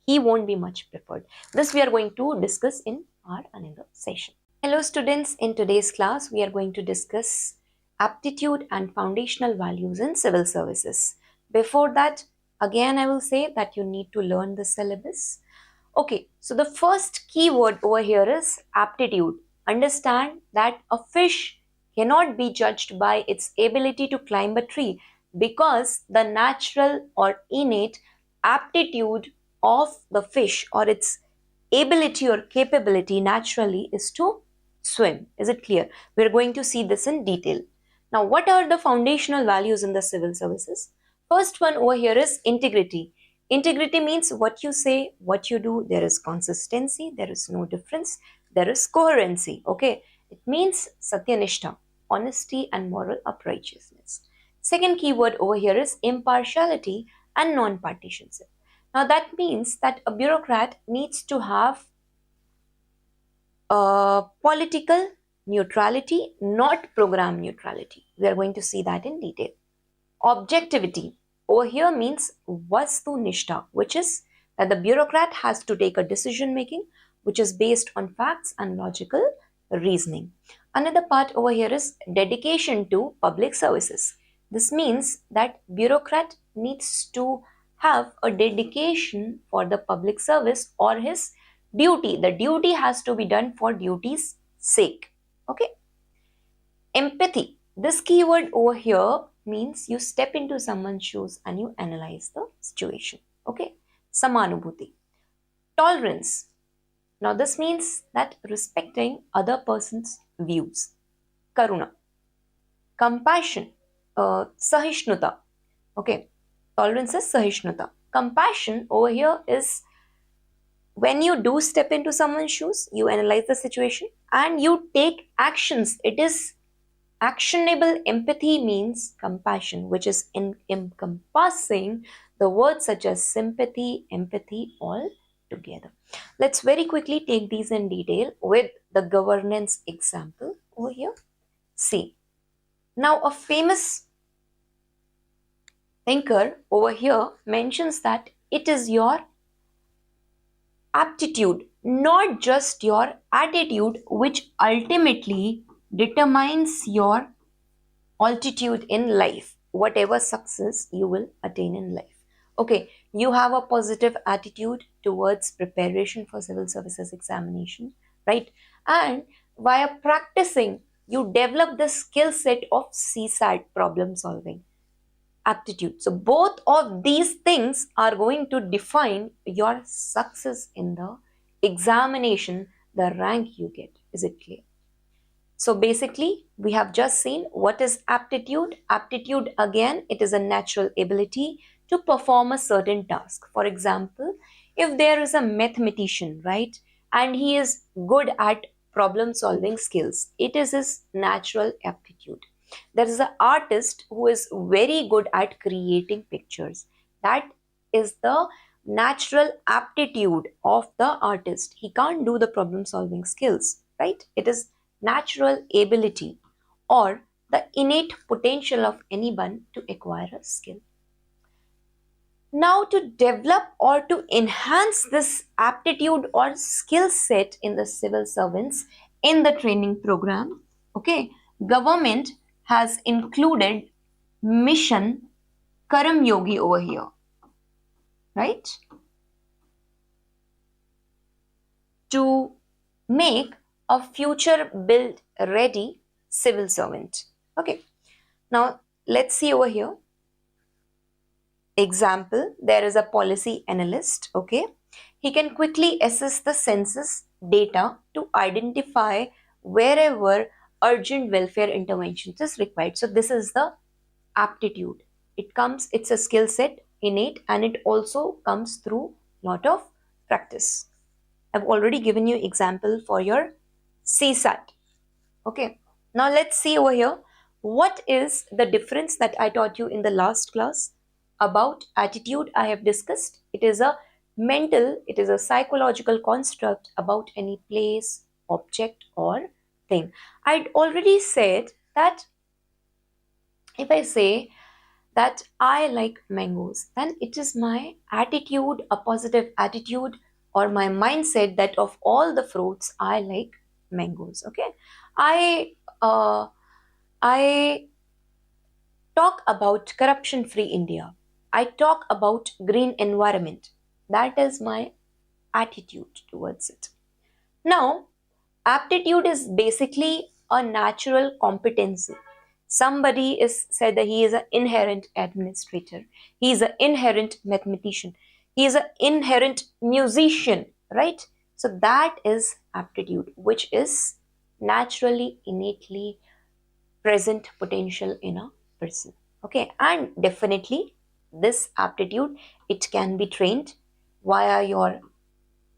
he won't be much preferred. This we are going to discuss in our another session. Hello students, in today's class we are going to discuss aptitude and foundational values in civil services. Before that, again I will say that you need to learn the syllabus. Okay, so the first keyword over here is aptitude. Understand that a fish cannot be judged by its ability to climb a tree, because the natural or innate aptitude of the fish or its ability or capability naturally is to swim. Is it clear? We are going to see this in detail. Now, what are the foundational values in the civil services? First one over here is integrity. Integrity means what you say, what you do, there is consistency, there is no difference, there is coherency. Okay, it means satyanishta, honesty and moral uprightness. Second keyword over here is impartiality and non-partisanship. Now that means that a bureaucrat needs to have political neutrality, not program neutrality. We are going to see that in detail. Objectivity over here means vastu-nishtha, which is that the bureaucrat has to take a decision making which is based on facts and logical reasoning. Another part over here is dedication to public services. This means that bureaucrat needs to have a dedication for the public service or his duty. The duty has to be done for duty's sake. Okay. Empathy. This keyword over here means you step into someone's shoes and you analyze the situation. Okay. Samanubhuti. Tolerance. Now this means that respecting other person's views. Karuna. Compassion. Sahishnuta. Okay. Tolerance is Sahishnuta. Compassion over here is when you do step into someone's shoes, you analyze the situation and you take actions. It is actionable. Empathy means compassion, which is encompassing the words such as sympathy, empathy, all together. Let's very quickly take these in detail with the governance example over here. See, now a famous thinker over here mentions that it is your aptitude, not just your attitude, which ultimately determines your altitude in life, whatever success you will attain in life. Okay, you have a positive attitude towards preparation for civil services examination, right? And via practicing, you develop the skill set of CSAT problem solving aptitude. So both of these things are going to define your success in the examination, the rank you get. Is it clear? So basically, we have just seen what is aptitude. Aptitude, again, it is a natural ability to perform a certain task. For example, if there is a mathematician, right, and he is good at problem solving skills, it is his natural aptitude. There is an artist who is very good at creating pictures. That is the natural aptitude of the artist. He can't do the problem solving skills, right? It is natural ability or the innate potential of anyone to acquire a skill. Now, to develop or to enhance this aptitude or skill set in the civil servants in the training program, okay, government has included mission Karam Yogi over here, right? To make a future build ready civil servant. Okay, now let's see over here. Example, there is a policy analyst, okay? He can quickly assess the census data to identify wherever urgent welfare interventions is required. So this is the aptitude. It's a skill set, innate, and it also comes through lot of practice. I've already given you example for your CSAT. Okay, now let's see over here. What is the difference that I taught you in the last class about attitude? I have discussed. It is a psychological construct about any place, object, or thing. I'd already said that if I say that I like mangoes, then it is my attitude, a positive attitude, or my mindset that of all the fruits, I like mangoes. Okay, I talk about corruption-free India. I talk about green environment. That is my attitude towards it. Now, aptitude is basically a natural competency. Somebody is said that he is an inherent administrator. He is an inherent mathematician. He is an inherent musician, right? So that is aptitude, which is naturally, innately present potential in a person. Okay, and definitely This aptitude, it can be trained via your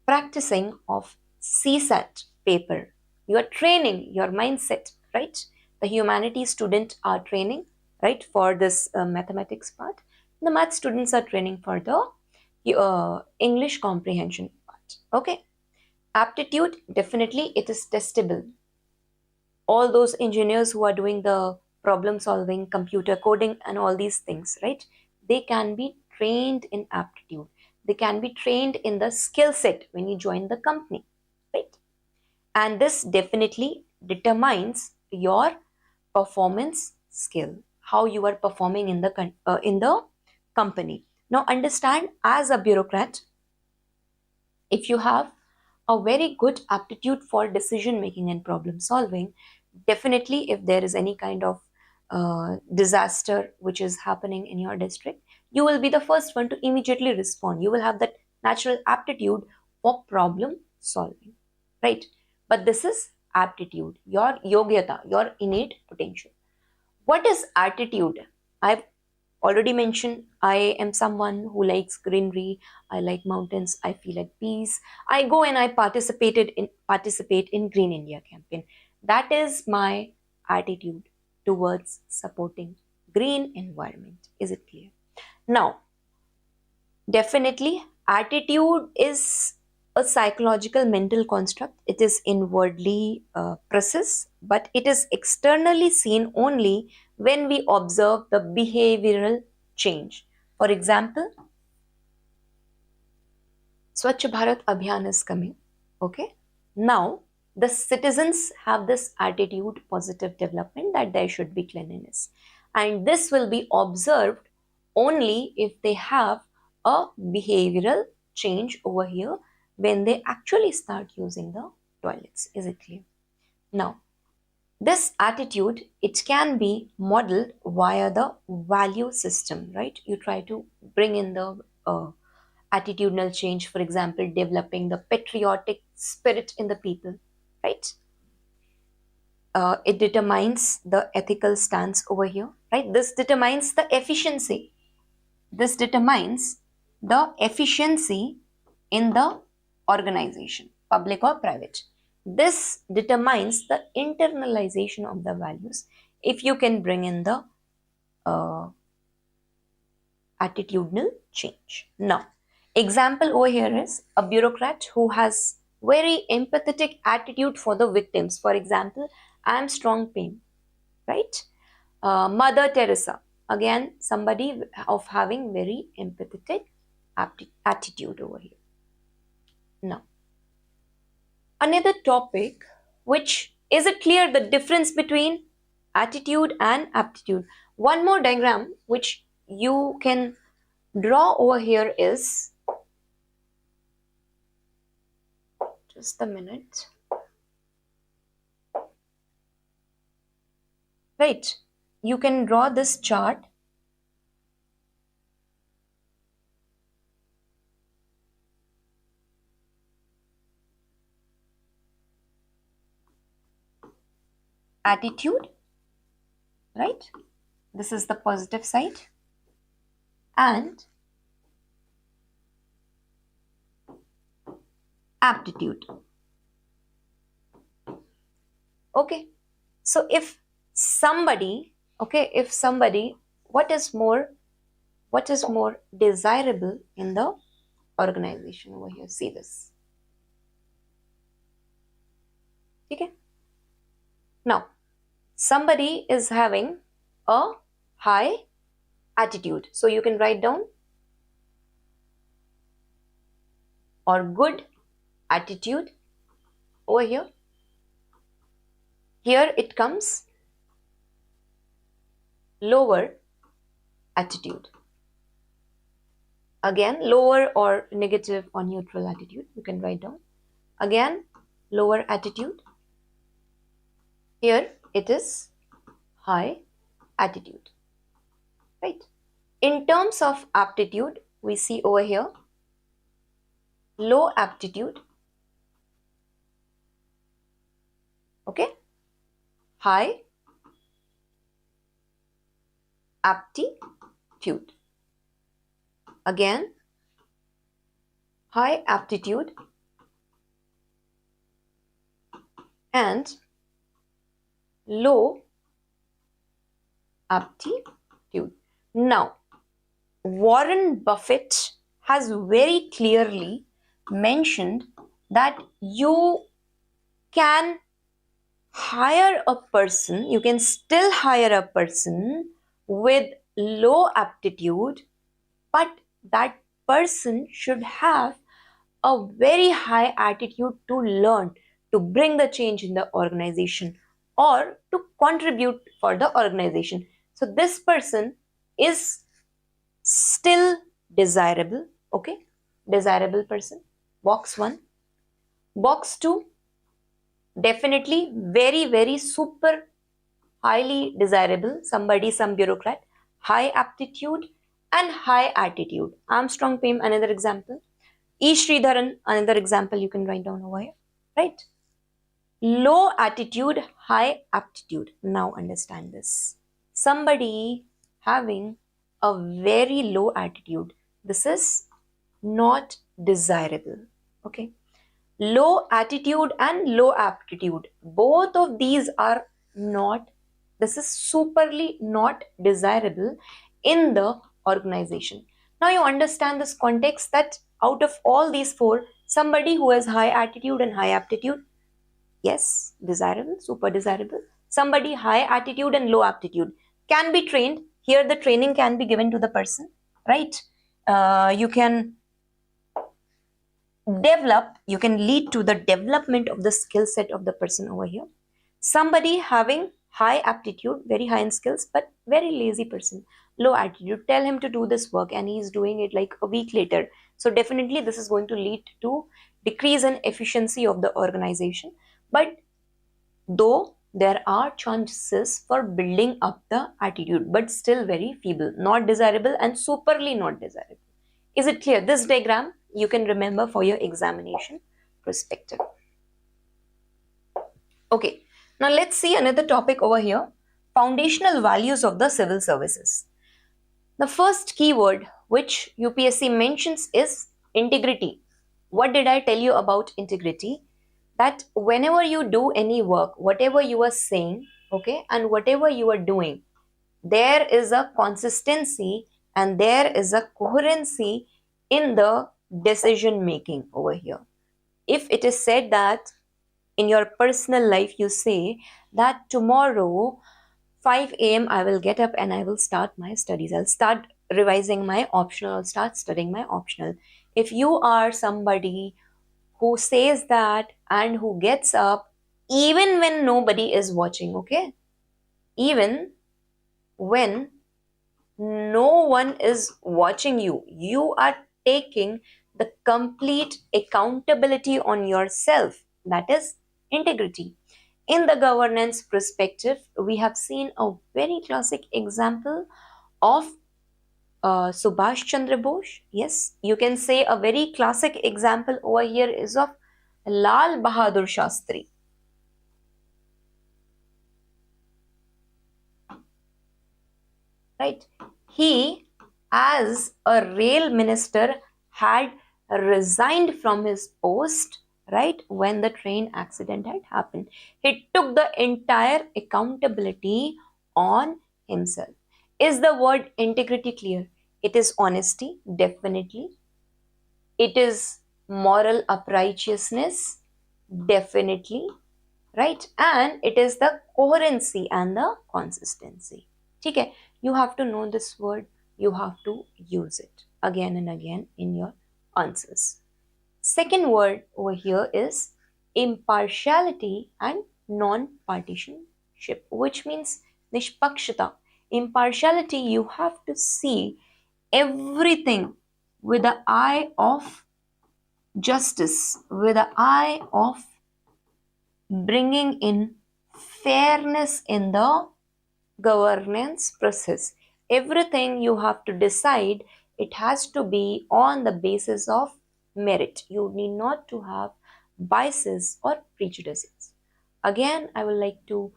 practicing of CSAT paper. You are training your mindset, right? The humanities student are training, right, for this mathematics part. The math students are training for the English comprehension part. Okay. Aptitude, definitely it is testable. All those engineers who are doing the problem solving, computer coding, and all these things, right? They can be trained in aptitude. They can be trained in the skill set when you join the company, right? And this definitely determines your performance skill, how you are performing in the company. Now, understand, as a bureaucrat, if you have a very good aptitude for decision making and problem solving, definitely if there is any kind of disaster which is happening in your district, you will be the first one to immediately respond. You will have that natural aptitude for problem solving, right? But this is aptitude, your yogita, your innate potential. What is attitude? I've already mentioned, I am someone who likes greenery, I like mountains, I feel at peace. I go and I participate in Green India campaign. That is my attitude towards supporting green environment. Is it clear? Now, definitely, attitude is a psychological mental construct. It is inwardly processed, but it is externally seen only when we observe the behavioral change. For example, Swachh Bharat Abhiyan is coming. Okay. Now, the citizens have this attitude, positive development, that there should be cleanliness. And this will be observed only if they have a behavioral change over here when they actually start using the toilets. Is it clear? Now, this attitude, it can be modeled via the value system, right? You try to bring in the attitudinal change, for example, developing the patriotic spirit in the people, right? It determines the ethical stance over here, right? This determines the efficiency. This determines the efficiency in the organization, public or private. This determines the internalization of the values if you can bring in the uh, attitudinal change. Now, example over here is a bureaucrat who has very empathetic attitude for the victims. For example, I am strong pain, right? Mother Teresa, again somebody of having very empathetic attitude over here. Now, another topic, which is it clear the difference between attitude and aptitude? One more diagram which you can draw over here is, just a minute, right? You can draw this chart. Attitude, right? This is the positive side, and aptitude. Okay, so if somebody, what is more desirable in the organization over here? See this. Okay. Now, somebody is having a high attitude, so you can write down, or good attitude over here. Here it comes lower attitude. Again, lower or negative or neutral attitude, you can write down. Again, lower attitude. Here it is high attitude, right? In terms of aptitude, we see over here low aptitude, okay, high aptitude. Again, high aptitude and low aptitude. Now, Warren Buffett has very clearly mentioned that you can hire a person, you can still hire a person with low aptitude, but that person should have a very high attitude to learn, to bring the change in the organization or to contribute for the organization. So this person is still desirable. Okay, desirable person, box 1. Box 2, definitely very super highly desirable, somebody, some bureaucrat, high aptitude and high attitude. Armstrong Pym, another example. E. Sridharan, another example you can write down over here, right? Low attitude, high aptitude. Now understand this. Somebody having a very low attitude, this is not desirable. Okay. Low attitude and low aptitude, both of these are not, this is superly not desirable in the organization. Now you understand this context that out of all these four, somebody who has high attitude and high aptitude, yes, desirable, super desirable. Somebody high attitude and low aptitude can be trained. Here the training can be given to the person, right? You can develop, you can lead to the development of the skill set of the person over here. Somebody having high aptitude, very high in skills, but very lazy person, low attitude, tell him to do this work and he's doing it like a week later. So definitely this is going to lead to decrease in efficiency of the organization. But though there are chances for building up the attitude, but still very feeble, not desirable and superly not desirable. Is it clear? This diagram you can remember for your examination perspective. Okay, now let's see another topic over here, foundational values of the civil services. The first keyword which UPSC mentions is integrity. What did I tell you about integrity? That whenever you do any work, whatever you are saying, okay, and whatever you are doing, there is a consistency and there is a coherency in the decision making over here. If it is said that in your personal life you say that tomorrow 5 a.m. I will get up and I will start my studies, I'll start revising my optional, I'll start studying my optional. If you are somebody who says that and who gets up even when nobody is watching, okay, even when no one is watching you, you are taking the complete accountability on yourself, that is integrity. In the governance perspective, we have seen a very classic example of Subhash Chandra Bose. Yes, you can say a very classic example over here is of Lal Bahadur Shastri. Right? He, as a rail minister, had resigned from his post, right, when the train accident had happened. He took the entire accountability on himself. Is the word integrity clear? It is honesty, definitely. It is moral uprightness, definitely, right? And it is the coherency and the consistency. Okay, you have to know this word, you have to use it again and again in your answers. Second word over here is impartiality and non-partisanship, which means nishpakshata. Impartiality, you have to see everything with the eye of justice, with the eye of bringing in fairness in the governance process. Everything you have to decide, it has to be on the basis of merit. You need not to have biases or prejudices. Again, I would like to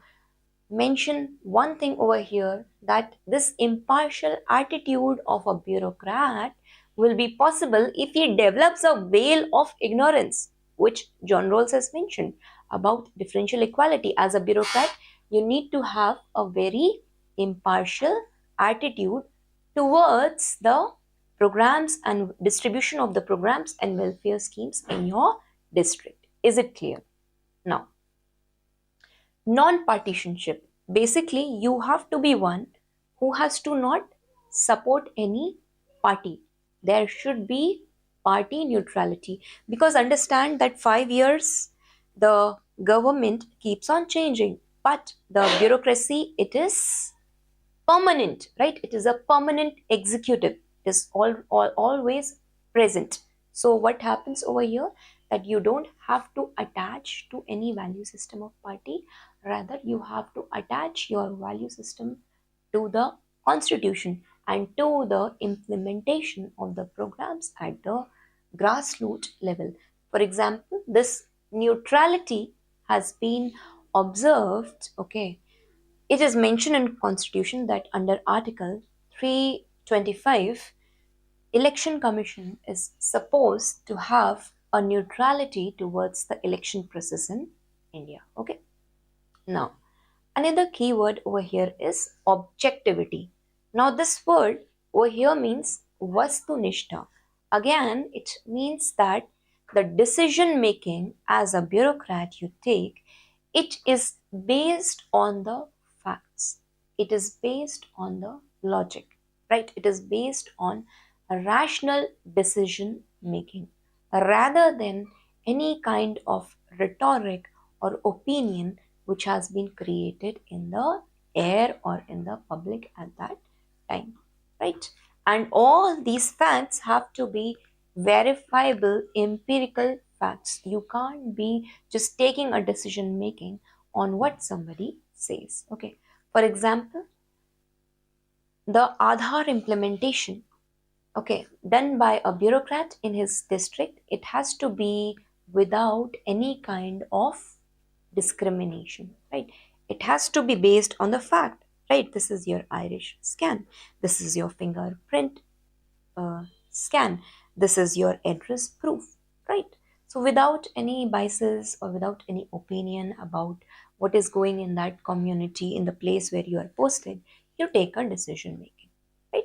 mention one thing over here, that this impartial attitude of a bureaucrat will be possible if he develops a veil of ignorance, which John Rawls has mentioned about differential equality. As a bureaucrat, you need to have a very impartial attitude towards the programs and distribution of the programs and welfare schemes in your district. Is it clear? Now, non-partisanship. Basically, you have to be one who has to not support any party. There should be party neutrality, because understand that 5 years the government keeps on changing, but the bureaucracy, it is permanent, right? It is a permanent executive. It is always present. So what happens over here, that you don't have to attach to any value system of party, rather you have to attach your value system to the constitution and to the implementation of the programs at the grassroots level. For example, this neutrality has been observed, okay. It is mentioned in Constitution that under Article 325, Election Commission is supposed to have a neutrality towards the election process in India. Okay. Now, another keyword over here is objectivity. Now, this word over here means vastunishta. Again, it means that the decision making as a bureaucrat you take, it is based on the facts. It is based on the logic, right? It is based on a rational decision making rather than any kind of rhetoric or opinion which has been created in the air or in the public at that time, right? And all these facts have to be verifiable empirical facts. You can't be just taking a decision making on what somebody says. Okay, for example, the Aadhaar implementation, okay, done by a bureaucrat in his district, it has to be without any kind of discrimination, right? It has to be based on the fact, right? This is your Irish scan, this is your fingerprint scan, this is your address proof, right? So without any biases or without any opinion about what is going in that community, in the place where you are posted, you take a decision making, right?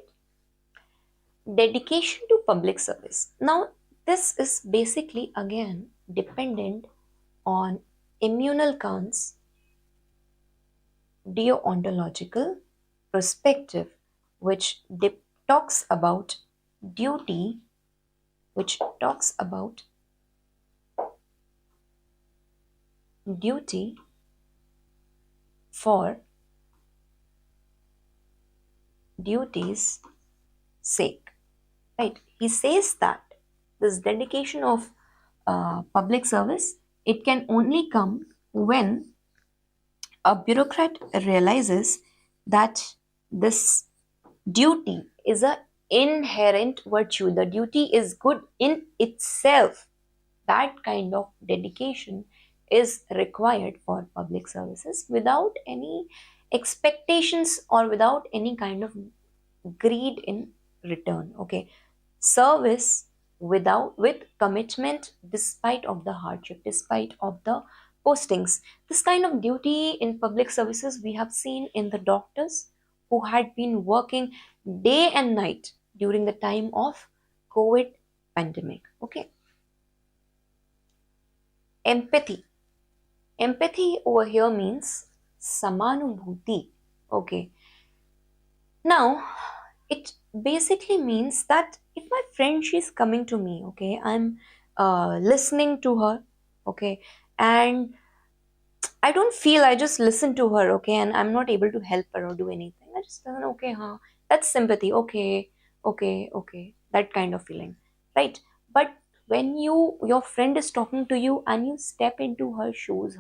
Dedication to public service. Now, this is basically again dependent on Immanuel Kant's deontological perspective, which talks about duty, which talks about duty for duty's sake, right? He says that this dedication of public service, it can only come when a bureaucrat realizes that this duty is an inherent virtue. The duty is good in itself. That kind of dedication is required for public services without any expectations or without any kind of greed in return. Okay, service with commitment despite of the hardship, despite of the postings. This kind of duty in public services we have seen in the doctors who had been working day and night during the time of COVID pandemic. Okay, empathy over here means samanubhuti. Okay, now it basically means that if my friend, she's coming to me, okay, I'm listening to her, okay, and I don't feel, I just listen to her, okay, and I'm not able to help her or do anything. I just listen, okay, huh, that's sympathy, okay, okay, that kind of feeling, right? But when your friend is talking to you and you step into her shoes,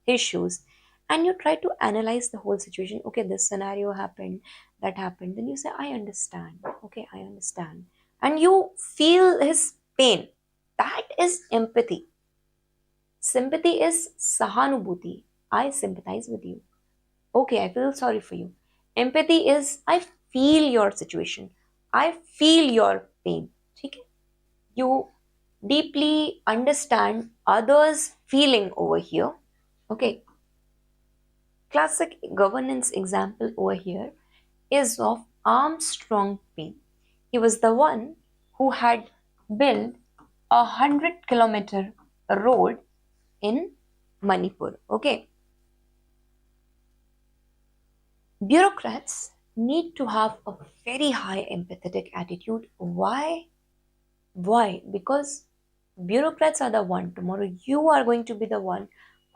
his shoes, and you try to analyze the whole situation, okay, this scenario happened, that happened, then you say, I understand, okay, I understand, and you feel his pain. That is empathy. Sympathy is sahanubhuti. I sympathize with you. Okay, I feel sorry for you. Empathy is I feel your situation. I feel your pain. Okay? You deeply understand others' feeling over here. Okay. Classic governance example over here is of Armstrong Payne. He was the one who had built 100-kilometer road in Manipur. Okay. Bureaucrats need to have a very high empathetic attitude. Why? Why? Because bureaucrats are the one, tomorrow you are going to be the one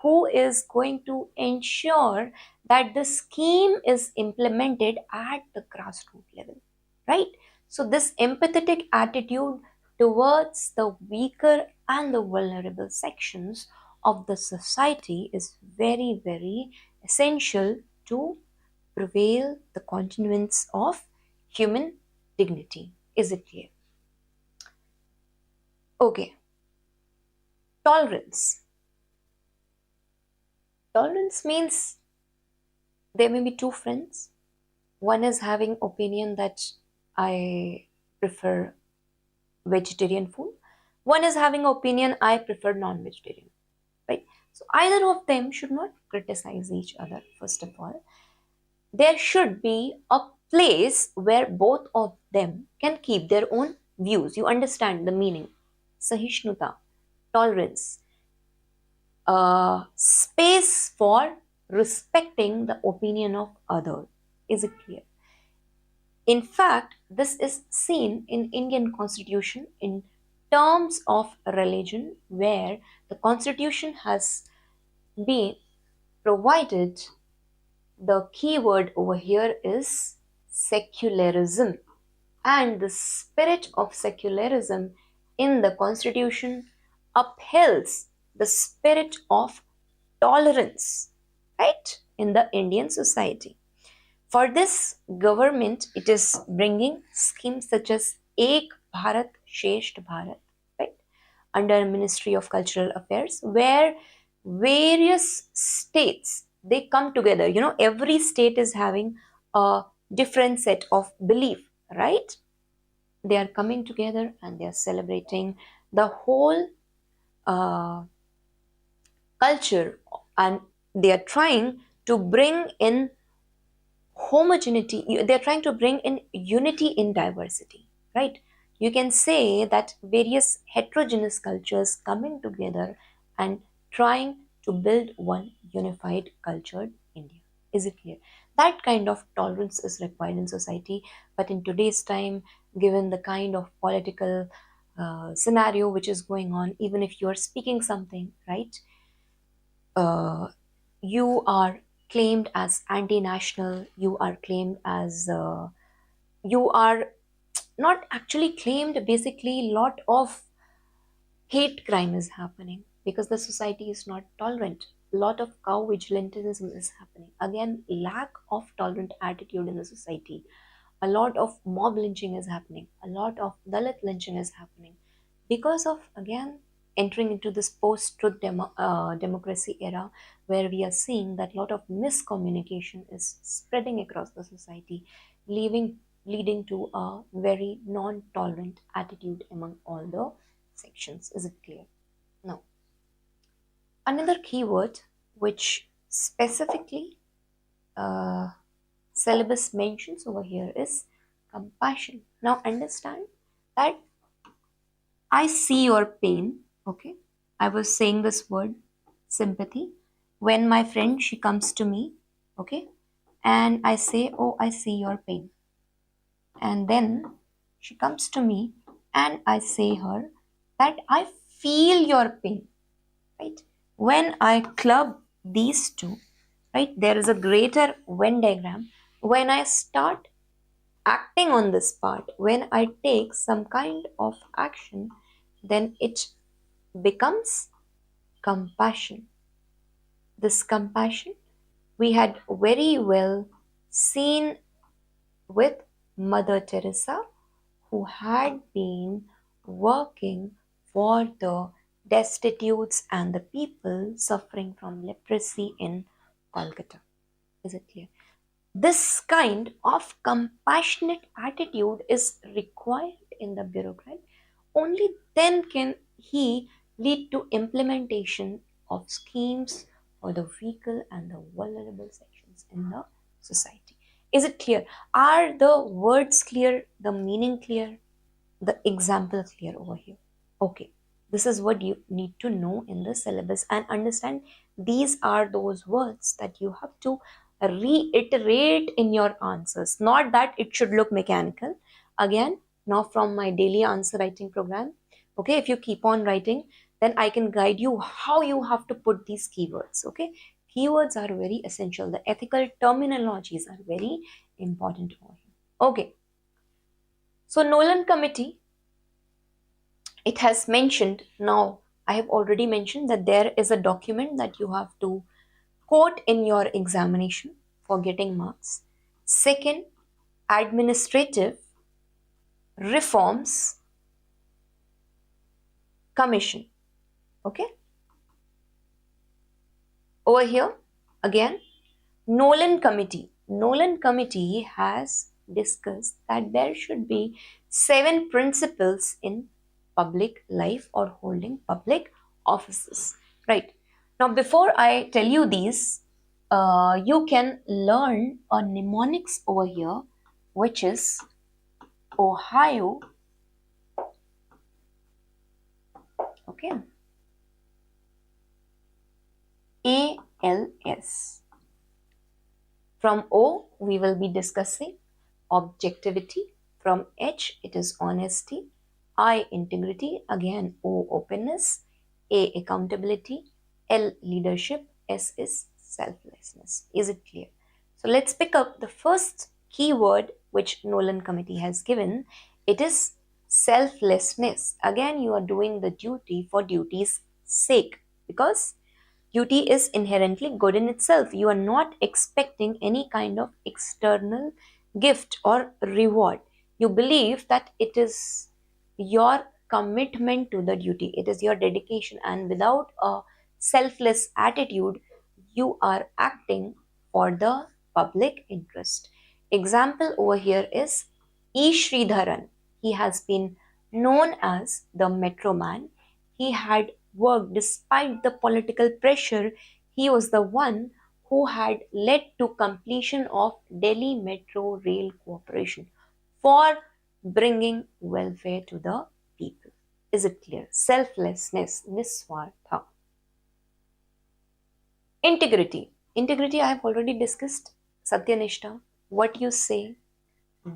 who is going to ensure that the scheme is implemented at the grassroots level, right? So this empathetic attitude towards the weaker and the vulnerable sections of the society is very, very essential to prevail the continuance of human dignity. Is it clear? Okay. Tolerance. Tolerance means there may be two friends. One is having opinion that I prefer vegetarian food. One is having opinion I prefer non-vegetarian. Right? So either of them should not criticize each other, first of all. There should be a place where both of them can keep their own views. You understand the meaning. Sahishnuta, tolerance, space for respecting the opinion of others. Is it clear? In fact, this is seen in Indian constitution in terms of religion, where the constitution has been provided. The key word over here is secularism, and the spirit of secularism in the constitution upholds the spirit of tolerance, right, in the Indian society. For this government, it is bringing schemes such as Ek Bharat Shresth Bharat, right, under Ministry of Cultural Affairs, where various states they come together. You know, every state is having a different set of belief, right? They are coming together and they are celebrating the whole culture, and they are trying to bring in homogeneity. They're trying to bring in unity in diversity, right? You can say that various heterogeneous cultures coming together and trying to build one unified cultured India. Is it clear? That kind of tolerance is required in society, but in today's time, given the kind of political scenario which is going on, even if you are speaking something, right, uh, you are claimed as anti-national, you are claimed as you are not actually claimed. Basically, lot of hate crime is happening because the society is not tolerant. A lot of cow vigilantism is happening, again lack of tolerant attitude in the society. A lot of mob lynching is happening, a lot of dalit lynching is happening because of, again, entering into this post-truth democracy era, where we are seeing that a lot of miscommunication is spreading across the society, leading to a very non-tolerant attitude among all the sections. Is it clear? Now, another keyword which specifically uh, syllabus mentions over here is compassion. Now understand that I see your pain. Okay. I was saying this word sympathy. When my friend she comes to me, okay, and I say, oh, I see your pain. And then she comes to me and I say her that I feel your pain. Right? When I club these two, right, there is a greater Venn diagram. When I start acting on this part, when I take some kind of action, then it becomes compassion. This compassion we had very well seen with Mother Teresa, who had been working for the destitutes and the people suffering from leprosy in Kolkata. Is it clear? This kind of compassionate attitude is required in the bureaucrat. Only then can he lead to implementation of schemes for the weaker and the vulnerable sections in the society. Is it clear? Are the words clear? The meaning clear? The example clear over here? Okay, this is what you need to know in the syllabus and understand. These are those words that you have to reiterate in your answers, not that it should look mechanical. Again, now from my daily answer writing program, okay, if you keep on writing, then I can guide you how you have to put these keywords. Okay, keywords are very essential. The ethical terminologies are very important over here. Okay, so Nolan committee, it has mentioned, now I have already mentioned that there is a document that you have to quote in your examination for getting marks. Second, administrative reforms commission. Okay, over here again, Nolan committee has discussed that there should be 7 principles in public life or holding public offices, right? Now before I tell you these, you can learn a mnemonics over here, which is Ohio. Okay, ALS. From O, we will be discussing objectivity. From H, it is honesty. I, integrity. Again, O, openness. A, accountability. L, leadership. S is selflessness. Is it clear? So let's pick up the first keyword which Nolan committee has given. It is selflessness. Again, you are doing the duty for duty's sake, because duty is inherently good in itself. You are not expecting any kind of external gift or reward. You believe that it is your commitment to the duty, it is your dedication, and without a selfless attitude, you are acting for the public interest. Example over here is E. Sridharan. He has been known as the Metro Man. He had worked despite the political pressure. He was the one who had led to completion of Delhi Metro Rail Corporation for bringing welfare to the people. Is it clear? Selflessness, niswartha. Integrity. Integrity I have already discussed. Satyanishta, what you say,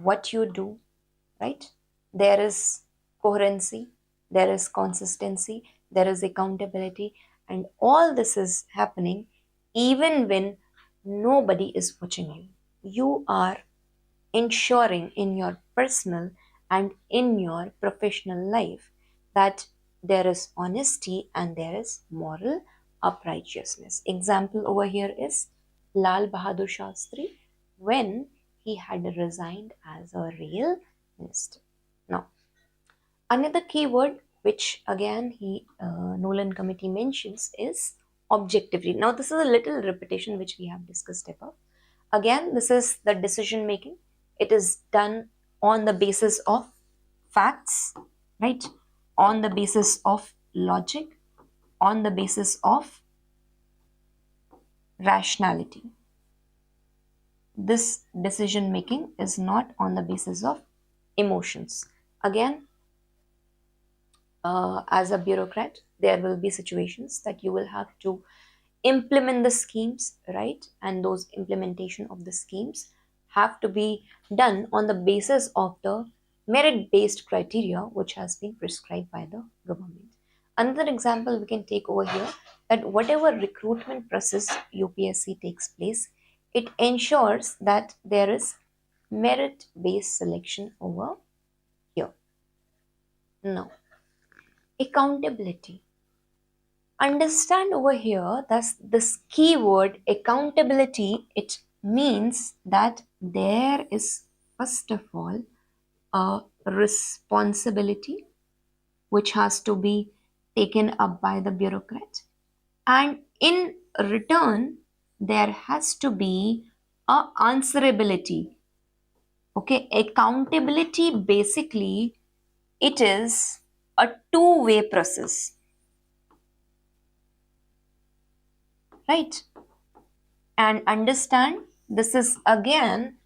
what you do, right? There is coherency, there is consistency, there is accountability, and all this is happening even when nobody is watching you. You are ensuring in your personal and in your professional life that there is honesty and there is moral uprightness. Example over here is Lal Bahadur Shastri when he had resigned as a rail minister. Now, another keyword which again Nolan committee mentions is objectivity. Now, this is a little repetition which we have discussed above. Again, this is the decision making. It is done on the basis of facts, right? On the basis of logic, on the basis of rationality. This decision making is not on the basis of emotions. Again, as a bureaucrat, there will be situations that you will have to implement the schemes, right? And those implementation of the schemes have to be done on the basis of the merit-based criteria which has been prescribed by the government. Another example we can take over here, that whatever recruitment process UPSC takes place, it ensures that there is merit-based selection over here. Now, accountability. Understand over here that this keyword accountability, it means that there is first of all a responsibility which has to be taken up by the bureaucrat, and in return there has to be answerability. Okay, accountability basically it is a two-way process, right? And understand this is again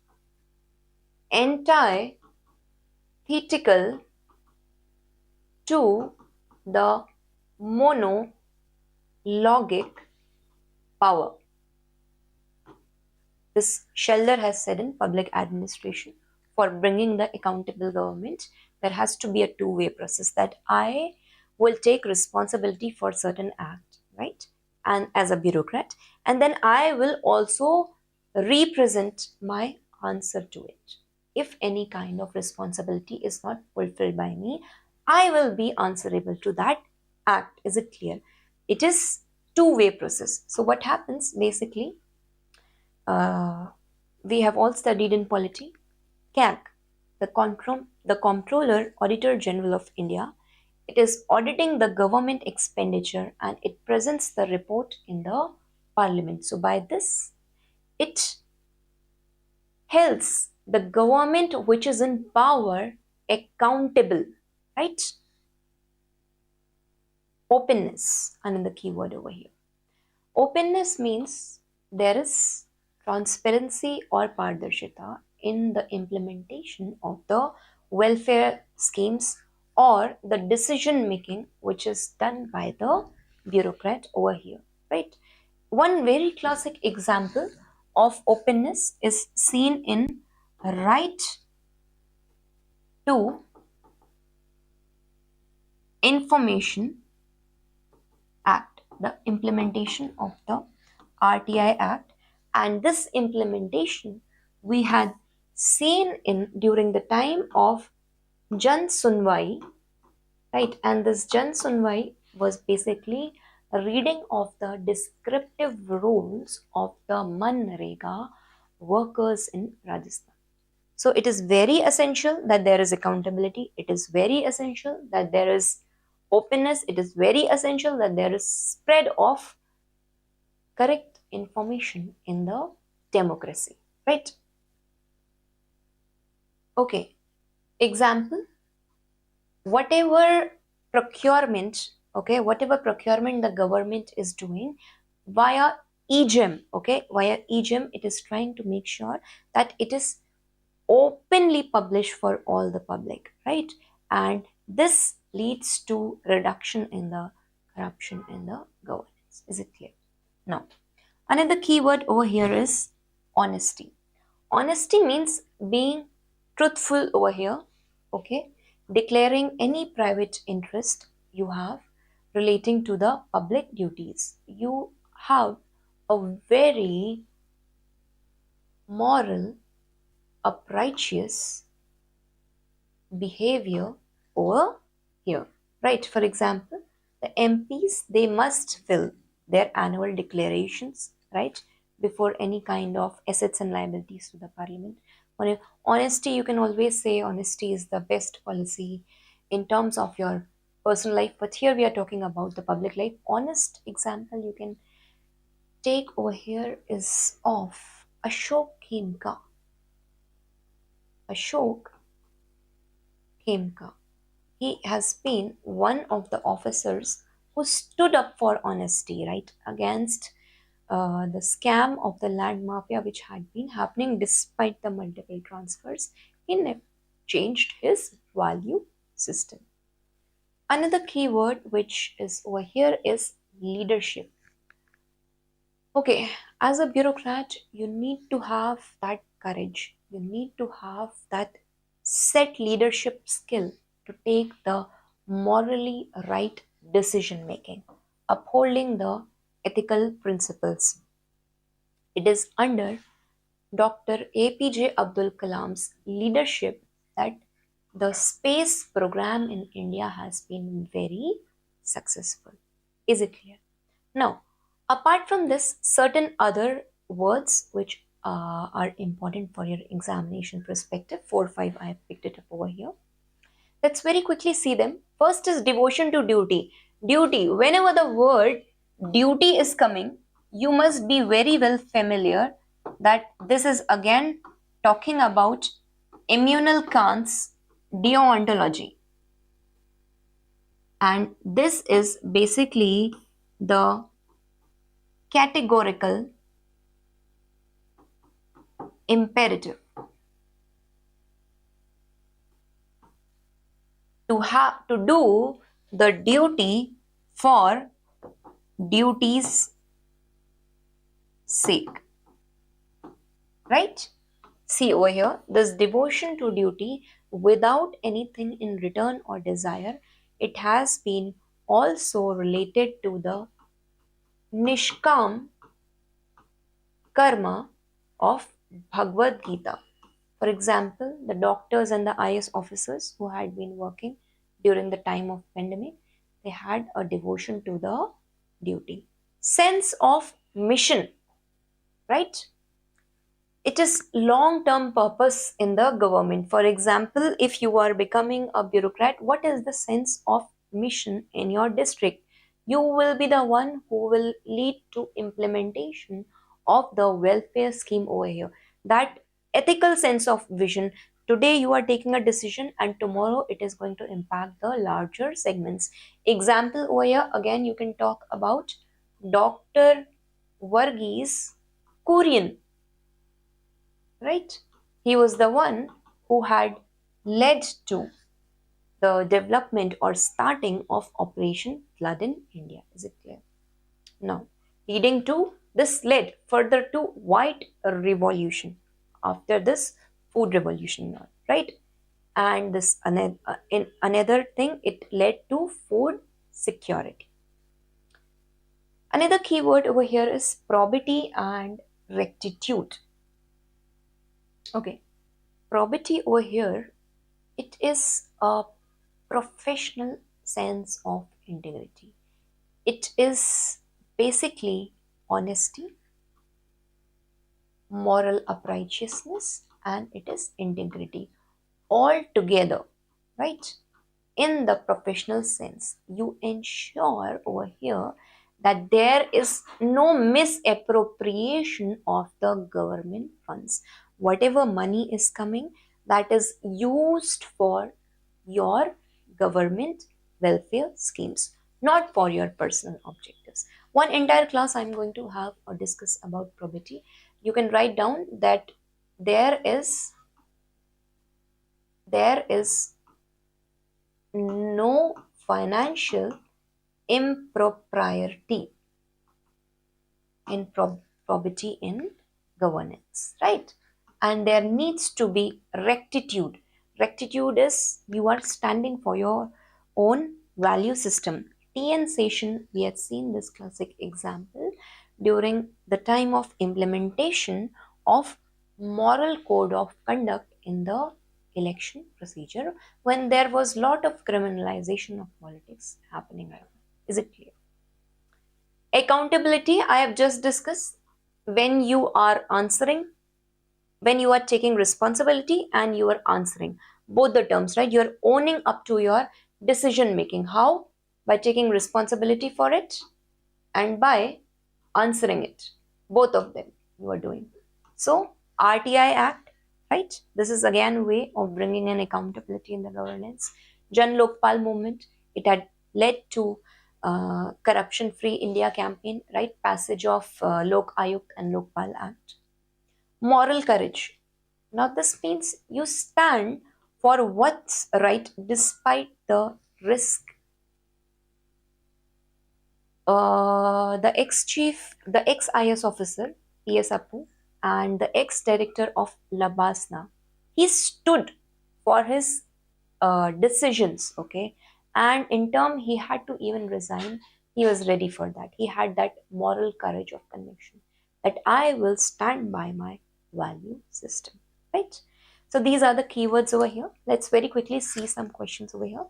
antithetical to the monologic power. This Scheller has said in Public Administration, for bringing the accountable government, there has to be a two-way process, that I will take responsibility for certain act, right? And as a bureaucrat, and then I will also represent my answer to it. If any kind of responsibility is not fulfilled by me, I will be answerable to that act. Is it clear? It is two-way process. So what happens basically, we have all studied in polity. CAG, the Comptroller Auditor General of India, it is auditing the government expenditure and it presents the report in the Parliament. So by this, it holds the government which is in power accountable, right? Openness, another keyword over here. Openness means there is transparency or pardarshita in the implementation of the welfare schemes or the decision making which is done by the bureaucrat over here, right? One very classic example of openness is seen in right to information Act, the implementation of the RTI Act, and this implementation we had seen in during the time of Jan Sunwai, right? And this Jan Sunwai was basically a reading of the descriptive rules of the Manrega workers in Rajasthan. So it is very essential that there is accountability. It is very essential that there is openness. It is very essential that there is spread of correct information in the democracy, right? Okay, example, whatever procurement, okay, whatever procurement the government is doing via EGEM, okay, via EGEM, it is trying to make sure that it is openly published for all the public, right? And this leads to reduction in the corruption in the governance. Is it clear? Now, another keyword over here is honesty. Honesty means being truthful over here, okay? Declaring any private interest you have relating to the public duties. You have a very moral, uprighteous behavior over here, right? For example, the MPs, they must fill their annual declarations, right, before any kind of assets and liabilities to the parliament. Honesty, you can always say honesty is the best policy in terms of your personal life, but here we are talking about the public life. Honest example you can take over here is of Ashok Khemka. Ashok Khemka. He has been one of the officers who stood up for honesty, right, against the scam of the land mafia which had been happening despite the multiple transfers. He never changed his value system. Another keyword which is over here is leadership. Okay, as a bureaucrat, you need to have that courage. You need to have that set leadership skill to take the morally right decision making, upholding the ethical principles. It is under Dr. APJ Abdul Kalam's leadership that the space program in India has been very successful. Is it clear? Now, apart from this, certain other words which are important for your examination perspective, 4 or 5 I have picked it up over here. Let's very quickly see them. First is devotion to duty. Duty, whenever the word duty is coming, you must be very well familiar that this is again talking about Immanuel Kant's deontology. And this is basically the categorical imperative to do the duty for duty's sake, right? See over here, this devotion to duty without anything in return or desire, it has been also related to the nishkam karma of Bhagavad Gita. For example, the doctors and the IS officers who had been working during the time of pandemic, they had a devotion to the duty. Sense of mission, right? It is long-term purpose in the government. For example, if you are becoming a bureaucrat, what is the sense of mission in your district? You will be the one who will lead to implementation of the welfare scheme over here. That ethical sense of vision. Today you are taking a decision and tomorrow it is going to impact the larger segments. Example over here, again you can talk about Dr. Varghese Kurian, right? He was the one who had led to the development or starting of Operation Flood in India. Is it clear? Now, leading to this led further to White Revolution. After this, Food Revolution, right? And this in another thing, it led to food security. Another keyword over here is probity and rectitude. Okay, probity over here, it is a professional sense of integrity. It is basically honesty, moral uprightness, and it is integrity all together, right? In the professional sense, you ensure over here that there is no misappropriation of the government funds. Whatever money is coming, that is used for your government welfare schemes, not for your personal objectives. One entire class I'm going to have or discuss about probity. You can write down that there is no financial impropriety in probity in governance, right? And there needs to be rectitude. Rectitude is you are standing for your own value system. TN session, we had seen this classic example during the time of implementation of moral code of conduct in the election procedure when there was lot of criminalization of politics happening around. Is it clear? Accountability, I have just discussed. When you are answering, when you are taking responsibility and you are answering, both the terms, right? You are owning up to your decision making. How? By taking responsibility for it and by answering it. Both of them you are doing. So RTI Act, right? This is again way of bringing in accountability in the governance. Jan Lokpal movement, it had led to corruption-free India campaign, right? Passage of Lok Ayukt and Lokpal Act. Moral courage. Now this means you stand for what's right despite the risk. The ex-IS officer, P.S. Appu, and the ex-director of Labasna, he stood for his decisions, okay? And in turn, he had to even resign. He was ready for that. He had that moral courage of conviction that I will stand by my value system, right? So these are the keywords over here. Let's very quickly see some questions over here.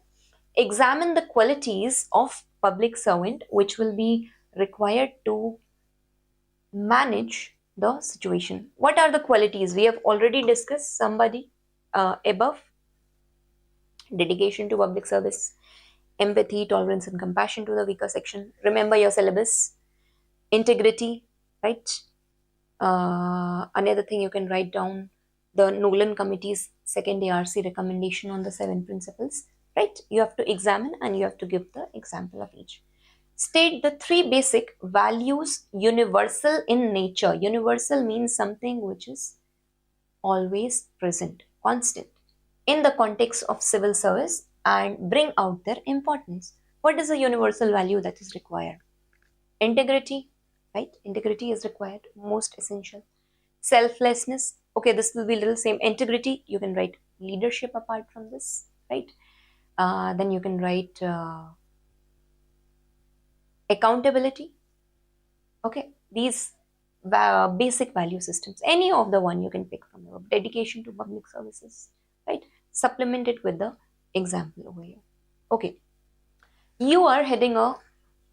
Examine the qualities of public servant which will be required to manage the situation. What are the qualities? We have already discussed somebody above. Dedication to public service, empathy, tolerance and compassion to the weaker section. Remember your syllabus. Integrity, right? Another thing you can write down the Nolan Committee's second ARC recommendation on the 7 principles, right? You have to examine and you have to give the example of each. State the 3 basic values universal in nature. Universal means something which is always present, constant, in the context of civil service and bring out their importance. What is a universal value that is required? Integrity, right? Integrity is required, most essential. Selflessness, okay, this will be a little same. Integrity, you can write leadership apart from this, right? Then you can write accountability, okay? These basic value systems, any of the one you can pick from the dedication to public services, right? Supplement it with the example over here. Okay, you are heading a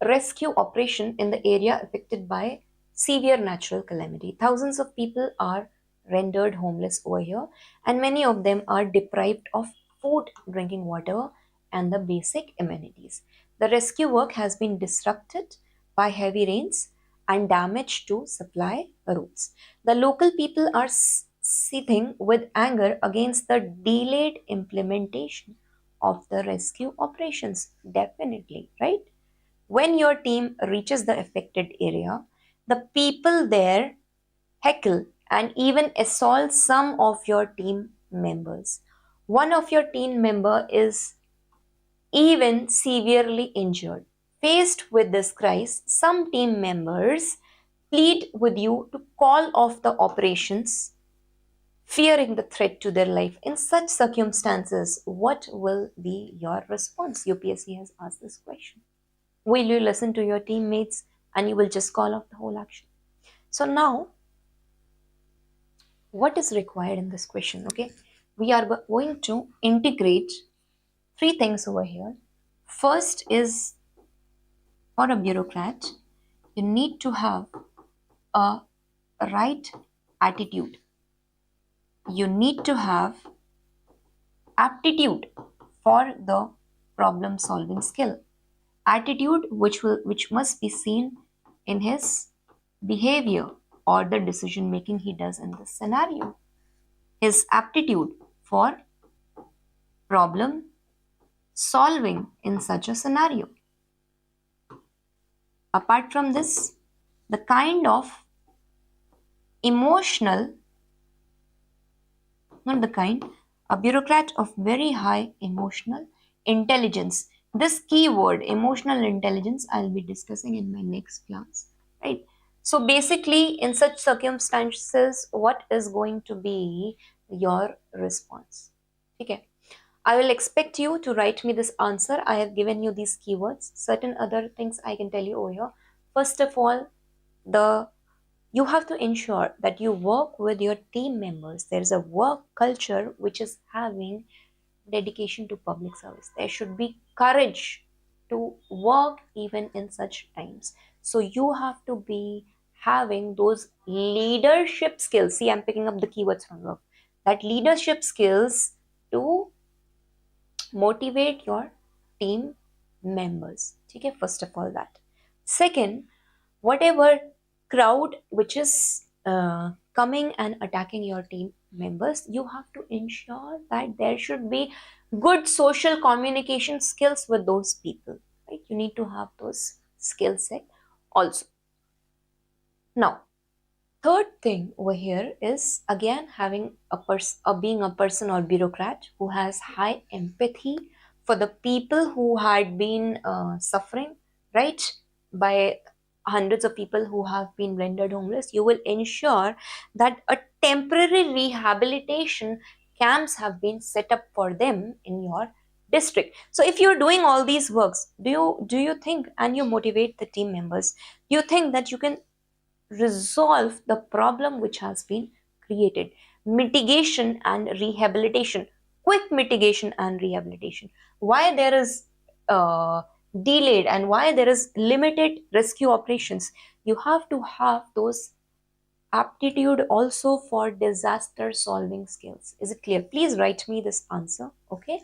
rescue operation in the area affected by severe natural calamity. Thousands of people are rendered homeless over here, and many of them are deprived of food, drinking water, and the basic amenities. The rescue work has been disrupted by heavy rains and damage to supply routes. The local people are seething with anger against the delayed implementation of the rescue operations. Definitely, right? When your team reaches the affected area, the people there heckle and even assault some of your team members. One of your team member is even severely injured. Faced with this crisis, some team members plead with you to call off the operations, fearing the threat to their life. In such circumstances, what will be your response? UPSC has asked this question. Will you listen to your teammates and you will just call off the whole action? So now, what is required in this question? Okay, we are going to integrate 3 things over here. First is, for a bureaucrat, you need to have a right attitude. You need to have aptitude for the problem solving skill. Attitude which must be seen in his behavior or the decision making he does in this scenario. His aptitude for problem solving in such a scenario. Apart from this, the kind of emotional, not the kind, a bureaucrat of very high emotional intelligence. This keyword, emotional intelligence, I'll be discussing in my next class, right? So basically, in such circumstances, what is going to be your response? Okay. I will expect you to write me this answer. I have given you these keywords. Certain other things I can tell you over here. First of all, you have to ensure that you work with your team members. There is a work culture which is having dedication to public service. There should be courage to work even in such times. So you have to be having those leadership skills. See, I'm picking up the keywords from work. That leadership skills to motivate your team members. Okay, first of all that. Second, whatever crowd which is coming and attacking your team members, you have to ensure that there should be good social communication skills with those people, right? You need to have those skill set also. Now, third thing over here is again having being a person or bureaucrat who has high empathy for the people who had been suffering, right, by hundreds of people who have been rendered homeless. You will ensure that a temporary rehabilitation camps have been set up for them in your district. So if you're doing all these works, do you think, and you motivate the team members, do you think that you can resolve the problem which has been created? Mitigation and rehabilitation, quick mitigation and rehabilitation. Why there is delayed and why there is limited rescue operations? You have to have those aptitude also for disaster solving skills. Is it clear? Please write me this answer, okay?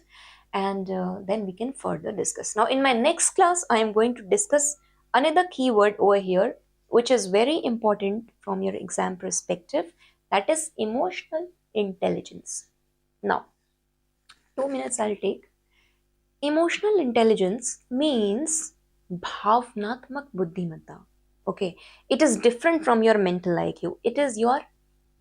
And then we can further discuss. Now in my next class I am going to discuss another keyword over here which is very important from your exam perspective, that is emotional intelligence. Now, 2 minutes I'll take. Emotional intelligence means bhavnatmak buddhimata. Okay, it is different from your mental IQ. It is your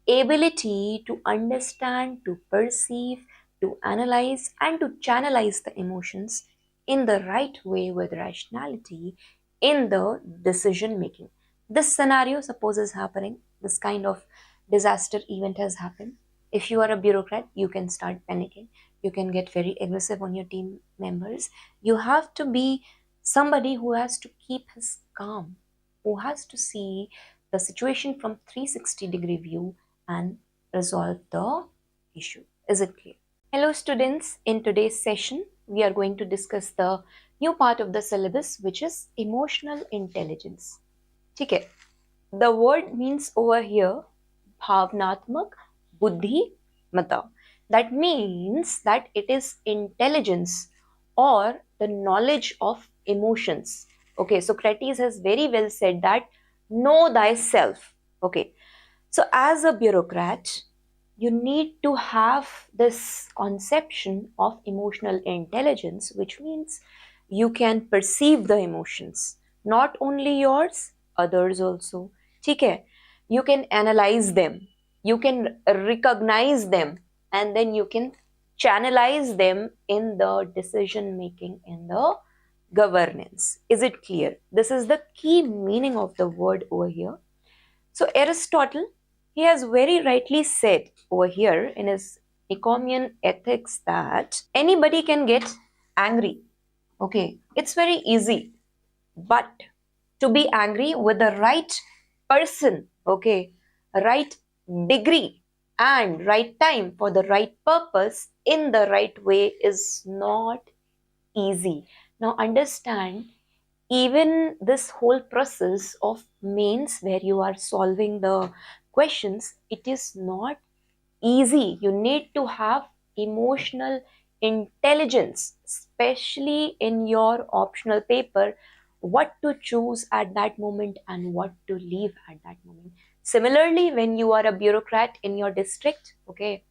ability to understand, to perceive, to analyze, and to channelize the emotions in the right way with rationality in the decision making. This scenario, suppose, is happening, this kind of disaster event has happened. If you are a bureaucrat, you can start panicking. You can get very aggressive on your team members. You have to be somebody who has to keep his calm, who has to see the situation from 360-degree view and resolve the issue. Is it clear? Hello students, in today's session we are going to discuss the new part of the syllabus, which is emotional intelligence. Okay. The word means over here bhavnatmak buddhi mata. That means that it is intelligence or the knowledge of emotions. Okay, Socrates has very well said that know thyself. Okay, so as a bureaucrat, you need to have this conception of emotional intelligence, which means you can perceive the emotions, not only yours, others also. Okay? You can analyze them, you can recognize them, and then you can channelize them in the decision making, in the governance. Is it clear? This is the key meaning of the word over here. So Aristotle, he has very rightly said over here in his Nicomachean Ethics that anybody can get angry. Okay, it's very easy. But to be angry with the right person, okay, right degree and right time for the right purpose in the right way is not easy. Now understand, even this whole process of mains where you are solving the questions, it is not easy. You need to have emotional intelligence, especially in your optional paper, what to choose at that moment and what to leave at that moment. Similarly, when you are a bureaucrat in your district, okay,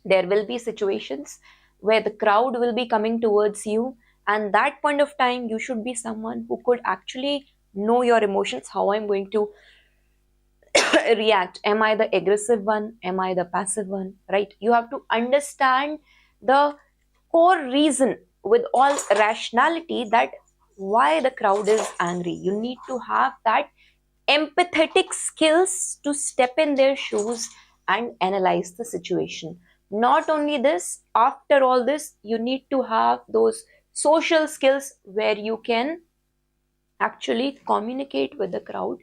there will be situations where the crowd will be coming towards you, and that point of time you should be someone who could actually know your emotions, how I'm going to react. Am I the aggressive one? Am I the passive one? Right? You have to understand the core reason with all rationality that why the crowd is angry. You need to have that empathetic skills to step in their shoes and analyze the situation. Not only this, after all this, you need to have those social skills where you can actually communicate with the crowd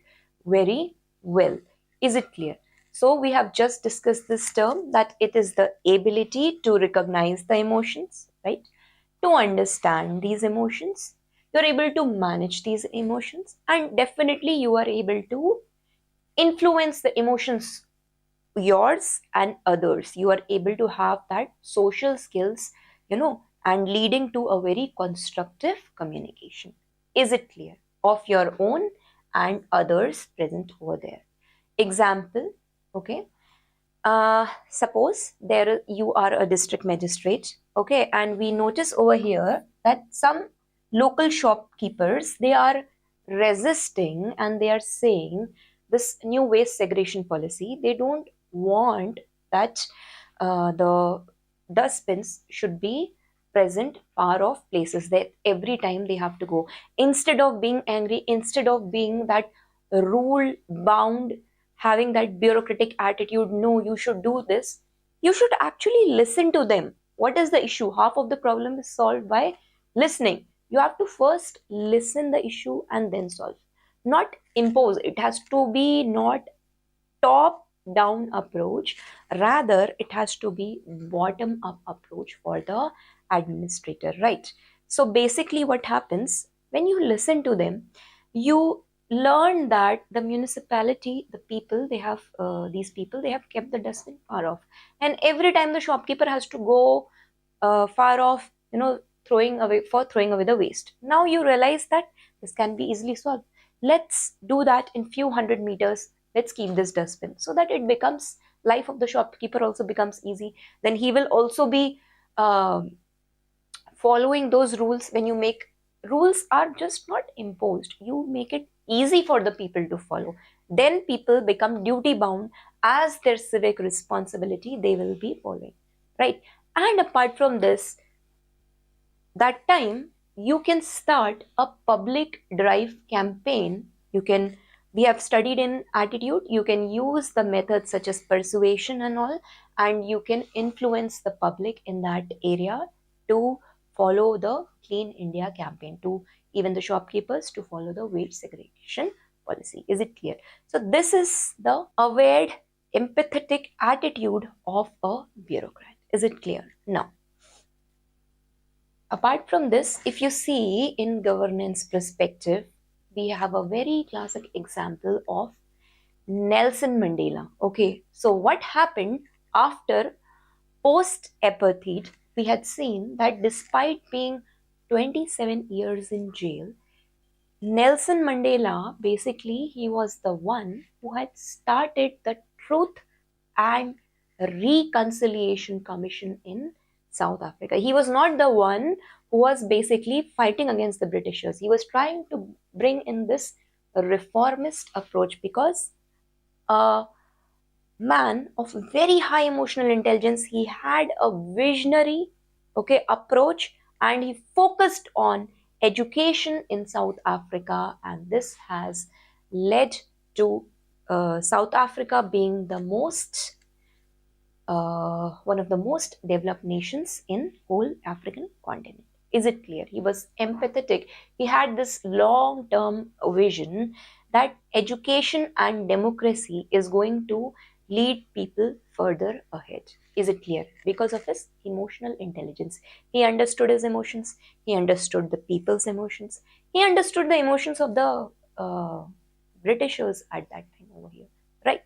very well. Is it clear? So we have just discussed this term, that it is the ability to recognize the emotions, right? To understand these emotions, you're able to manage these emotions, and definitely you are able to influence the emotions, yours and others. You are able to have that social skills, and leading to a very constructive communication. Is it clear? Of your own and others present over there. Example, okay. Suppose there you are a district magistrate, okay, and we notice over here that some local shopkeepers, they are resisting and they are saying this new waste segregation policy. They don't want that the dustbins should be present far off places, that every time they have to go. Instead of being angry, instead of being that rule bound, having that bureaucratic attitude, no, you should do this, you should actually listen to them. What is the issue? Half of the problem is solved by listening. You have to first listen the issue and then solve, not impose. It has to be not top down approach, rather it has to be bottom up approach for the administrator, right? So basically what happens, when you listen to them, you learn that the municipality, the people, they have these people, they have kept the dustbin far off, and every time the shopkeeper has to go far off, throwing away the waste. Now you realize that this can be easily solved. let's do that in few hundred meters, let's keep this dustbin, so that it becomes, life of the shopkeeper also becomes easy. Then he will also be following those rules. When you make rules, are just not imposed, you make it easy for the people to follow, then people become duty bound, as their civic responsibility they will be following, right? And apart from this, that time you can start a public drive campaign. You can, we have studied in Attitude, you can use the methods such as persuasion and all, and you can influence the public in that area to follow the Clean India campaign, to even the shopkeepers to follow the wage segregation policy. Is it clear? So this is the aware, empathetic attitude of a bureaucrat. Is it clear? Now, apart from this, if you see in governance perspective, we have a very classic example of Nelson Mandela. Okay, so what happened after post-apartheid? We had seen that despite being 27 years in jail, Nelson Mandela, basically, he was the one who had started the Truth and Reconciliation Commission in South Africa. He was not the one who was basically fighting against the Britishers. He was trying to bring in this reformist approach, because a man of very high emotional intelligence, he had a visionary, okay, approach, and he focused on education in South Africa, and this has led to South Africa being the most one of the most developed nations in whole African continent. Is it clear? He was empathetic. He had this long-term vision that education and democracy is going to lead people further ahead. Is it clear? Because of his emotional intelligence. He understood his emotions. He understood the people's emotions. He understood the emotions of the Britishers at that time over here. Right?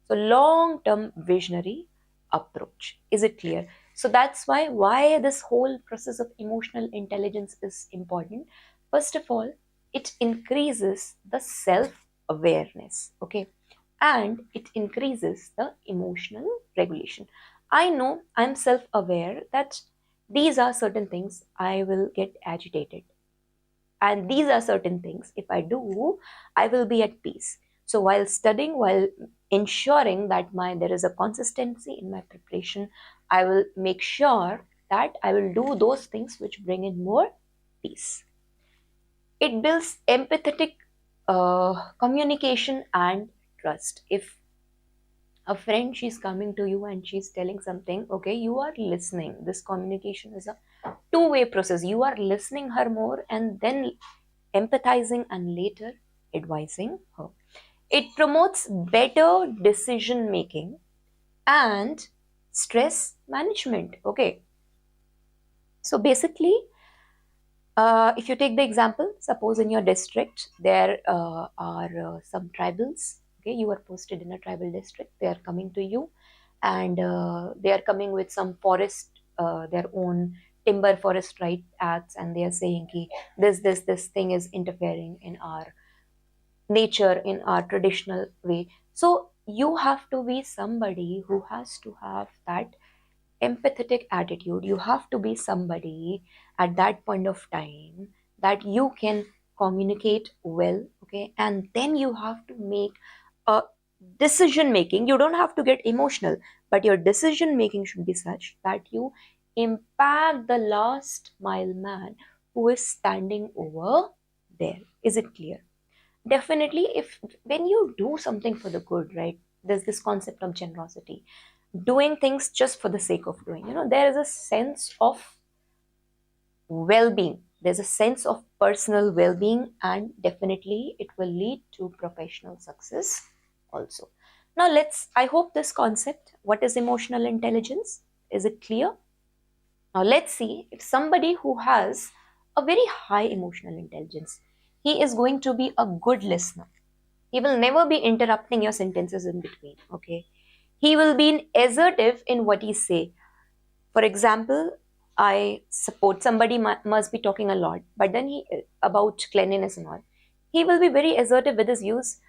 So long-term visionary approach. Is it clear? So that's why this whole process of emotional intelligence is important. First of all, it increases the self-awareness, okay, and it increases the emotional regulation. I know I'm self-aware that these are certain things I will get agitated, and these are certain things, if I do, I will be at peace. So while studying, while ensuring that there is a consistency in my preparation, I will make sure that I will do those things which bring in more peace. It builds empathetic communication and trust. If a friend, she's coming to you and she's telling something, okay, you are listening. This communication is a two-way process. You are listening her more and then empathizing and later advising her. It promotes better decision making and stress management. Okay. So basically, if you take the example, suppose in your district there are some tribals. Okay, you are posted in a tribal district. They are coming to you, and they are coming with some forest, their own timber forest right acts, and they are saying ki this thing is interfering in our nature, in our traditional way. So you have to be somebody who has to have that empathetic attitude. You have to be somebody at that point of time that you can communicate well, okay, and then you have to make a decision making. You don't have to get emotional, but your decision making should be such that you impact the last mile man who is standing over there. Is it clear? Definitely, if when you do something for the good, right, there's this concept of generosity, doing things just for the sake of doing, there is a sense of well-being, there's a sense of personal well-being, and definitely it will lead to professional success also. Now I hope this concept, what is emotional intelligence, is it clear? Now let's see, if somebody who has a very high emotional intelligence, he is going to be a good listener. He will never be interrupting your sentences in between, okay? He will be assertive in what he say. For example, I support somebody must be talking a lot, but then about cleanliness and all. He will be very assertive with his views.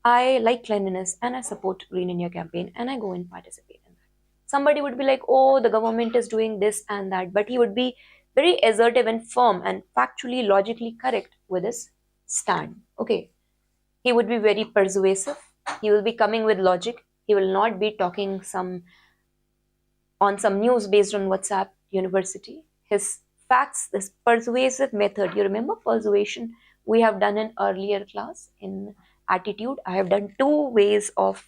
I like cleanliness and I support Green India campaign and I go and participate in that. Somebody would be like, oh, the government is doing this and that, but he would be very assertive and firm and factually, logically correct with his stand. Okay. He would be very persuasive. He will be coming with logic. He will not be talking on some news based on WhatsApp University. His facts, this persuasive method, you remember persuasion we have done in earlier class in Attitude. I have done two ways of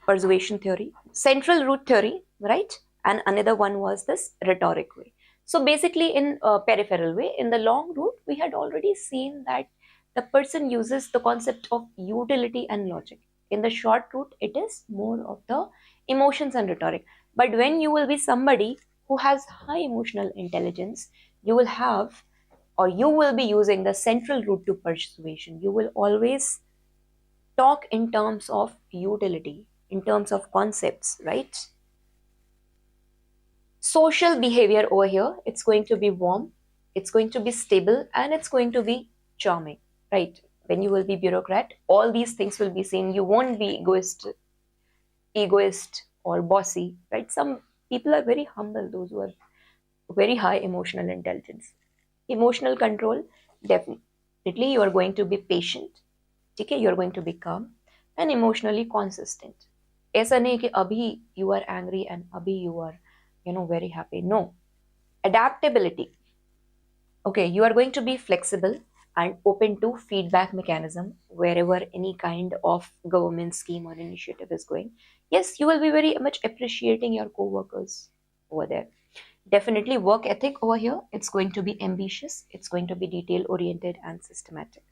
persuasion theory, central root theory, right? And another one was this rhetoric way. So basically in a peripheral way, in the long route, we had already seen that the person uses the concept of utility and logic. In the short route, it is more of the emotions and rhetoric. But when you will be somebody who has high emotional intelligence, you will have, or you will be using the central route to persuasion. You will always talk in terms of utility, in terms of concepts, right? Social behavior over here, it's going to be warm, it's going to be stable, and it's going to be charming, right? When you will be bureaucrat, all these things will be seen. You won't be egoist or bossy, right? Some people are very humble, those who have very high emotional intelligence. Emotional control, definitely you are going to be patient, ठीक है, you are going to be calm and emotionally consistent. ऐसा नहीं कि अभी you are angry and अभी you are very happy. No. Adaptability. Okay, you are going to be flexible and open to feedback mechanism wherever any kind of government scheme or initiative is going. Yes, you will be very much appreciating your co-workers over there. Definitely work ethic over here. It's going to be ambitious. It's going to be detail oriented and systematic.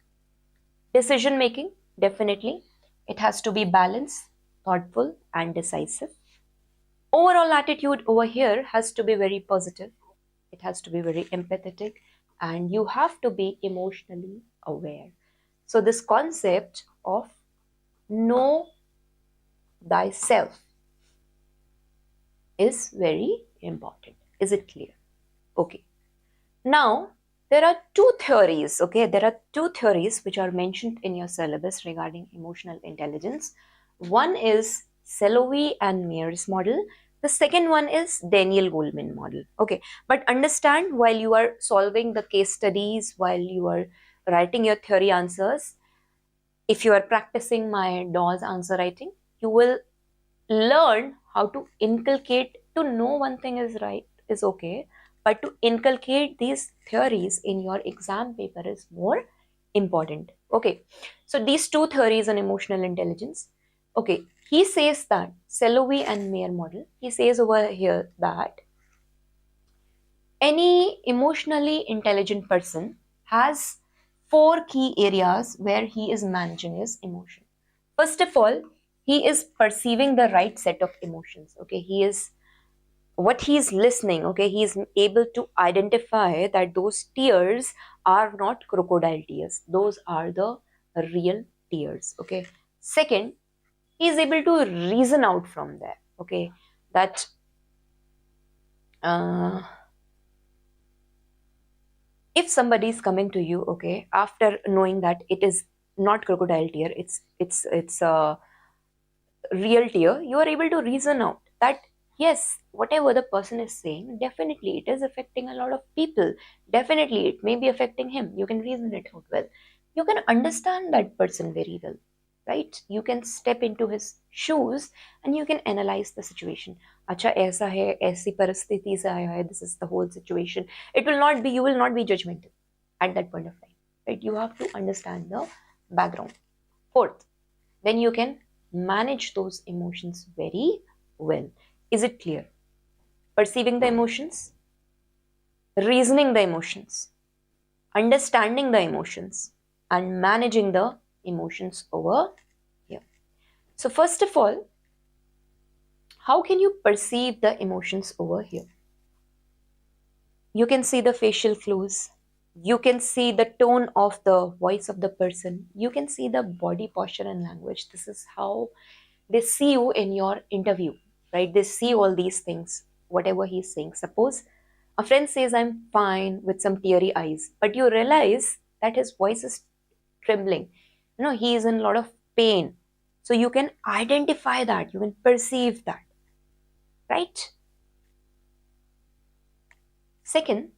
Decision making, definitely. It has to be balanced, thoughtful, and decisive. Overall attitude over here has to be very positive. It has to be very empathetic, and you have to be emotionally aware. So this concept of know thyself is very important. Is it clear? Okay. Now, there are two theories, okay? There are two theories which are mentioned in your syllabus regarding emotional intelligence. One is Salovey and Mayer's model. The second one is Daniel Goleman model, okay? But understand, while you are solving the case studies, while you are writing your theory answers, if you are practicing my DAWS answer writing, you will learn how to inculcate. To know one thing is right, is okay, but to inculcate these theories in your exam paper is more important. Okay, so these two theories on emotional intelligence. Okay, he says that Salovey and Mayer model, he says over here that any emotionally intelligent person has four key areas where he is managing his emotion. First of all, he is perceiving the right set of emotions. Okay, he is listening. Okay, he is able to identify that those tears are not crocodile tears, those are the real tears. Okay, second, he is able to reason out from there. Okay, that if somebody is coming to you, okay, after knowing that it is not crocodile tear, it's a real tear, you are able to reason out that yes, whatever the person is saying, definitely it is affecting a lot of people. Definitely it may be affecting him. You can reason it out well. You can understand that person very well, right? You can step into his shoes and you can analyze the situation. Acha aisa hai, aisi parasthiti se aaya hai, this is the whole situation. You will not be judgmental at that point of time, right? You have to understand the background. Fourth, then you can manage those emotions very well. Is it clear? Perceiving the emotions, reasoning the emotions, understanding the emotions, and managing the emotions over here. So first of all, how can you perceive the emotions over here? You can see the facial clues. You can see the tone of the voice of the person. You can see the body posture and language. This is how they see you in your interview, right? They see all these things, whatever he's saying. Suppose a friend says, I'm fine, with some teary eyes, but you realize that his voice is trembling, he is in a lot of pain. So you can identify that, you can perceive that, right? Second,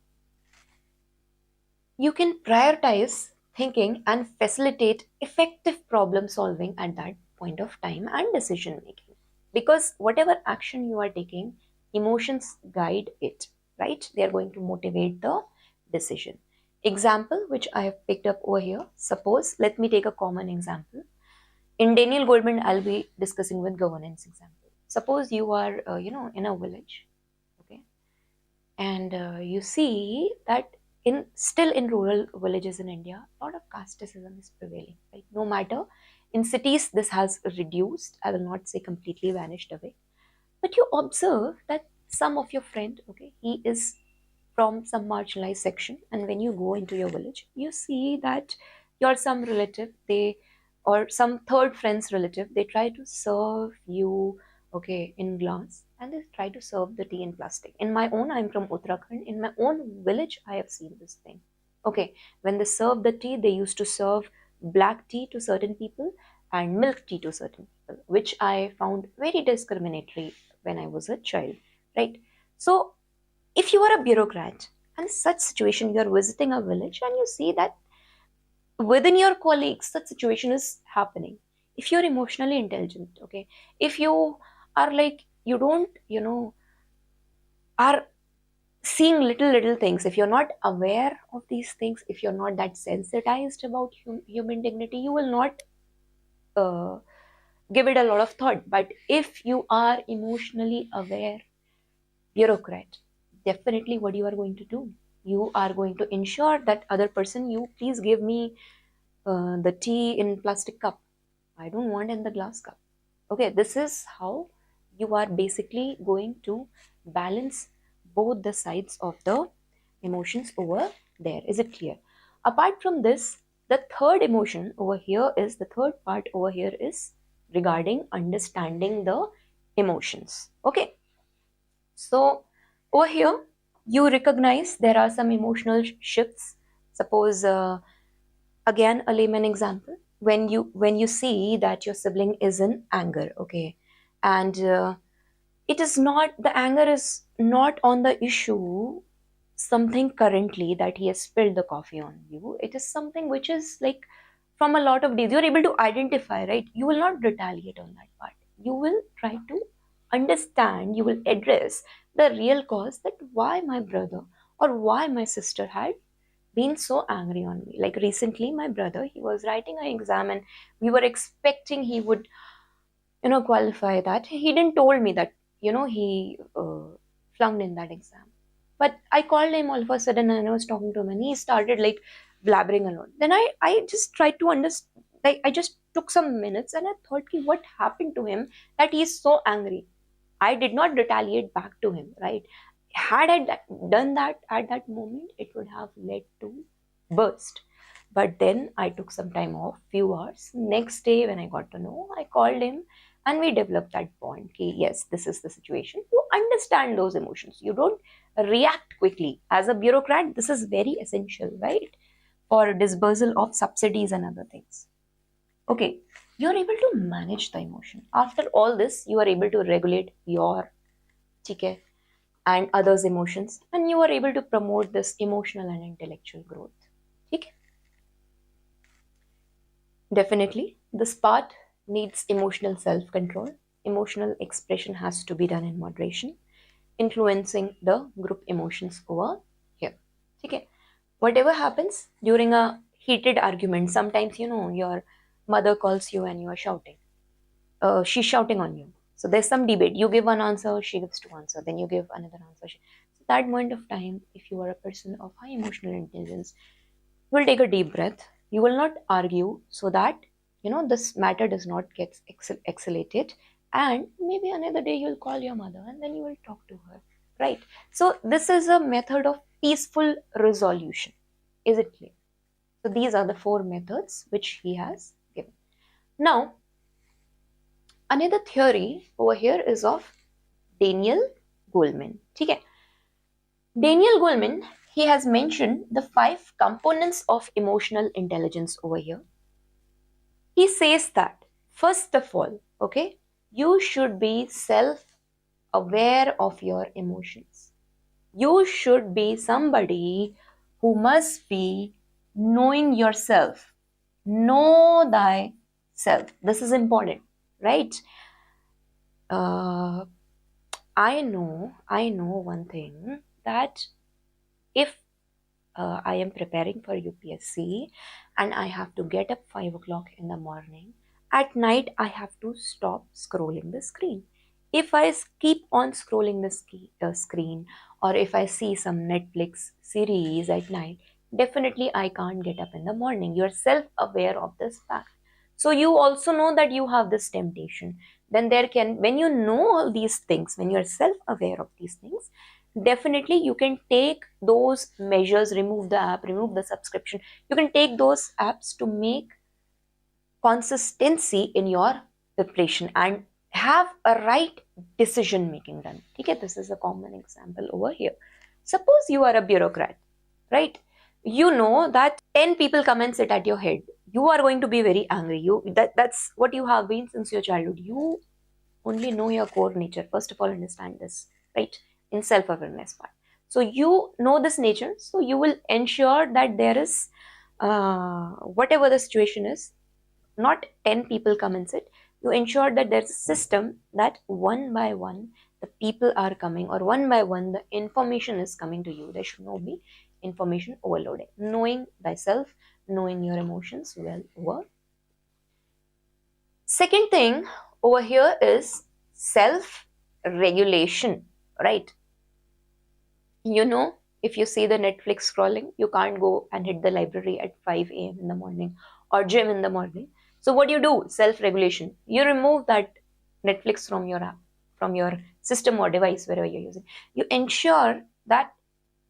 you can prioritize thinking and facilitate effective problem solving at that point of time and decision making. Because whatever action you are taking, emotions guide it, right? They are going to motivate the decision. Example which I have picked up over here. Suppose, let me take a common example. In Daniel Goldman, I'll be discussing with governance example. Suppose you are, in a village, okay, and you see that in rural villages in India, a lot of casteism is prevailing. Right? No matter in cities, this has reduced. I will not say completely vanished away, but you observe that some of your friend, okay, he is from some marginalized section, and when you go into your village, you see that your some relative, they or some third friend's relative, they try to serve you, okay, in glass, and they try to serve the tea in plastic. In my own, I'm from Uttarakhand, in my own village I have seen this thing. Okay, when they serve the tea, they used to serve black tea to certain people and milk tea to certain people, which I found very discriminatory when I was a child, right? So if you are a bureaucrat and such situation, you are visiting a village and you see that within your colleagues such situation is happening, if you're emotionally intelligent, okay, if you are like, you don't, are seeing little things, if you're not aware of these things, if you're not that sensitized about human dignity, you will not uh, give it a lot of thought. But if you are emotionally aware bureaucrat, definitely what you are going to do, you are going to ensure that other person, you please give me the tea in plastic cup, I don't want in the glass cup. Okay, this is how you are basically going to balance both the sides of the emotions over there. Is it clear? Apart from this, the third emotion over here is, the third part over here is regarding understanding the emotions. Okay, so over here, you recognize there are some emotional shifts. Suppose, again, a layman example. When you see that your sibling is in anger, okay, and it is not, the anger is not on the issue, something currently that he has spilled the coffee on you. It is something which is like from a lot of days. You're able to identify, right? You will not retaliate on that part. You will try to understand, you will address the real cause, that why my brother or why my sister had been so angry on me. Like recently, my brother, he was writing an exam and we were expecting he would, qualify that. He didn't told me that, he flunked in that exam. But I called him all of a sudden and I was talking to him and he started like blabbering alone. Then I just tried to understand, like I just took some minutes and I thought, "Ki, what happened to him that he is so angry?" I did not retaliate back to him, right? Had I done that at that moment, it would have led to burst. But then I took some time off, few hours. Next day, when I got to know, I called him and we developed that bond. Okay, yes, this is the situation. You understand those emotions. You don't react quickly. As a bureaucrat, this is very essential, right? For disbursal of subsidies and other things. Okay, you're able to manage the emotion. After all this, you are able to regulate your, okay, and others' emotions, and you are able to promote this emotional and intellectual growth. Okay? Definitely, this part needs emotional self-control. Emotional expression has to be done in moderation, influencing the group emotions over here. Okay? Whatever happens during a heated argument, sometimes your mother calls you and you are shouting. She's shouting on you. So there's some debate. You give one answer, she gives two answers. Then you give another answer. So that moment of time, if you are a person of high emotional intelligence, you will take a deep breath. You will not argue, so that this matter does not get escalated. And maybe another day you'll call your mother and then you will talk to her. Right. So this is a method of peaceful resolution. Is it clear? So these are the 4 methods which he has given. Now, another theory over here is of Daniel Goleman. Okay. Daniel Goleman, he has mentioned the 5 components of emotional intelligence over here. He says that, first of all, okay, you should be self-aware of your emotions. You should be somebody who must be knowing yourself. Know thyself. This is important, right? I know one thing, that if I am preparing for UPSC and I have to get up 5 o'clock in the morning, at night I have to stop scrolling the screen. If I keep on scrolling the screen, or if I see some Netflix series at night, definitely I can't get up in the morning. You are self-aware of this fact. So you also know that you have this temptation. Then when you know all these things, when you are self-aware of these things, definitely you can take those measures, remove the app, remove the subscription. You can take those apps to make consistency in your preparation and have a right decision making done. Okay, this is a common example over here. Suppose you are a bureaucrat, right? You know that 10 people come and sit at your head. You are going to be very angry. That's what you have been since your childhood. You only know your core nature. First of all, understand this, right? In self-awareness part. So you know this nature, so you will ensure that there is, whatever the situation is, not 10 people come and sit. You ensure that there's a system that one by one the people are coming, or one by one the information is coming to you. There should not be information overloading. Knowing thyself, knowing your emotions well over. Second thing over here is self-regulation, right? You know, if you see the Netflix scrolling, you can't go and hit the library at 5 a.m. in the morning or gym in the morning. So what do you do? Self-regulation. You remove that Netflix from your app, from your system or device, wherever you're using. You ensure that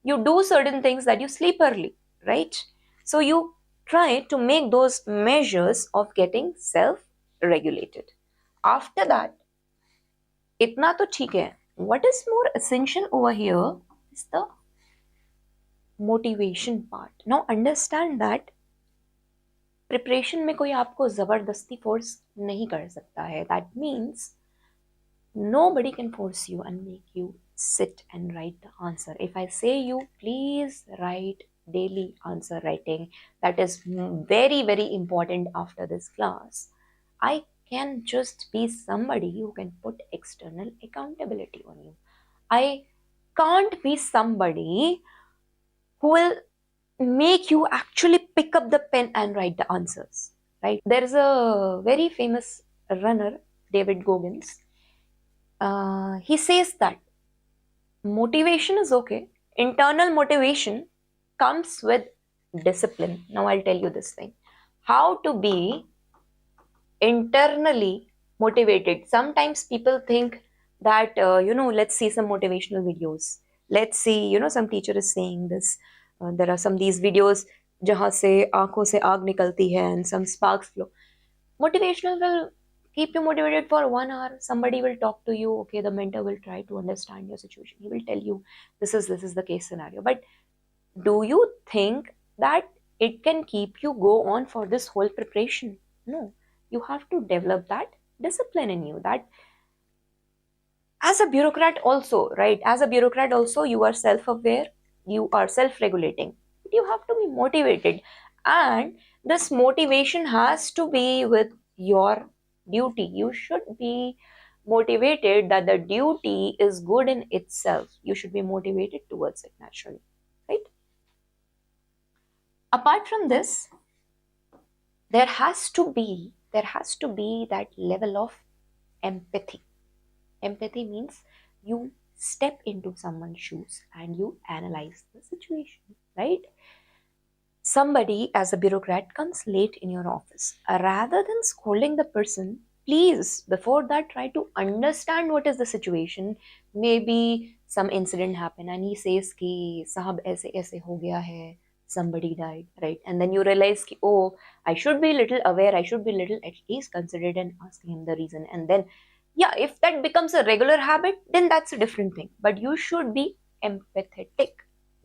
you do certain things, that you sleep early, right? So you try to make those measures of getting self-regulated. After that, इतना तो ठीक है. What is more essential over here is the motivation part. Now understand that preparation में कोई आपको जबरदस्ती force नहीं कर सकता है. That means nobody can force you and make you sit and write the answer. If I say you, please write daily answer writing, that is very, very important after this class. I can just be somebody who can put external accountability on you. I can't be somebody who will make you actually pick up the pen and write the answers, right? There is a very famous runner, David Goggins. He says that motivation is okay. Internal motivation comes with discipline. Now I'll tell you this thing. How to be internally motivated. Sometimes people think that, let's see some motivational videos. Let's see, some teacher is saying this. There are some these videos जहाँ से आंखों से आग निकलती है and some sparks flow. Motivational will keep you motivated for 1 hour. Somebody will talk to you. Okay, the mentor will try to understand your situation. He will tell you this is the case scenario. But do you think that it can keep you go on for this whole preparation? No. You have to develop that discipline in you. That as a bureaucrat also, right? As a bureaucrat also, you are self-aware, you are self-regulating. But you have to be motivated. And this motivation has to be with your duty. You should be motivated that the duty is good in itself. You should be motivated towards it naturally, right? Apart from this, there has to be that level of empathy. Empathy means you step into someone's shoes and you analyze the situation, right? Somebody as a bureaucrat comes late in your office. Rather than scolding the person, please, before that, try to understand what is the situation. Maybe some incident happened and he says ki sahab aise ho gaya hai, somebody died, right? And then you realize ki, oh, I should be little aware, I should be little at least considerate and asking him the reason. And then, yeah, if that becomes a regular habit, then that's a different thing. But you should be empathetic,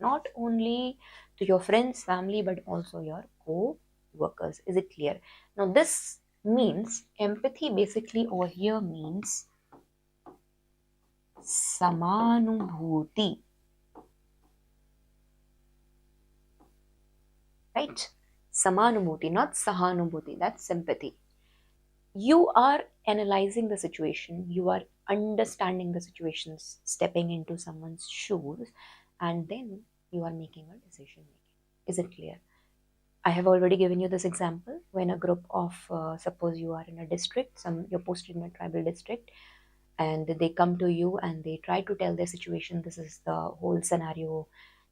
not only to your friends, family, but also your co-workers. Is it clear? Now this means empathy basically over here means samanubhuti, right? Samanubhuti, not sahanubhuti, that's sympathy. You are analyzing the situation, you are understanding the situations, stepping into someone's shoes, and then you are making a decision making. Is it clear? I have already given you this example when a group of, suppose you are in a district, you're posted in a tribal district, and they come to you and they try to tell their situation. This is the whole scenario.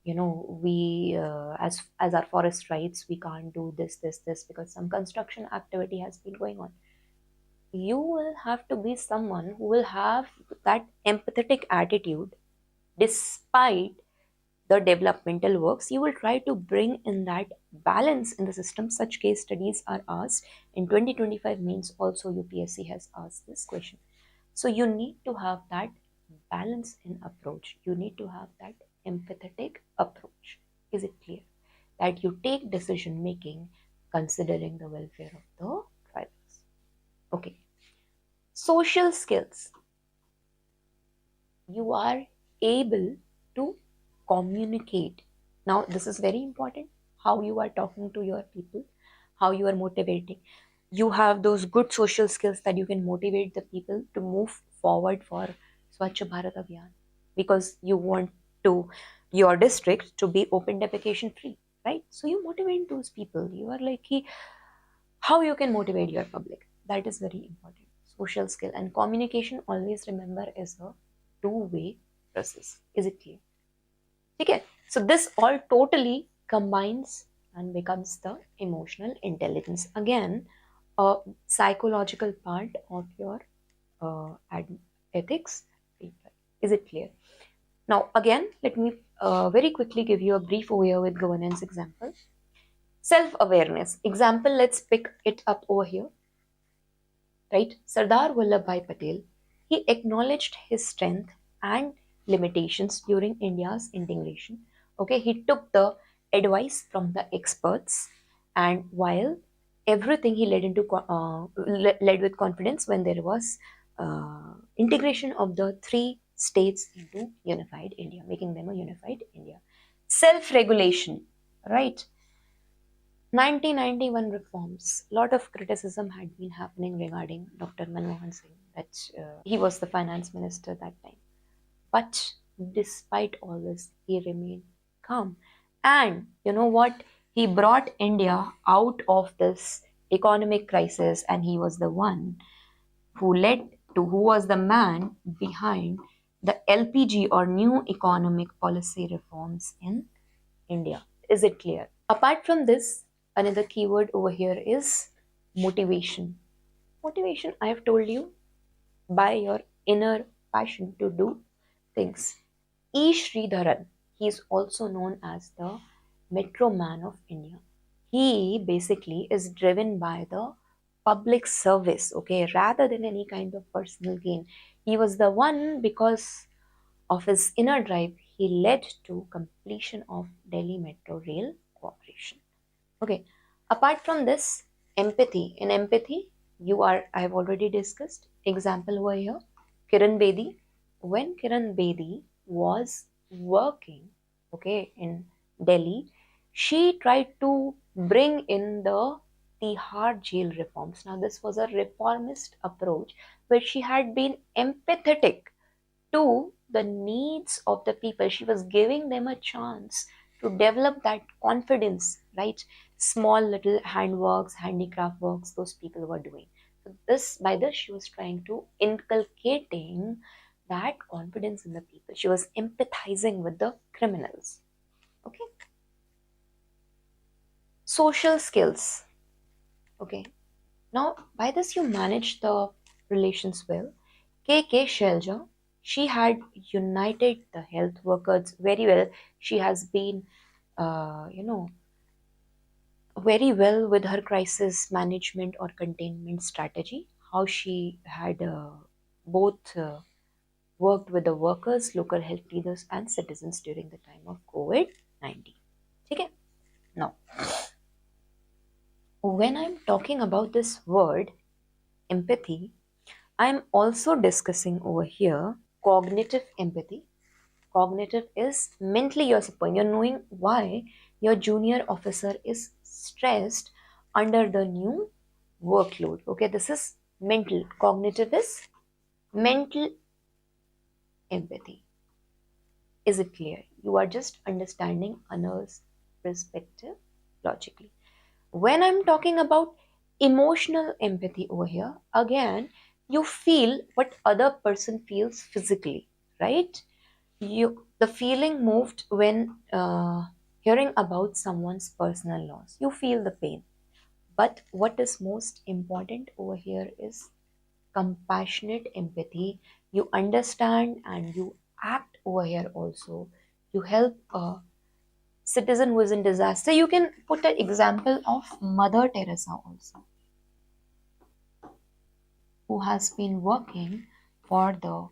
We as our forest rights, we can't do this because some construction activity has been going on. You will have to be someone who will have that empathetic attitude despite the developmental works. You will try to bring in that balance in the system. Such case studies are asked in 2025 Mains. Also UPSC has asked this question. So you need to have that balance in approach. You need to have that empathetic approach. Is it clear? That you take decision making considering the welfare of the tribals. Okay. Social skills. You are able to communicate. Now, this is very important. How you are talking to your people, how you are motivating. You have those good social skills that you can motivate the people to move forward for Swachh Bharat Abhiyan, because you want to your district to be open defecation free, right? So you motivate those people. You are like, how you can motivate your public. That is very important. Social skill and communication, always remember, is a two-way process. Is it clear? Okay. So this all totally combines and becomes the emotional intelligence. Again, a psychological part of your ethics. Is it clear? Now, again, let me very quickly give you a brief overview with governance example. Self-awareness. Example, let's pick it up over here. Right? Sardar Vallabhbhai Patel, he acknowledged his strength and limitations during India's integration. Okay, he took the advice from the experts, and while everything he led with confidence when there was integration of the three states into unified India, making them a unified India. Self-regulation, right? 1991 reforms. Lot of criticism had been happening regarding Dr. Manmohan Singh, that he was the finance minister that time. But despite all this, he remained calm. And you know what? He brought India out of this economic crisis, and he was the one who was the man behind the LPG or new economic policy reforms in India. Is it clear? Apart from this, another keyword over here is motivation. Motivation, I have told you, by your inner passion to do things. E. Sridharan, he is also known as the Metro Man of India. He basically is driven by the public service, okay, rather than any kind of personal gain. He was the one, because of his inner drive, he led to completion of Delhi Metro Rail Corporation. Okay, apart from this, empathy. In empathy, I have already discussed. Example over here, Kiran Bedi. When Kiran Bedi was working, okay, in Delhi, she tried to bring in the Tihar jail reforms. Now, this was a reformist approach where she had been empathetic to the needs of the people. She was giving them a chance to develop that confidence, right? Small little handworks, handicraft works, those people were doing. So by this, she was trying to inculcating that confidence in the people. She was empathizing with the criminals. Okay. Social skills. Okay. Now, by this, you manage the relations well. K.K. Shelja, she had united the health workers very well. She has been, very well with her crisis management or containment strategy. How she had both worked with the workers, local health leaders, and citizens during the time of COVID-19. Okay? Now, when I'm talking about this word empathy, I'm also discussing over here cognitive empathy. Cognitive is mentally you're supporting, you're knowing why your junior officer is stressed under the new workload. Okay, this is mental. Cognitive is mental empathy. Is it clear? You are just understanding another's perspective logically. When I'm talking about emotional empathy over here, again, you feel what other person feels physically, right? The feeling moved when hearing about someone's personal loss. You feel the pain. But what is most important over here is compassionate empathy. You understand and you act over here also. You help a citizen who is in disaster. You can put an example of Mother Teresa also, who has been working for the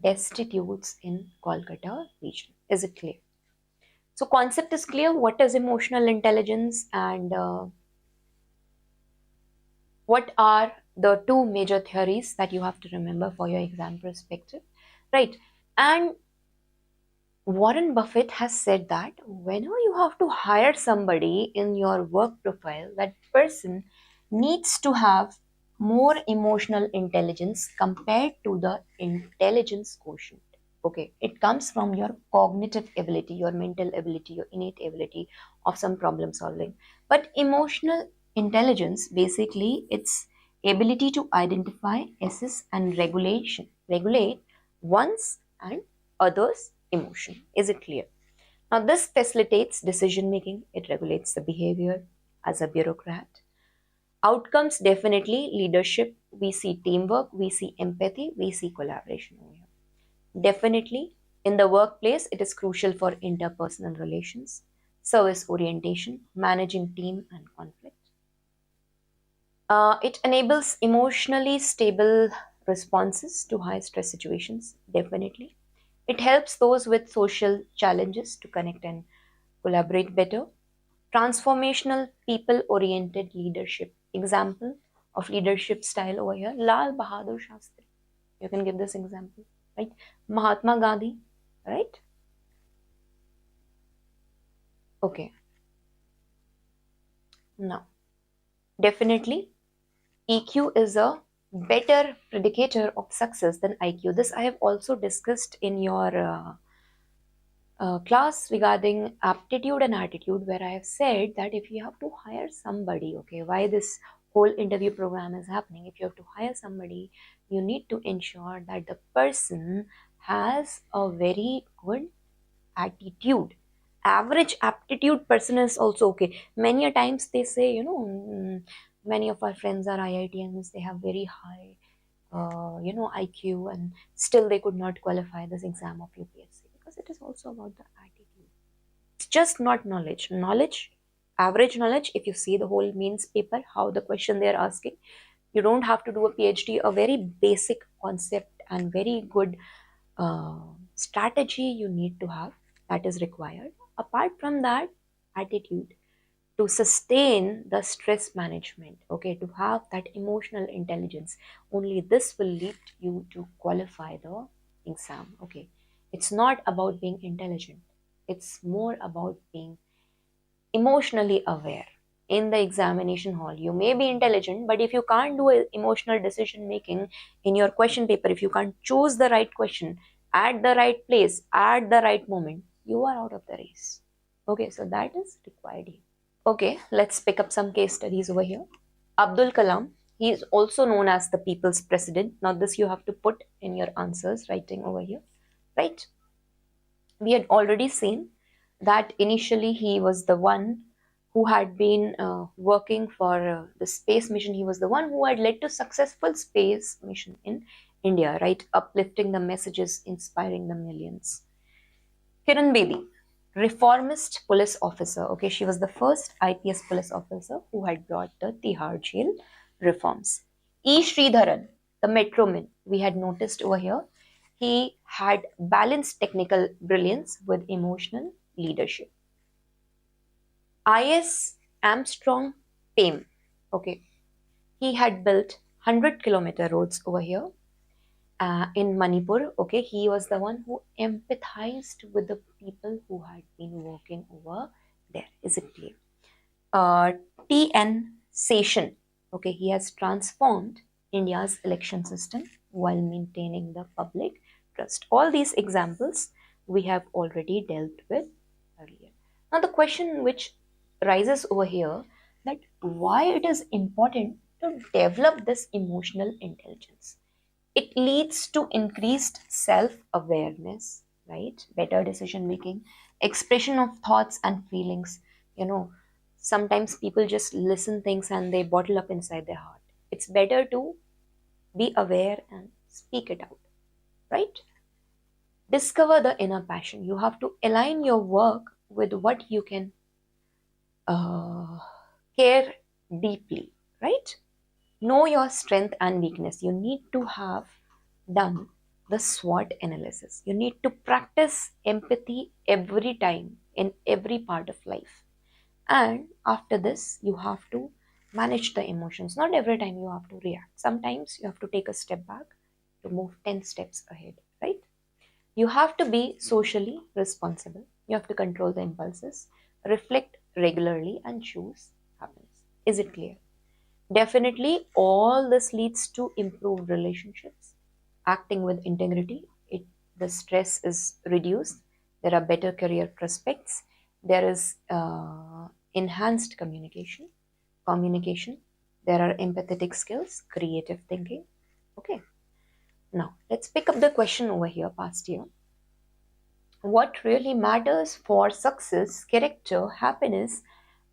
destitutes in Kolkata region. Is it clear? So concept is clear. What is emotional intelligence and what are the two major theories that you have to remember for your exam perspective, right? And Warren Buffett has said that whenever you have to hire somebody in your work profile, that person needs to have more emotional intelligence compared to the intelligence quotient. Okay, it comes from your cognitive ability, your mental ability, your innate ability of some problem solving. But emotional intelligence, basically, it's ability to identify, assess, and regulate one's and others' emotion. Is it clear? Now, this facilitates decision making, it regulates the behavior as a bureaucrat. Outcomes, definitely leadership, we see teamwork, we see empathy, we see collaboration over here. Definitely, in the workplace, it is crucial for interpersonal relations, service orientation, managing team and conflict. It enables emotionally stable responses to high stress situations, definitely. It helps those with social challenges to connect and collaborate better. Transformational people oriented leadership. Example of leadership style over here, Lal Bahadur Shastri. You can give this example, right? Mahatma Gandhi, right? Okay. Now, definitely EQ is a better predicator of success than IQ. This I have also discussed in your class regarding aptitude and attitude, where I have said that if you have to hire somebody, okay, why this whole interview program is happening, if you have to hire somebody, you need to ensure that the person has a very good attitude. Average aptitude person is also okay. Many a times they say, many of our friends are IITians, they have very high IQ, and still they could not qualify this exam of UPSC, because it is also about the attitude. It's just not knowledge. Knowledge, average knowledge, if you see the whole mains paper, how the question they're asking, you don't have to do a PhD, a very basic concept and very good strategy you need to have, that is required. Apart from that, attitude to sustain the stress management, okay, to have that emotional intelligence, only this will lead you to qualify the exam. Okay, it's not about being intelligent, it's more about being emotionally aware. In the examination hall, you may be intelligent, but if you can't do emotional decision making in your question paper, if you can't choose the right question at the right place at the right moment, you are out of the race. Okay, so that is required here. Okay, let's pick up some case studies over here. Abdul Kalam, he is also known as the people's president. Now this you have to put in your answers, writing over here, right? We had already seen that initially he was the one who had been working for the space mission. He was the one who had led to successful space mission in India, right? Uplifting the messages, inspiring the millions. Kiran Bedi, reformist police officer. Okay, she was the first IPS police officer who had brought the Tihar jail reforms. E. Sridharan, the metroman, we had noticed over here, he had balanced technical brilliance with emotional leadership. I.S. Armstrong Payne, okay, he had built 100-kilometer roads over here in Manipur. Okay, he was the one who empathized with the people who had been working over there. Is it clear? uh, T.N. Session. Okay, he has transformed India's election system while maintaining the public trust. All these examples we have already dealt with earlier. Now, the question which rises over here, that why it is important to develop this emotional intelligence. It leads to increased self-awareness, right? Better decision making, expression of thoughts and feelings. You know, sometimes people just listen things and they bottle up inside their heart. It's better to be aware and speak it out, right? Discover the inner passion. You have to align your work with what you can uh, care deeply, right? Know your strength and weakness. You need to have done the SWOT analysis. You need to practice empathy every time in every part of life. And after this, you have to manage the emotions. Not every time you have to react. Sometimes you have to take a step back to move 10 steps ahead, right? You have to be socially responsible. You have to control the impulses, reflect regularly, and choose happiness. Is it clear? Definitely, all this leads to improved relationships, acting with integrity. The stress is reduced. There are better career prospects. There is enhanced communication. There are empathetic skills, creative thinking. Okay. Now, let's pick up the question over here, past year. What really matters for success, character, happiness,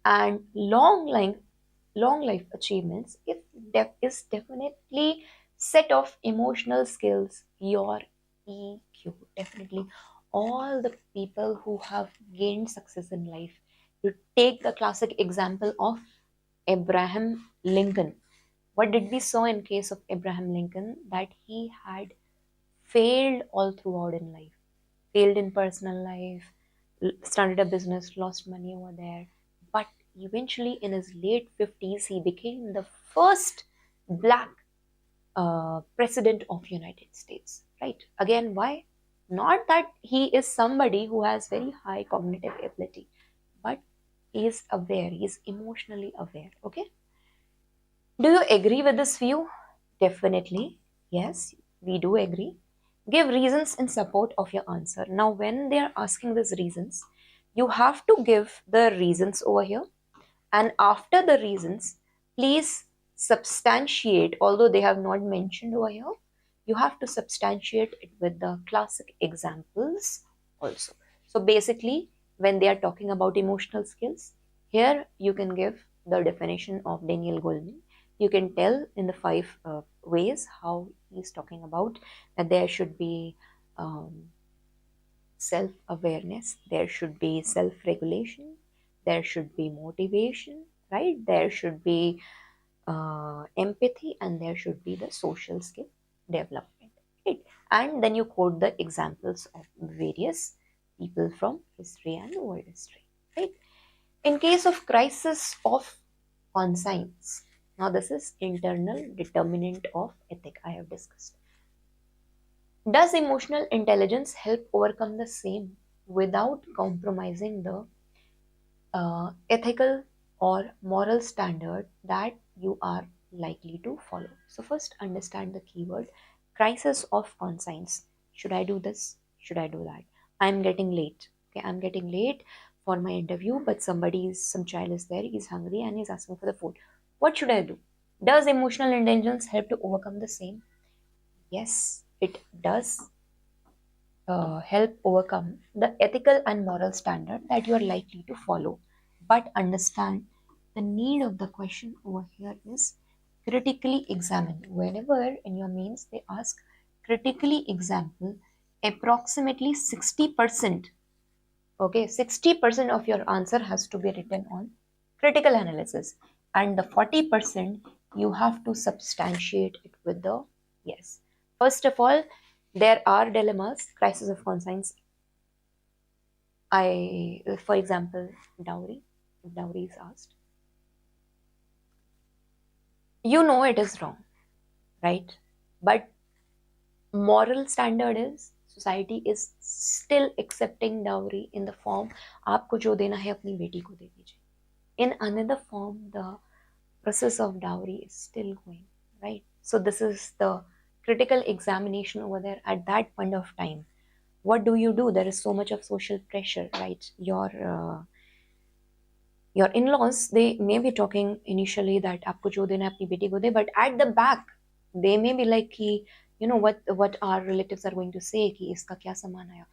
and long life achievements is definitely set of emotional skills, your EQ. Definitely all the people who have gained success in life. You take the classic example of Abraham Lincoln. What did we saw in case of Abraham Lincoln? That he had failed all throughout in life, failed in personal life, started a business, lost money over there. But eventually, in his late 50s, he became the first black president of United States. Right? Again, why? Not that he is somebody who has very high cognitive ability, but he is aware. He is emotionally aware. Okay. Do you agree with this view? Definitely. Yes, we do agree. Give reasons in support of your answer. Now, when they are asking these reasons, you have to give the reasons over here. And after the reasons, please substantiate, although they have not mentioned over here, you have to substantiate it with the classic examples also. So basically, when they are talking about emotional skills, here you can give the definition of Daniel Goleman. You can tell in the 5 ways how he's talking about that there should be self-awareness, there should be self-regulation, there should be motivation, right? There should be empathy, and there should be the social skill development, right? And then you quote the examples of various people from history and world history, right? In case of crisis of conscience, now this is internal determinant of ethic I have discussed. Does emotional intelligence help overcome the same without compromising the ethical or moral standard that you are likely to follow? So, first understand the keyword crisis of conscience. Should I do this? Should I do that? I'm getting late. Okay, I'm getting late for my interview, but some child is there, he's hungry and he's asking for the food. What should I do? Does emotional intelligence help to overcome the same? Yes, it does help overcome the ethical and moral standard that you are likely to follow. But understand the need of the question over here is critically examine. Whenever in your mains they ask critically examine, approximately 60%, okay, 60% of your answer has to be written on critical analysis, and the 40% you have to substantiate it with the yes. First of all, there are dilemmas, crisis of conscience. For example, dowry. If dowry is asked, you know it is wrong. right? But moral standard is society is still accepting dowry in the form आपको जो देना है अपनी बेटी को दे दीजिए. In another form, the process of dowry is still going, right? So this is the critical examination over there at that point of time. What do you do? There is so much of social pressure, right? Your in-laws, they may be talking initially that आपको जो देना है अपनी बेटी को दे, but at the back they may be like कि you know what our relatives are going to say कि इसका क्या सामान आया.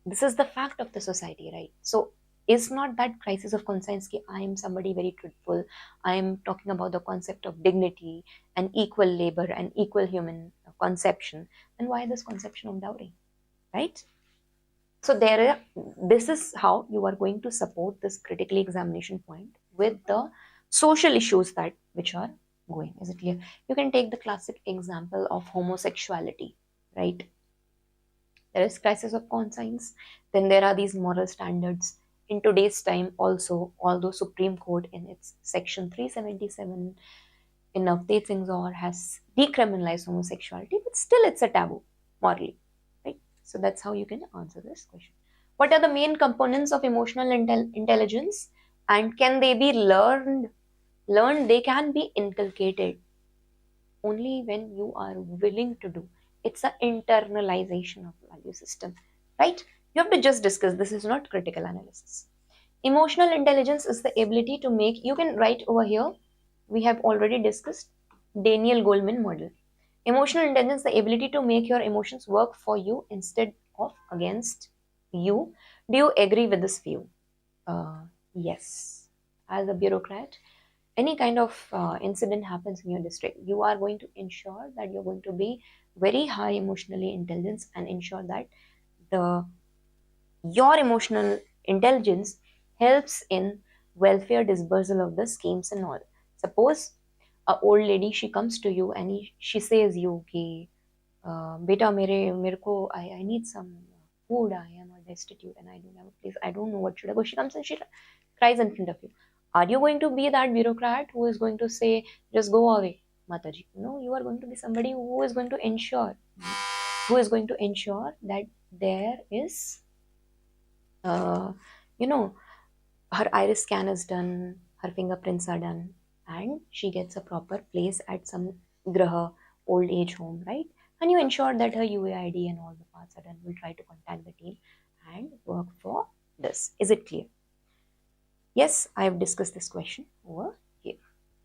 This is the fact of the society, right? So is not that crisis of conscience कि I am somebody very truthful, I am talking about the concept of dignity and equal labor and equal human conception, then why this conception of dowry, right? So this is how you are going to support this critical examination point with the social issues that which are going. Is it clear? You can take the classic example of homosexuality, right? There is crisis of conscience. Then there are these moral standards. In today's time also, although Supreme Court in its section 377 in Navdeep Singh has decriminalized homosexuality, but still it's a taboo morally, right? So that's how you can answer this question. What are the main components of emotional intelligence, and can they be learned? They can be inculcated only when you are willing to do. It's an internalization of value system, right? You have to just discuss. This is not critical analysis. Emotional intelligence is the ability to make, you can write over here, we have already discussed Daniel Goleman model. Emotional intelligence, the ability to make your emotions work for you instead of against you. Do you agree with this view? Yes. As a bureaucrat, any kind of incident happens in your district, you are going to ensure that you're going to be very high emotionally intelligence and ensure that your emotional intelligence helps in welfare dispersal of the schemes and all. Suppose a old lady, she comes to you and she says you कि beta मेरे को I need some food, I am destitute and I don't have a place, I don't know what should I go. She comes and she cries in front of you. Are you going to be that bureaucrat who is going to say just go away, Mataji? No, you are going to be somebody who is going to ensure that there is you know, her iris scan is done, her fingerprints are done, and she gets a proper place at some graha old age home, right? And you ensure that her UAID and all the parts are done. We'll try to contact the team and work for this. Is it clear? Yes, I have discussed this question over here.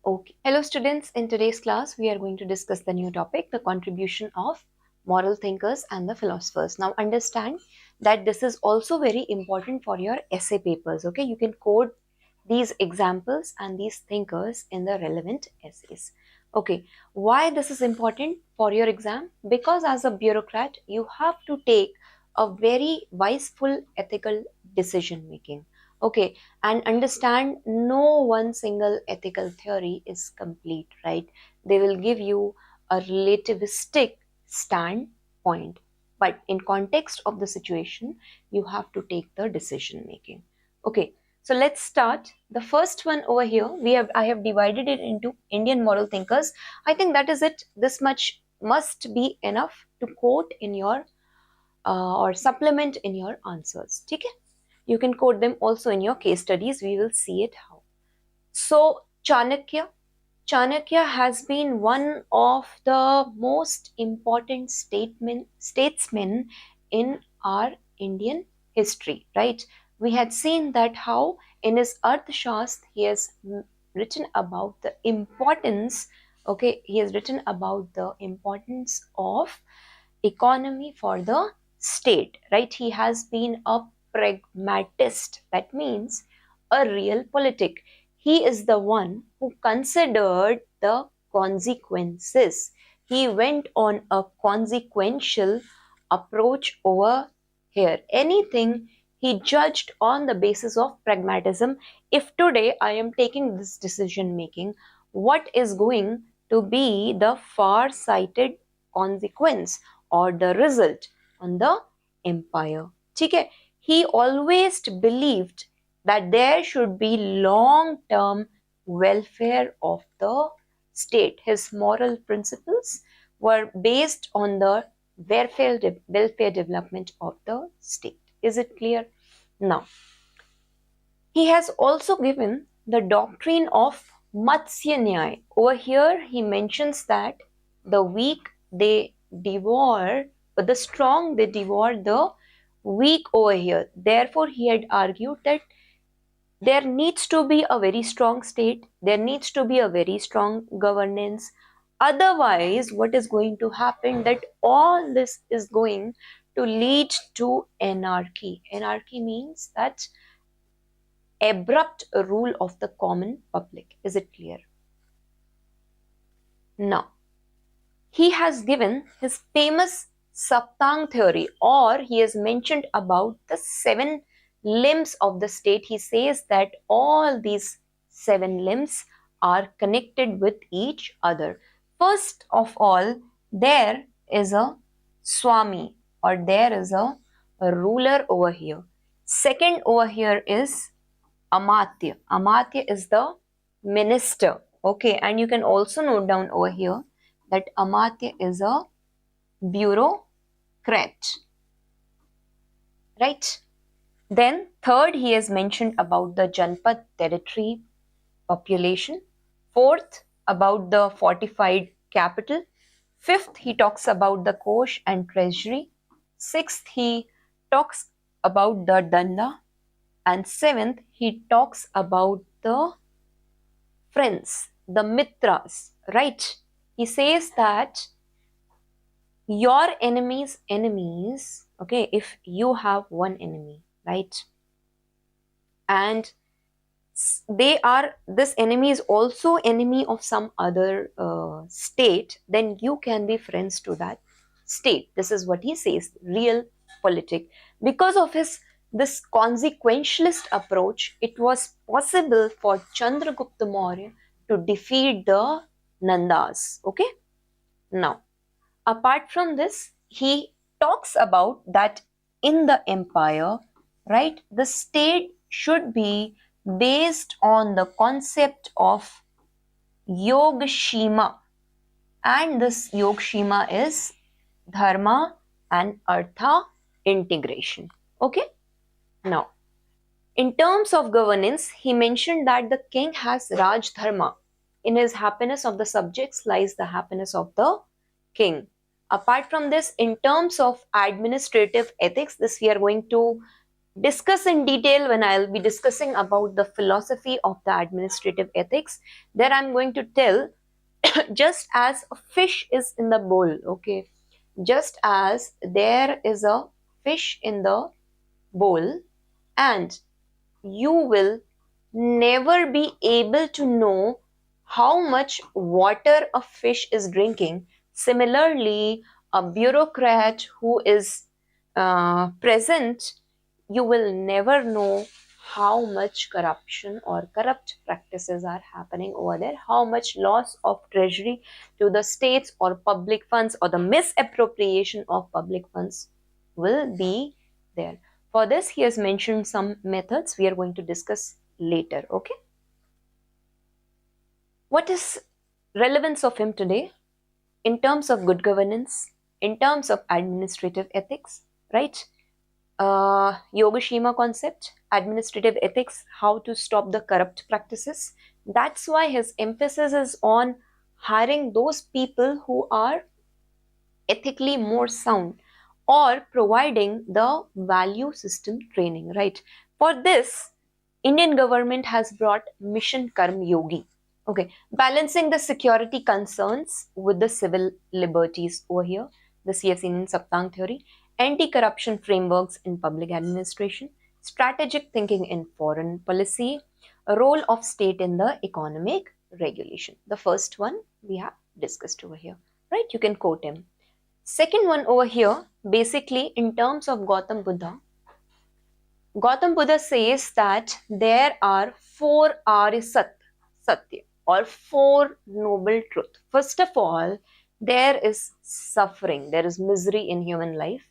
Okay. Hello students, in today's class we are going to discuss the new topic, the contribution of moral thinkers and the philosophers. Now understand that this is also very important for your essay papers, okay? You can code these examples and these thinkers in the relevant essays. Okay, why this is important for your exam? Because as a bureaucrat, you have to take a very wiseful ethical decision making. Okay, and understand no one single ethical theory is complete, right? They will give you a relativistic standpoint, but in context of the situation, you have to take the decision making. Okay, so let's start. The first one over here, I have divided it into Indian moral thinkers. I think that is it. This much must be enough to quote in your or supplement in your answers. Okay? You can quote them also in your case studies. We will see it how. So Chanakya has been one of the most important statesmen in our Indian history, right? We had seen that how in his Arthashastra he has written about the importance, okay, he has written about the importance of economy for the state, right? He has been a pragmatist, that means a real politic. He is the one who considered the consequences. He went on a consequential approach over here. Anything he judged on the basis of pragmatism. If today I am taking this decision making, what is going to be the far-sighted consequence or the result on the empire? Okay? He always believed that there should be long-term welfare of the state. His moral principles were based on the welfare development of the state. Is it clear? Now, he has also given the doctrine of Matsya Nyaya. Over here, he mentions that the weak they devour, but the strong they devour the weak over here. Therefore, he had argued that there needs to be a very strong state, there needs to be a very strong governance. Otherwise, what is going to happen, that all this is going to lead to anarchy. Anarchy means that abrupt rule of the common public. Is it clear? Now, he has given his famous Saptang theory, or he has mentioned about the 7 limbs of the state. He says that all these 7 limbs are connected with each other. First of all, there is a Swami, or there is a ruler over here. Second over here is Amatya. Amatya is the minister. Okay, and you can also note down over here that Amatya is a bureaucrat. Right? Then third, he has mentioned about the Janpad territory population. Fourth, about the fortified capital. Fifth, he talks about the Kosh and treasury. Sixth, he talks about the Danda. And seventh, he talks about the friends, the Mitras, right? He says that your enemy's enemies, okay, if you have one enemy, right, and this enemy is also enemy of some other state, then you can be friends to that state. This is what he says, real politic. Because of this consequentialist approach, it was possible for Chandragupta Maurya to defeat the Nandas. Okay. Now, apart from this, he talks about that in the empire, right, the state should be based on the concept of Yogshima, and this Yogshima is Dharma and Artha integration. Okay. Now, in terms of governance, he mentioned that the king has Raj Dharma. In his happiness of the subjects lies the happiness of the king. Apart from this, in terms of administrative ethics, this we are going to discuss in detail when I'll be discussing about the philosophy of the administrative ethics. There I'm going to tell, just as a fish is in the bowl, okay, just as there is a fish in the bowl, and you will never be able to know how much water a fish is drinking. Similarly, a bureaucrat who is present, you will never know how much corruption or corrupt practices are happening over there, how much loss of treasury to the states or public funds, or the misappropriation of public funds will be there. For this, he has mentioned some methods we are going to discuss later. Okay. What is relevance of him today in terms of good governance, in terms of administrative ethics, right? Yogashima concept, administrative ethics, how to stop the corrupt practices. That's why his emphasis is on hiring those people who are ethically more sound, or providing the value system training, right? For this, Indian government has brought Mission Karm Yogi, okay, balancing the security concerns with the civil liberties over here. This we have seen in Saptang theory. Anti-corruption frameworks in public administration, strategic thinking in foreign policy, a role of state in the economic regulation. The first one we have discussed over here, right? You can quote him. Second one over here, basically in terms of Gautam Buddha says that there are 4 Arya Satya, or 4 noble truth. First of all, there is suffering, there is misery in human life.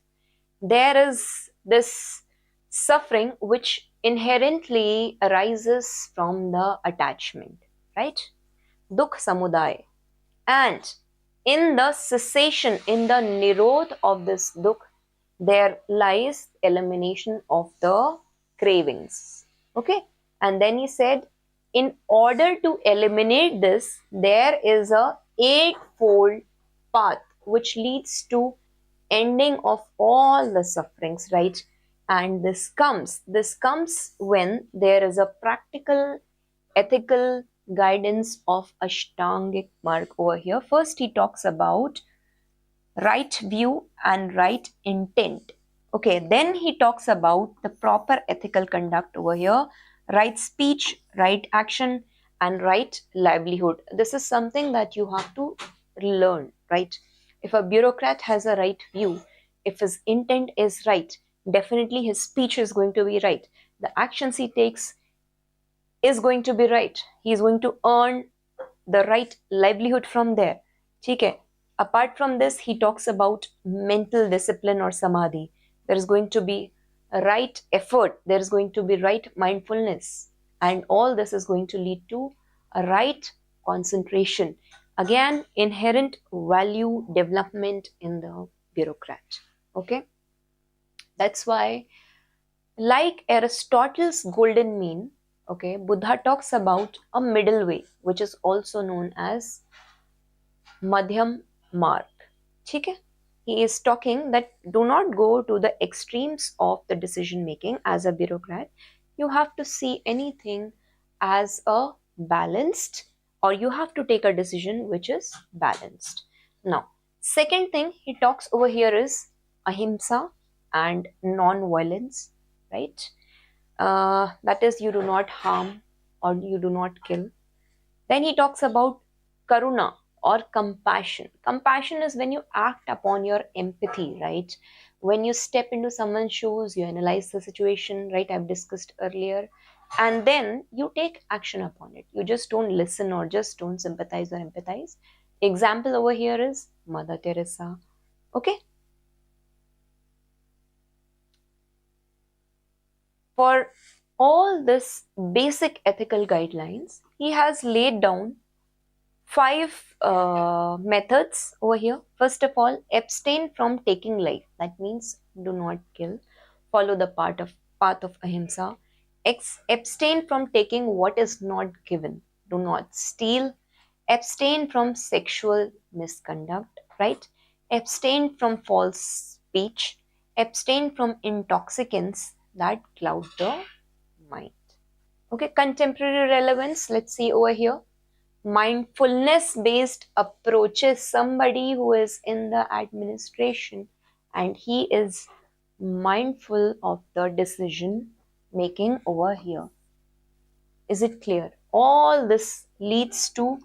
There is this suffering which inherently arises from the attachment, right? Dukh samudaya. And in the cessation, in the nirodh of this dukh, there lies elimination of the cravings. Okay, and then he said, in order to eliminate this, there is a eightfold path which leads to ending of all the sufferings, right? And this comes when there is a practical ethical guidance of Ashtangic marg over here. First, he talks about right view and right intent. Okay, then he talks about the proper ethical conduct over here, right speech, right action, and right livelihood. This is something that you have to learn, right? If a bureaucrat has a right view, if his intent is right, definitely his speech is going to be right. The actions he takes is going to be right. He is going to earn the right livelihood from there. Okay. Apart from this, he talks about mental discipline or samadhi. There is going to be a right effort, there is going to be right mindfulness, and all this is going to lead to a right concentration. Again, inherent value development in the bureaucrat. Okay, that's why, like Aristotle's golden mean, okay, Buddha talks about a middle way, which is also known as Madhyam Marg. ठीक है? He is talking that do not go to the extremes of the decision making as a bureaucrat. You have to see anything as a balanced, or you have to take a decision which is balanced. Now, second thing he talks over here is ahimsa and non-violence, right? That is, you do not harm or you do not kill. Then he talks about karuna or compassion. Compassion is when you act upon your empathy, right? When you step into someone's shoes, you analyze the situation, right? I've discussed earlier. And then you take action upon it. You just don't listen or just don't sympathize or empathize. Example over here is Mother Teresa. Okay? For all this basic ethical guidelines, he has laid down 5 methods over here. First of all, abstain from taking life. That means do not kill. Follow the path of ahimsa. Abstain from taking what is not given. Do not steal. Abstain from sexual misconduct, right? Abstain from false speech. Abstain from intoxicants that cloud the mind. Okay, contemporary relevance. Let's see over here. Mindfulness based approaches. Somebody who is in the administration and he is mindful of the decision making over here. Is it clear? All this leads to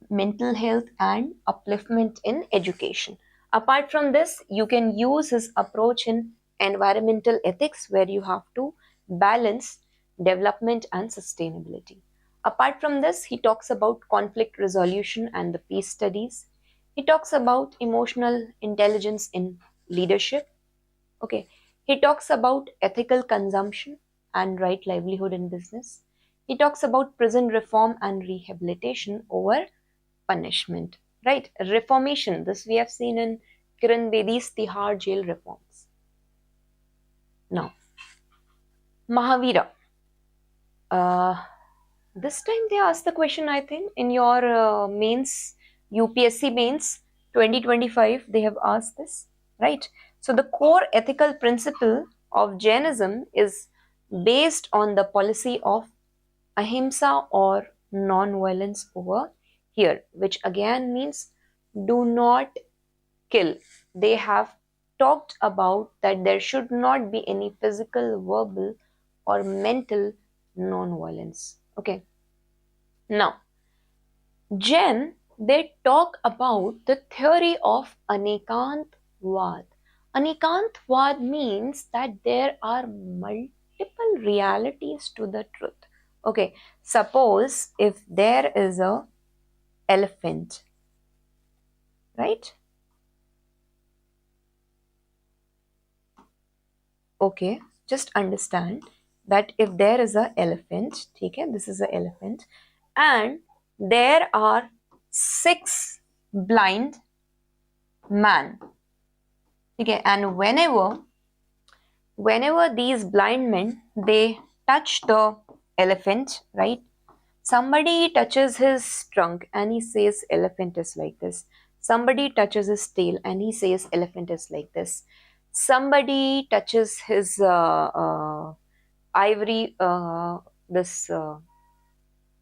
mental health and upliftment in education. Apart from this, you can use his approach in environmental ethics, where you have to balance development and sustainability. Apart from this, he talks about conflict resolution and the peace studies. He talks about emotional intelligence in leadership. Okay. He talks about ethical consumption and right livelihood in business. He talks about prison reform and rehabilitation over punishment, right? Reformation, this we have seen in Kiran Bedi's Tihar jail reforms. Now, Mahavira. This time they asked the question, I think, in your mains, UPSC Mains 2025, they have asked this, right? So the core ethical principle of Jainism is based on the policy of ahimsa or non-violence over here, which again means do not kill. They have talked about that there should not be any physical, verbal, or mental non-violence. Okay. Now, Jain, they talk about the theory of Anekantvad. Anekantvad means that there are multiple realities to the truth. Okay, suppose if there is a elephant, right? Okay, just understand that if there is a elephant, okay, this is an elephant, and there are 6 blind man. Okay, and whenever these blind men, they touch the elephant, right? Somebody touches his trunk and he says elephant is like this. Somebody touches his tail and he says elephant is like this. Somebody touches his ivory, this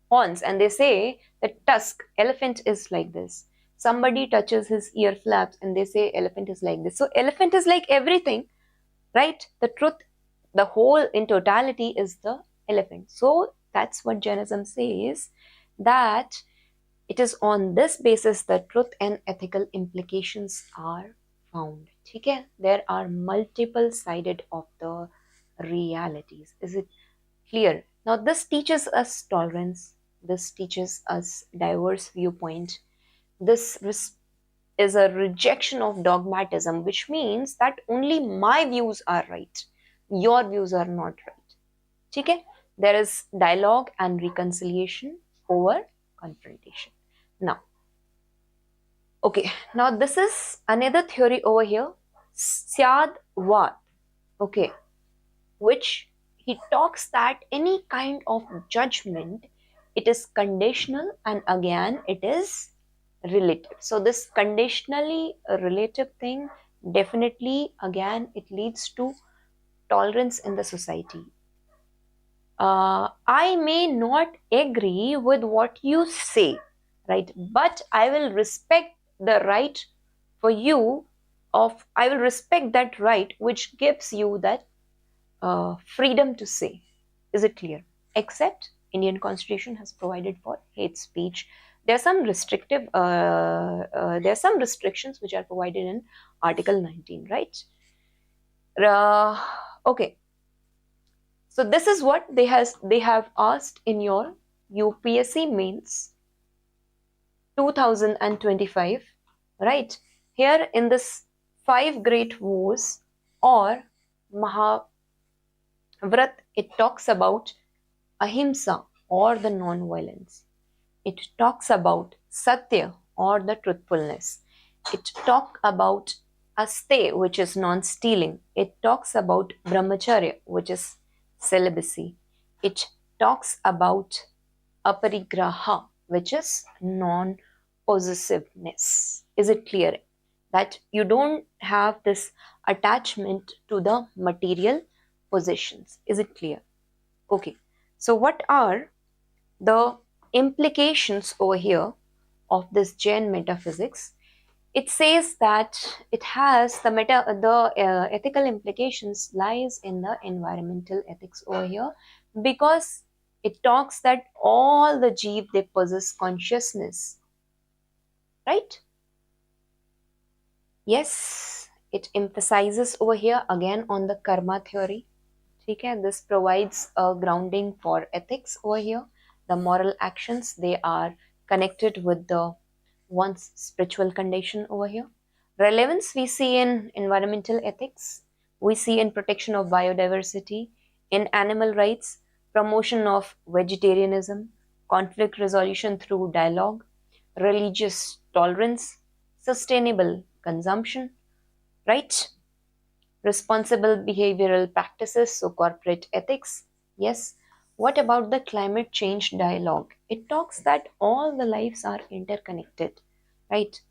horns, and they say that tusk, elephant is like this. Somebody touches his ear flaps and they say elephant is like this. So elephant is like everything, right? The truth, the whole in totality is the elephant. So that's what Jainism says, that it is on this basis that truth and ethical implications are found. Okay? There are multiple sided of the realities. Is it clear? Now this teaches us tolerance. This teaches us diverse viewpoint. This is a rejection of dogmatism, which means that only my views are right, your views are not right. Okay? There is dialogue and reconciliation over confrontation. Now, okay, now this is another theory over here, Syadvad, okay, which he talks that any kind of judgment, it is conditional and again it is relative. So this conditionally relative thing, definitely again it leads to tolerance in the society. I may not agree with what you say, right? But I will respect the right for you of, I will respect that right which gives you that freedom to say. Is it clear? Except Indian Constitution has provided for hate speech. There are some restrictive, there are some restrictions which are provided in Article 19, right? Okay. So this is what they have asked in your UPSC Mains 2025, right? Here in this 5 Great Wars or Mahavrat, it talks about ahimsa or the non-violence. It talks about satya or the truthfulness. It talks about aste, which is non-stealing. It talks about brahmacharya, which is celibacy. It talks about aparigraha, which is non-possessiveness. Is it clear? That you don't have this attachment to the material possessions. Is it clear? Okay. So what are the implications over here of this Jain metaphysics? It says that it has the ethical implications lies in the environmental ethics over here, because it talks that all the jeev, they possess consciousness, right? Yes, it emphasizes over here again on the karma theory. Okay, this provides a grounding for ethics over here. The moral actions, they are connected with the one's spiritual condition over here. Relevance we see in environmental ethics, we see in protection of biodiversity, in animal rights, promotion of vegetarianism, conflict resolution through dialogue, religious tolerance, sustainable consumption, right? Responsible behavioral practices, so corporate ethics. Yes. What about the climate change dialogue? It talks that all the lives are interconnected, right?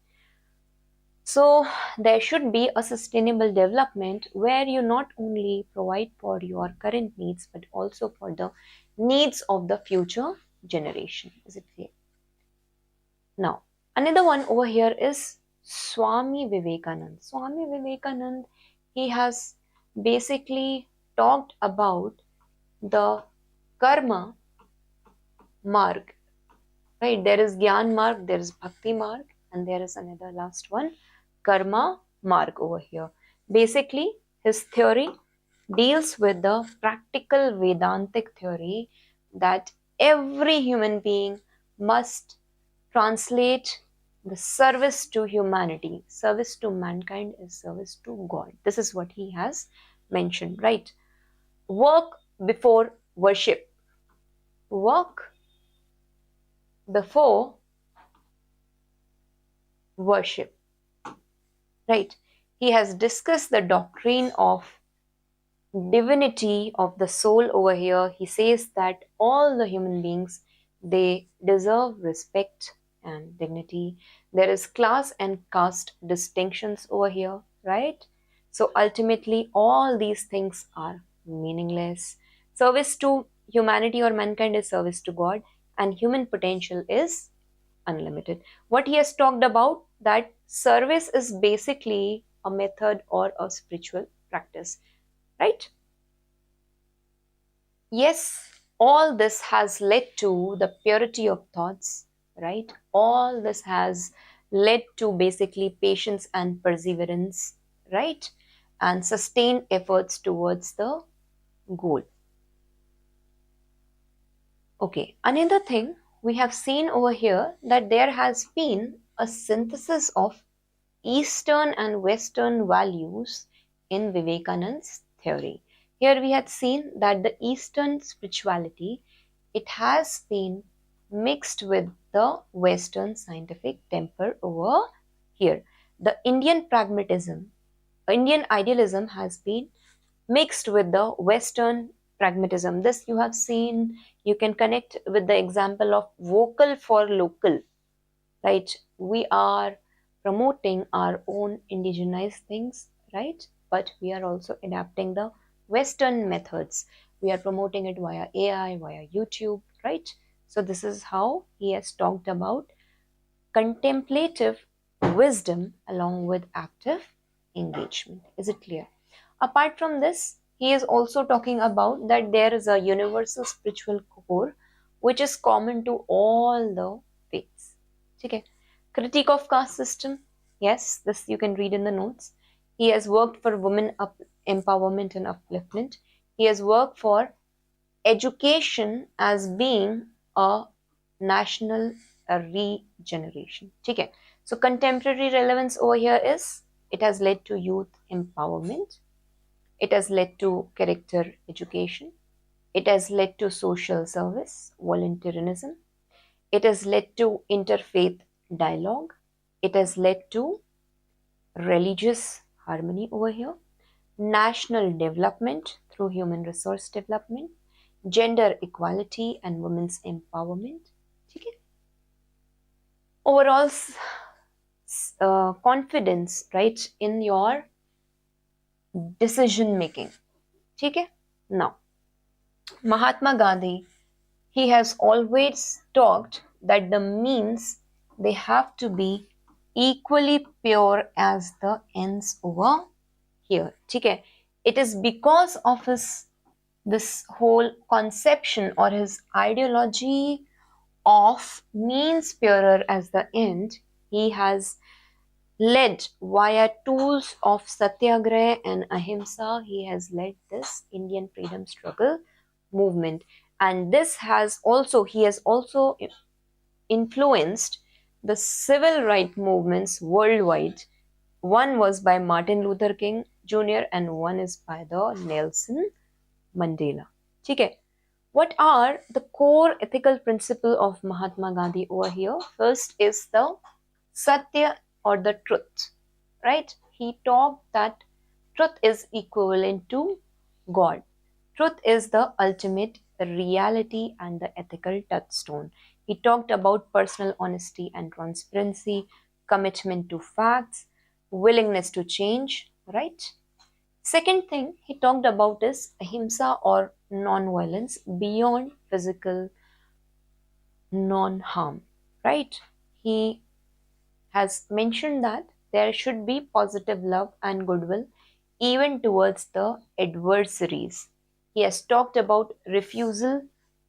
So there should be a sustainable development where you not only provide for your current needs but also for the needs of the future generation. Is it clear? Now, another one over here is Swami Vivekanand. Swami Vivekanand, he has basically talked about the karma marg, right? There is Gyan marg, there is Bhakti marg, and there is another last one, karma marg over here. Basically, his theory deals with the practical Vedantic theory that every human being must translate the service to humanity. Service to mankind is service to God. This is what he has mentioned, right? Work before worship. Work before worship, right? He has discussed the doctrine of divinity of the soul over here. He says that all the human beings, they deserve respect and dignity. There is class and caste distinctions over here, right? So ultimately all these things are meaningless. Service to humanity or mankind is service to God, and human potential is unlimited. What he has talked about, that service is basically a method or a spiritual practice, right? Yes, all this has led to the purity of thoughts, right? All this has led to basically patience and perseverance, right? And sustained efforts towards the goal. Okay, another thing we have seen over here, that there has been a synthesis of Eastern and Western values in Vivekananda's theory. Here we had seen that the Eastern spirituality, it has been mixed with the Western scientific temper over here. The Indian pragmatism, Indian idealism has been mixed with the Western pragmatism. This you have seen, you can connect with the example of vocal for local, right? We are promoting our own indigenized things, right? But we are also adapting the Western methods. We are promoting it via AI, via YouTube, right? So this is how he has talked about contemplative wisdom along with active engagement. Is it clear? Apart from this, he is also talking about that there is a universal spiritual core which is common to all the faiths. Okay. Critique of caste system. Yes, this you can read in the notes. He has worked for women empowerment and upliftment. He has worked for education as being a national regeneration. Okay. So contemporary relevance over here is, it has led to youth empowerment. It has led to character education. It has led to social service, volunteerism. It has led to interfaith dialogue. It has led to religious harmony over here, national development through human resource development, gender equality and women's empowerment. Okay. Overall confidence, right, in your decision making. Okay. Now, Mahatma Gandhi, he has always talked that the means, they have to be equally pure as the ends over here. Okay. It is because of his this whole conception or his ideology of means purer as the end, he has led via tools of satyagraha and ahimsa, he has led this Indian freedom struggle movement. And this has also, he has also influenced the civil rights movements worldwide. One was by Martin Luther King Jr. and one is by the Nelson Mandela. Okay. What are the core ethical principle of Mahatma Gandhi over here? First is the Satya or the truth, right? He talked that truth is equivalent to God. Truth is the ultimate reality and the ethical touchstone. He talked about personal honesty and transparency, commitment to facts, willingness to change, right? Second thing he talked about is ahimsa or non-violence beyond physical non-harm, right? He has mentioned that there should be positive love and goodwill even towards the adversaries. He has talked about refusal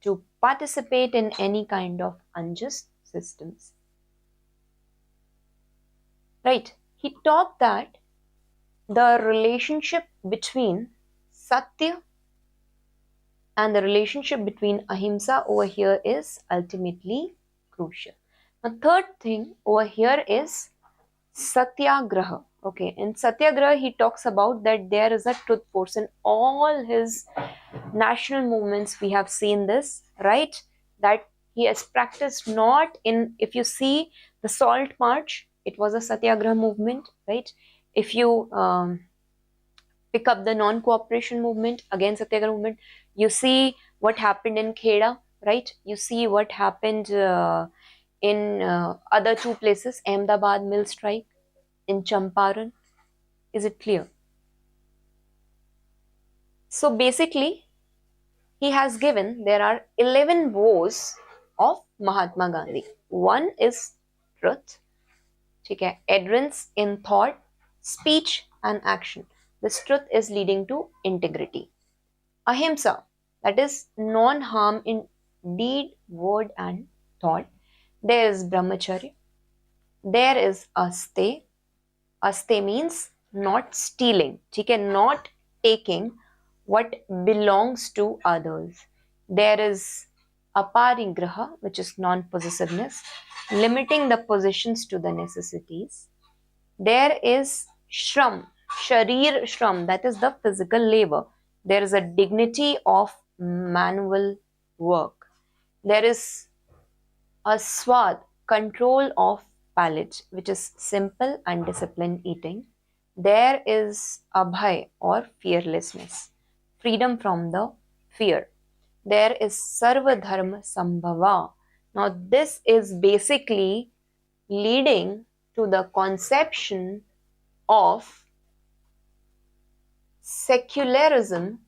to participate in any kind of unjust systems. Right? He taught that the relationship between Satya and the relationship between ahimsa over here is ultimately crucial. The third thing over here is satyagraha. Okay, in satyagraha he talks about that there is a truth force in all his national movements. We have seen this, right? That he has practiced not in, if you see the salt march, It was a satyagraha movement, right? If you pick up the non-cooperation movement, again satyagraha movement, you see what happened in Kheda, right? You see what happened in other two places, Ahmedabad mill strike, in Champaran. Is it clear? So basically, he has given, there are 11 woes of Mahatma Gandhi. One is truth, okay, adherence in thought, speech and action. This truth is leading to integrity. Ahimsa, that is non-harm in deed, word and thought. There is brahmacharya. There is aste. Aste means not stealing, okay, not taking what belongs to others. There is aparigraha, which is non-possessiveness, limiting the possessions to the necessities. There is shram, sharir shram, that is the physical labor. There is a dignity of manual work. There is aswad, control of palate, which is simple and disciplined eating. There is abhay or fearlessness, freedom from the fear. There is sarva dharma sambhava. Now this is basically leading to the conception of secularism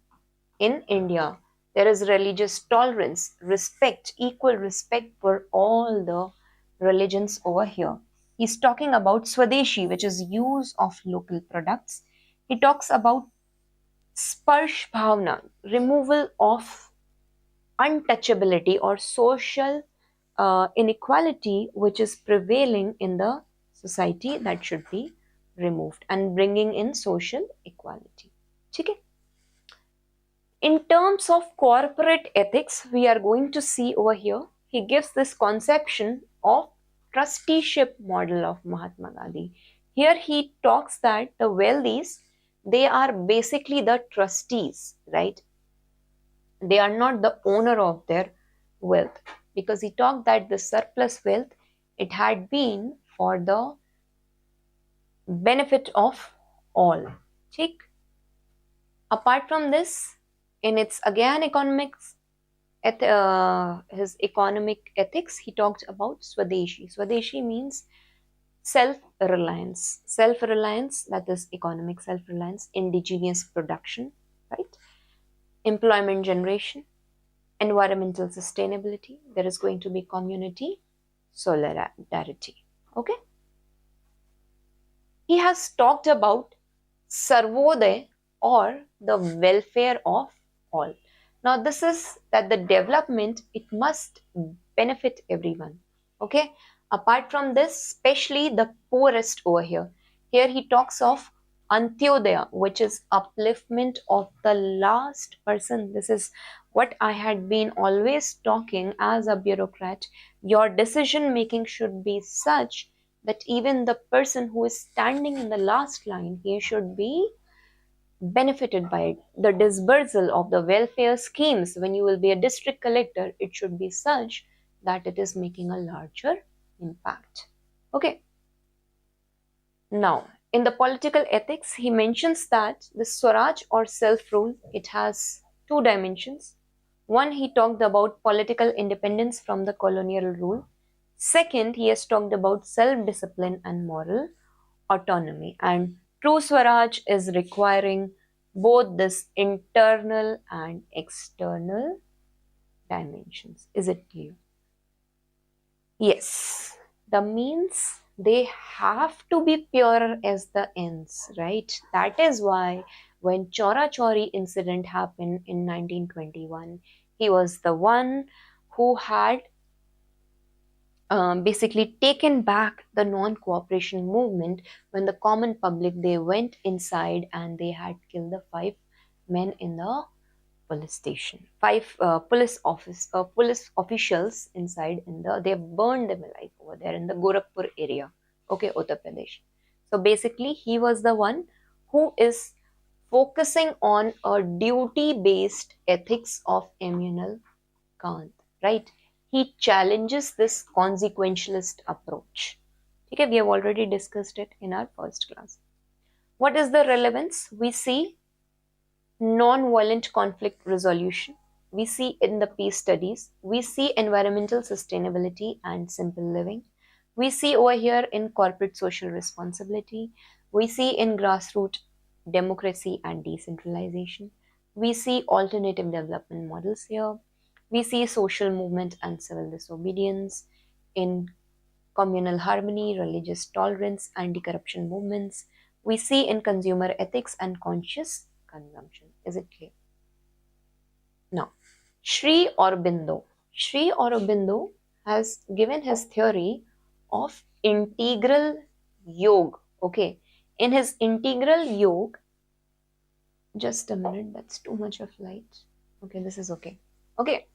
in India. There is religious tolerance, respect, equal respect for all the religions over here. He's talking about Swadeshi, which is use of local products. He talks about Sparsh Bhavna, removal of untouchability or social inequality which is prevailing in the society, that should be removed, and bringing in social equality. Okay? In terms of corporate ethics, we are going to see over here, he gives this conception of trusteeship model of Mahatma Gandhi. Here he talks that the wealthies, they are basically the trustees, right? They are not the owner of their wealth, because he talked that the surplus wealth, it had been for the benefit of all. Check. Apart from this, in its again economics, his economic ethics, he talked about Swadeshi. Swadeshi means self-reliance. Self-reliance, that is economic self-reliance, indigenous production, right? Employment generation, environmental sustainability. There is going to be community solidarity. Okay? He has talked about Sarvodaya or the welfare of all. Now this is that the development, it must benefit everyone. Okay? Apart from this, especially the poorest over here. Here he talks of Antyodaya, which is upliftment of the last person. This is what I had been always talking as a bureaucrat. Your decision making should be such that even the person who is standing in the last line, he should be benefited by it. The disbursal of the welfare schemes, when you will be a district collector, it should be such that it is making a larger impact. Okay. Now, in the political ethics, he mentions that the Swaraj or self-rule, it has two dimensions. One, he talked about political independence from the colonial rule. Second, he has talked about self-discipline and moral autonomy. And true Swaraj is requiring both this internal and external dimensions. Is it clear? Yes. The means, they have to be pure as the ends, right? That is why when Chora Chori incident happened in 1921, he was the one who had basically taken back the non-cooperation movement when the common public, they went inside and they had killed the 5 men in the police station. 5 police officials inside in the, they burned them alive over there in the Gorakhpur area, okay, Uttar Pradesh. So basically he was the one who is focusing on a duty-based ethics of Immanuel Kant, right? He challenges this consequentialist approach. Okay, we have already discussed it in our first class. What is the relevance? We see non-violent conflict resolution. We see in the peace studies. We see environmental sustainability and simple living. We see over here in corporate social responsibility. We see in grassroots democracy and decentralization. We see alternative development models here. We see social movement and civil disobedience in communal harmony, religious tolerance, anti-corruption movements. We see in consumer ethics and conscious consumption. Is it clear? Now, Sri Aurobindo has given his theory of integral yoga. Okay, in his integral yoga, just a minute, that's too much of light. Okay, this is okay. Okay,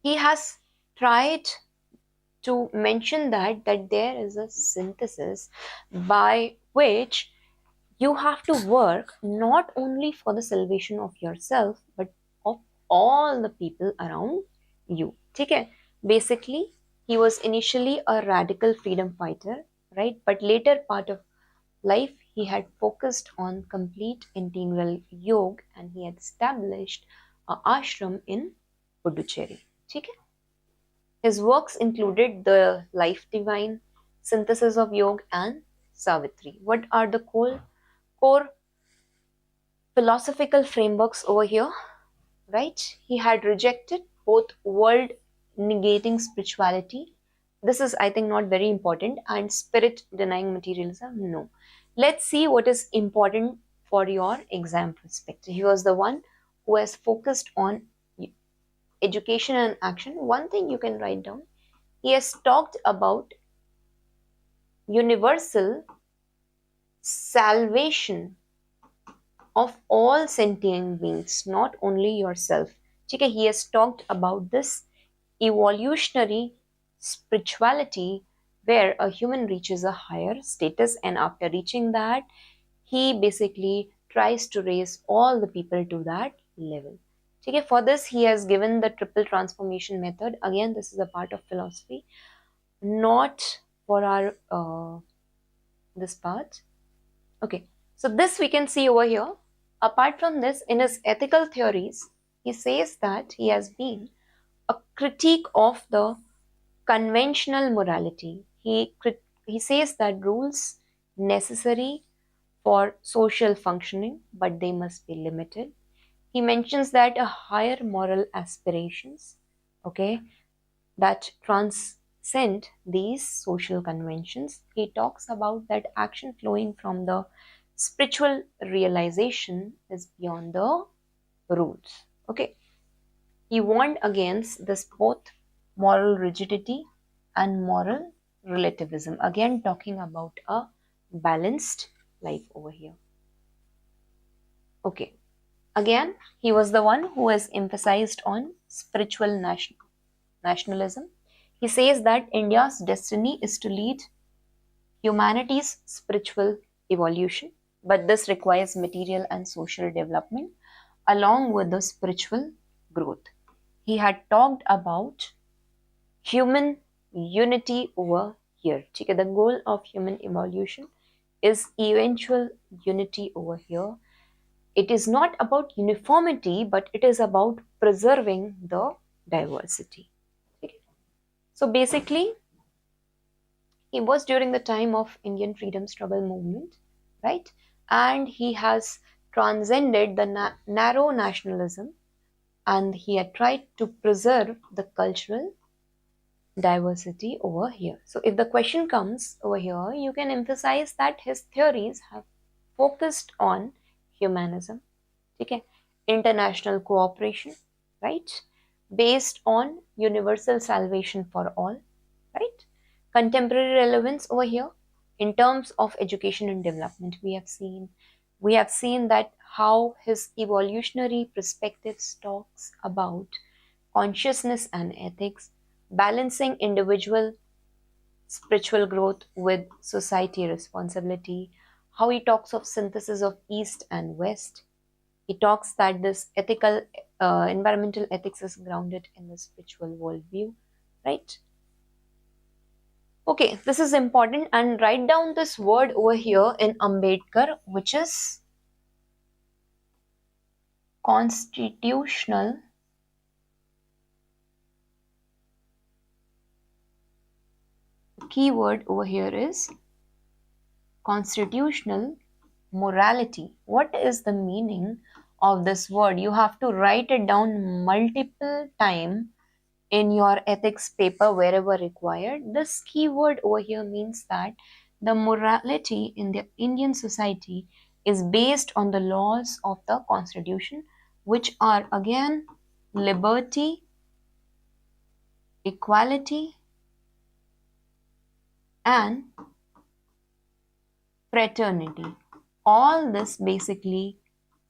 he has tried to mention that there is a synthesis by which you have to work not only for the salvation of yourself but of all the people around you. Okay, basically he was initially a radical freedom fighter, right? But later part of life he had focused on complete integral yoga and he had established a ashram in Puducherry. Okay, his works included The Life Divine, Synthesis of Yoga, and Savitri. What are the core philosophical frameworks over here? Right? He had rejected both world negating spirituality. This is, I think, not very important, and spirit denying materialism. No. Let's see what is important for your exam perspective. He was the one who has focused on education and action. One thing you can write down, he has talked about universal salvation of all sentient beings, not only yourself. Okay, he has talked about this evolutionary spirituality where a human reaches a higher status, and after reaching that, he basically tries to raise all the people to that level. Okay, for this, he has given the triple transformation method. Again, this is a part of philosophy, not for our this part. Okay, so this we can see over here. Apart from this, in his ethical theories, he says that he has been a critique of the conventional morality. He says that rules necessary for social functioning, but they must be limited. He mentions that a higher moral aspirations, okay, that transcend these social conventions. He talks about that action flowing from the spiritual realization is beyond the rules. Okay. He warned against this both moral rigidity and moral relativism. Again, talking about a balanced life over here. Okay. Again, he was the one who has emphasized on spiritual nationalism. He says that India's destiny is to lead humanity's spiritual evolution, but this requires material and social development along with the spiritual growth. He had talked about human unity over here. Okay, the goal of human evolution is eventual unity over here. It is not about uniformity, but it is about preserving the diversity. Okay. So basically, he was during the time of Indian freedom struggle movement, right? And he has transcended the narrow nationalism and he had tried to preserve the cultural diversity over here. So if the question comes over here, you can emphasize that his theories have focused on humanism, okay, international cooperation, right, based on universal salvation for all, right, contemporary relevance over here in terms of education and development. We have seen that how his evolutionary perspectives talks about consciousness and ethics, balancing individual spiritual growth with society responsibility, how he talks of synthesis of East and West. He talks that this ethical, environmental ethics is grounded in the spiritual worldview, right? Okay, this is important, and write down this word over here in Ambedkar, which is constitutional keyword over here is constitutional morality. What is the meaning of this word? You have to write it down multiple times in your ethics paper wherever required. This keyword over here means that the morality in the Indian society is based on the laws of the constitution, which are again liberty, equality, and fraternity. All this basically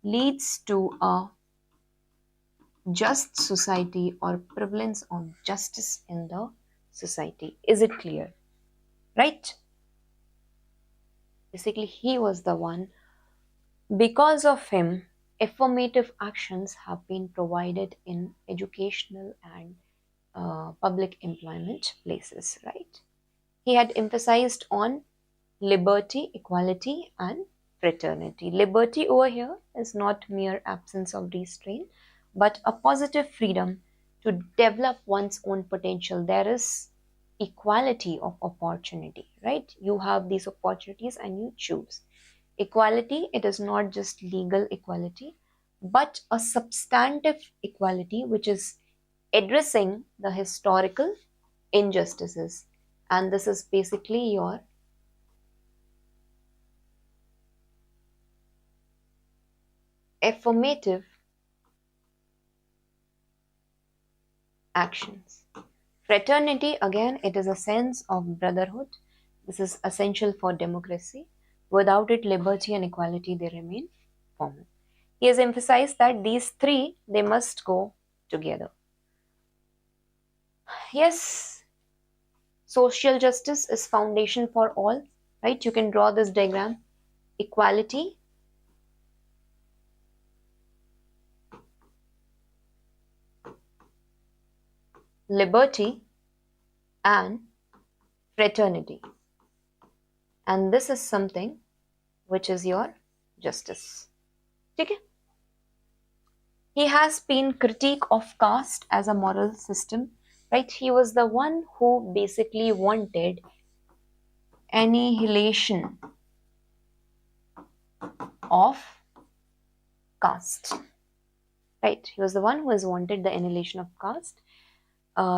leads to a just society or prevalence of justice in the society. Is it clear? Right? Basically, he was the one. Because of him, affirmative actions have been provided in educational and public employment places, right? He had emphasized on liberty, equality, and fraternity. Liberty over here is not mere absence of restraint, but a positive freedom to develop one's own potential. There is equality of opportunity, right? You have these opportunities and you choose. Equality, it is not just legal equality, but a substantive equality which is addressing the historical injustices. And this is basically your affirmative actions. Fraternity, again, it is a sense of brotherhood. This is essential for democracy. Without it, liberty and equality, they remain formal. He has emphasized that these three, they must go together. Yes, social justice is foundation for all, right? You can draw this diagram. Equality, liberty, and fraternity. And this is something which is your justice. Okay? He has been critique of caste as a moral system, right? He was the one who basically wanted annihilation of caste, right? He was the one who has wanted the annihilation of caste.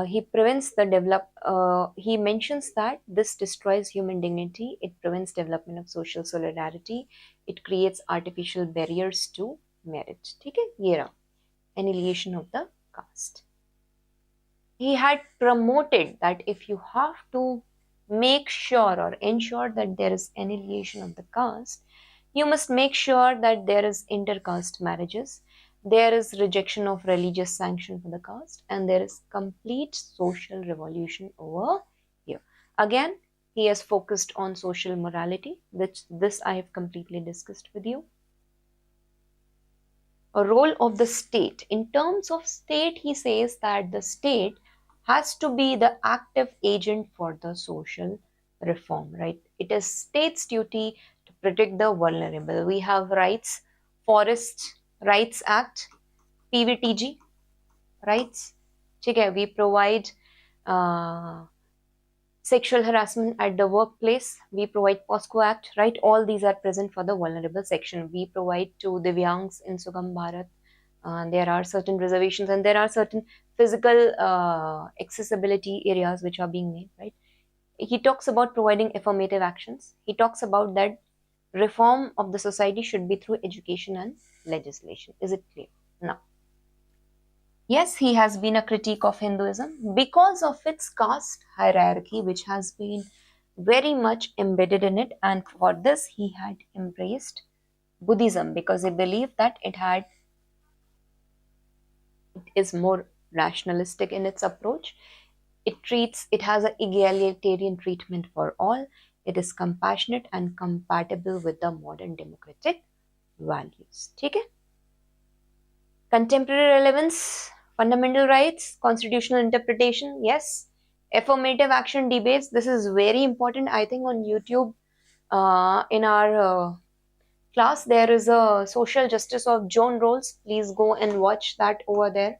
He prevents the he mentions that this destroys human dignity, it prevents development of social solidarity, it creates artificial barriers to merit. ठीक है, ये रहा annihilation of the caste. He had promoted that if you have to make sure or ensure that there is annihilation of the caste, you must make sure that there is intercaste marriages, there is rejection of religious sanction for the caste, and there is complete social revolution over here. Again, he has focused on social morality, which this I have completely discussed with you. A role of the state. In terms of state, he says that the state has to be the active agent for the social reform, right? It is state's duty to protect the vulnerable. We have rights, Forest Rights Act, PVTG, rights. Okay, we provide sexual harassment at the workplace. We provide POSCO Act, right? All these are present for the vulnerable section. We provide to Divyangs in Sugam Bharat. There are certain reservations and there are certain physical accessibility areas which are being made, right? He talks about providing affirmative actions. He talks about that reform of the society should be through education and legislation. Is it clear? Now, yes, he has been a critique of Hinduism because of its caste hierarchy, which has been very much embedded in it, and for this he had embraced Buddhism because he believed that it is more rationalistic in its approach. It has an egalitarian treatment for all. It is compassionate and compatible with the modern democratic values. Okay? Contemporary relevance, fundamental rights, constitutional interpretation, yes. Affirmative action debates, this is very important. I think on YouTube, in our class, there is a social justice of John Rawls. Please go and watch that over there.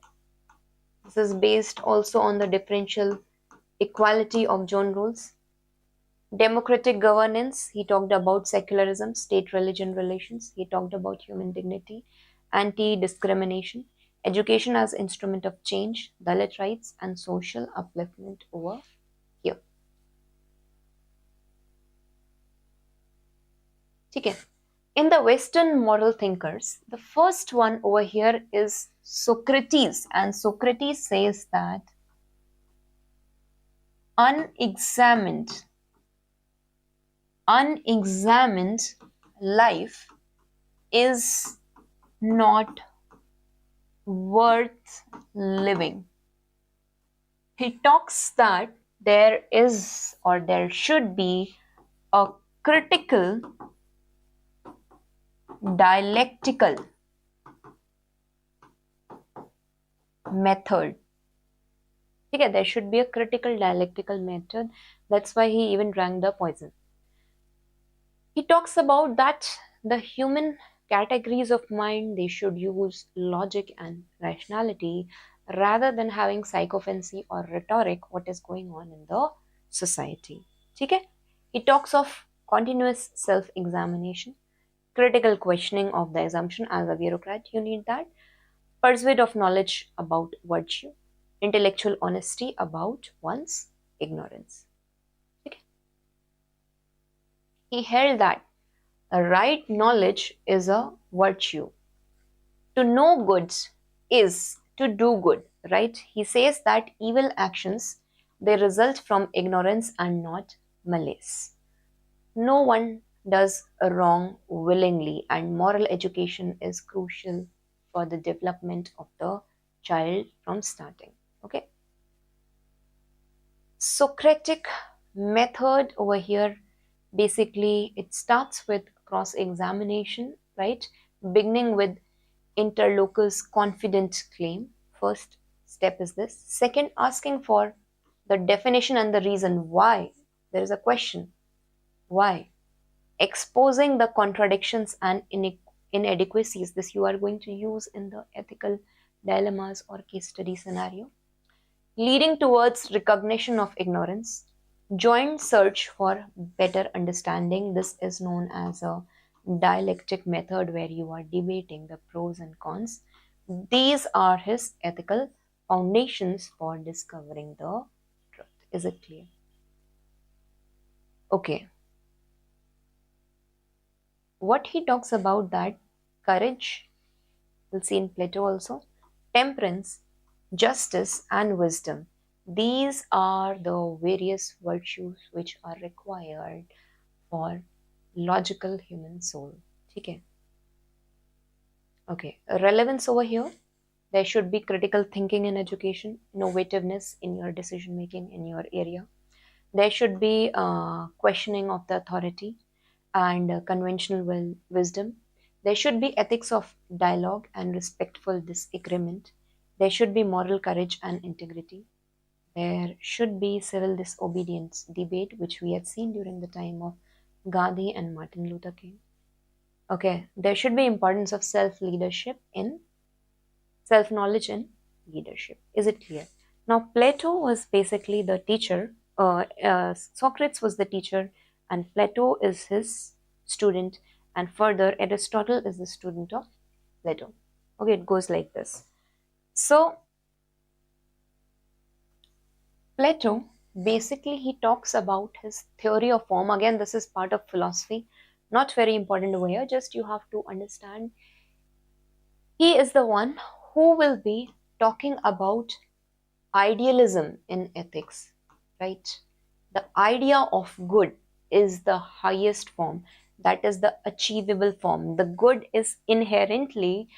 This is based also on the differential equality of John Rawls. Democratic governance, he talked about secularism, state-religion relations. He talked about human dignity, anti-discrimination, education as instrument of change, Dalit rights, and social upliftment over here. Okay. In the Western moral thinkers, the first one over here is Socrates, and Socrates says that unexamined life is not worth living. He talks that there is or there should be a critical dialectical method. Okay, there should be a critical dialectical method. That's why he even drank the poison. He talks about that the human categories of mind, they should use logic and rationality rather than having psychophancy or rhetoric, what is going on in the society. Okay? He talks of continuous self-examination, critical questioning of the assumption. As a bureaucrat, you need that. Pursuit of knowledge about virtue, intellectual honesty about one's ignorance. Okay? He held that right knowledge is a virtue. To know good is to do good, right? He says that evil actions, they result from ignorance and not malice. No one does wrong willingly, and moral education is crucial for the development of the child from starting. Okay. Socratic method over here, basically it starts with cross-examination, right? Beginning with interlocutor's confident claim. First step is this. Second, asking for the definition and the reason why. There is a question. Why? Exposing the contradictions and inadequacies. This you are going to use in the ethical dilemmas or case study scenario. Leading towards recognition of ignorance. Joint search for better understanding. This is known as a dialectic method where you are debating the pros and cons. These are his ethical foundations for discovering the truth. Is it clear? Okay. What he talks about that courage, we'll see in Plato also, temperance, justice and wisdom. These are the various virtues which are required for logical human soul. Okay. Okay. Relevance over here. There should be critical thinking in education, innovativeness in your decision making in your area. There should be questioning of the authority and conventional wisdom. There should be ethics of dialogue and respectful disagreement. There should be moral courage and integrity. There should be civil disobedience debate, which we had seen during the time of Gandhi and Martin Luther King. Okay, there should be importance of self-leadership in self-knowledge in leadership. Is it clear? Now, Plato was basically the teacher. Socrates was the teacher, and Plato is his student. And further, Aristotle is the student of Plato. Okay, it goes like this. So, Plato, basically, he talks about his theory of form. Again, this is part of philosophy. Not very important over here. Just you have to understand. He is the one who will be talking about idealism in ethics, right? The idea of good is the highest form. That is the achievable form. The good is inherently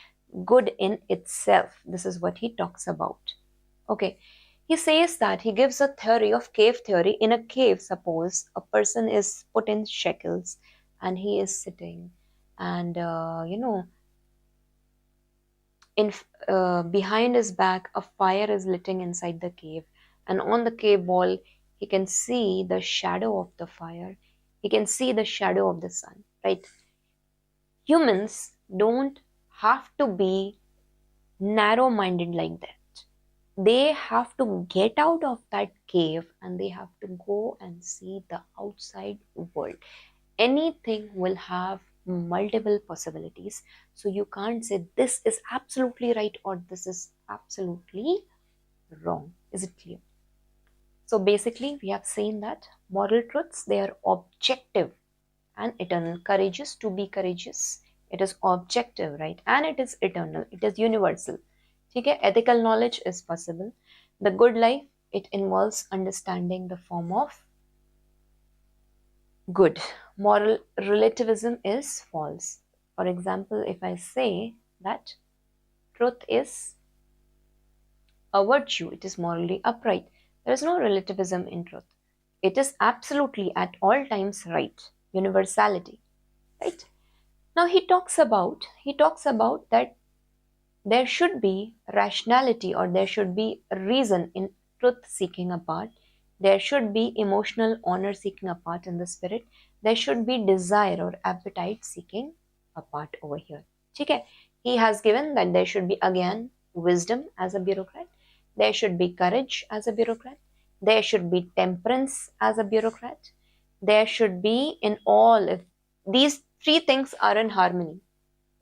good in itself. This is what he talks about. Okay. He says that he gives a theory of cave theory. In a cave, suppose a person is put in shackles and he is sitting and, behind his back, a fire is lighting inside the cave, and on the cave wall he can see the shadow of the fire, he can see the shadow of the sun, right? Humans don't have to be narrow minded like that. They have to get out of that cave and they have to go and see the outside world. Anything will have multiple possibilities. So you can't say this is absolutely right or this is absolutely wrong. Is it clear? So basically, we have seen that moral truths, they are objective and eternal. Courageous, to be courageous, it is objective, right? And it is eternal, it is universal. Okay? Ethical knowledge is possible. The good life, it involves understanding the form of good. Moral relativism is false. For example, if I say that truth is a virtue, it is morally upright, there is no relativism in truth. It is absolutely at all times right. Universality, right? Now he talks about that there should be rationality or there should be reason in truth seeking a part. There should be emotional honor seeking a part in the spirit. There should be desire or appetite seeking a part over here. Okay? He has given that there should be again wisdom as a bureaucrat. There should be courage as a bureaucrat. There should be temperance as a bureaucrat. There should be in all, if these three things are in harmony,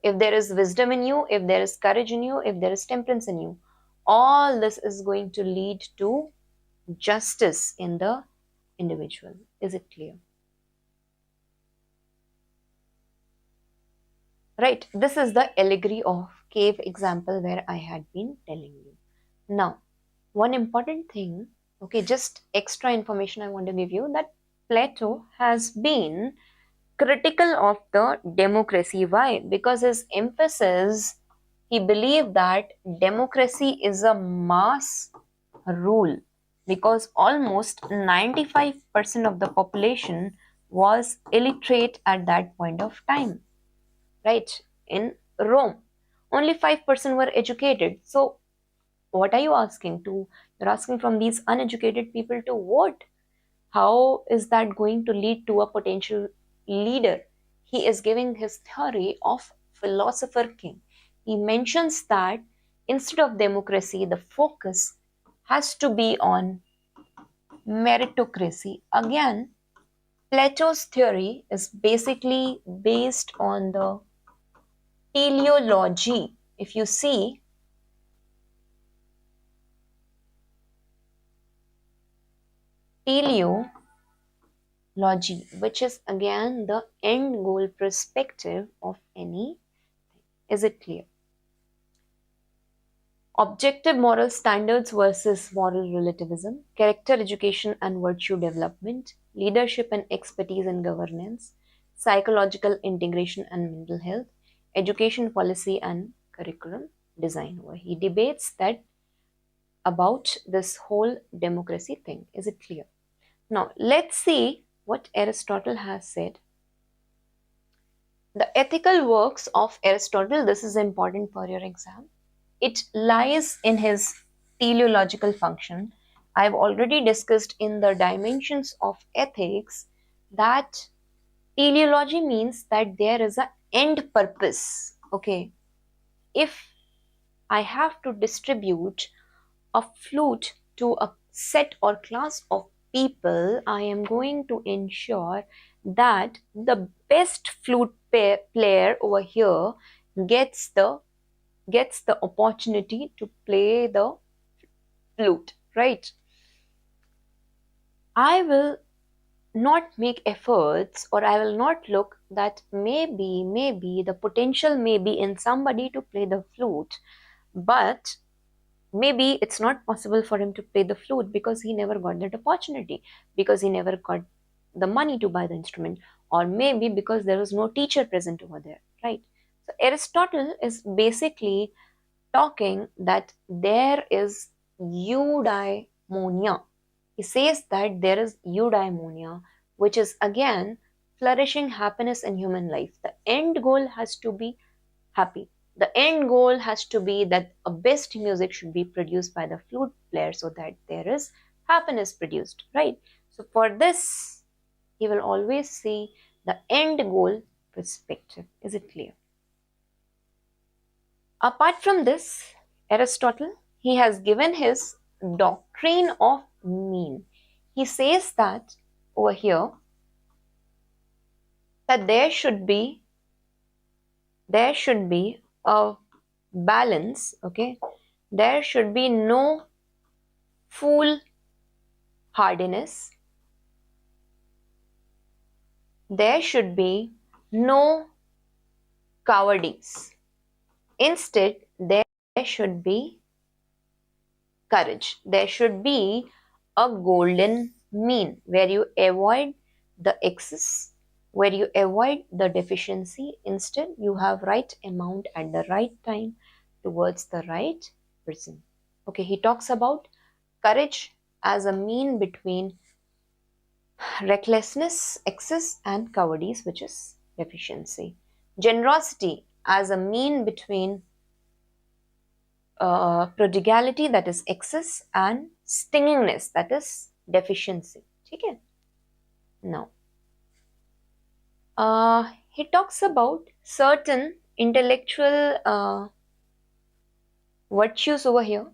if there is wisdom in you, if there is courage in you, if there is temperance in you, all this is going to lead to justice in the individual. Is it clear? Right, this is the allegory of cave example where I had been telling you. Now, one important thing, okay, just extra information I want to give you, that Plato has been critical of the democracy. Why? Because his emphasis, he believed that democracy is a mass rule, because almost 95% of the population was illiterate at that point of time, right? In Rome, only 5% were educated. So what are you asking to? You're asking from these uneducated people to vote. How is that going to lead to a potential leader? He is giving his theory of philosopher king. He mentions that instead of democracy, the focus has to be on meritocracy. Again, Plato's theory is basically based on the teleology. If you see, teleology, which is again the end goal perspective of any. Is it clear? Objective moral standards versus moral relativism, character education and virtue development, leadership and expertise in governance, psychological integration and mental health, education policy and curriculum design. Where he debates that about this whole democracy thing. Is it clear? Now let's see what Aristotle has said. The ethical works of Aristotle, this is important for your exam. It lies in his teleological function. I've already discussed in the dimensions of ethics that teleology means that there is an end purpose. Okay, if I have to distribute a flute to a set or class of people, I am going to ensure that the best flute player over here gets the opportunity to play the flute, right? I will not make efforts, or I will not look that maybe the potential may be in somebody to play the flute, but maybe it's not possible for him to play the flute because he never got that opportunity, because he never got the money to buy the instrument, or maybe because there was no teacher present over there, right? So Aristotle is basically talking that there is eudaimonia. He says that there is eudaimonia, which is again flourishing happiness in human life. The end goal has to be happy. The end goal has to be that a best music should be produced by the flute player so that there is happiness produced, right? So for this, he will always see the end goal perspective. Is it clear? Apart from this, Aristotle, he has given his doctrine of mean. He says that over here that there should be a balance, okay? There should be no foolhardiness. There should be no cowardice. Instead, there should be courage. There should be a golden mean where you avoid the excess, where you avoid the deficiency. Instead, you have right amount at the right time towards the right person. Okay, he talks about courage as a mean between recklessness, excess, and cowardice, which is deficiency. Generosity as a mean between prodigality, that is excess, and stingingness, that is deficiency. Okay? Now, he talks about certain intellectual virtues over here,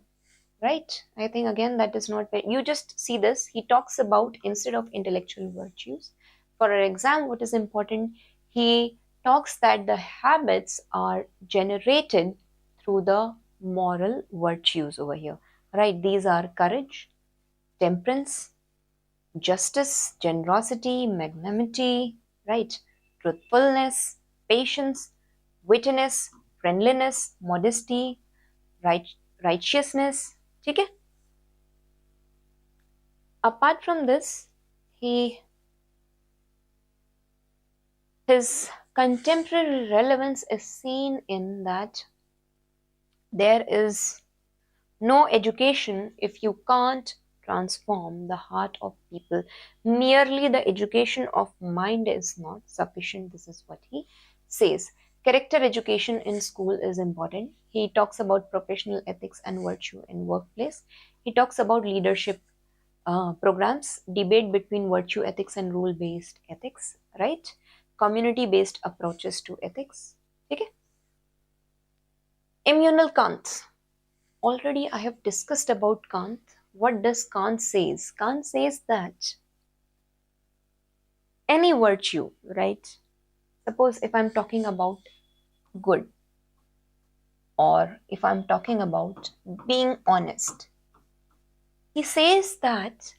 right? I think again that is not, you just see this. He talks about, instead of intellectual virtues, for an exam, what is important, he talks that the habits are generated through the moral virtues over here, right? These are courage, temperance, justice, generosity, magnanimity, right? Truthfulness, patience, wittiness, friendliness, modesty, righteousness. Okay? Apart from this, his contemporary relevance is seen in that there is no education if you can't transform the heart of people. Merely the education of mind is not sufficient. This is what he says. Character education in school is important. He talks about professional ethics and virtue in workplace. He talks about leadership programs, debate between virtue ethics and rule-based ethics, right? Community-based approaches to ethics. Okay? Immanuel Kant. Already I have discussed about Kant. What does Kant says? Kant says that any virtue, right? Suppose if I'm talking about good, or if I'm talking about being honest, he says that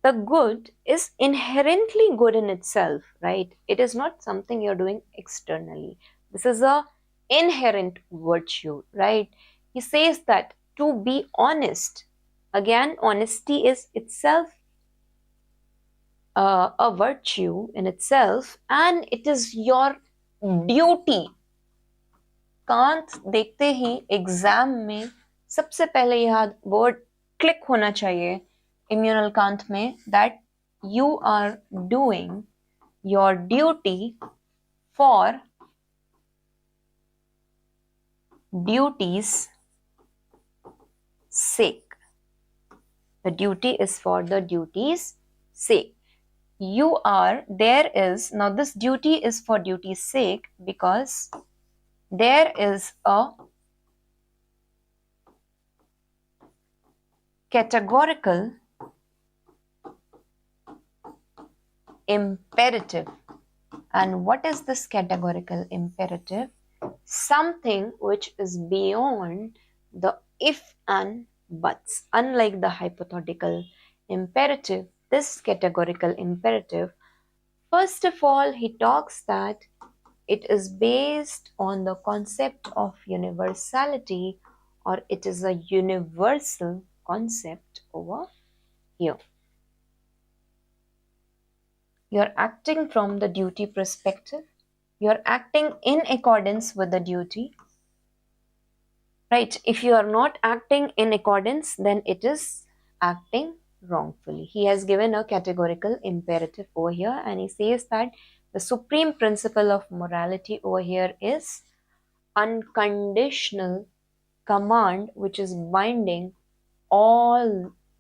the good is inherently good in itself, right? It is not something you're doing externally. This is a inherent virtue, right? He says that to be honest, again, honesty is itself a virtue in itself, and it is your duty. Kant देखते ही exam में सबसे पहले यह word click होना चाहिए Emmanuel Kant में, that you are doing your duty for duty's sake. The duty is for the duty's sake. You are, there is, now this duty is for duty's sake because there is a categorical imperative. And what is this categorical imperative? Something which is beyond the if and buts. Unlike the hypothetical imperative, this categorical imperative, first of all, he talks that it is based on the concept of universality, or it is a universal concept over here. You're acting from the duty perspective. You're acting in accordance with the duty. Right? If you are not acting in accordance, then it is acting wrongfully. He has given a categorical imperative over here, and he says that the supreme principle of morality over here is unconditional command, which is binding all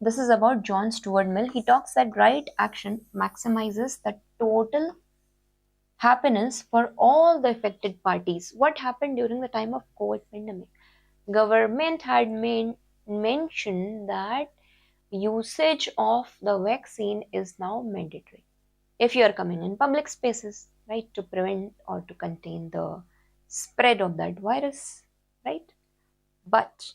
This is about John Stuart Mill. He talks that right action maximizes the total happiness for all the affected parties. What happened during the time of COVID pandemic? Government had mentioned that usage of the vaccine is now mandatory if you are coming in public spaces, right, to prevent or to contain the spread of that virus, right? But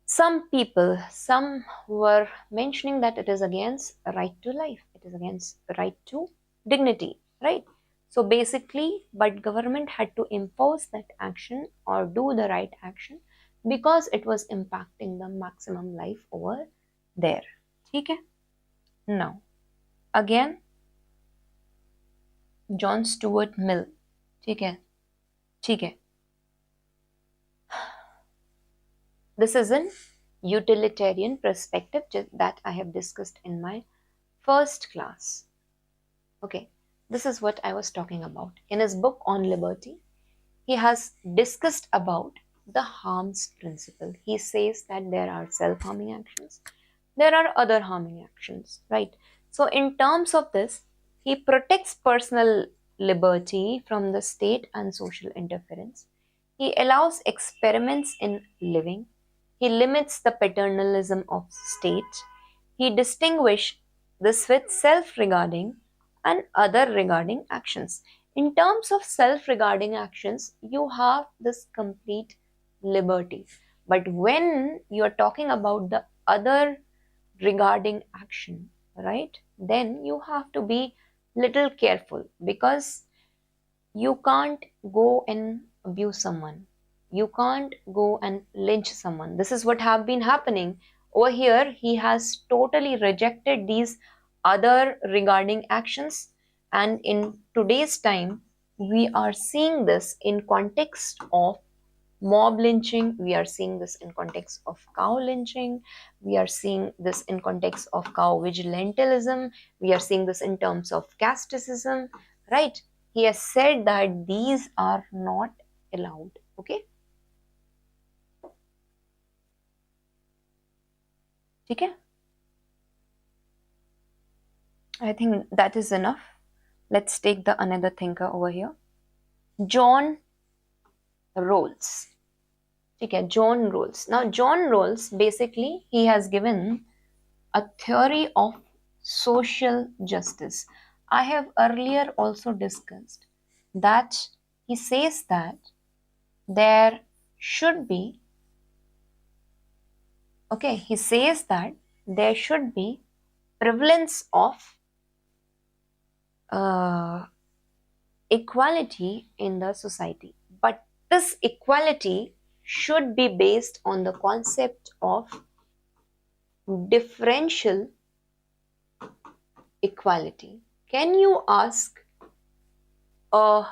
some people, some were mentioning that it is against a right to life, it is against a right to dignity, right? So basically, but government had to impose that action or do the right action because it was impacting the maximum life over there. Okay? Now, again, John Stuart Mill. ठीक है, ठीक है. This is an utilitarian perspective that I have discussed in my first class. Okay, this is what I was talking about. In his book on liberty, he has discussed about the harms principle. He says that there are self-harming actions, there are other harming actions, right? So in terms of this, he protects personal liberty from the state and social interference. He allows experiments in living. He limits the paternalism of state. He distinguishes this with self-regarding and other regarding actions. In terms of self-regarding actions, you have this complete liberty. But when you are talking about the other regarding action, right, then you have to be little careful because you can't go and abuse someone, you can't go and lynch someone. This is what have been happening over here. He has totally rejected these other regarding actions, and in today's time we are seeing this in context of mob lynching, we are seeing this in context of cow lynching, we are seeing this in context of cow vigilantism, we are seeing this in terms of casteism, right? He has said that these are not allowed. Okay, okay, I think that is enough. Let's take the another thinker over here, John Rawls. Okay, John Rawls. Now John Rawls, basically he has given a theory of social justice. I have earlier also discussed that he says that there should be, okay, he says that there should be prevalence of equality in the society. But this equality should be based on the concept of differential equality. Can you ask a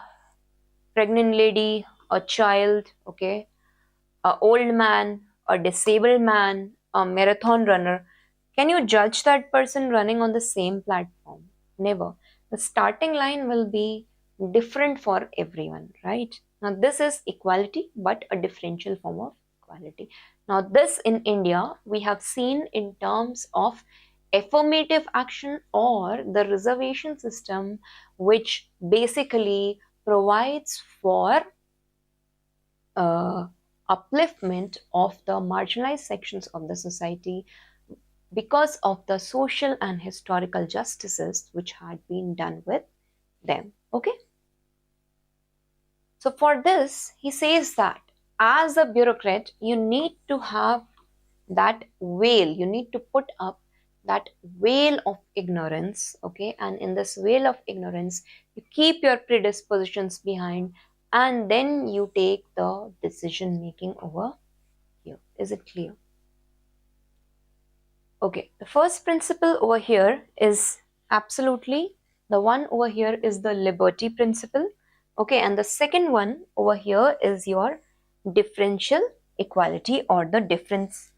pregnant lady, a child, okay, a old man, a disabled man, a marathon runner, can you judge that person running on the same platform? Never. The starting line will be different for everyone, right? Now this is equality, but a differential form of equality. Now this in India we have seen in terms of affirmative action or the reservation system, which basically provides for upliftment of the marginalized sections of the society because of the social and historical justices which had been done with them. Okay, so for this he says that as a bureaucrat you need to have that veil, you need to put up that veil of ignorance, okay, and in this veil of ignorance you keep your predispositions behind and then you take the decision making over here. Is it clear? Okay, the first principle over here is absolutely, the one over here is the liberty principle, okay, and the second one over here is your differential equality or the difference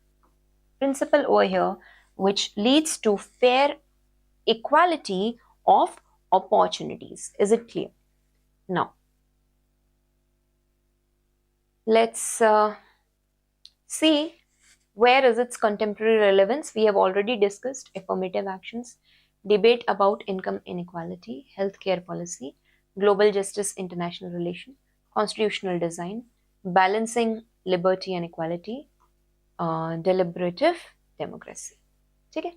principle over here, which leads to fair equality of opportunities. Is it clear? Now, let's see Where is its contemporary relevance? We have already discussed affirmative actions, debate about income inequality, healthcare policy, global justice, international relation, constitutional design, balancing liberty and equality, deliberative democracy. Okay.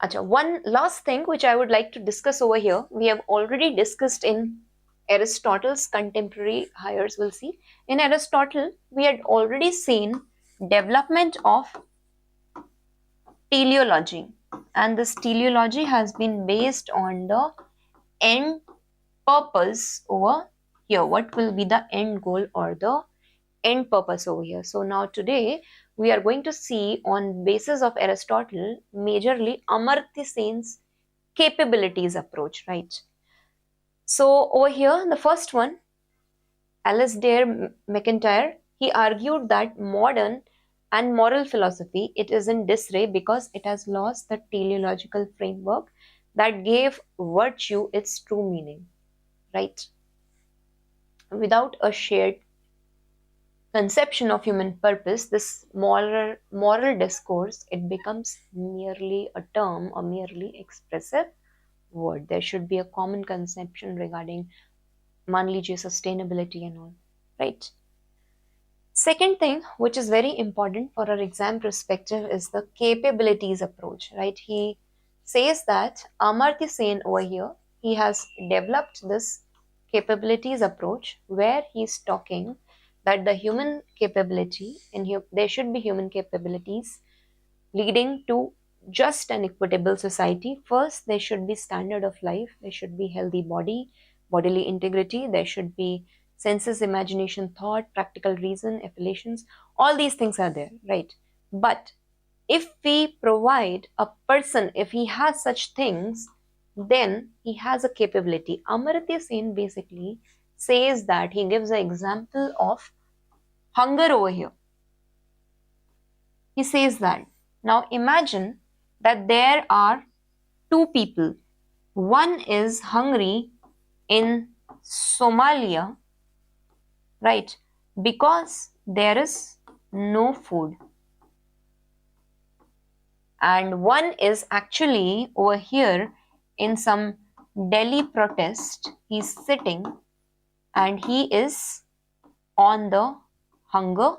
Acha, one last thing which I would like to discuss over here, we have already discussed in Aristotle's contemporary hires, we'll see. In Aristotle, we had already seen development of teleology, and this teleology has been based on the end purpose over here. What will be the end goal or the end purpose over here? So now today we are going to see on basis of Aristotle majorly Amartya Sen's capabilities approach, right? So over here the first one, Alasdair MacIntyre, he argued that modern and moral philosophy, it is in disarray because it has lost the teleological framework that gave virtue its true meaning, right? Without a shared conception of human purpose, this moral discourse, it becomes merely a term or merely expressive word. There should be a common conception regarding मान लीजिए sustainability and all, right? Second thing which is very important for our exam perspective is the capabilities approach, right? He says that Amartya Sen over here, he has developed this capabilities approach where he's talking that the human capability, there should be human capabilities leading to just and equitable society. First, there should be standard of life, there should be healthy body, bodily integrity, there should be senses, imagination, thought, practical reason, appellations, all these things are there, right? But if we provide a person, if he has such things, then he has a capability. Amartya Sen basically says that, he gives an example of hunger over here. He says that, now imagine that there are two people. One is hungry in Somalia, right? Because there is no food. And one is actually over here in some Delhi protest. He's sitting and he is on the hunger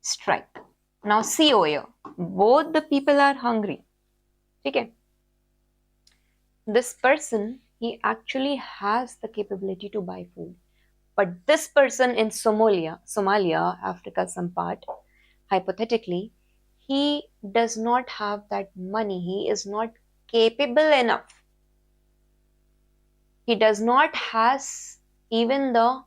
strike. Now see over here, both the people are hungry. Okay. This person, he actually has the capability to buy food. But this person in Somalia, Africa, some part, hypothetically, he does not have that money. He is not capable enough. He does not has even the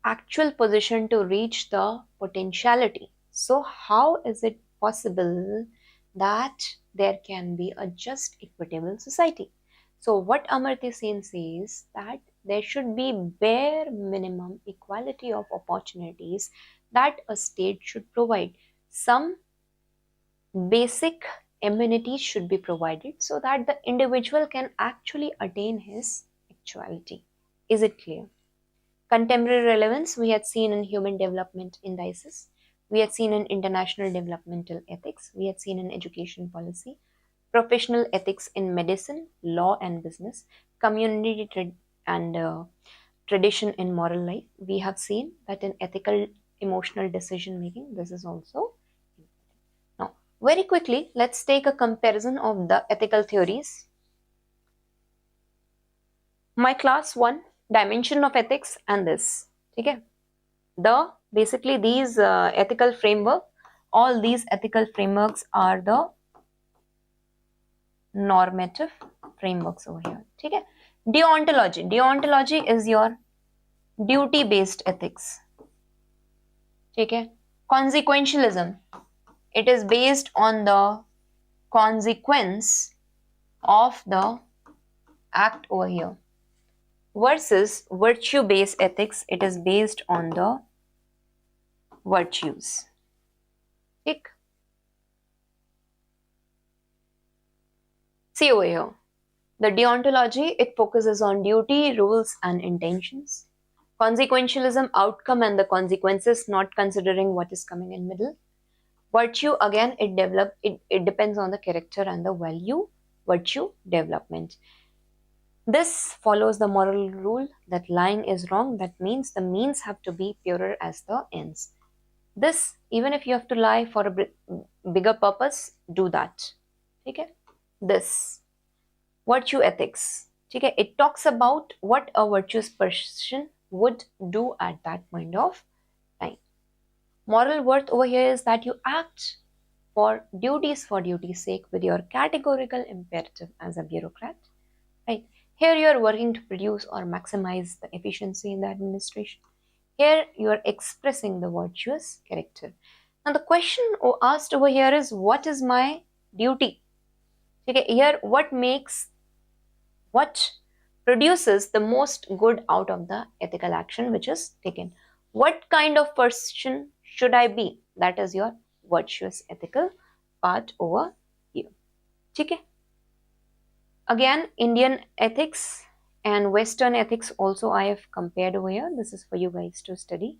actual position to reach the potentiality. So how is it possible that there can be a just equitable society? So what Amartya Sen says that there should be bare minimum equality of opportunities that a state should provide. Some basic amenities should be provided so that the individual can actually attain his actuality. Is it clear? Contemporary relevance we had seen in human development indices, we had seen in international developmental ethics, we had seen in education policy, professional ethics in medicine, law and business, community and tradition in moral life. We have seen that in ethical emotional decision making, this is also important. Now, very quickly, let's take a comparison of the ethical theories. My class 1, dimension of ethics and this. Okay? Basically these ethical framework, all these ethical frameworks are the normative frameworks over here. Okay? Deontology is your duty based ethics. Okay? Consequentialism, it is based on the consequence of the act over here. Versus virtue based ethics, it is based on the virtues. Tick. See over here, the deontology, it focuses on duty, rules and intentions. Consequentialism, outcome and the consequences, not considering what is coming in middle. Virtue, again, it depends on the character and the value, virtue development. This follows the moral rule that lying is wrong. That means the means have to be purer as the ends. This, even if you have to lie for a bigger purpose, do that. Okay? This virtue ethics. Okay? It talks about what a virtuous person would do at that point of time. Moral worth over here is that you act for duty's sake with your categorical imperative as a bureaucrat. Right? Here you are working to produce or maximize the efficiency in the administration. Here you are expressing the virtuous character. Now the question asked over here is, what is my duty? Okay, here what produces the most good out of the ethical action which is taken? What kind of person should I be? That is your virtuous ethical part over here. Okay. Again, Indian ethics and Western ethics also I have compared over here. This is for you guys to study.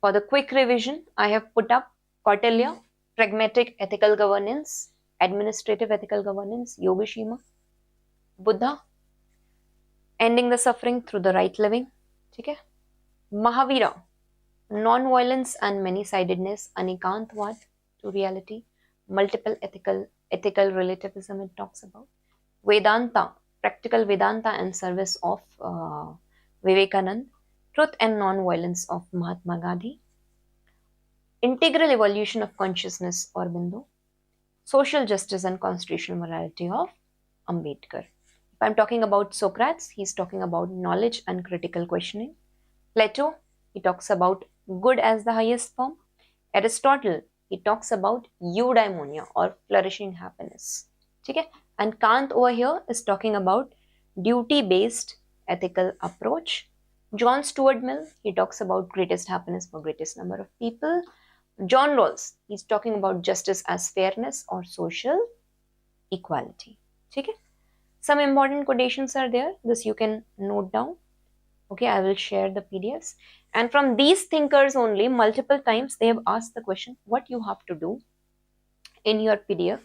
For the quick revision, I have put up Kautilya, pragmatic ethical governance, administrative ethical governance, Yogashima, Buddha, ending the suffering through the right living. Okay? Mahavira, non-violence and many-sidedness, Anikantvad to reality, multiple ethical relativism it talks about. Vedanta, practical Vedanta and service of Vivekanand, truth and non-violence of Mahatma Gandhi, integral evolution of consciousness Aurobindo, social justice and constitutional morality of Ambedkar. If I'm talking about Socrates, he's talking about knowledge and critical questioning. Plato, he talks about good as the highest form. Aristotle, he talks about eudaimonia or flourishing happiness. Okay? And Kant over here is talking about duty-based ethical approach. John Stuart Mill, he talks about greatest happiness for greatest number of people. John Rawls, he's talking about justice as fairness or social equality. Okay? Some important quotations are there. This you can note down. Okay, I will share the PDFs. And from these thinkers only, multiple times they have asked the question, what you have to do in your PDF.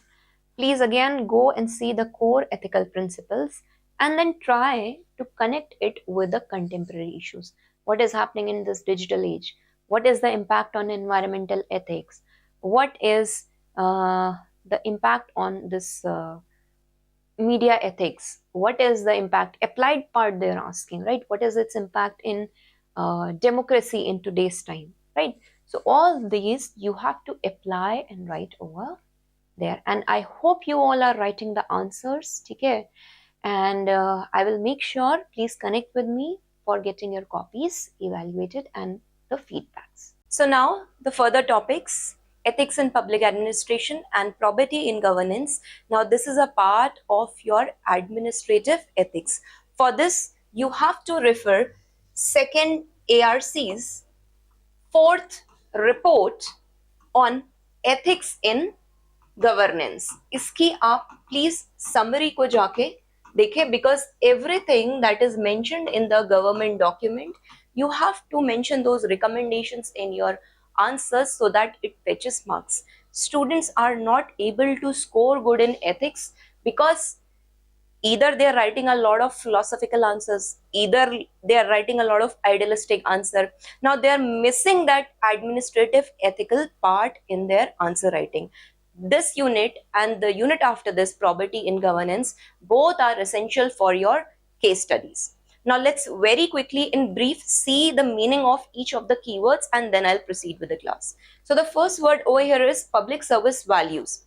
Please again go and see the core ethical principles and then try to connect it with the contemporary issues. What is happening in this digital age? What is the impact on environmental ethics? What is the impact on this media ethics? What is the impact? Applied part they're asking, right? What is its impact in democracy in today's time, right? So all these you have to apply and write over there, and I hope you all are writing the answers. Okay, and I will make sure, please connect with me for getting your copies evaluated and the feedbacks. So now the further topics: ethics in public administration and probity in governance. Now this is a part of your administrative ethics. For this you have to refer second ARC's fourth report on ethics in governance. इसकी आप please summary को जाके देखें, because everything that is mentioned in the government document, you have to mention those recommendations in your answers so that it fetches marks. Students are not able to score good in ethics because either they are writing a lot of philosophical answers, either they are writing a lot of idealistic answer. Now they are missing that administrative ethical part in their answer writing. This unit and the unit after this, probity in governance, both are essential for your case studies. Now let's very quickly in brief see the meaning of each of the keywords and then I'll proceed with the class. So the first word over here is public service values.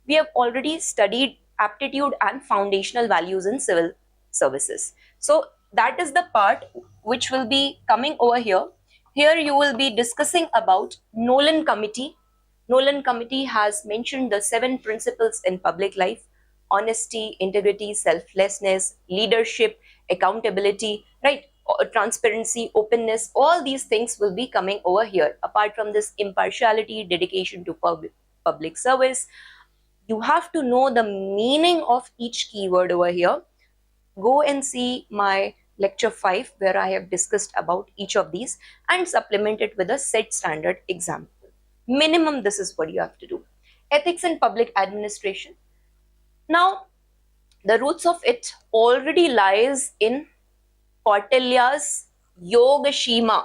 We have already studied aptitude and foundational values in civil services. So that is the part which will be coming over here. Here you will be discussing about Nolan Committee. Nolan Committee has mentioned the 7 principles in public life: honesty, integrity, selflessness, leadership, accountability, right? Transparency, openness, all these things will be coming over here. Apart from this, impartiality, dedication to public service. You have to know the meaning of each keyword over here. Go and see my lecture 5 where I have discussed about each of these and supplement it with a set standard example. Minimum, this is what you have to do. Ethics in public administration. Now, the roots of it already lies in Kautilya's Yogashima,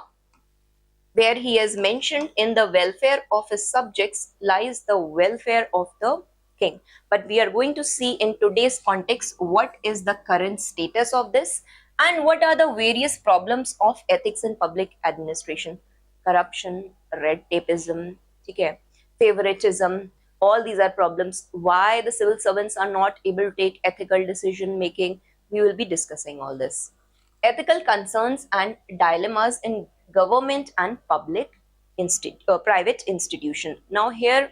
where he has mentioned in the welfare of his subjects lies the welfare of the king. But we are going to see in today's context what is the current status of this and what are the various problems of ethics in public administration. Corruption, red tapeism, okay, favoritism, all these are problems. Why the civil servants are not able to take ethical decision making, we will be discussing all this. Ethical concerns and dilemmas in government and private institution. Now here,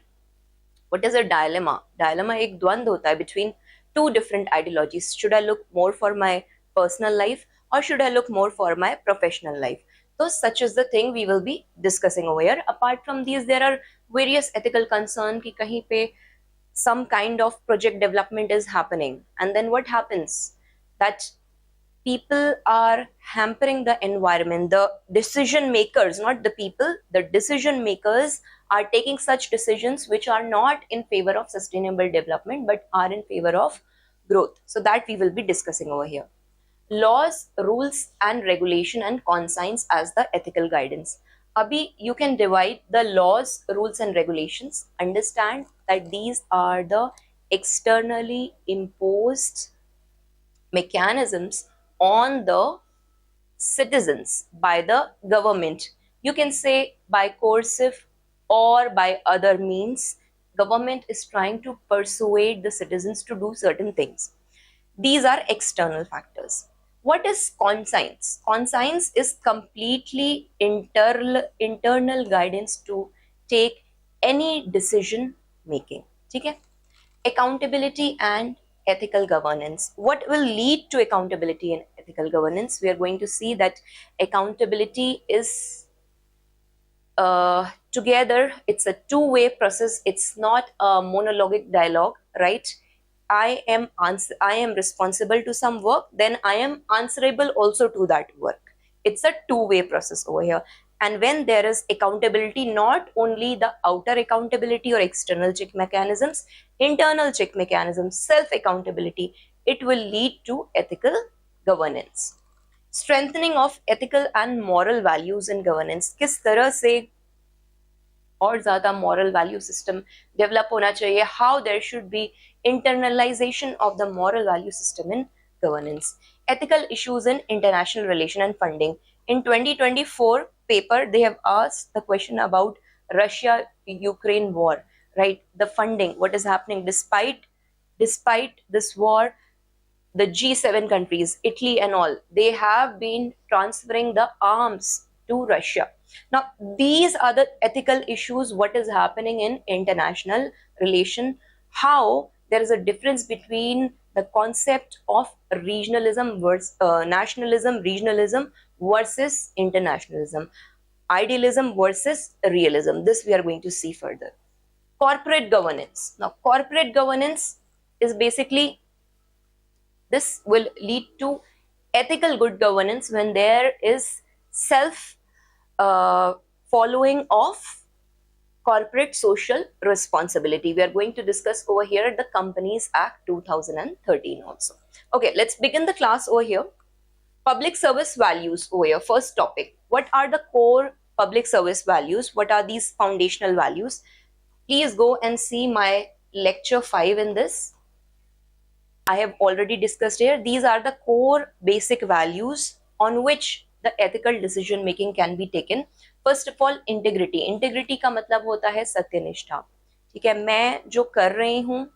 what is a dilemma? Dilemma एक द्वंद होता है between two different ideologies. Should I look more for my personal life or should I look more for my professional life? So such is the thing we will be discussing over here. Apart from these, there are various ethical concerns कि कहीं पे some kind of project development is happening, and then what happens? That people are hampering the environment. The decision makers, not the people, the decision makers are taking such decisions which are not in favor of sustainable development but are in favor of growth. So that we will be discussing over here. Laws, rules and regulation and conscience as the ethical guidance. Abhi, you can divide the laws, rules and regulations. Understand that these are the externally imposed mechanisms on the citizens by the government. You can say by coercive or by other means, government is trying to persuade the citizens to do certain things. These are external factors. What is conscience? Conscience is completely internal guidance to take any decision making. Okay? Accountability and ethical governance. What will lead to accountability and ethical governance? We are going to see that accountability is together, it's a two-way process. It's not a monologic dialogue, right? I am responsible to some work, then I am answerable also to that work. It's a two-way process over here. And when there is accountability, not only the outer accountability or external check mechanisms, internal check mechanisms, self-accountability, it will lead to ethical governance. Strengthening of ethical and moral values in governance. किस तरह से और ज़्यादा moral value system develop होना चाहिए, how there should be internalization of the moral value system in governance. Ethical issues in international relation and funding. In 2024 paper, they have asked the question about Russia-Ukraine war, right? The funding, what is happening despite this war, the G7 countries, Italy and all, they have been transferring the arms to Russia. Now, these are the ethical issues, what is happening in international relation, how there is a difference between the concept of regionalism versus nationalism, regionalism versus internationalism, idealism versus realism. This we are going to see further. Corporate governance. Now, corporate governance is basically, this will lead to ethical good governance when there is self following of corporate social responsibility. We are going to discuss over here the Companies Act 2013 also. Okay, let's begin the class over here. Public service values over here. First topic. What are the core public service values? What are these foundational values? Please go and see my lecture 5 in this. I have already discussed here. These are the core basic values on which the ethical decision making can be taken. First of all, integrity. Integrity का मतलब होता है सत्यनिष्ठा. ठीक है, मैं जो कर रही हूँ,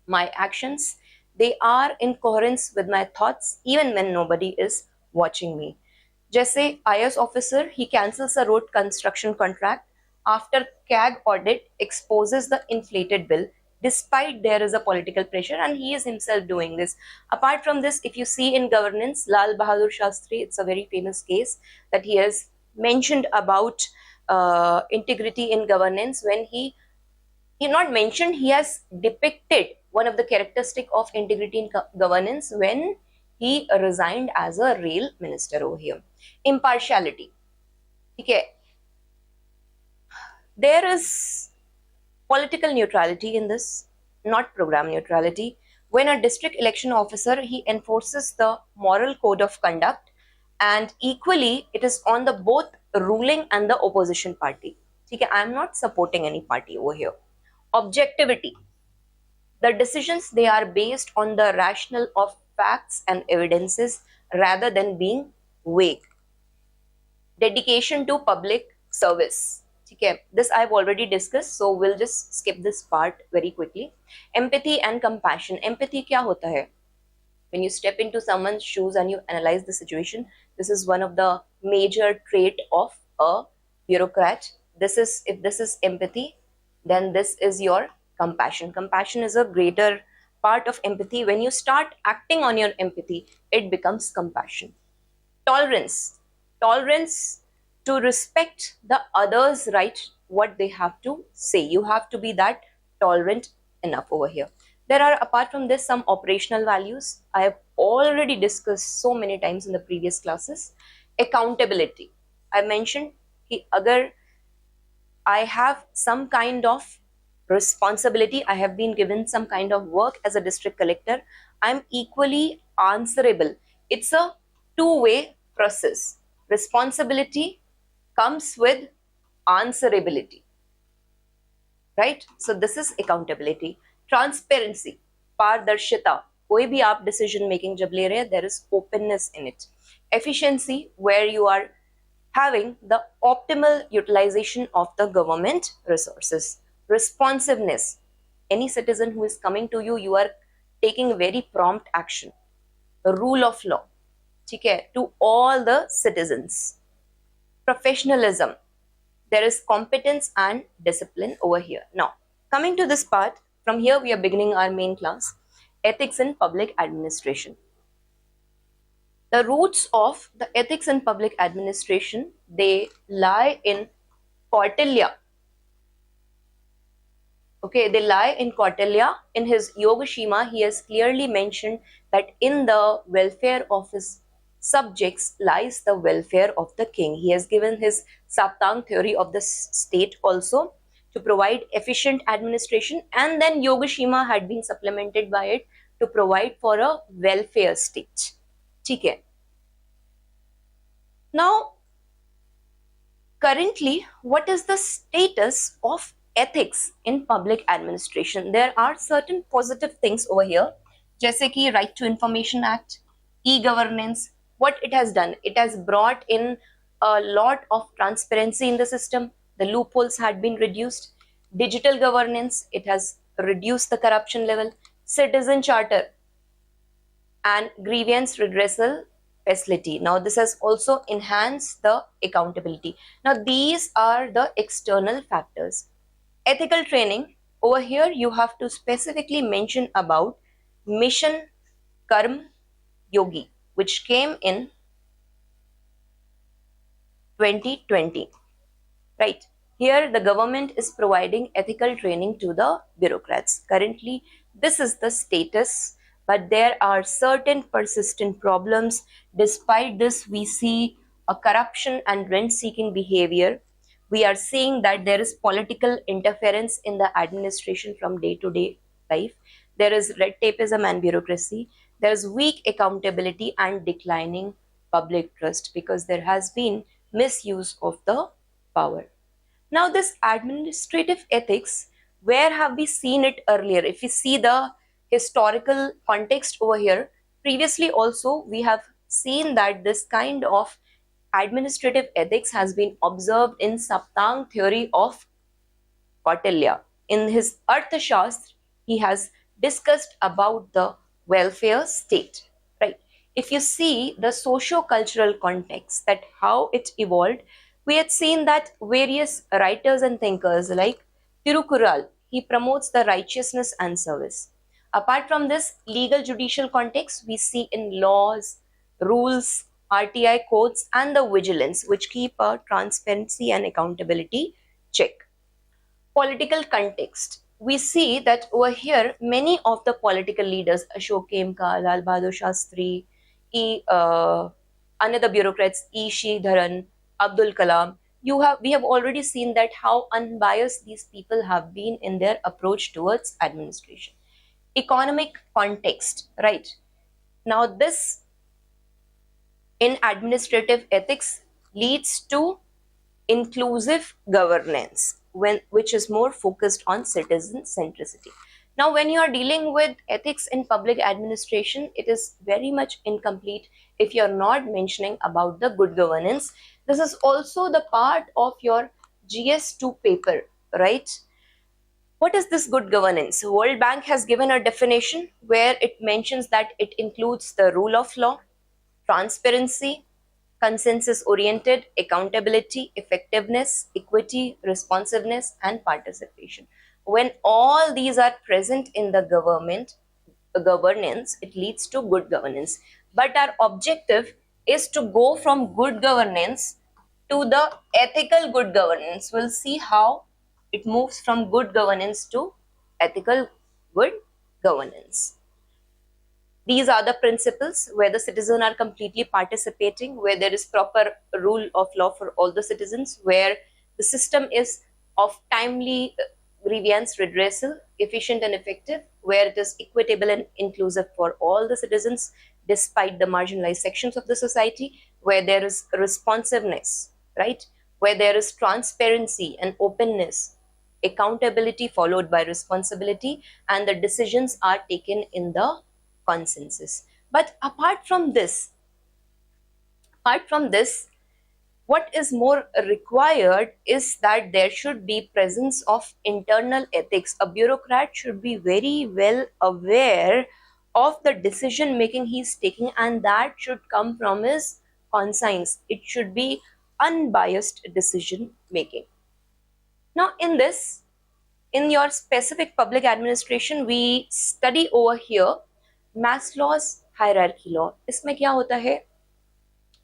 my actions, they are in coherence with my thoughts even when nobody is watching me. जैसे IAS officer, he cancels a road construction contract after CAG audit exposes the inflated bill, despite there is a political pressure, and he is himself doing this. Apart from this, if you see in governance, Lal Bahadur Shastri, it's a very famous case that he has mentioned about integrity in governance. When he not mentioned, he has depicted one of the characteristic of integrity in governance when he resigned as a rail minister over here. Impartiality. Okay. There is political neutrality in this, not program neutrality. When a district election officer, he enforces the moral code of conduct, and equally it is on the both ruling and the opposition party. Okay, I am not supporting any party over here. Objectivity. The decisions, they are based on the rationale of facts and evidences rather than being vague. Dedication to public service. Okay, this I've already discussed, so we'll just skip this part very quickly. Empathy and compassion. Empathy क्या होता है? When you step into someone's shoes and you analyze the situation, this is one of the major trait of a bureaucrat. If this is empathy, then this is your compassion. Compassion is a greater part of empathy. When you start acting on your empathy, it becomes compassion. Tolerance. Tolerance to respect the others' right, what they have to say. You have to be that tolerant enough over here. There are, apart from this, some operational values. I have already discussed so many times in the previous classes. Accountability. I mentioned कि अगर I have some kind of responsibility, I have been given some kind of work as a district collector, I'm equally answerable. It's a two-way process. Responsibility comes with answerability, right? So this is accountability. Transparency, पारदर्शिता, कोई भी आप decision making जब ले रहे हैं, there is openness in it. Efficiency, where you are having the optimal utilization of the government resources. Responsiveness, any citizen who is coming to you, you are taking very prompt action. The rule of law, ठीक है, to all the citizens. Professionalism, there is competence and discipline over here. Now, coming to this part, from here we are beginning our main class, ethics in public administration. The roots of the ethics in public administration, they lie in Kautilya. Okay, they lie in Kautilya. In his Yogashima, he has clearly mentioned that in the welfare of his subjects lies the welfare of the king. He has given his Saptang theory of the state also to provide efficient administration, and then Yogashima had been supplemented by it to provide for a welfare state. ठीक है. Now, currently, what is the status of ethics in public administration? There are certain positive things over here, जैसे कि Right to Information Act, e-governance. What it has done? It has brought in a lot of transparency in the system. The loopholes had been reduced. Digital governance, it has reduced the corruption level. Citizen charter and grievance redressal facility. Now, this has also enhanced the accountability. Now, these are the external factors. Ethical training, over here you have to specifically mention about Mission Karm Yogi, which came in 2020, right? Here the government is providing ethical training to the bureaucrats. Currently, this is the status, but there are certain persistent problems. Despite this, we see a corruption and rent-seeking behavior. We are seeing that there is political interference in the administration from day-to-day life. There is red tapeism and bureaucracy. There is weak accountability and declining public trust because there has been misuse of the power. Now, this administrative ethics, where have we seen it earlier? If we see the historical context over here, previously also we have seen that this kind of administrative ethics has been observed in Saptang theory of Kautilya. In his Arthashastra, he has discussed about the welfare state, right? If you see the socio-cultural context, that how it evolved, we had seen that various writers and thinkers like Tirukural, he promotes the righteousness and service. Apart from this, legal judicial context, we see in laws, rules, RTI codes and the vigilance which keep a transparency and accountability check. Political context, we see that over here many of the political leaders, Ashok Kemka, Lal Bahadur Shastri, another bureaucrats, E. Sridharan, Abdul Kalam, we have already seen that how unbiased these people have been in their approach towards administration. Economic context, right? Now this in administrative ethics leads to inclusive governance, which is more focused on citizen centricity. Now, when you are dealing with ethics in public administration, it is very much incomplete if you are not mentioning about the good governance. This is also the part of your GS2 paper, right? What is this good governance? World Bank has given a definition where it mentions that it includes the rule of law, transparency, consensus-oriented, accountability, effectiveness, equity, responsiveness, and participation. When all these are present in the governance, it leads to good governance. But our objective is to go from good governance to the ethical good governance. We'll see how it moves from good governance to ethical good governance. These are the principles where the citizens are completely participating, where there is proper rule of law for all the citizens, where the system is of timely grievance redressal, efficient and effective, where it is equitable and inclusive for all the citizens despite the marginalized sections of the society, where there is responsiveness, right? Where there is transparency and openness, accountability followed by responsibility, and the decisions are taken in the consensus. But apart from this, what is more required is that there should be presence of internal ethics. A bureaucrat should be very well aware of the decision making he's taking, and that should come from his conscience. It should be unbiased decision making. Now in your specific public administration, we study over here Maslow's hierarchy law. इसमें क्या होता है?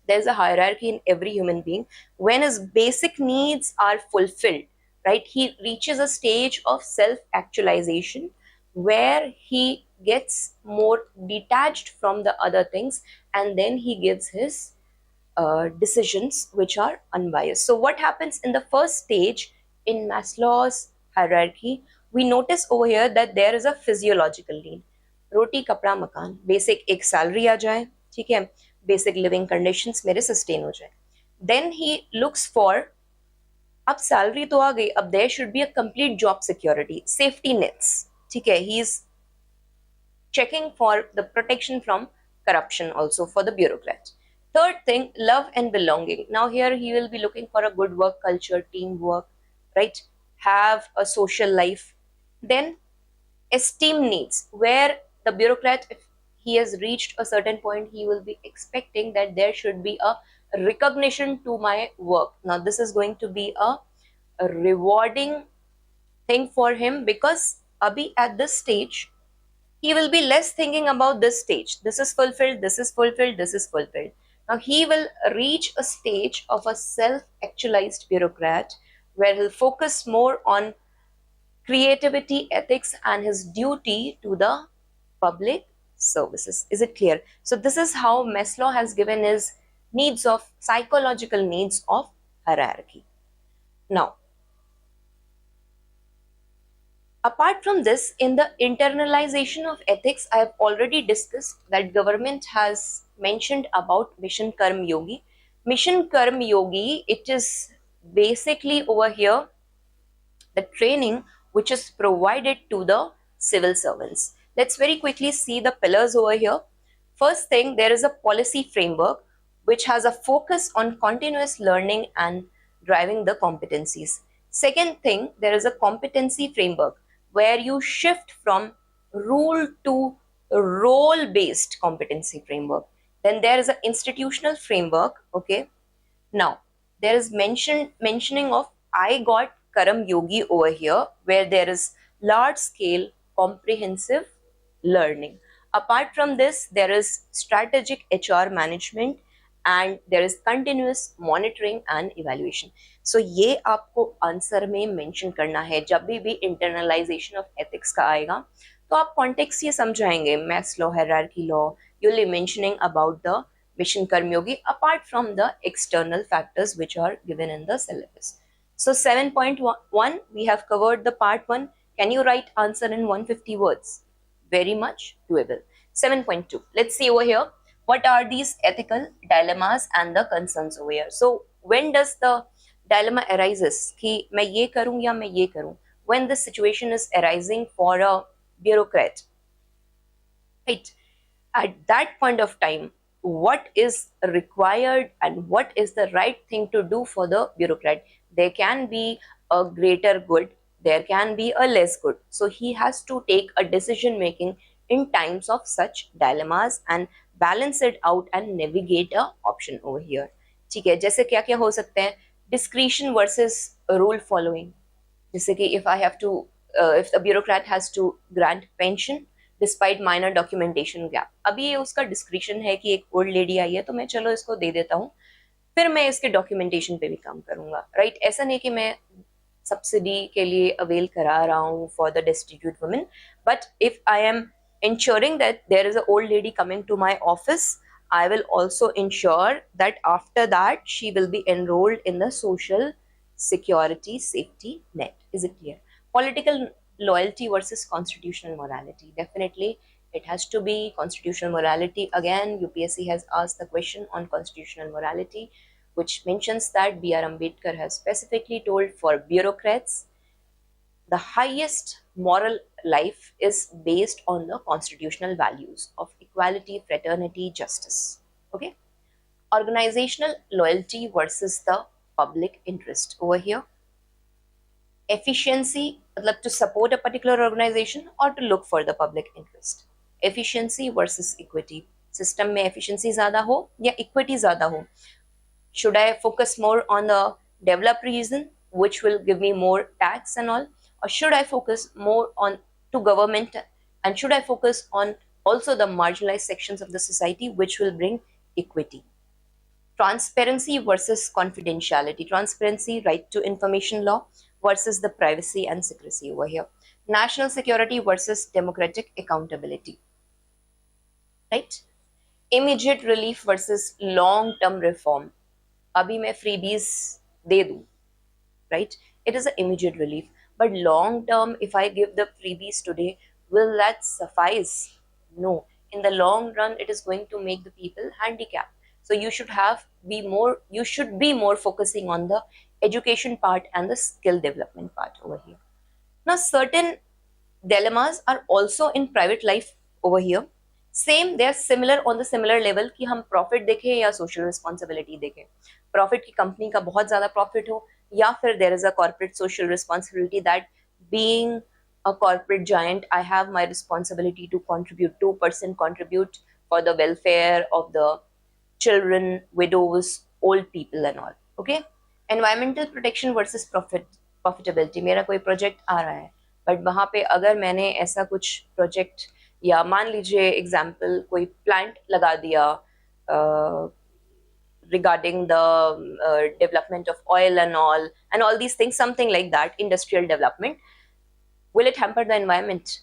There's a hierarchy in every human being. When his basic needs are fulfilled, right, he reaches a stage of self-actualization where he gets more detached from the other things, and then he gives his decisions which are unbiased. So what happens in the first stage in Maslow's hierarchy? We notice over here that there is a physiological need. रोटी कपड़ा मकान, basic एक salary आ जाए, ठीक है, basic living conditions मेरे sustain हो जाए. Then he looks for, अब सैलरी तो आ गई, अब there should be a complete job security, safety nets, ठीक है. He is checking for the protection from corruption also for the bureaucrat. Third thing, love and belonging. Now here he will be looking for a good work culture, teamwork, right, have a social life. Then esteem needs, where the bureaucrat, if he has reached a certain point, he will be expecting that there should be a recognition to my work. Now this is going to be a rewarding thing for him, because abhi at this stage he will be less thinking about this stage. This is fulfilled, this is fulfilled, this is fulfilled. Now he will reach a stage of a self-actualized bureaucrat where he'll focus more on creativity, ethics, and his duty to the public services. Is it clear? So this is how Maslow has given his needs of psychological needs of hierarchy. Now, apart from this, in the internalization of ethics, I have already discussed that government has mentioned about Mission Karm Yogi. Mission Karm Yogi, it is basically over here the training which is provided to the civil servants. Let's very quickly see the pillars over here. First thing, there is a policy framework which has a focus on continuous learning and driving the competencies. Second thing, there is a competency framework where you shift from rule to role-based competency framework. Then there is an institutional framework. Okay. Now, there is mentioning of I got Karam Yogi over here, where there is large-scale comprehensive learning. Apart from this, there is strategic HR management and there is continuous monitoring and evaluation. So ये आपको answer में mention करना है. जब भी internalisation of ethics का आएगा तो आप कॉन्टेक्स्ट ये समझाएंगे. Maslow hierarchy law, you'll be mentioning about the mission karmyogi apart from the external factors which are given in the syllabus. So 7.1 we have covered the part 1. Can you write answer in 150 words? Very much doable. 7.2, let's see over here. What are these ethical dilemmas and the concerns over here? So when does the dilemma arises कि मैं ये करूं या मैं ये करूं? When the situation is arising for a bureaucrat, right? At that point of time, what is required and what is the right thing to do for the bureaucrat? There can be a greater good, there can be a less good. So he has to take a decision making in times of such dilemmas and balance it out and navigate a option over here. ठीक है, जैसे क्या क्या हो सकते हैं? Discretion versus rule following. जैसे कि if I have to, if the bureaucrat has to grant pension despite minor documentation gap. अभी ये उसका डिस्क्रिप्शन है कि एक ओल्ड लेडी आई है तो मैं चलो इसको दे देता हूँ, फिर मैं इसके डॉक्यूमेंटेशन पे भी काम करूंगा, राइट? ऐसा नहीं कि मैं सब्सिडी के लिए अवेल करा रहा हूँ for the destitute women, but if I am ensuring that there is an old lady coming to my office, I will also ensure that after that she will be enrolled in the social security safety net. Is it clear? Political loyalty versus constitutional morality. Definitely it has to be constitutional morality. Again, UPSC has asked the question on constitutional morality, which mentions that B.R. Ambedkar has specifically told for bureaucrats the highest moral life is based on the constitutional values of equality, fraternity, justice. Okay? Organizational loyalty versus the public interest over here. Efficiency, मतलब to support a particular organization or to look for the public interest. Efficiency versus equity. System में efficiency ज़्यादा हो या equity ज़्यादा हो. Should I focus more on the developed region, which will give me more tax and all? Or should I focus more on to government, and should I focus on also the marginalized sections of the society, which will bring equity? Transparency versus confidentiality. Transparency, right to information law versus the privacy and secrecy over here. National security versus democratic accountability, right? Immediate relief versus long-term reform. Abhi मैं freebies दे दूं, right? It is an immediate relief. But long term, if I give the freebies today, will that suffice? No. In the long run, it is going to make the people handicapped. So you should be more focusing on the education part and the skill development part over here. Now, certain dilemmas are also in private life over here. Same, they are similar on the similar level कि हम profit देखें या social responsibility देखें. Profit की company का बहुत ज़्यादा profit हो, या फिर there is a corporate social responsibility that being a corporate giant, I have my responsibility to contribute 2% contribute for the welfare of the children, widows, old people and all. Okay? Environmental protection versus profitability. मेरा कोई project आ रहा है, but वहाँ पे अगर मैंने ऐसा कुछ project या मान लीजिए example कोई plant लगा दिया regarding the development of oil and all these things, something like that, industrial development, will it hamper the environment?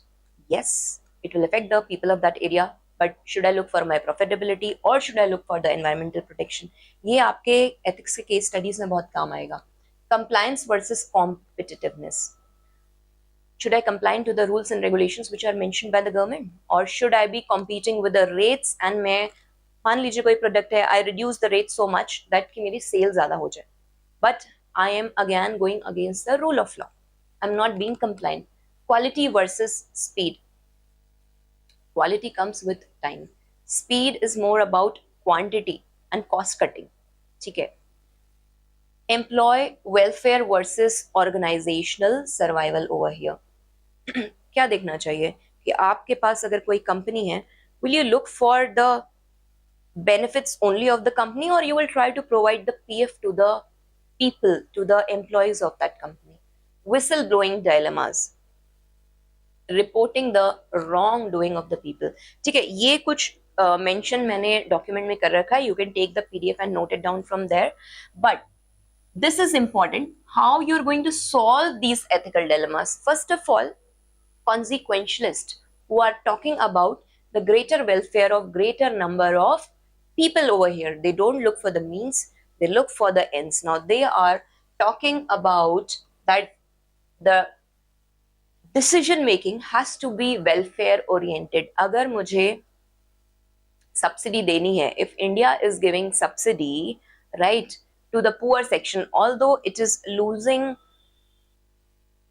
Yes, it will affect the people of that area, but should I look for my profitability or should I look for the environmental protection? ये आपके ethics के case studies में बहुत काम आएगा. Compliance versus competitiveness. Should I comply to the rules and regulations which are mentioned by the government, or should I be competing with the rates and मैं मान लीजिए कोई प्रोडक्ट है, I reduce the rate so much that कि मेरी sale ज्यादा हो जाए, but I am again going against the rule of law, I am not being compliant. Quality versus speed. Quality comes with time, speed is more about quantity and cost cutting. ठीक है. Employee welfare versus organizational survival over here. क्या देखना चाहिए कि आपके पास अगर कोई company है, will you look for the benefits only of the company, or you will try to provide the PF to the people, to the employees of that company? Whistleblowing dilemmas. Reporting the wrongdoing of the people. ठीक है, ये कुछ mention मैंने document में कर रखा है. You can take the PDF and note it down from there. But this is important, how you're going to solve these ethical dilemmas. First of all, consequentialists who are talking about the greater welfare of greater number of people over here, they don't look for the means, they look for the ends. Now they are talking about that the decision making has to be welfare oriented. अगर मुझे subsidy देनी है, if India is giving subsidy, right, to the poor section, although it is losing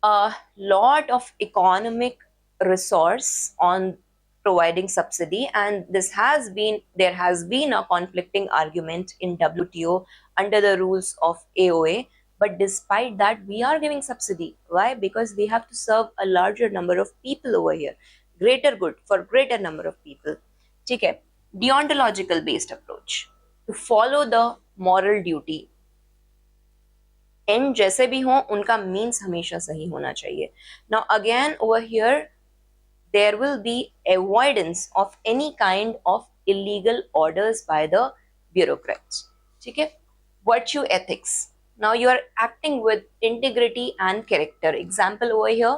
a lot of economic resource on providing subsidy, and there has been a conflicting argument in WTO under the rules of AOA, but despite that we are giving subsidy. Why? Because we have to serve a larger number of people over here, greater good for greater number of people. ठीक है, deontological based approach, to follow the moral duty. And जैसे भी हो उनका means हमेशा सही होना चाहिए. Now again over here there will be avoidance of any kind of illegal orders by the bureaucrats. ठीक है. Virtue ethics. Now you are acting with integrity and character. Example over here,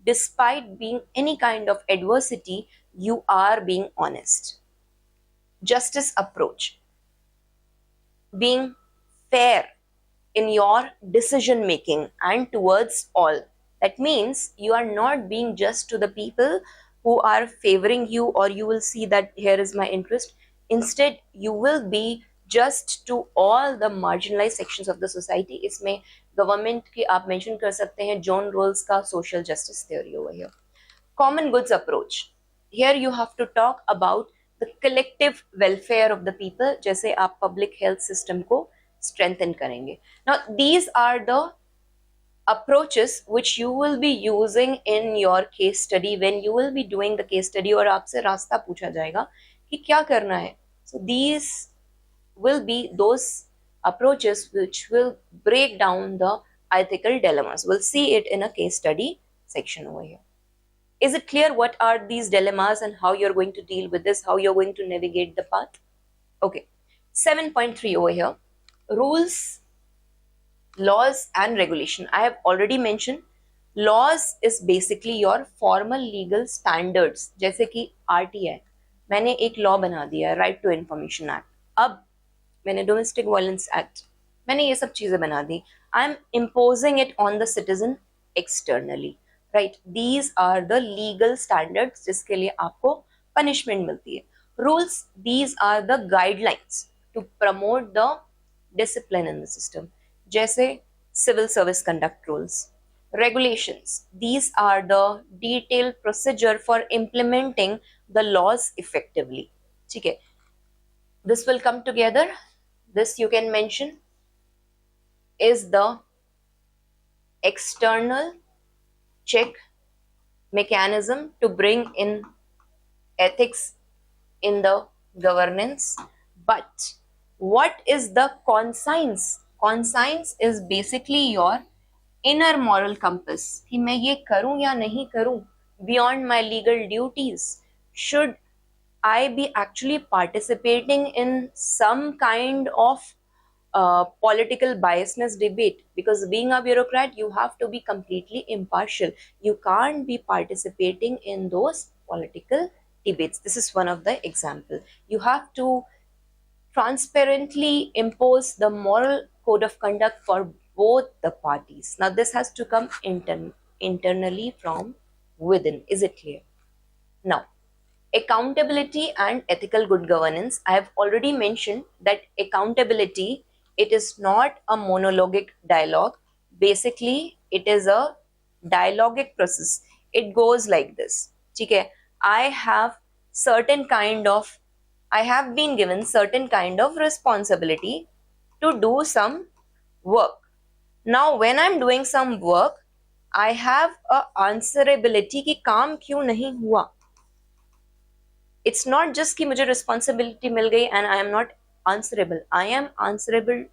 despite being any kind of adversity you are being honest. Justice approach, being fair in your decision making and towards all. That means you are not being just to the people who are favoring you, or you will see that here is my interest. Instead you will be just to all the marginalized sections of the society. इसमें government की आप mention कर सकते हैं John roles का social justice theory over here. Common goods approach. Here you have to talk about the collective welfare of the people, जैसे आप public health system को strengthen करेंगे. Now these are the approaches which you will be using in your case study when you will be doing the case study, और आपसे रास्ता पूछा जाएगा कि क्या करना है. So these will be those approaches which will break down the ethical dilemmas. We'll see it in a case study section over here. Is it clear what are these dilemmas and how you're going to deal with this, how you're going to navigate the path? Okay. 7.3 over here. Rules, laws and regulation. I have already mentioned laws is basically your formal legal standards. जैसे कि RTI, मैंने एक law बना दिया, Right to Information Act. अब मैंने Domestic Violence Act, मैंने ये सब चीजें बना दी. I am imposing it on the citizen externally. Right, these are the legal standards जिसके लिए आपको punishment मिलती है. Rules, these are the guidelines to promote the discipline in the system, जैसे civil service conduct rules. Regulations, these are the detailed procedure for implementing the laws effectively. ठीक है, this will come together. This you can mention is the external check mechanism to bring in ethics in the governance. But what is the conscience? Conscience is basically your inner moral compass, कि मैं ये करूं या नहीं करूं, beyond my legal duties. Should I be actually participating in some kind of political biasness debate? Because being a bureaucrat, you have to be completely impartial. You can't be participating in those political debates. This is one of the examples. You have to transparently impose the moral code of conduct for both the parties. Now this has to come internally from within. Is it clear? Now, accountability and ethical good governance. I have already mentioned that accountability, it is not a monologic dialogue. Basically, it is a dialogic process. It goes like this. Okay, I have been given certain kind of responsibility to do some work. Now, when I'm doing some work, I have a answerability कि काम क्यों नहीं हुआ. It's not just कि मुझे responsibility मिल गई and I am not answerable. I am answerable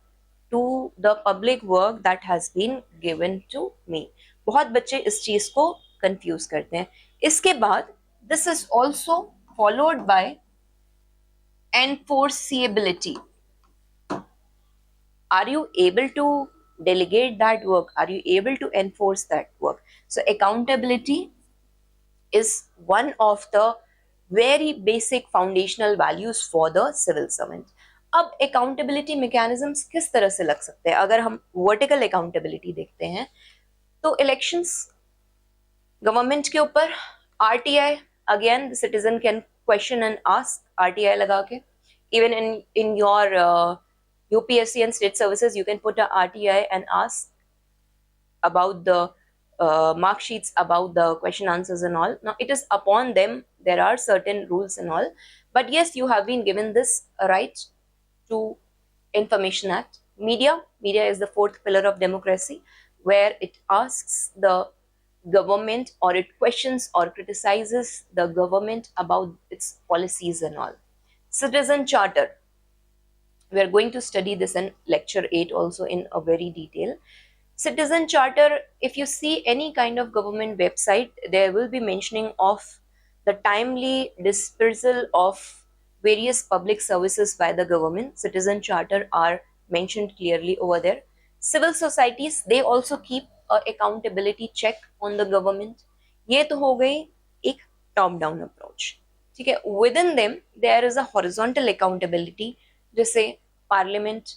to the public work that has been given to me. बहुत बच्चे इस चीज को confuse करते हैं. इसके बाद this is also followed by enforceability. Are you able to delegate that work? Are you able to enforce that work? So accountability is one of the very basic foundational values for the civil servant. अब accountability mechanisms किस तरह से लग सकते हैं? अगर हम vertical accountability देखते हैं तो इलेक्शंस गवर्नमेंट के ऊपर, RTI, again the citizen can question and ask, RTI लगा के, even in your UPSC and state services you can put a RTI and ask about the mark sheets, about the question answers and all. Now it is upon them, there are certain rules and all, but yes, you have been given this right to Information Act. Media is the fourth pillar of democracy, where it asks the government, or it questions or criticizes the government about its policies and all. Citizen charter, we are going to study this in lecture 8 also in a very detail. Citizen charter, if you see any kind of government website, there will be mentioning of the timely dispersal of various public services by the government. Citizen charter are mentioned clearly over there. Civil societies, they also keep a accountability check on the government. ये तो हो गई एक top down approach, ठीक है. Within them there is a horizontal accountability, जैसे parliament,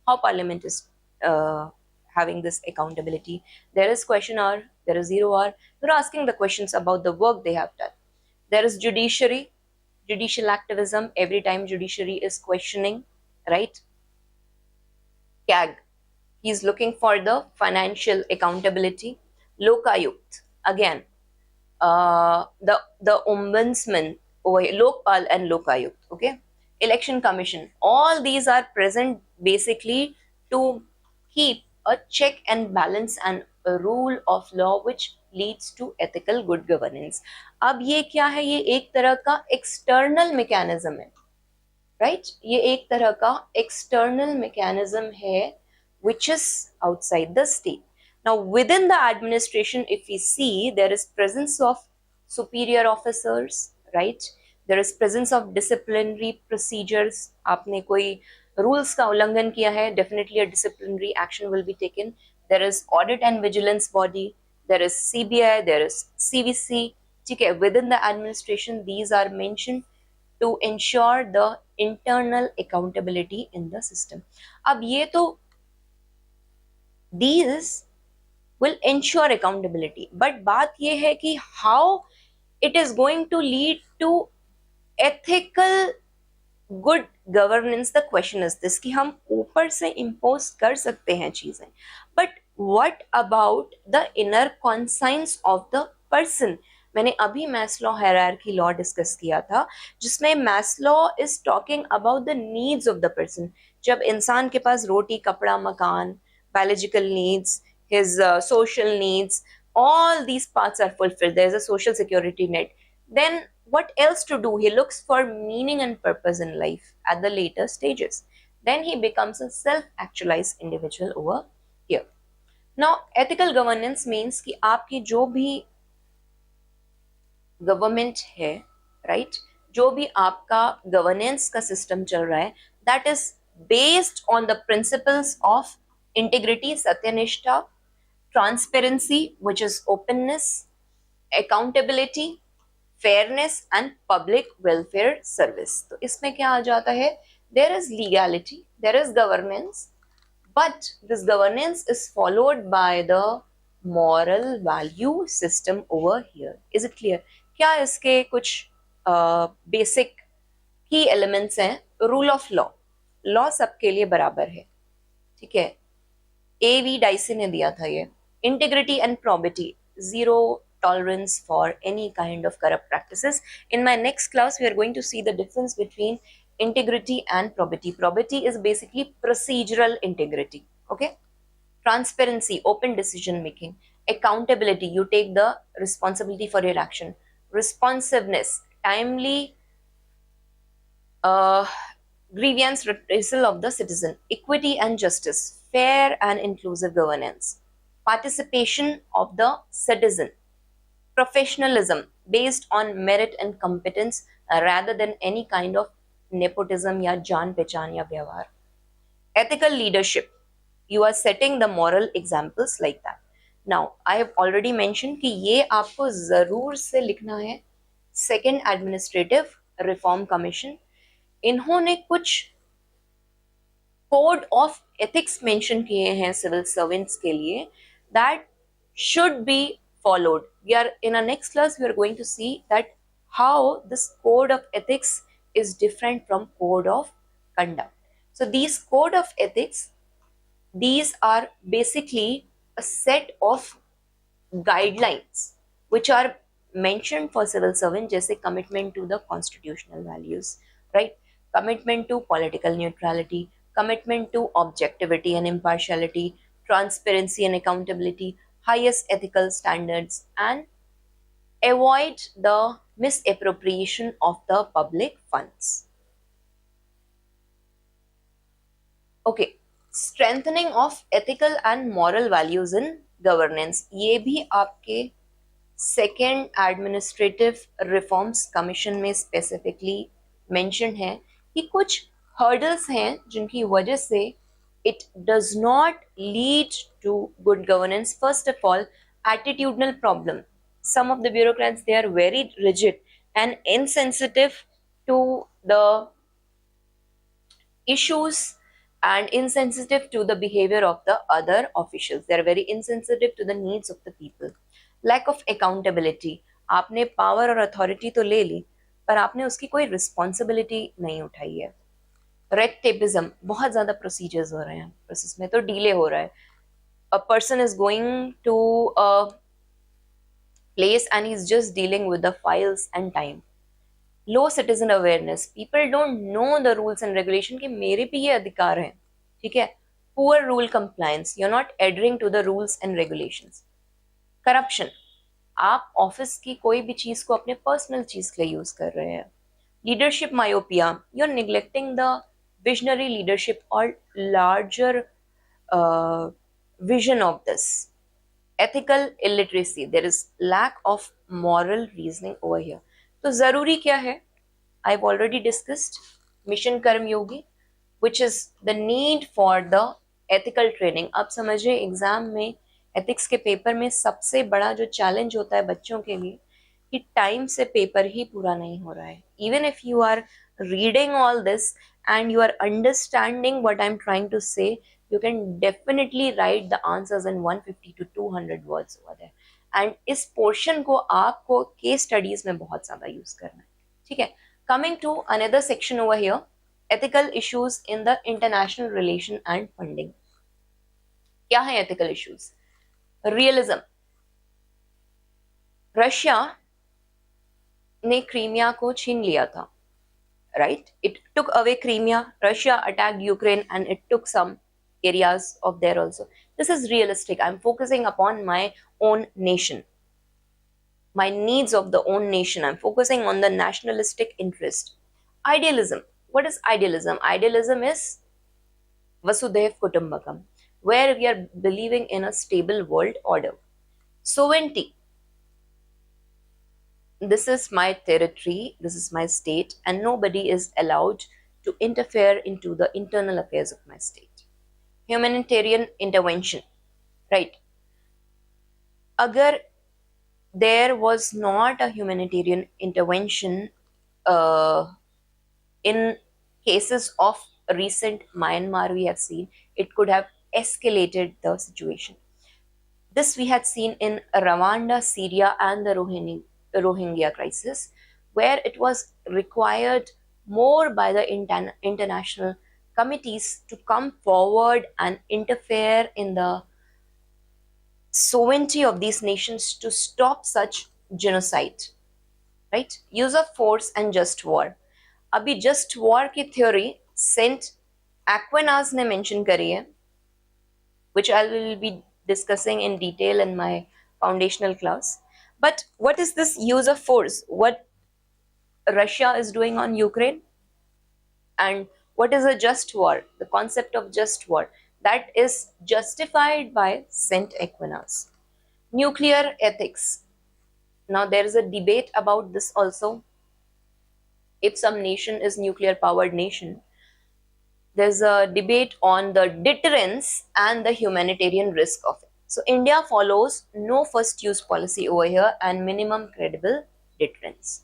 how parliament is having this accountability. There is question hour, there is 0 hour, you're asking the questions about the work they have done. There is judiciary, judicial activism, every time judiciary is questioning, right? CAG, he's looking for the financial accountability. Lokayukt, again, the ombudsman over here, Lokpal and Lokayukt, okay? Election Commission, all these are present basically to keep a check and balance and a rule of law which leads to ethical good governance. अब ये क्या है? ये एक तरह का external mechanism है, right? ये एक तरह का external mechanism है which is outside the state. Now within the administration, if we see, there is presence of superior officers, right? There is presence of disciplinary procedures. आपने कोई rules का उल्लंघन किया है, definitely a disciplinary action will be taken. There is audit and vigilance body, there is CBI, there is CVC, ठीक है. Within the administration, these are mentioned to ensure the internal accountability in the system. अब ये तो these will ensure accountability, but बात ये है कि how it is going to lead to ethical good governance. The question is this, कि हम ऊपर से impose कर सकते हैं चीजें, but what about the inner conscience of the person? मैंने अभी मैस्लो हायरार्की लॉ डिस्कस किया था, जिसमें Maslow is talking about the needs of the person. जब इंसान के पास रोटी, कपड़ा, मकान, biological needs, his social needs, all these parts are fulfilled, there is a social security net, then what else to do? He looks for meaning and purpose in life at the later stages. Then he becomes a self-actualized individual over here. Now ethical governance means कि आपकी जो भी government है, right, जो भी आपका governance का system चल रहा है, that is based on the principles of integrity, सत्यनिष्ठा, transparency which is openness, accountability, fairness and public welfare service. तो इसमें क्या आ जाता है? There is legality, there is governance, but this governance is followed by the moral value system over here. Is it clear? क्या इसके कुछ basic की एलिमेंट्स हैं? रूल ऑफ लॉ, लॉ सबके लिए बराबर है, ठीक है. A.V. डाइसी ने दिया था ये. Integrity and probity, zero tolerance for any kind of corrupt practices. In my next class we are going to see the difference between integrity and probity. Probity is basically procedural integrity, okay? Transparency, open decision making. Accountability, you take the responsibility for your action. Responsiveness, timely grievance redressal of the citizen. Equity and justice, fair and inclusive governance. Participation of the citizen. Professionalism, based on merit and competence rather than any kind of nepotism या जान पहचान या व्यवहार. Ethical leadership, you are setting the moral examples like that. Now I have already mentioned कि ये आपको जरूर से लिखना है. Second Administrative Reform Commission, इन्होंने कुछ कोड ऑफ एथिक्स मेंशन किए हैं सिविल सर्वेंट्स के लिए, that should be followed. We are in our next class, we are going to see that how this code of ethics is different from code of conduct. So these code of ethics, these are basically a set of guidelines which are mentioned for civil servant, जैसे commitment to the constitutional values, right? Commitment to political neutrality, commitment to objectivity and impartiality, transparency and accountability, highest ethical standards, and avoid the misappropriation of the public funds. Okay, strengthening of ethical and moral values in governance, ये भी आपके second administrative reforms commission में specifically mention है कि कुछ hurdles हैं जिनकी वजह से it does not lead to good governance. First of all, attitudinal problem. Some of the bureaucrats, they are very rigid and insensitive to the issues and insensitive to the behavior of the other officials. They are very insensitive to the needs of the people. Lack of accountability. आपने power और authority तो ले ली, पर आपने उसकी कोई responsibility नहीं उठाई है. रेड टेपिज्म, बहुत ज्यादा प्रोसीजर्स हो रहे हैं, प्रोसेस में तो डिले हो रहा है. A person is going to a place and he is just dealing with the files and time. Low citizen awareness. People don't know the rules and regulation कि मेरे भी ये अधिकार हैं, ठीक है. Poor rule compliance. You are not adhering to the rules and regulations. Corruption. आप office की कोई भी चीज को अपने पर्सनल चीज के लिए यूज कर रहे हैं. Leadership myopia. You are neglecting the visionary leadership और larger vision of this. Ethical illiteracy. There is lack of moral reasoning over here. तो जरूरी क्या है? I have already discussed mission Karmayogi, which is the need for the ethical training. आप समझिए exam में ethics के paper में सबसे बड़ा जो चैलेंज होता है बच्चों के लिए कि टाइम से पेपर ही पूरा नहीं हो रहा है. Even if you are reading all this and you are understanding what I am trying to say, you can definitely write the answers in 150 to 200 words over there. And इस portion को आपको case studies में बहुत ज्यादा use करना है, ठीक है. Coming to another section over here, ethical issues in the international relation and funding. क्या है एथिकल इश्यूज? रियलिज्म. रशिया ने क्रीमिया को छीन लिया था, right? It took away Crimea. Russia attacked Ukraine and it took some areas of there also. This is realistic. I'm focusing upon my own nation, my needs of the own nation. I'm focusing on the nationalistic interest. Idealism. What is idealism? Idealism is Vasudhaiv Kutumbakam, where we are believing in a stable world order. Sovereignty. This is my territory, this is my state, and nobody is allowed to interfere into the internal affairs of my state. Humanitarian intervention, right? Agar there was not a humanitarian intervention in cases of recent Myanmar, we have seen it could have escalated the situation. This we had seen in Rwanda, Syria, and the Rohingya crisis, where it was required more by the international committees to come forward and interfere in the sovereignty of these nations to stop such genocide, right? Use of force and just war. Abhi just war ki theory Saint Aquinas ne mention kari hai, which I will be discussing in detail in my foundational class. But what is this use of force? What Russia is doing on Ukraine? And what is a just war? The concept of just war that is justified by Saint Aquinas. Nuclear ethics. Now there is a debate about this also. If some nation is nuclear powered nation, there's a debate on the deterrence and the humanitarian risk of it. So India follows no first use policy over here and minimum credible deterrence.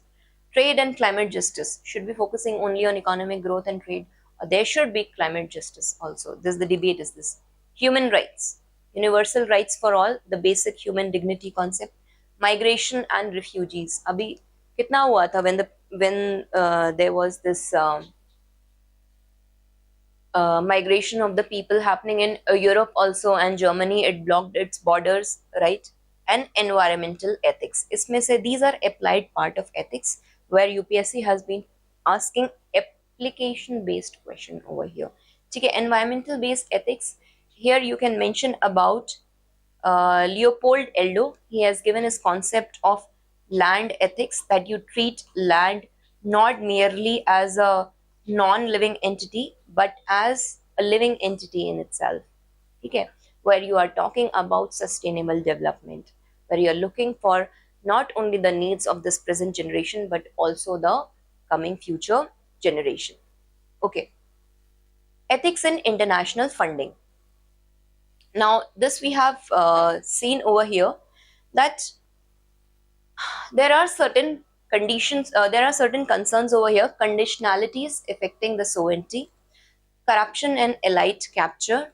Trade and climate justice. Should be focusing only on economic growth and trade, There should be climate justice also. This the debate is this. Human rights, universal rights for all, the basic human dignity concept, migration and refugees. Abhi kitna hua tha when there was this migration of the people happening in Europe also, and Germany, it blocked its borders, right? And environmental ethics. इसमें से these are applied part of ethics where UPSC has been asking application based question over here. ठीक है, environmental based ethics. Here you can mention about Leopold Eldo. He has given his concept of land ethics, that you treat land not merely as a non-living entity but as a living entity in itself. Okay, where you are talking about sustainable development, where you are looking for not only the needs of this present generation but also the coming future generation. Okay, ethics in international funding. Now this we have seen over here that there are certain conditions, there are certain concerns over here: conditionalities affecting the sovereignty, corruption and elite capture,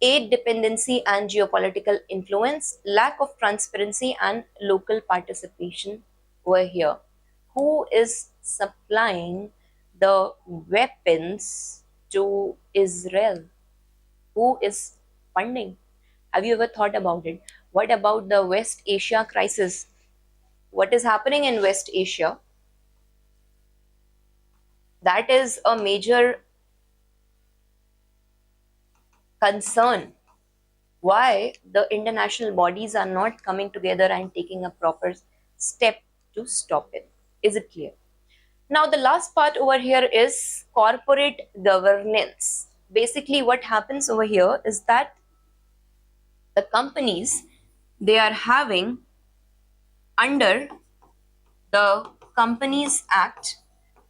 aid dependency and geopolitical influence, lack of transparency and local participation over here. Who is supplying the weapons to Israel? Who is funding? Have you ever thought about it? What about the West Asia crisis? What is happening in West Asia? That is a major concern. Why the international bodies are not coming together and taking a proper step to stop it? Is it clear? Now the last part over here is corporate governance. Basically what happens over here is that the companies, they are having under the Companies Act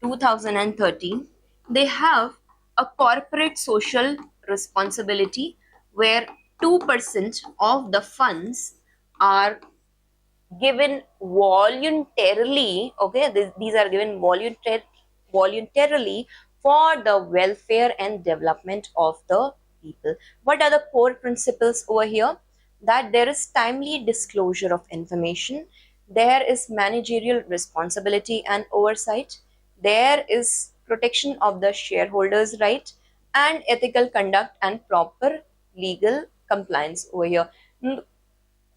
2013, they have a corporate social responsibility where 2% of the funds are given voluntarily. Okay, these are given voluntarily for the welfare and development of the people. What are the core principles over here? That there is timely disclosure of information, there is managerial responsibility and oversight, there is protection of the shareholders' right, and ethical conduct and proper legal compliance over here.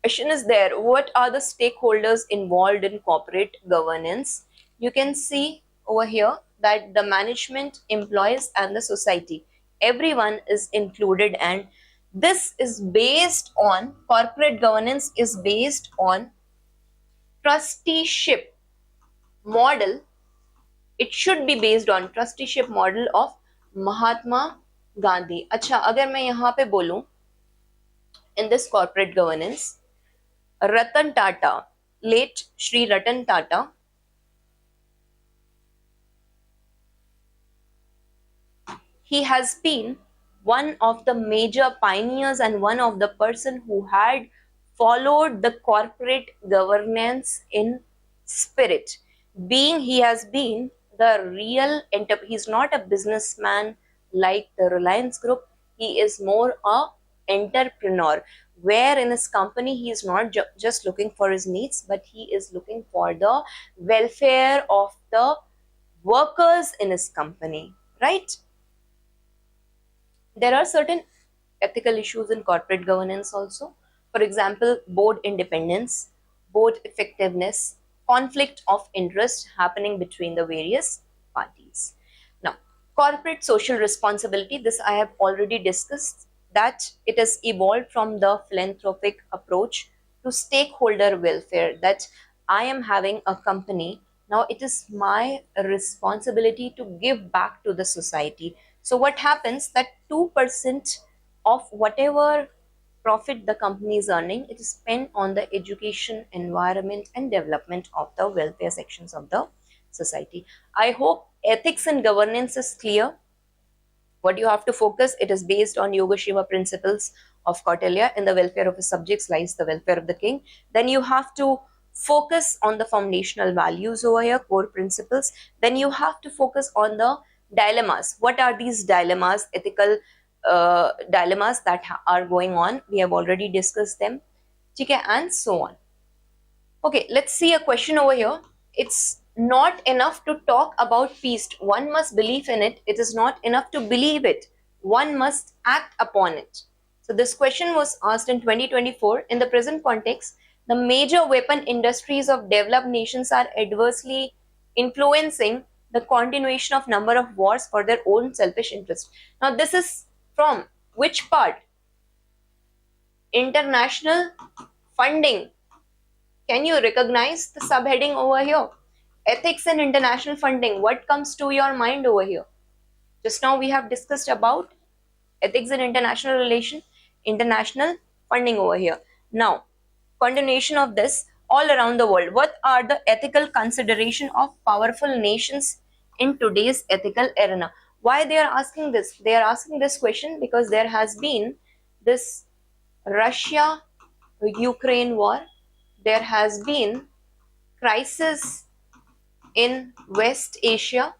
Question is there, what are the stakeholders involved in corporate governance? You can see over here that the management, employees and the society, everyone is included, and this is based on, corporate governance is based on trusteeship model. It should be based on trusteeship model of Mahatma Gandhi. अच्छा, अगर मैं यहाँ पे बोलूं in this corporate governance, Ratan Tata, late Shri Ratan Tata, he has been one of the major pioneers and one of the person who had followed the corporate governance in spirit. Being he has been the real he's not a businessman like the Reliance Group. He is more a entrepreneur, where in his company he is not just looking for his needs, but he is looking for the welfare of the workers in his company, right? There are certain ethical issues in corporate governance also. For example, board independence, board effectiveness, conflict of interest happening between the various parties. Now, corporate social responsibility, this I have already discussed, that it has evolved from the philanthropic approach to stakeholder welfare, that I am having a company, now it is my responsibility to give back to the society. So what happens that 2% of whatever profit the company is earning, it is spent on the education, environment and development of the welfare sections of the society. I hope ethics and governance is clear. What you have to focus, it is based on Yoga Shiva principles of Kautilya. In the welfare of his subjects lies the welfare of the king. Then you have to focus on the foundational values over here, core principles. Then you have to focus on the dilemmas. What are these dilemmas, ethical dilemmas that are going on? We have already discussed them. Okay, and so on. Okay, let's see a question over here. It's not enough to talk about peace. One must believe in it. It is not enough to believe it. One must act upon it. So this question was asked in 2024. In the present context, the major weapon industries of developed nations are adversely influencing the continuation of number of wars for their own selfish interest. Now this is from which part? International funding. Can you recognize the subheading over here? Ethics and international funding. What comes to your mind over here? Just now we have discussed about ethics and international relation, international funding over here. Now, continuation of this all around the world. What are the ethical consideration of powerful nations in today's ethical arena? Why they are asking this? They are asking this question because there has been this Russia-Ukraine war. There has been crisis in West Asia,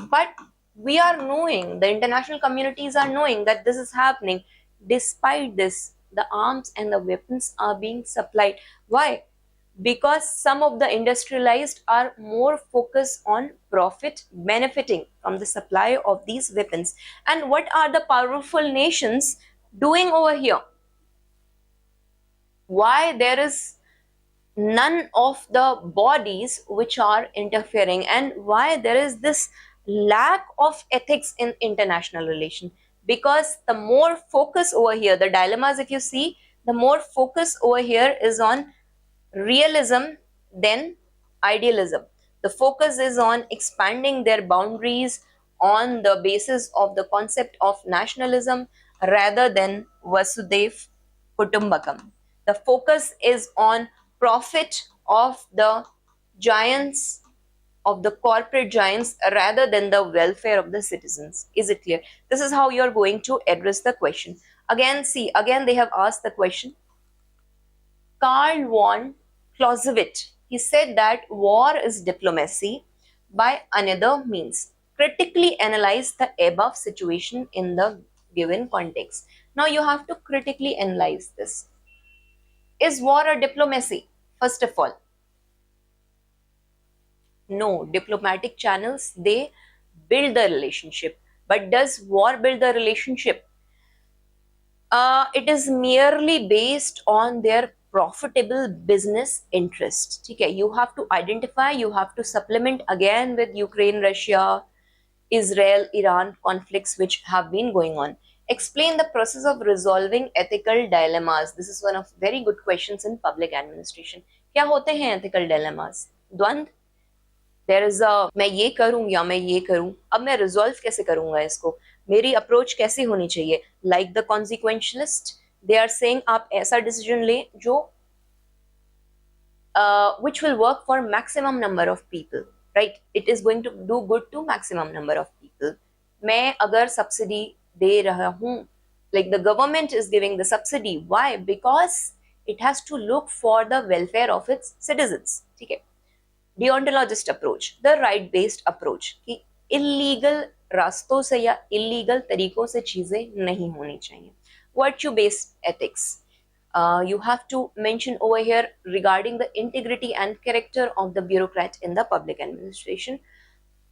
but we are knowing, the international communities are knowing that this is happening. Despite this, the arms and the weapons are being supplied. Why? Because some of the industrialized are more focused on profit, benefiting from the supply of these weapons. And what are the powerful nations doing over here? Why there is none of the bodies which are interfering, and why there is this lack of ethics in international relation? Because the more focus over here, the dilemmas, if you see, the more focus over here is on realism than idealism. The focus is on expanding their boundaries on the basis of the concept of nationalism rather than Vasudev Kutumbakam. The focus is on profit of the giants, of the corporate giants, rather than the welfare of the citizens. Is it clear? This is how you're going to address the question. Again, see, again they have asked the question. Karl von Clausewitz, he said that war is diplomacy by another means. Critically analyze the above situation in the given context. Now you have to critically analyze this. Is war a diplomacy? First of all, no. Diplomatic channels, they build the relationship. But does war build the relationship? It is merely based on their profitable business interest. Okay, you have to identify, you have to supplement again with Ukraine, Russia, Israel, Iran conflicts which have been going on. Explain the process of resolving ethical dilemmas. This is one of very good questions in public administration. क्या होते हैं ethical dilemmas? द्वंद्व. There is a मैं ये करूं या मैं ये करूं, अब मैं resolve कैसे करूंगा इसको, मेरी अप्रोच कैसी होनी चाहिए? Like the consequentialist, they are saying आप ऐसा डिसीजन लें जो which will work for maximum number of people, right? It is going to do good to maximum number of people. मैं अगर सब्सिडी दे रहा हूँ, like the government is giving the subsidy, why? Because it has to look for the welfare of its citizens. ठीक है? Deontologist approach, the right based approach कि illegal रास्तों से या illegal तरीकों से चीजें नहीं होनी चाहिए. Virtue based ethics, you have to mention over here regarding the integrity and character of the bureaucrat in the public administration.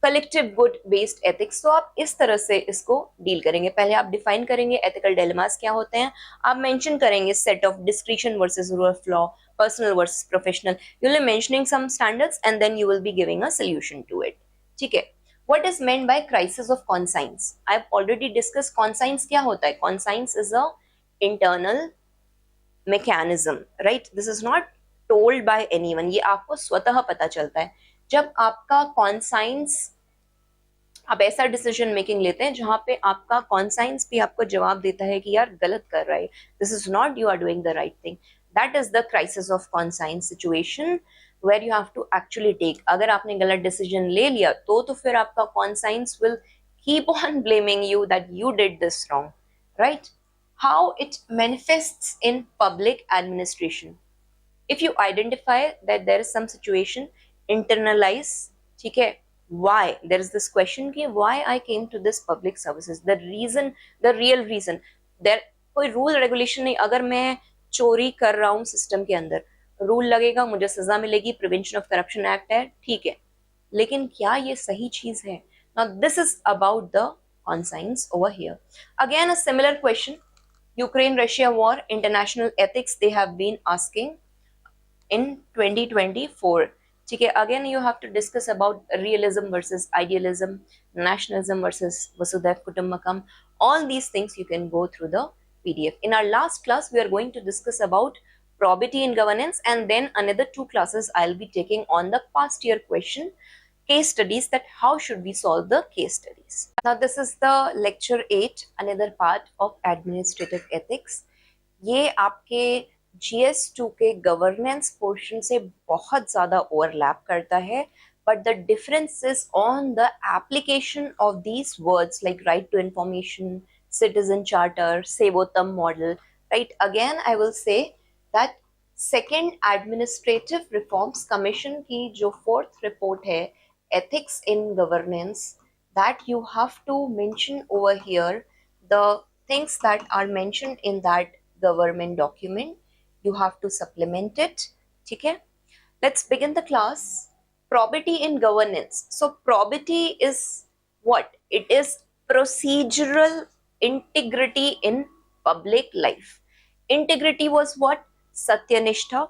Collective good based ethics, तो आप इस तरह से इसको डील करेंगे. पहले आप डिफाइन करेंगे ethical dilemmas क्या होते हैं, आप मेंशन करेंगे set of discretion versus rule of law, personal versus professional. You will be mentioning some standards and then you will be giving a solution to it. ठीक है? What is meant by crisis of conscience? I have already discussed conscience क्या होता है. Conscience is a internal mechanism, right? This is not told by anyone. ये आपको स्वतः पता चलता है. जब आपका conscience, आप ऐसा डिसीजन मेकिंग लेते हैं जहां पे आपका कॉन्साइंस भी आपको जवाब देता है कि यार गलत कर रहा है, this is not, you are doing the right thing. That is the crisis of conscience situation where you have to actually take. अगर आपने गलत डिसीजन ले लिया तो फिर आपका conscience will keep on blaming you that you did this wrong, right? How it manifests in public administration. If you identify that there is some situation, internalise, ठीक है, why there is this question कि why I came to this public services, the reason, the real reason. there कोई rule regulation नहीं, अगर मैं चोरी कर रहा हूँ सिस्टम के अंदर, रूल लगेगा, मुझे सजा मिलेगी, प्रिवेंशन ऑफ करप्शन एक्ट है, ठीक है, लेकिन क्या ये सही चीज है? Now this is about the conscience over here. Again a similar question, Ukraine Russia war, international ethics they have been asking in 2024. ठीक है, again you have to discuss about realism versus idealism, nationalism versus vasudhaiv kutumbakam. All these things you can go through the PDF. In our last class we are going to discuss about probity in governance, and then another 2 classes I'll be taking on the past year question case studies, that how should we solve the case studies. Now this is the lecture 8, another part of administrative ethics. ये आपके GS2 के governance portion से बहुत ज़्यादा overlap करता है, but the difference is on the application of these words like right to information, citizen charter, Sevotam model, right? Again I will say that second administrative reforms commission की जो 4th report है ethics in governance, that you have to mention over here the things that are mentioned in that government document. You have to supplement it. ठीक है, let's begin the class. Probity in governance. So probity is what? It is procedural integrity in public life. Integrity was what? Satyanishtha.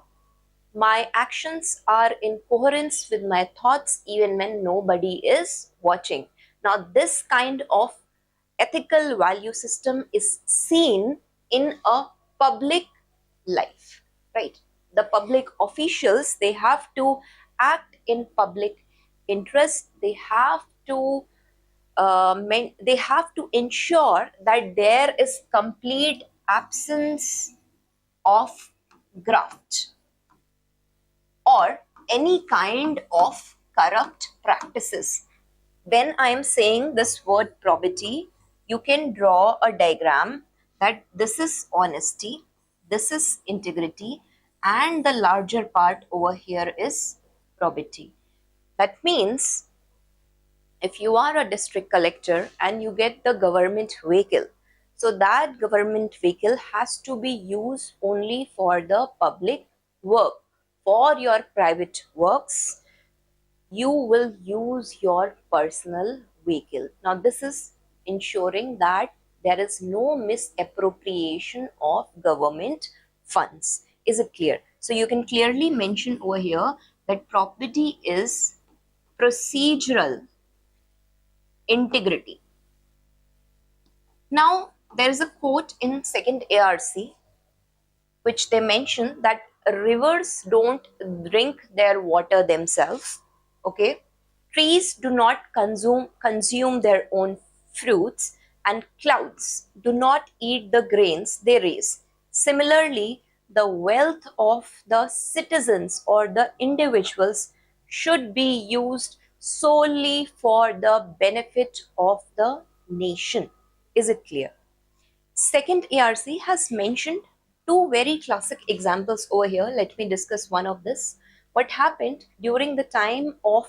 My actions are in coherence with my thoughts even when nobody is watching. Now this kind of ethical value system is seen in a public life, right? The public officials, they have to act in public interest. They have to ensure that there is complete absence of graft or any kind of corrupt practices. When I am saying this word probity, you can draw a diagram that this is honesty, this is integrity, and the larger part over here is probity. That means if you are a district collector and you get the government vehicle, so that government vehicle has to be used only for the public work. For your private works, you will use your personal vehicle. Now this is ensuring that there is no misappropriation of government funds. Is it clear? So you can clearly mention over here that probity is procedural integrity. Now there is a quote in 2nd ARC which they mention that rivers don't drink their water themselves, okay? Trees do not consume their own fruits, and clouds do not eat the grains they raise. Similarly, the wealth of the citizens or the individuals should be used solely for the benefit of the nation. Is it clear? 2nd ARC has mentioned 2 very classic examples over here. Let me discuss one of this. What happened during the time of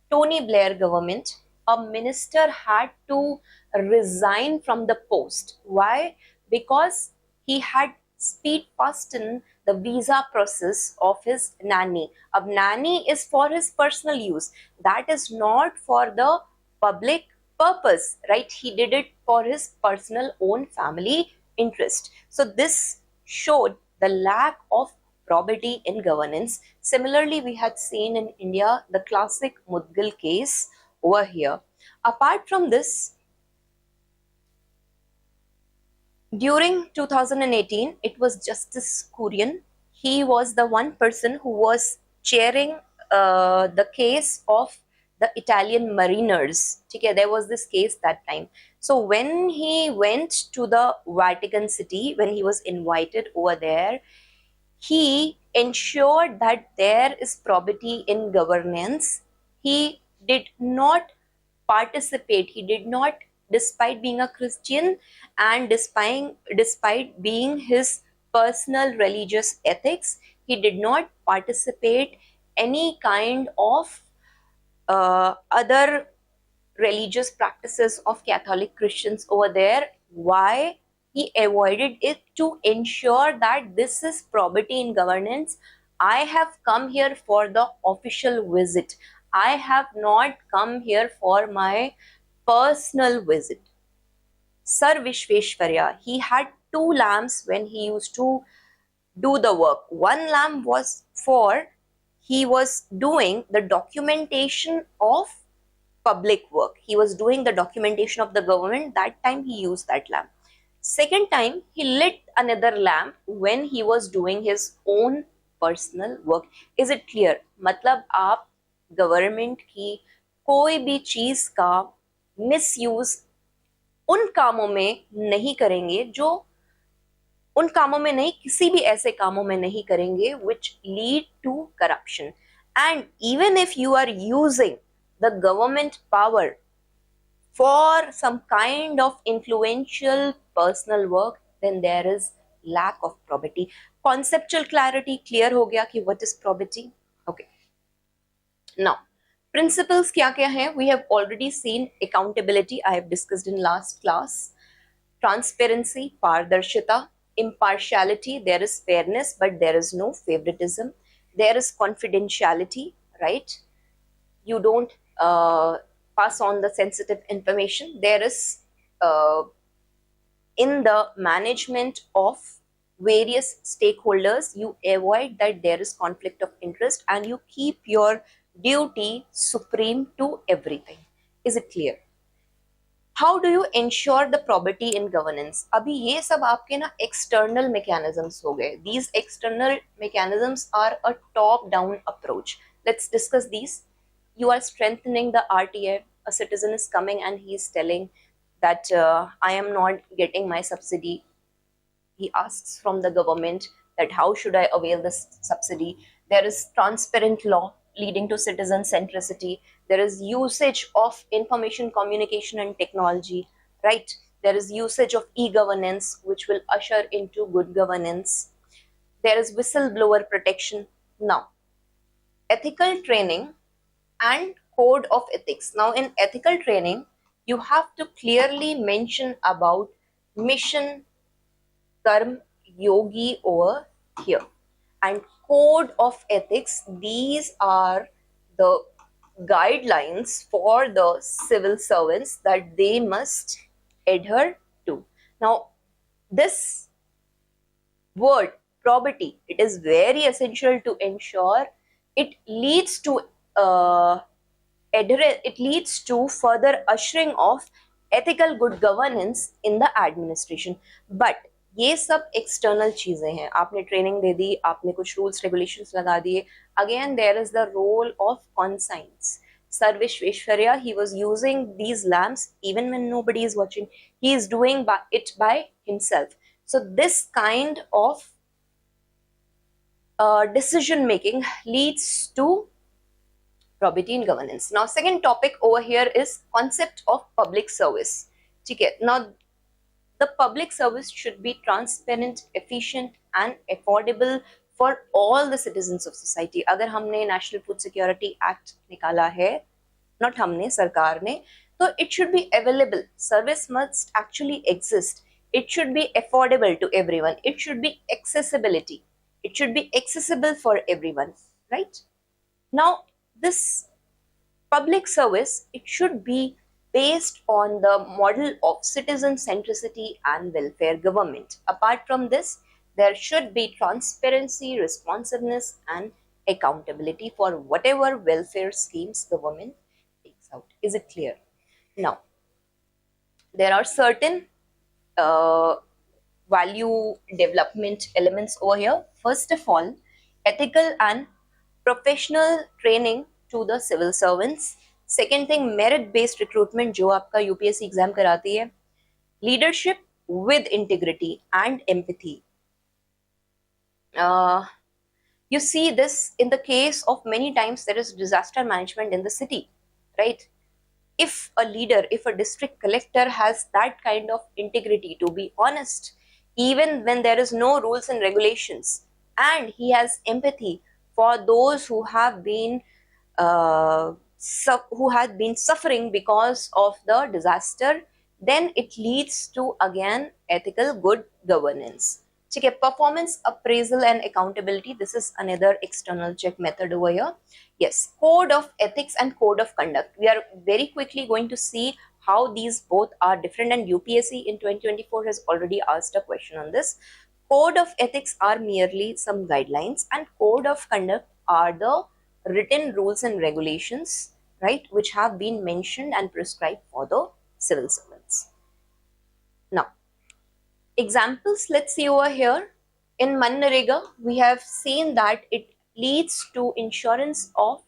Tony Blair government, a minister had to resign from the post. Why? Because he had speed fastened the visa process of his nanny. A nanny is for his personal use. That is not for the public purpose, right? He did it for his personal own family interest. So this showed the lack of probity in governance. Similarly, we had seen in India the classic Mudgal case over here. Apart from this, during 2018, it was Justice Kurian. He was the one person who was chairing the case of the Italian mariners. Okay, there was this case that time. So when he went to the Vatican City, when he was invited over there, he ensured that there is probity in governance. He did not participate. He did not, despite being a Christian and despite being his personal religious ethics, he did not participate any kind of other religious practices of Catholic Christians over there. Why he avoided it? To ensure that this is probity in governance. I have come here for the official visit. I have not come here for my personal visit. Sir Vishveshwarya, he had two lamps when he used to do the work. One lamp was for he was doing the documentation of public work. He was doing the documentation of the government. That time he used that lamp. Second time he lit another lamp when he was doing his own personal work. Is it clear? मतलब आप government की कोई भी चीज का misuse उन कामों में नहीं करेंगे, जो उन कामों में नहीं, किसी भी ऐसे कामों में नहीं करेंगे which lead to corruption. And even if you are using the government power for some kind of influential personal work, then there is lack of probity. Conceptual clarity clear हो गया कि what is probity? Okay. Now, principles क्या क्या हैं? We have already seen accountability. I have discussed in last class. Transparency, पारदर्शिता. Impartiality, there is fairness, but there is no favoritism. There is confidentiality, right? You don't pass on the sensitive information. There is in the management of various stakeholders, you avoid that there is conflict of interest and you keep your duty supreme to everything. Is it clear? How do you ensure the probity in governance? अभी ये सब आपके ना external mechanisms हो गए. These external mechanisms are a top-down approach. Let's discuss these. You are strengthening the RTA. A citizen is coming and he is telling that I am not getting my subsidy. He asks from the government that how should I avail this subsidy? There is transparent law leading to citizen centricity. There is usage of information communication and technology, right? There is usage of e-governance, which will usher into good governance. There is whistleblower protection. Now, ethical training and code of ethics. Now, in ethical training, you have to clearly mention about mission, karma, yogi over here. And code of ethics, these are the guidelines for the civil servants that they must adhere to. Now, this word probity, it is very essential to ensure it leads to it leads to further ushering of ethical good governance in the administration. But ये सब external चीजें हैं. आपने training दे दी, आपने कुछ rules regulations लगा दिए. Again there is the role of conscience. Sir Vishveshwarya, he was using these lamps even when nobody is watching. He is doing it by himself. So this kind of decision making leads to probity in governance. Now, second topic over here is concept of public service. ठीक है. Now, the public service should be transparent, efficient and affordable for all the citizens of society. अगर हमने National Food Security Act निकाला है, not हमने, सरकार ने, तो it should be available. Service must actually exist. It should be affordable to everyone. It should be accessibility. It should be accessible for everyone, right? Now, this public service, it should be based on the model of citizen centricity and welfare government. Apart from this, there should be transparency, responsiveness and accountability for whatever welfare schemes government takes out. Is it clear? Now, there are certain value development elements over here. First of all, ethical and professional training to the civil servants. Second thing, merit based recruitment, जो आपका UPSC exam कराती है. Leadership with integrity and empathy. You see this in the case of many times there is disaster management in the city, right? If a leader, if a district collector has that kind of integrity to be honest, even when there is no rules and regulations, and he has empathy for those who have been who had been suffering because of the disaster, then it leads to again ethical good governance. Okay, performance appraisal and accountability. This is another external check method over here. Yes, code of ethics and code of conduct. We are very quickly going to see how these both are different, and UPSC in 2024 has already asked a question on this. Code of ethics are merely some guidelines, and code of conduct are the written rules and regulations, right, which have been mentioned and prescribed for the civil servants. Now, examples, let's see over here. In Manrega, we have seen that it leads to insurance of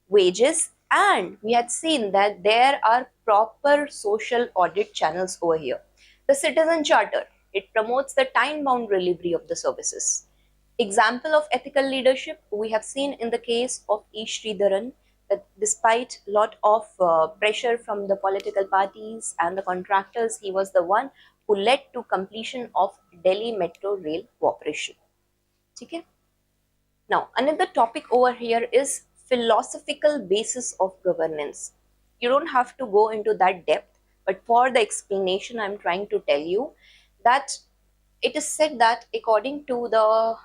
wages, and we had seen that there are proper social audit channels over here. The Citizen Charter, it promotes the time-bound delivery of the services. Example of ethical leadership, we have seen in the case of E. Sridharan that despite a lot of pressure from the political parties and the contractors, he was the one who led to completion of Delhi Metro Rail Corporation. Okay? Now, another topic over here is philosophical basis of governance. You don't have to go into that depth, but for the explanation, I'm trying to tell you that it is said that according to the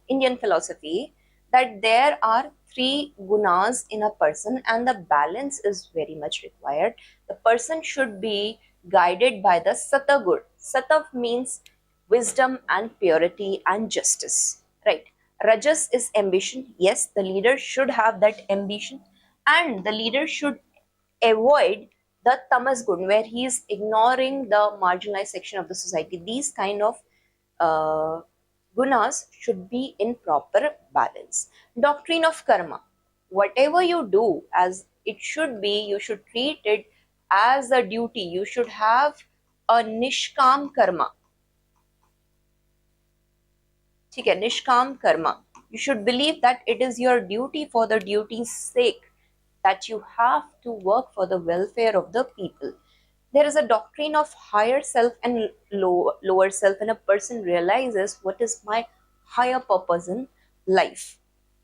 Indian philosophy, that there are 3 gunas in a person and the balance is very much required. The person should be guided by the Satagur. Satav means wisdom and purity and justice, right? Rajas is ambition. Yes, the leader should have that ambition, and the leader should avoid the tamas gun, where he is ignoring the marginalized section of the society. These kind of gunas should be in proper balance. Doctrine of karma. Whatever you do, as it should be, you should treat it as a duty. You should have a nishkam karma. Okay, nishkam karma. You should believe that it is your duty for the duty's sake, that you have to work for the welfare of the people. There is a doctrine of higher self and lower self, and a person realizes what is my higher purpose in life.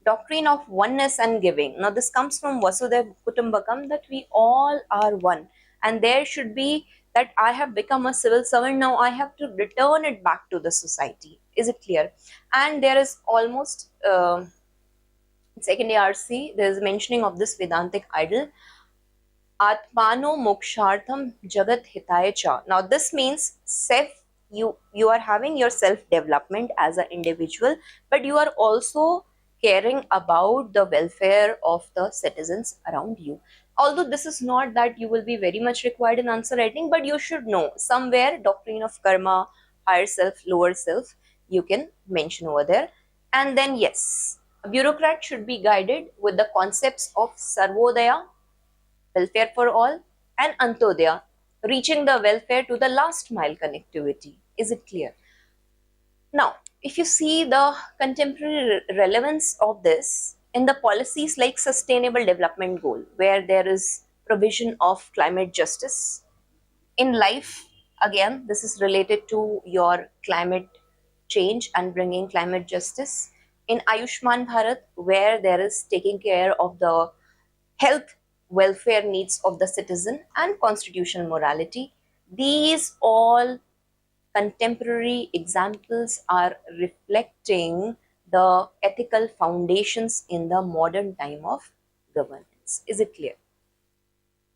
Doctrine of oneness and giving. Now this comes from Vasudhaiva Kutumbakam, that we all are one, and there should be that I have become a civil servant, now I have to return it back to the society. Is it clear? And there is almost second ARC, there is mentioning of this Vedantic idol, Atmano mokshartham jagat hitaya cha. Now this means you are having your self development as an individual, but you are also caring about the welfare of the citizens around you. Although this is not that you will be very much required in answer writing, but you should know somewhere doctrine of karma, higher self, lower self, you can mention over there. And then yes, a bureaucrat should be guided with the concepts of sarvodaya, welfare for all, and antodaya, reaching the welfare to the last mile connectivity. Is it clear? Now, if you see the contemporary relevance of this in the policies like Sustainable Development Goal, where there is provision of climate justice. In life, again, this is related to your climate change and bringing climate justice. In Ayushman Bharat, where there is taking care of the health welfare needs of the citizen, and constitutional morality. These all contemporary examples are reflecting the ethical foundations in the modern time of governance. Is it clear?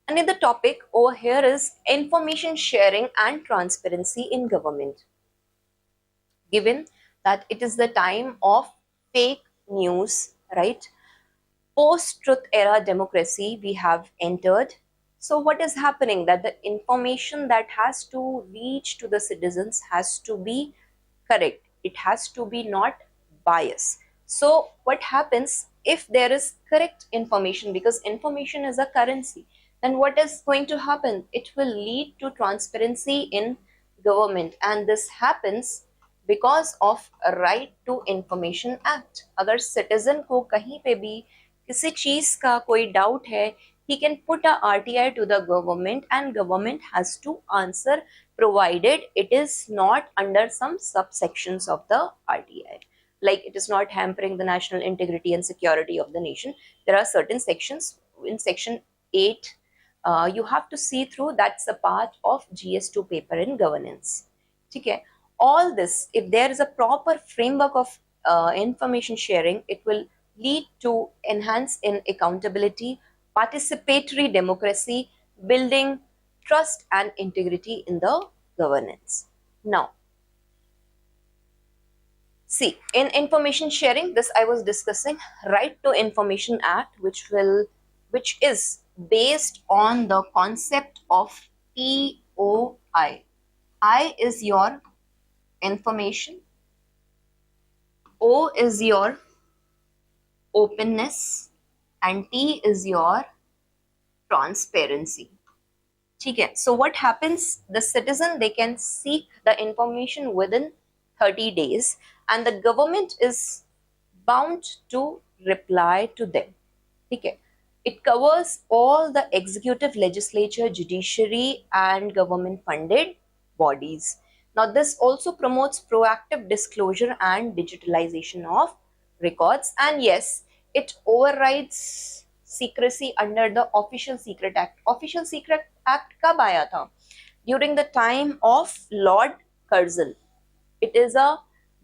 Another topic over here is information sharing and transparency in government. Given that it is the time of fake news, right? Post-truth era democracy we have entered. So what is happening? That the information that has to reach to the citizens has to be correct. It has to be not biased. So what happens if there is correct information, because information is a currency, then what is going to happen? It will lead to transparency in government, and this happens because of Right to Information Act. अगर citizen को कहीं पे भी किसी चीज का कोई doubt है, he can put a RTI to the government and government has to answer, provided it is not under some subsections of the RTI. Like it is not hampering the national integrity and security of the nation. There are certain sections in section 8, you have to see through. That's a part of GS2 paper in governance. Okay. All this, if there is a proper framework of information sharing, it will lead to enhance in accountability, participatory democracy, building trust and integrity in the governance. Now, see, in information sharing, this I was discussing, Right to Information Act, which is based on the concept of POI. I is your information, O is your openness, and T is your transparency. Okay. So what happens? The citizen, they can seek the information within 30 days and the government is bound to reply to them. Okay. It covers all the executive, legislature, judiciary and government funded bodies. Now this also promotes proactive disclosure and digitalization of records, and yes, it overrides secrecy under the Official Secret Act. Official Secret Act कब आया था? During the time of Lord Curzon. It is a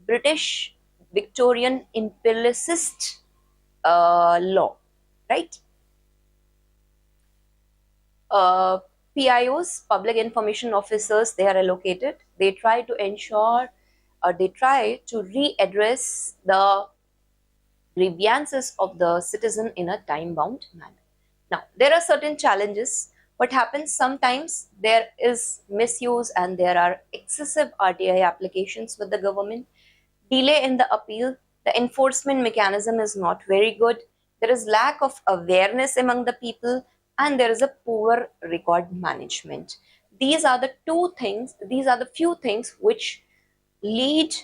British Victorian imperialist law, right? PIOs, public information officers, they are allocated. They try to ensure, or they try to readdress the grievances of the citizen in a time-bound manner. Now, there are certain challenges. What happens sometimes there is misuse and there are excessive RTI applications with the government, delay in the appeal, the enforcement mechanism is not very good, there is lack of awareness among the people, and there is a poor record management. These are the few things which lead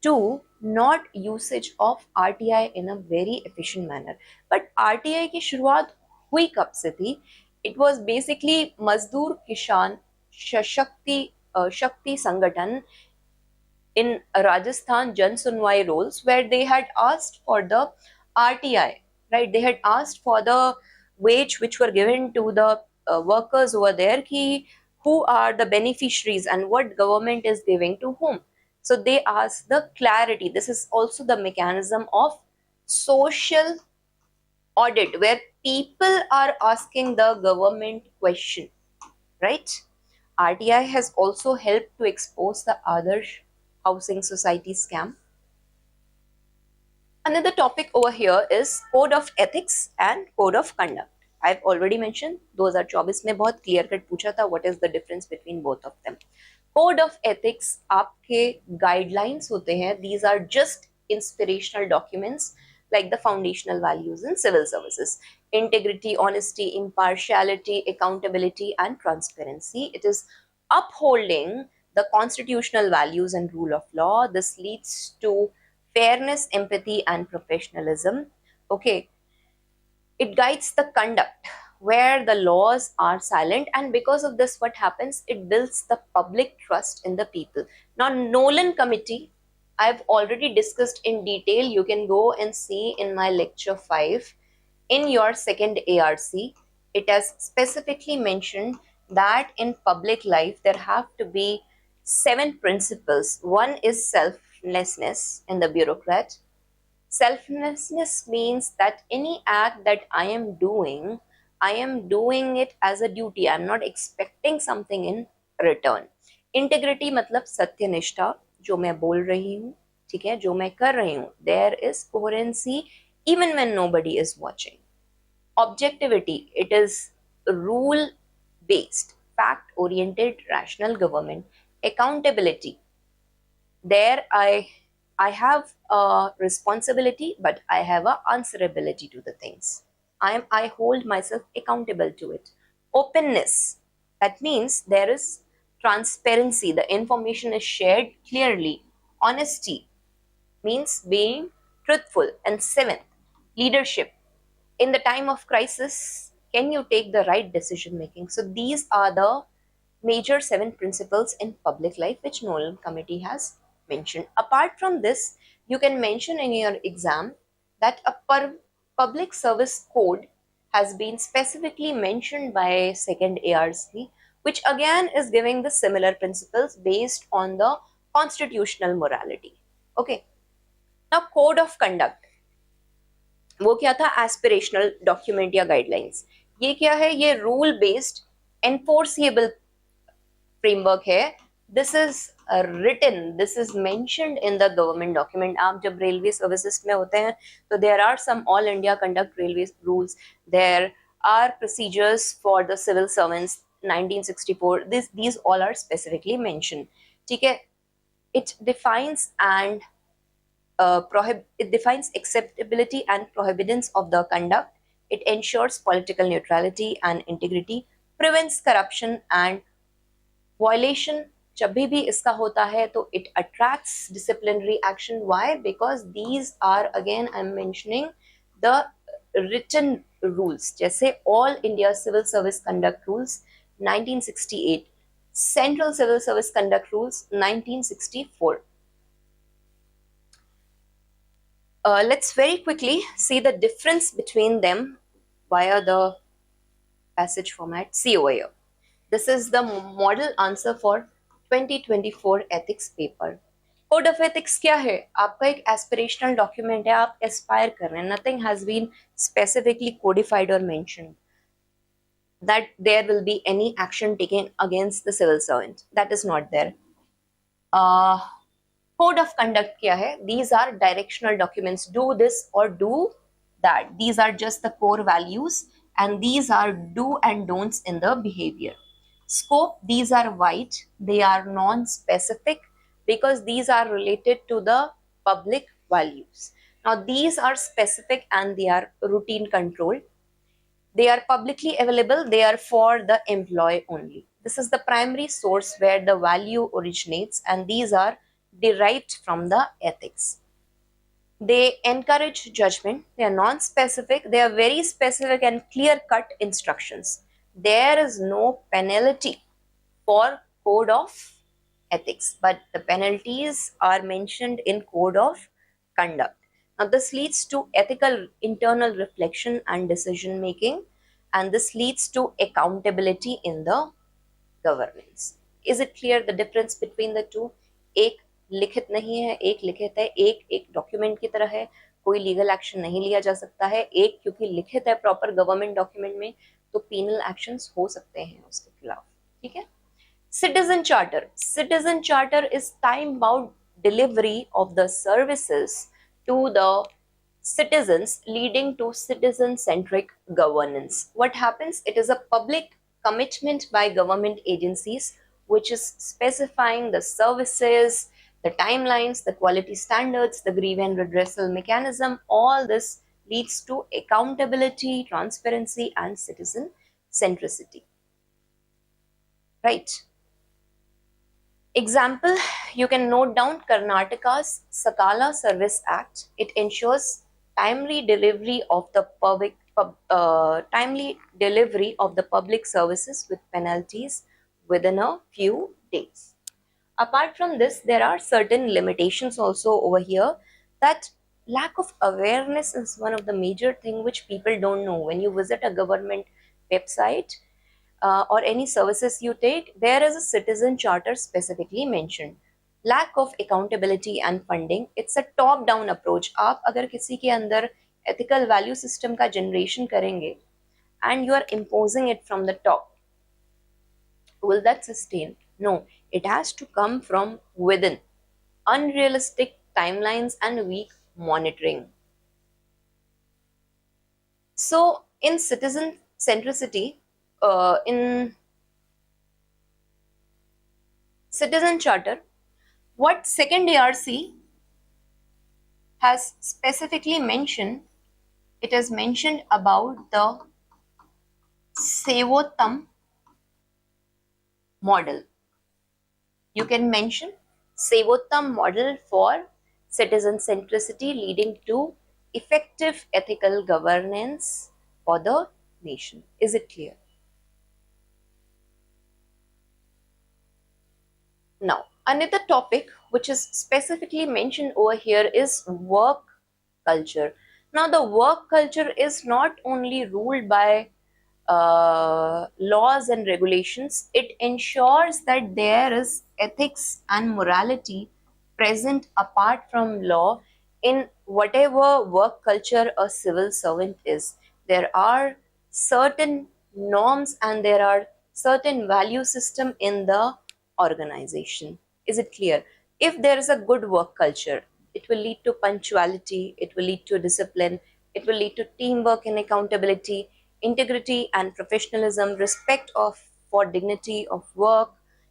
to not usage of RTI in a very efficient manner. But RTI की शुरुआत हुई कब से थी? It was basically मजदूर किसान शक्ति संगठन in Rajasthan Jan Sunwai rolls, where they had asked for the RTI, right? They had asked for the wage which were given to the workers over there, ki who are the beneficiaries and what government is giving to whom. So they asked the clarity. This is also the mechanism of social audit, where people are asking the government question, right? RTI has also helped to expose the Adarsh housing society scam. Another topic over here is code of ethics and code of conduct. I've already mentioned, 2024 में बहुत clear cut पूछा था what is the difference between both of them. Code of ethics आपके guidelines होते हैं. These are just inspirational documents like the foundational values in civil services. Integrity, honesty, impartiality, accountability and transparency. It is upholding the constitutional values and rule of law. This leads to fairness, empathy and professionalism. Okay. It guides the conduct where the laws are silent, and because of this what happens, it builds the public trust in the people. Now Nolan committee, I've already discussed in detail. You can go and see in my lecture 5 in your second ARC. It has specifically mentioned that in public life there have to be 7 principles. One is selflessness in the bureaucrat. Selflessness means that any act that I am doing it as a duty. I am not expecting something in return. Integrity मतलब सत्यनिष्ठा, जो मैं बोल रही हूँ, ठीक है, जो मैं कर रही हूँ, there is coherency even when nobody is watching. Objectivity, it is rule based, fact oriented, rational government. Accountability, there I have a responsibility, but I have an answerability to the things. I hold myself accountable to it. Openness, that means there is transparency. The information is shared clearly. Honesty means being truthful. And 7th, leadership. In the time of crisis, can you take the right decision making? So these are the major 7 principles in public life which Nolan committee has mentioned. Apart from this, you can mention in your exam that a public service code has been specifically mentioned by second ARC, which again is giving the similar principles based on the constitutional morality. Okay. Now, code of conduct, वो क्या था? Aspirational document या guidelines. ये क्या है? ये rule based enforceable framework है. This is written, this is mentioned in the government document. आप जब रेलवे सर्विसेज में होते हैं तो there are some all India conduct railway rules, there are procedures for the civil servants 1964. These all are specifically mentioned. ठीक है. It defines and it defines acceptability and prohibitions of the conduct. It ensures political neutrality and integrity, prevents corruption and violation. जब भी इसका होता है तो it attracts disciplinary action. Why? Because these are, again I'm mentioning, the written rules. जैसे All India Civil Service Conduct Rules 1968, Central Civil Service Conduct Rules 1964. Let's very quickly see the difference between them via the passage format. See over here. This is the model answer for 2024 ethics paper. Code of ethics क्या है? आपका एक aspirational document है, आप aspire कर रहे हैं. Nothing has been specifically codified or mentioned that there will be any action taken against the civil servant. That is not there. Code of conduct क्या है? These are directional documents. Do this or do that. These are just the core values, and these are do and don'ts in the behavior. Scope, these are wide. They are non-specific because these are related to the public values. Now these are specific and they are routine controlled. They are publicly available. They are for the employee only. This is the primary source where the value originates, and these are derived from the ethics. They encourage judgment. They are non-specific. They are very specific and clear-cut instructions. There is no penalty for code of ethics, but the penalties are mentioned in code of conduct. Now this leads to ethical internal reflection and decision making, and this leads to accountability in the governance. Is it clear the difference between the two? एक लिखित नहीं है, एक लिखित है. एक document की तरह है, कोई लीगल एक्शन नहीं लिया जा सकता है. एक क्योंकि लिखित है प्रॉपर गवर्नमेंट डॉक्यूमेंट में, तो पीनल एक्शंस हो सकते हैं उसके खिलाफ. ठीक है. Citizen charter. Citizen charter is time-bound delivery of the services to the citizens, leading to citizen-centric governance. What happens? It is a public commitment by government agencies which is specifying the services, the timelines, the quality standards, the grievance redressal mechanism. All this leads to accountability, transparency, and citizen centricity. Right. Example, you can note down Karnataka's Sakala Service Act. It ensures timely delivery of the public services with penalties within a few days. Apart from this, there are certain limitations also over here. That lack of awareness is one of the major things which people don't know. When you visit a government website or any services you take, there is a citizen charter specifically mentioned. Lack of accountability and funding. It's a top-down approach. आप अगर किसी के अंदर ethical value system का generation करेंगे and you are imposing it from the top, will that sustain? No, it has to come from within. Unrealistic timelines and weak monitoring. So in citizen centricity, in citizen charter, what second ARC has specifically mentioned, it has mentioned about the Sevottam model. You can mention Sevottam model for citizen centricity leading to effective ethical governance for the nation. Is it clear? Now, another topic which is specifically mentioned over here is work culture. Now, the work culture is not only ruled by laws and regulations, it ensures that there is ethics and morality present apart from law in whatever work culture a civil servant is. There are certain norms and there are certain value system in the organization. Is it clear? If there is a good work culture, it will lead to punctuality, it will lead to discipline, it will lead to teamwork and accountability, integrity and professionalism, respect for dignity of work,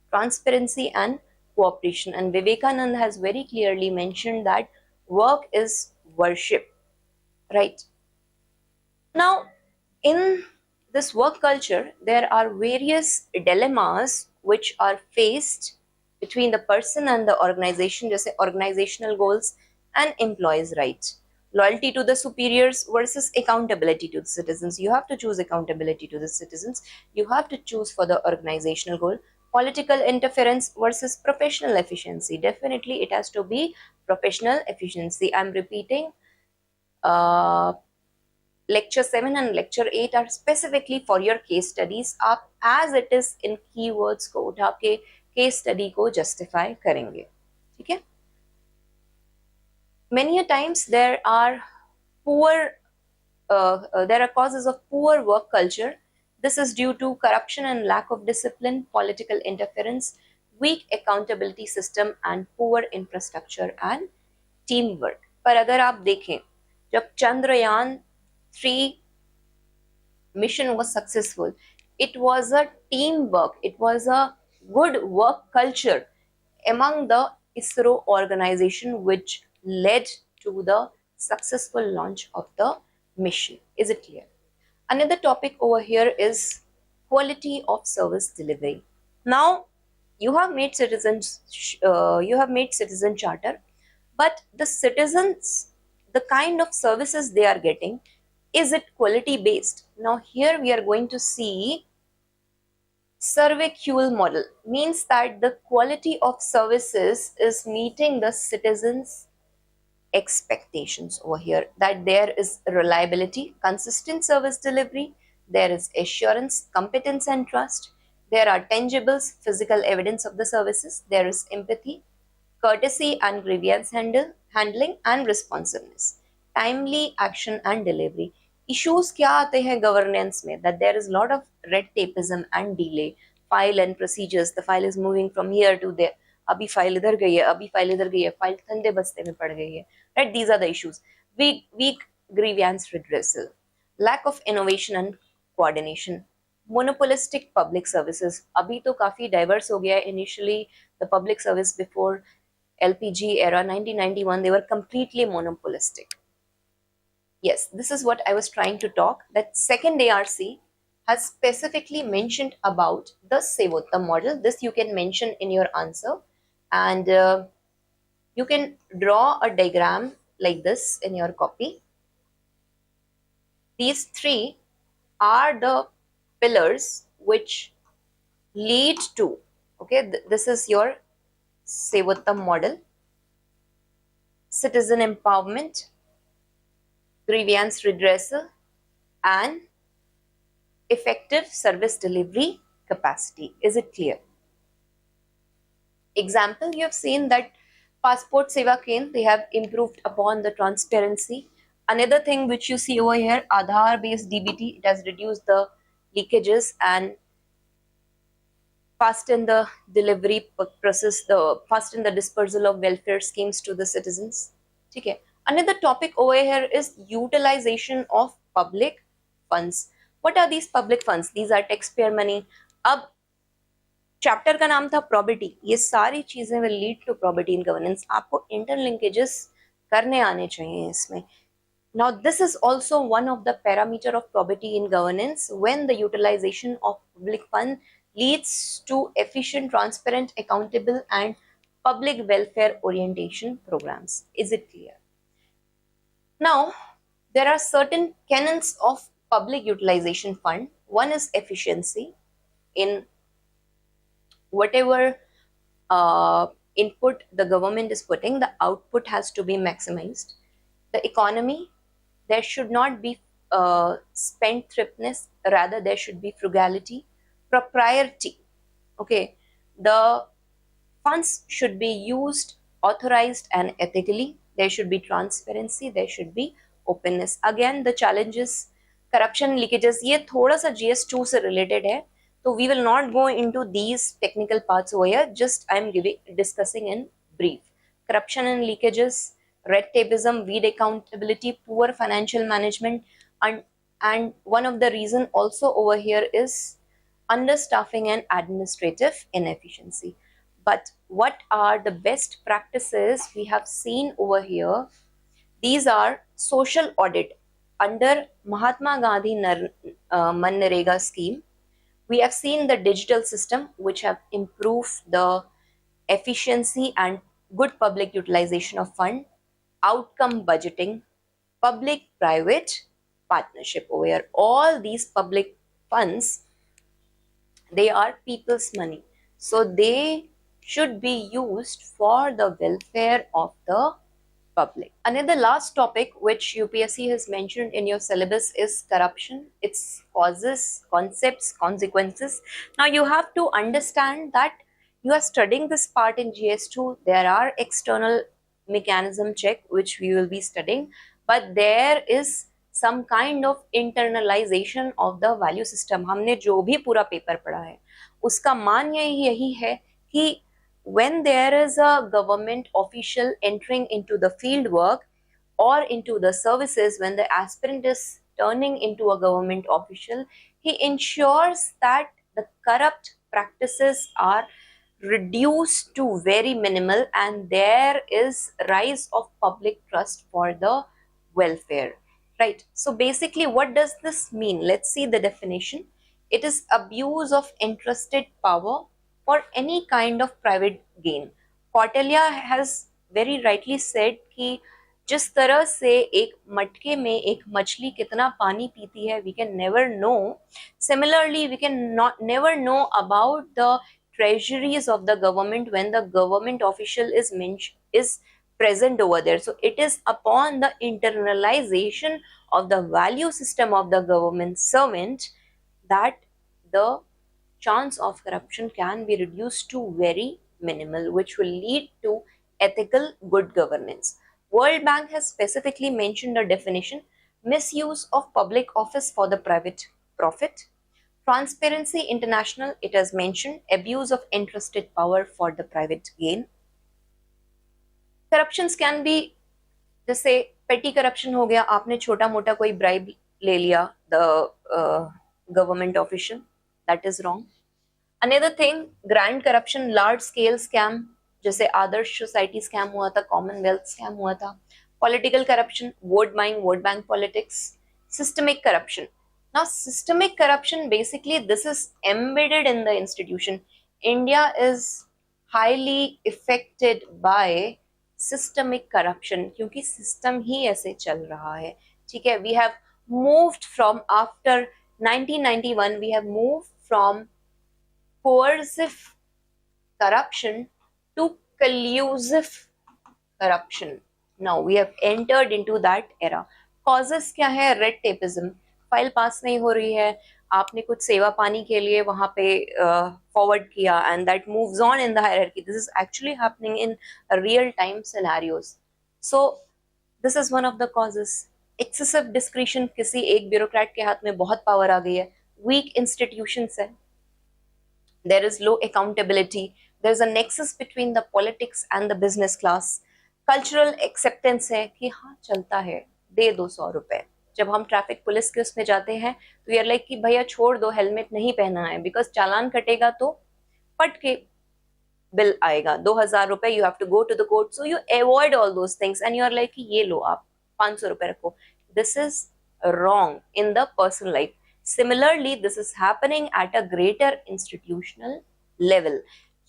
transparency and cooperation. And Vivekananda has very clearly mentioned that work is worship, right? Now, in this work culture, there are various dilemmas which are faced between the person and the organization, just say organizational goals and employees' rights. Loyalty to the superiors versus accountability to the citizens. You have to choose accountability to the citizens. You have to choose for the organizational goal. Political interference versus professional efficiency. Definitely, it has to be professional efficiency. I'm repeating. Lecture 7 and lecture 8 are specifically for your case studies. आप as it is in keywords को उठा के case study को justify करेंगे, ठीक है? Many a times there are causes of poor work culture. This is due to corruption and lack of discipline, political interference, weak accountability system and poor infrastructure and teamwork. पर अगर आप देखें, जब Chandrayaan 3 mission was successful, it was a teamwork, it was a good work culture among the ISRO organization which led to the successful launch of the mission. Is it clear? Another topic over here is quality of service delivery. Now, you have made citizen charter, but the citizens, the kind of services they are getting, is it quality based? Now here we are going to see survey QL model, means that the quality of services is meeting the citizens' expectations over here, that there is reliability, consistent service delivery, there is assurance, competence and trust, there are tangibles, physical evidence of the services, there is empathy, courtesy and grievance handling and responsiveness, timely action and delivery. Issues क्या आते हैं governance में, that there is a lot of red tapeism and delay, file and procedures, the file is moving from here to there, अभी file इधर गई है, अभी file इधर गई है, file ठंडे बस्ते में पड़ गई है, right? These are the issues. Weak grievance redressal, lack of innovation and coordination, monopolistic public services. अभी तो काफी diverse हो गया है. Initially the public service before LPG era 1991, they were completely monopolistic. Yes, this is what I was trying to talk, that second ARC has specifically mentioned about the Sevota model. This you can mention in your answer, and you can draw a diagram like this in your copy. These three are the pillars which lead to, okay, this is your Sevota model: citizen empowerment, grievance redressal, and effective service delivery capacity. Is it clear? Example, you have seen that Passport Seva Kendra, they have improved upon the transparency. Another thing which you see over here, Aadhaar based DBT, it has reduced the leakages and fasten the delivery process, fasten the dispersal of welfare schemes to the citizens. Okay. Another topic over here is utilization of public funds. What are these public funds? These are taxpayer money. अब chapter का नाम था probity. ये सारी चीजें will lead to probity in governance. आपको interlinkages करने आने चाहिए इसमें. Now this is also one of the parameter of probity in governance, when the utilization of public fund leads to efficient, transparent, accountable and public welfare orientation programs. Is it clear? Now, there are certain canons of public utilization fund. One is efficiency. In whatever input the government is putting, the output has to be maximized. The economy, there should not be spendthriftiness, rather there should be frugality, propriety. Okay, the funds should be used, authorized and ethically. There should be transparency, there should be openness. Again, the challenges, corruption, leakages, ये थोड़ा सा GS2 से related है. So we will not go into these technical parts over here. Just I am discussing in brief. Corruption and leakages, red tapeism, weak accountability, poor financial management, and one of the reason also over here is understaffing and administrative inefficiency. But what are the best practices we have seen over here? These are social audit under Mahatma Gandhi Manrega scheme. We have seen the digital system which have improved the efficiency and good public utilization of fund, outcome budgeting, public-private partnership over here. All these public funds, they are people's money. So they should be used for the welfare of the public. Another last topic which UPSC has mentioned in your syllabus is corruption, its causes, concepts, consequences. Now you have to understand that you are studying this part in GS2. There are external mechanism check which we will be studying, but there is some kind of internalization of the value system. हमने जो भी पूरा paper पढ़ा है उसका मान यही है कि when there is a government official entering into the field work or into the services, when the aspirant is turning into a government official, he ensures that the corrupt practices are reduced to very minimal and there is rise of public trust for the welfare, right? So basically what does this mean? Let's see the definition. It is abuse of entrusted power for any kind of private gain. Kautilya has very rightly said कि जिस तरह से एक मटके में एक मछली कितना पानी पीती है, we can never know. Similarly, we can never know about the treasuries of the government when the government official is present over there. So it is upon the internalization of the value system of the government servant that the chance of corruption can be reduced to very minimal, which will lead to ethical good governance. World Bank has specifically mentioned a definition: misuse of public office for the private profit. Transparency International, it has mentioned abuse of entrusted power for the private gain. Corruptions can be, जैसे petty corruption हो गया, आपने छोटा मोटा कोई bribe ले लिया the government official, that is wrong. Another thing, grand corruption, large scale scam, जैसे आदर्श सोसाइटी स्कैम हुआ था, कॉमनवेल्थ स्कैम हुआ था. Political corruption, vote buying, vote bank politics. Systemic corruption. Now systemic corruption, basically this is embedded in the institution. India is highly affected by systemic corruption क्योंकि system ही ऐसे चल रहा है. ठीक है, we have moved from, after 1991 we have moved from coercive corruption to collusive corruption. Now we have entered into that era. Causes क्या है? Red tapeism. File पास नहीं हो रही है, आपने कुछ सेवा पानी के लिए वहां पे फॉरवर्ड किया and that moves on in the hierarchy. This is actually happening in real time scenarios. So this is one of the causes. Excessive discretion, किसी एक ब्यूरोक्रेट के हाथ में बहुत पावर आ गई है. Weak institutions है. There is low accountability. There is a nexus between the politics and the business class. Cultural acceptance है कि हाँ चलता है, दे 200 रुपए. जब हम ट्रैफिक पुलिस के उसमें जाते हैं तो यार लाइक कि भैया छोड़ दो, हेलमेट नहीं पहना है, बिकॉज चालान कटेगा तो पट के बिल आएगा 2000 रुपए. You have to go to the court, so you avoid all those things and you are like कि ये लो आप 500 रुपए रखो. This is wrong in the personal life. Similarly, this is happening at a greater institutional level.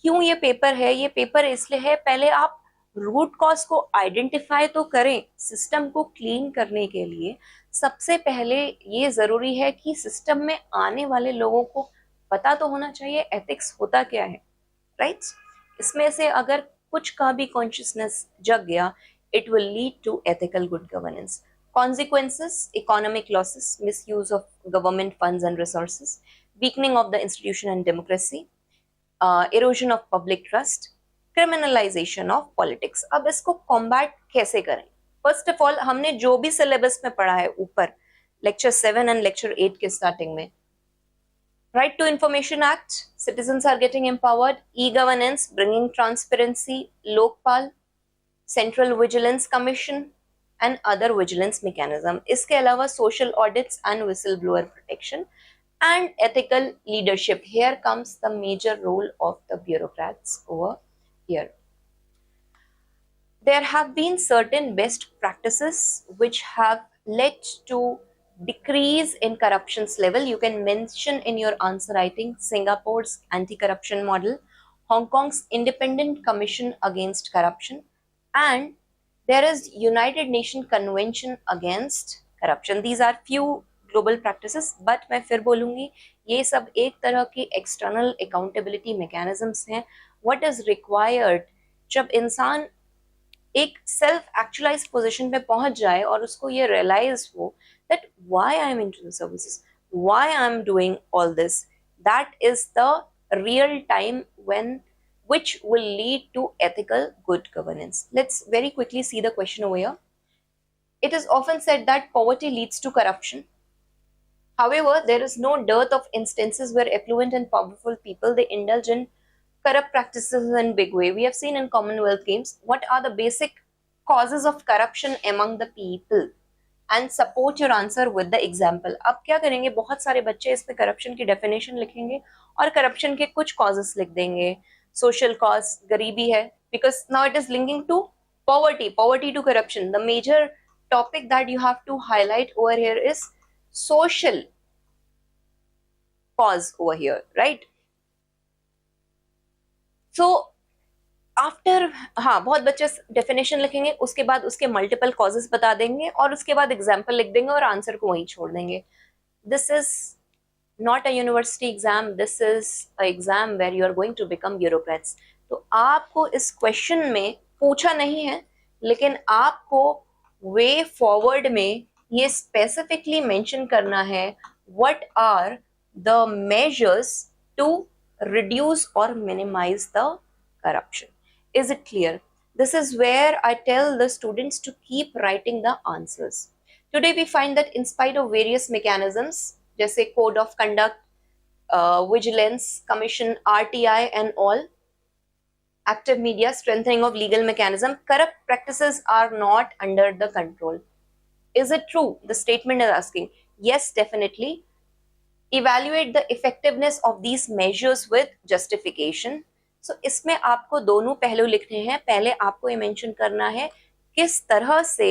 क्यों ये paper है? ये पेपर इसलिए है, पहले आप रूट कॉज को आइडेंटिफाई तो करें. सिस्टम को क्लीन करने के लिए सबसे पहले ये जरूरी है कि सिस्टम में आने वाले लोगों को पता तो होना चाहिए एथिक्स होता क्या है, राइट? इसमें से अगर कुछ का भी कॉन्शियसनेस जग गया, it will lead to ethical good governance. Consequences, economic losses, misuse of government funds and resources, weakening of the institution and democracy, erosion of public trust, criminalization of politics. अब इसको combat कैसे करें? First of all, हमने जो भी syllabus में पढ़ा है ऊपर lecture 7 and lecture 8 के starting में, Right to Information Act, citizens are getting empowered, e-governance, bringing transparency, Lokpal, Central Vigilance Commission, and other vigilance mechanism. इसके अलावा social audits and whistleblower protection and ethical leadership. Here comes the major role of the bureaucrats over here. There have been certain best practices which have led to decrease in corruption's level. You can mention in your answer writing Singapore's anti-corruption model, Hong Kong's independent commission against corruption, and there is United Nations Convention against corruption. These are few global practices, but मैं फिर बोलूँगी ये सब एक तरह की external accountability mechanisms हैं. What is required जब इंसान एक self actualized position पे पहुंच जाए और उसको ये realize हो that why I am into the services, why I am doing all this, that is the real time which will lead to ethical good governance. Let's very quickly see the question over here. It is often said that poverty leads to corruption. However, there is no dearth of instances where affluent and powerful people, they indulge in corrupt practices in big way. We have seen in Commonwealth Games what are the basic causes of corruption among the people, and support your answer with the example. अब क्या करेंगे, बहुत सारे बच्चे इस पे corruption की definition लिखेंगे और corruption के कुछ causes लिख देंगे. Social cause गरीबी है, because now it is linking to poverty to corruption. The major topic that you have to highlight over here is social cause over here, right? So after, हाँ, बहुत बच्चे definition लिखेंगे, उसके बाद उसके मल्टीपल कॉजेस बता देंगे और उसके बाद एग्जाम्पल लिख देंगे और आंसर को वहीं छोड़ देंगे. This is not a university exam, this is a exam where you are going to become bureaucrats. तो आपको इस क्वेश्चन में पूछा नहीं है, लेकिन आपको वे फॉरवर्ड में ये स्पेसिफिकली मेंशन करना है what are the measures to reduce और minimise the corruption. Is it clear? This is where I tell the students to keep writing the answers. Today we find that in spite of various mechanisms, जैसे code of conduct, vigilance, commission, RTI and all, active media, strengthening of legal mechanism, corrupt practices are not under the control. Is it true? The statement is asking. Yes, definitely. Evaluate the effectiveness of these measures with justification. So, इसमें आपको दोनों पहलू लिखने हैं. पहले आपको ये mention करना है किस तरह से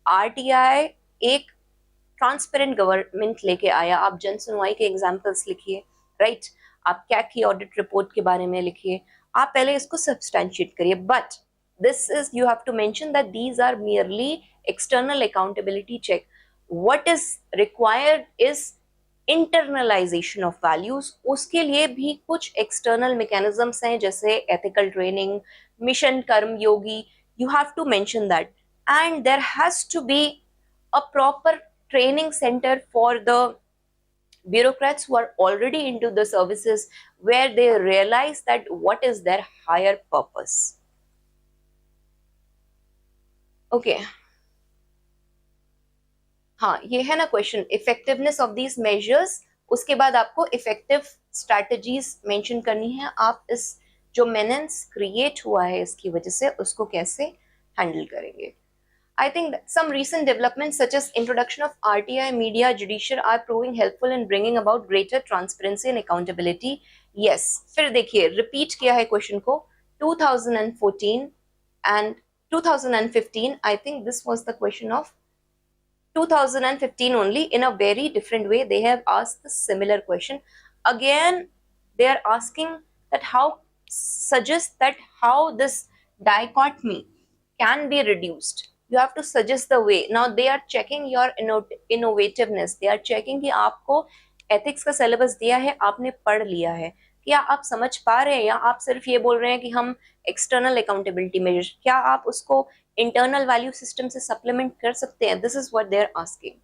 आरटीआई एक ट्रांसपेरेंट गवर्नमेंट लेके आया. आप जन सुनवाई के एग्जांपल्स लिखिए, राइट. आप कैग की ऑडिट रिपोर्ट के बारे में लिखिए. आप पहले इसको सब्सटैंशिएट करिए, but this is, you have to mention that these are merely external accountability check. What is required is internalisation of values. उसके लिए भी कुछ एक्सटर्नल मैकेनिज्म्स हैं, जैसे ethical training, mission Karmayogi. You have to mention that, and there has to be a proper training centre for the bureaucrats who are already into the services, where they realize that what is their higher purpose. Okay. हाँ, ये है ना question, effectiveness of these measures. उसके बाद आपको effective strategies mention करनी है. आप इस जो मेनेंस क्रिएट हुआ है इसकी वजह से उसको कैसे हैंडल करेंगे. I think that some recent developments such as introduction of RTI, media, judiciary are proving helpful in bringing about greater transparency and accountability. Yes. फिर देखिए, repeat किया है क्वेश्चन को. 2014 and 2015. I think this was the question of 2015 only. In a very different way, they have asked the similar question. Again, they are asking that suggest that how this dichotomy can be reduced. You have to suggest the way. Now they are checking your innovativeness. They are checking कि आपको ethics का syllabus दिया है, आपने पढ़ लिया है, क्या आप समझ पा रहे हैं, या आप सिर्फ ये बोल रहे हैं कि हम external accountability measures, क्या आप उसको internal value system से supplement कर सकते हैं? This is what they're asking.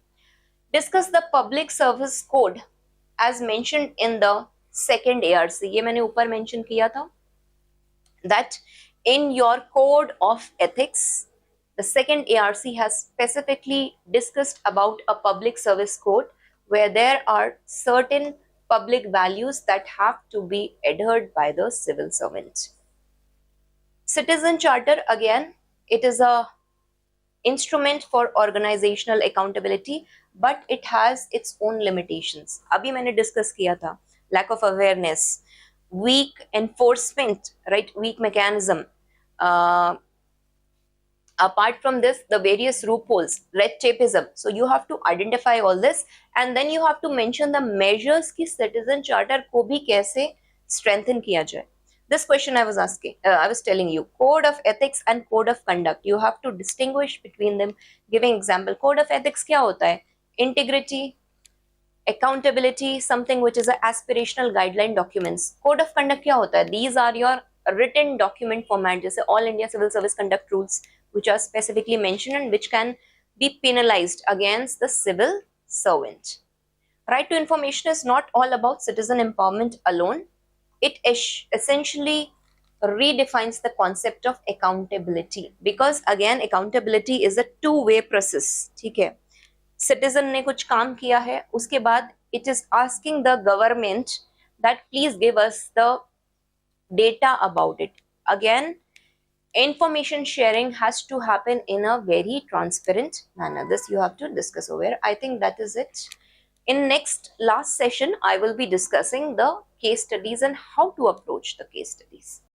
Discuss the public service code as mentioned in the second ARC. ये मैंने ऊपर mention किया था that in your code of ethics, the second ARC has specifically discussed about a public service code where there are certain public values that have to be adhered by the civil servant. Citizen charter, again, it is a instrument for organizational accountability, but it has its own limitations. अभी मैंने discuss किया था lack of awareness, weak enforcement, right, weak mechanism. Apart from this, the various loopholes, red tapeism. So you have to identify all this and then you have to mention the measures कि citizen charter को भी कैसे strengthen किया जाए. This question I was asking, I was telling you, code of ethics and code of conduct. You have to distinguish between them. Giving example, code of ethics क्या होता है? Integrity, accountability, something which is a aspirational guideline documents. Code of conduct क्या होता है? These are your written document format, जैसे All India Civil Service Conduct Rules, which are specifically mentioned and which can be penalized against the civil servant. Right to information is not all about citizen empowerment alone. It essentially redefines the concept of accountability because again accountability is a two-way process. ठीक है, citizen ने कुछ काम किया है, उसके बाद it is asking the government that please give us the data about it. Again, information sharing has to happen in a very transparent manner. This you have to discuss over. I think that is it. In next last session, I will be discussing the case studies and how to approach the case studies.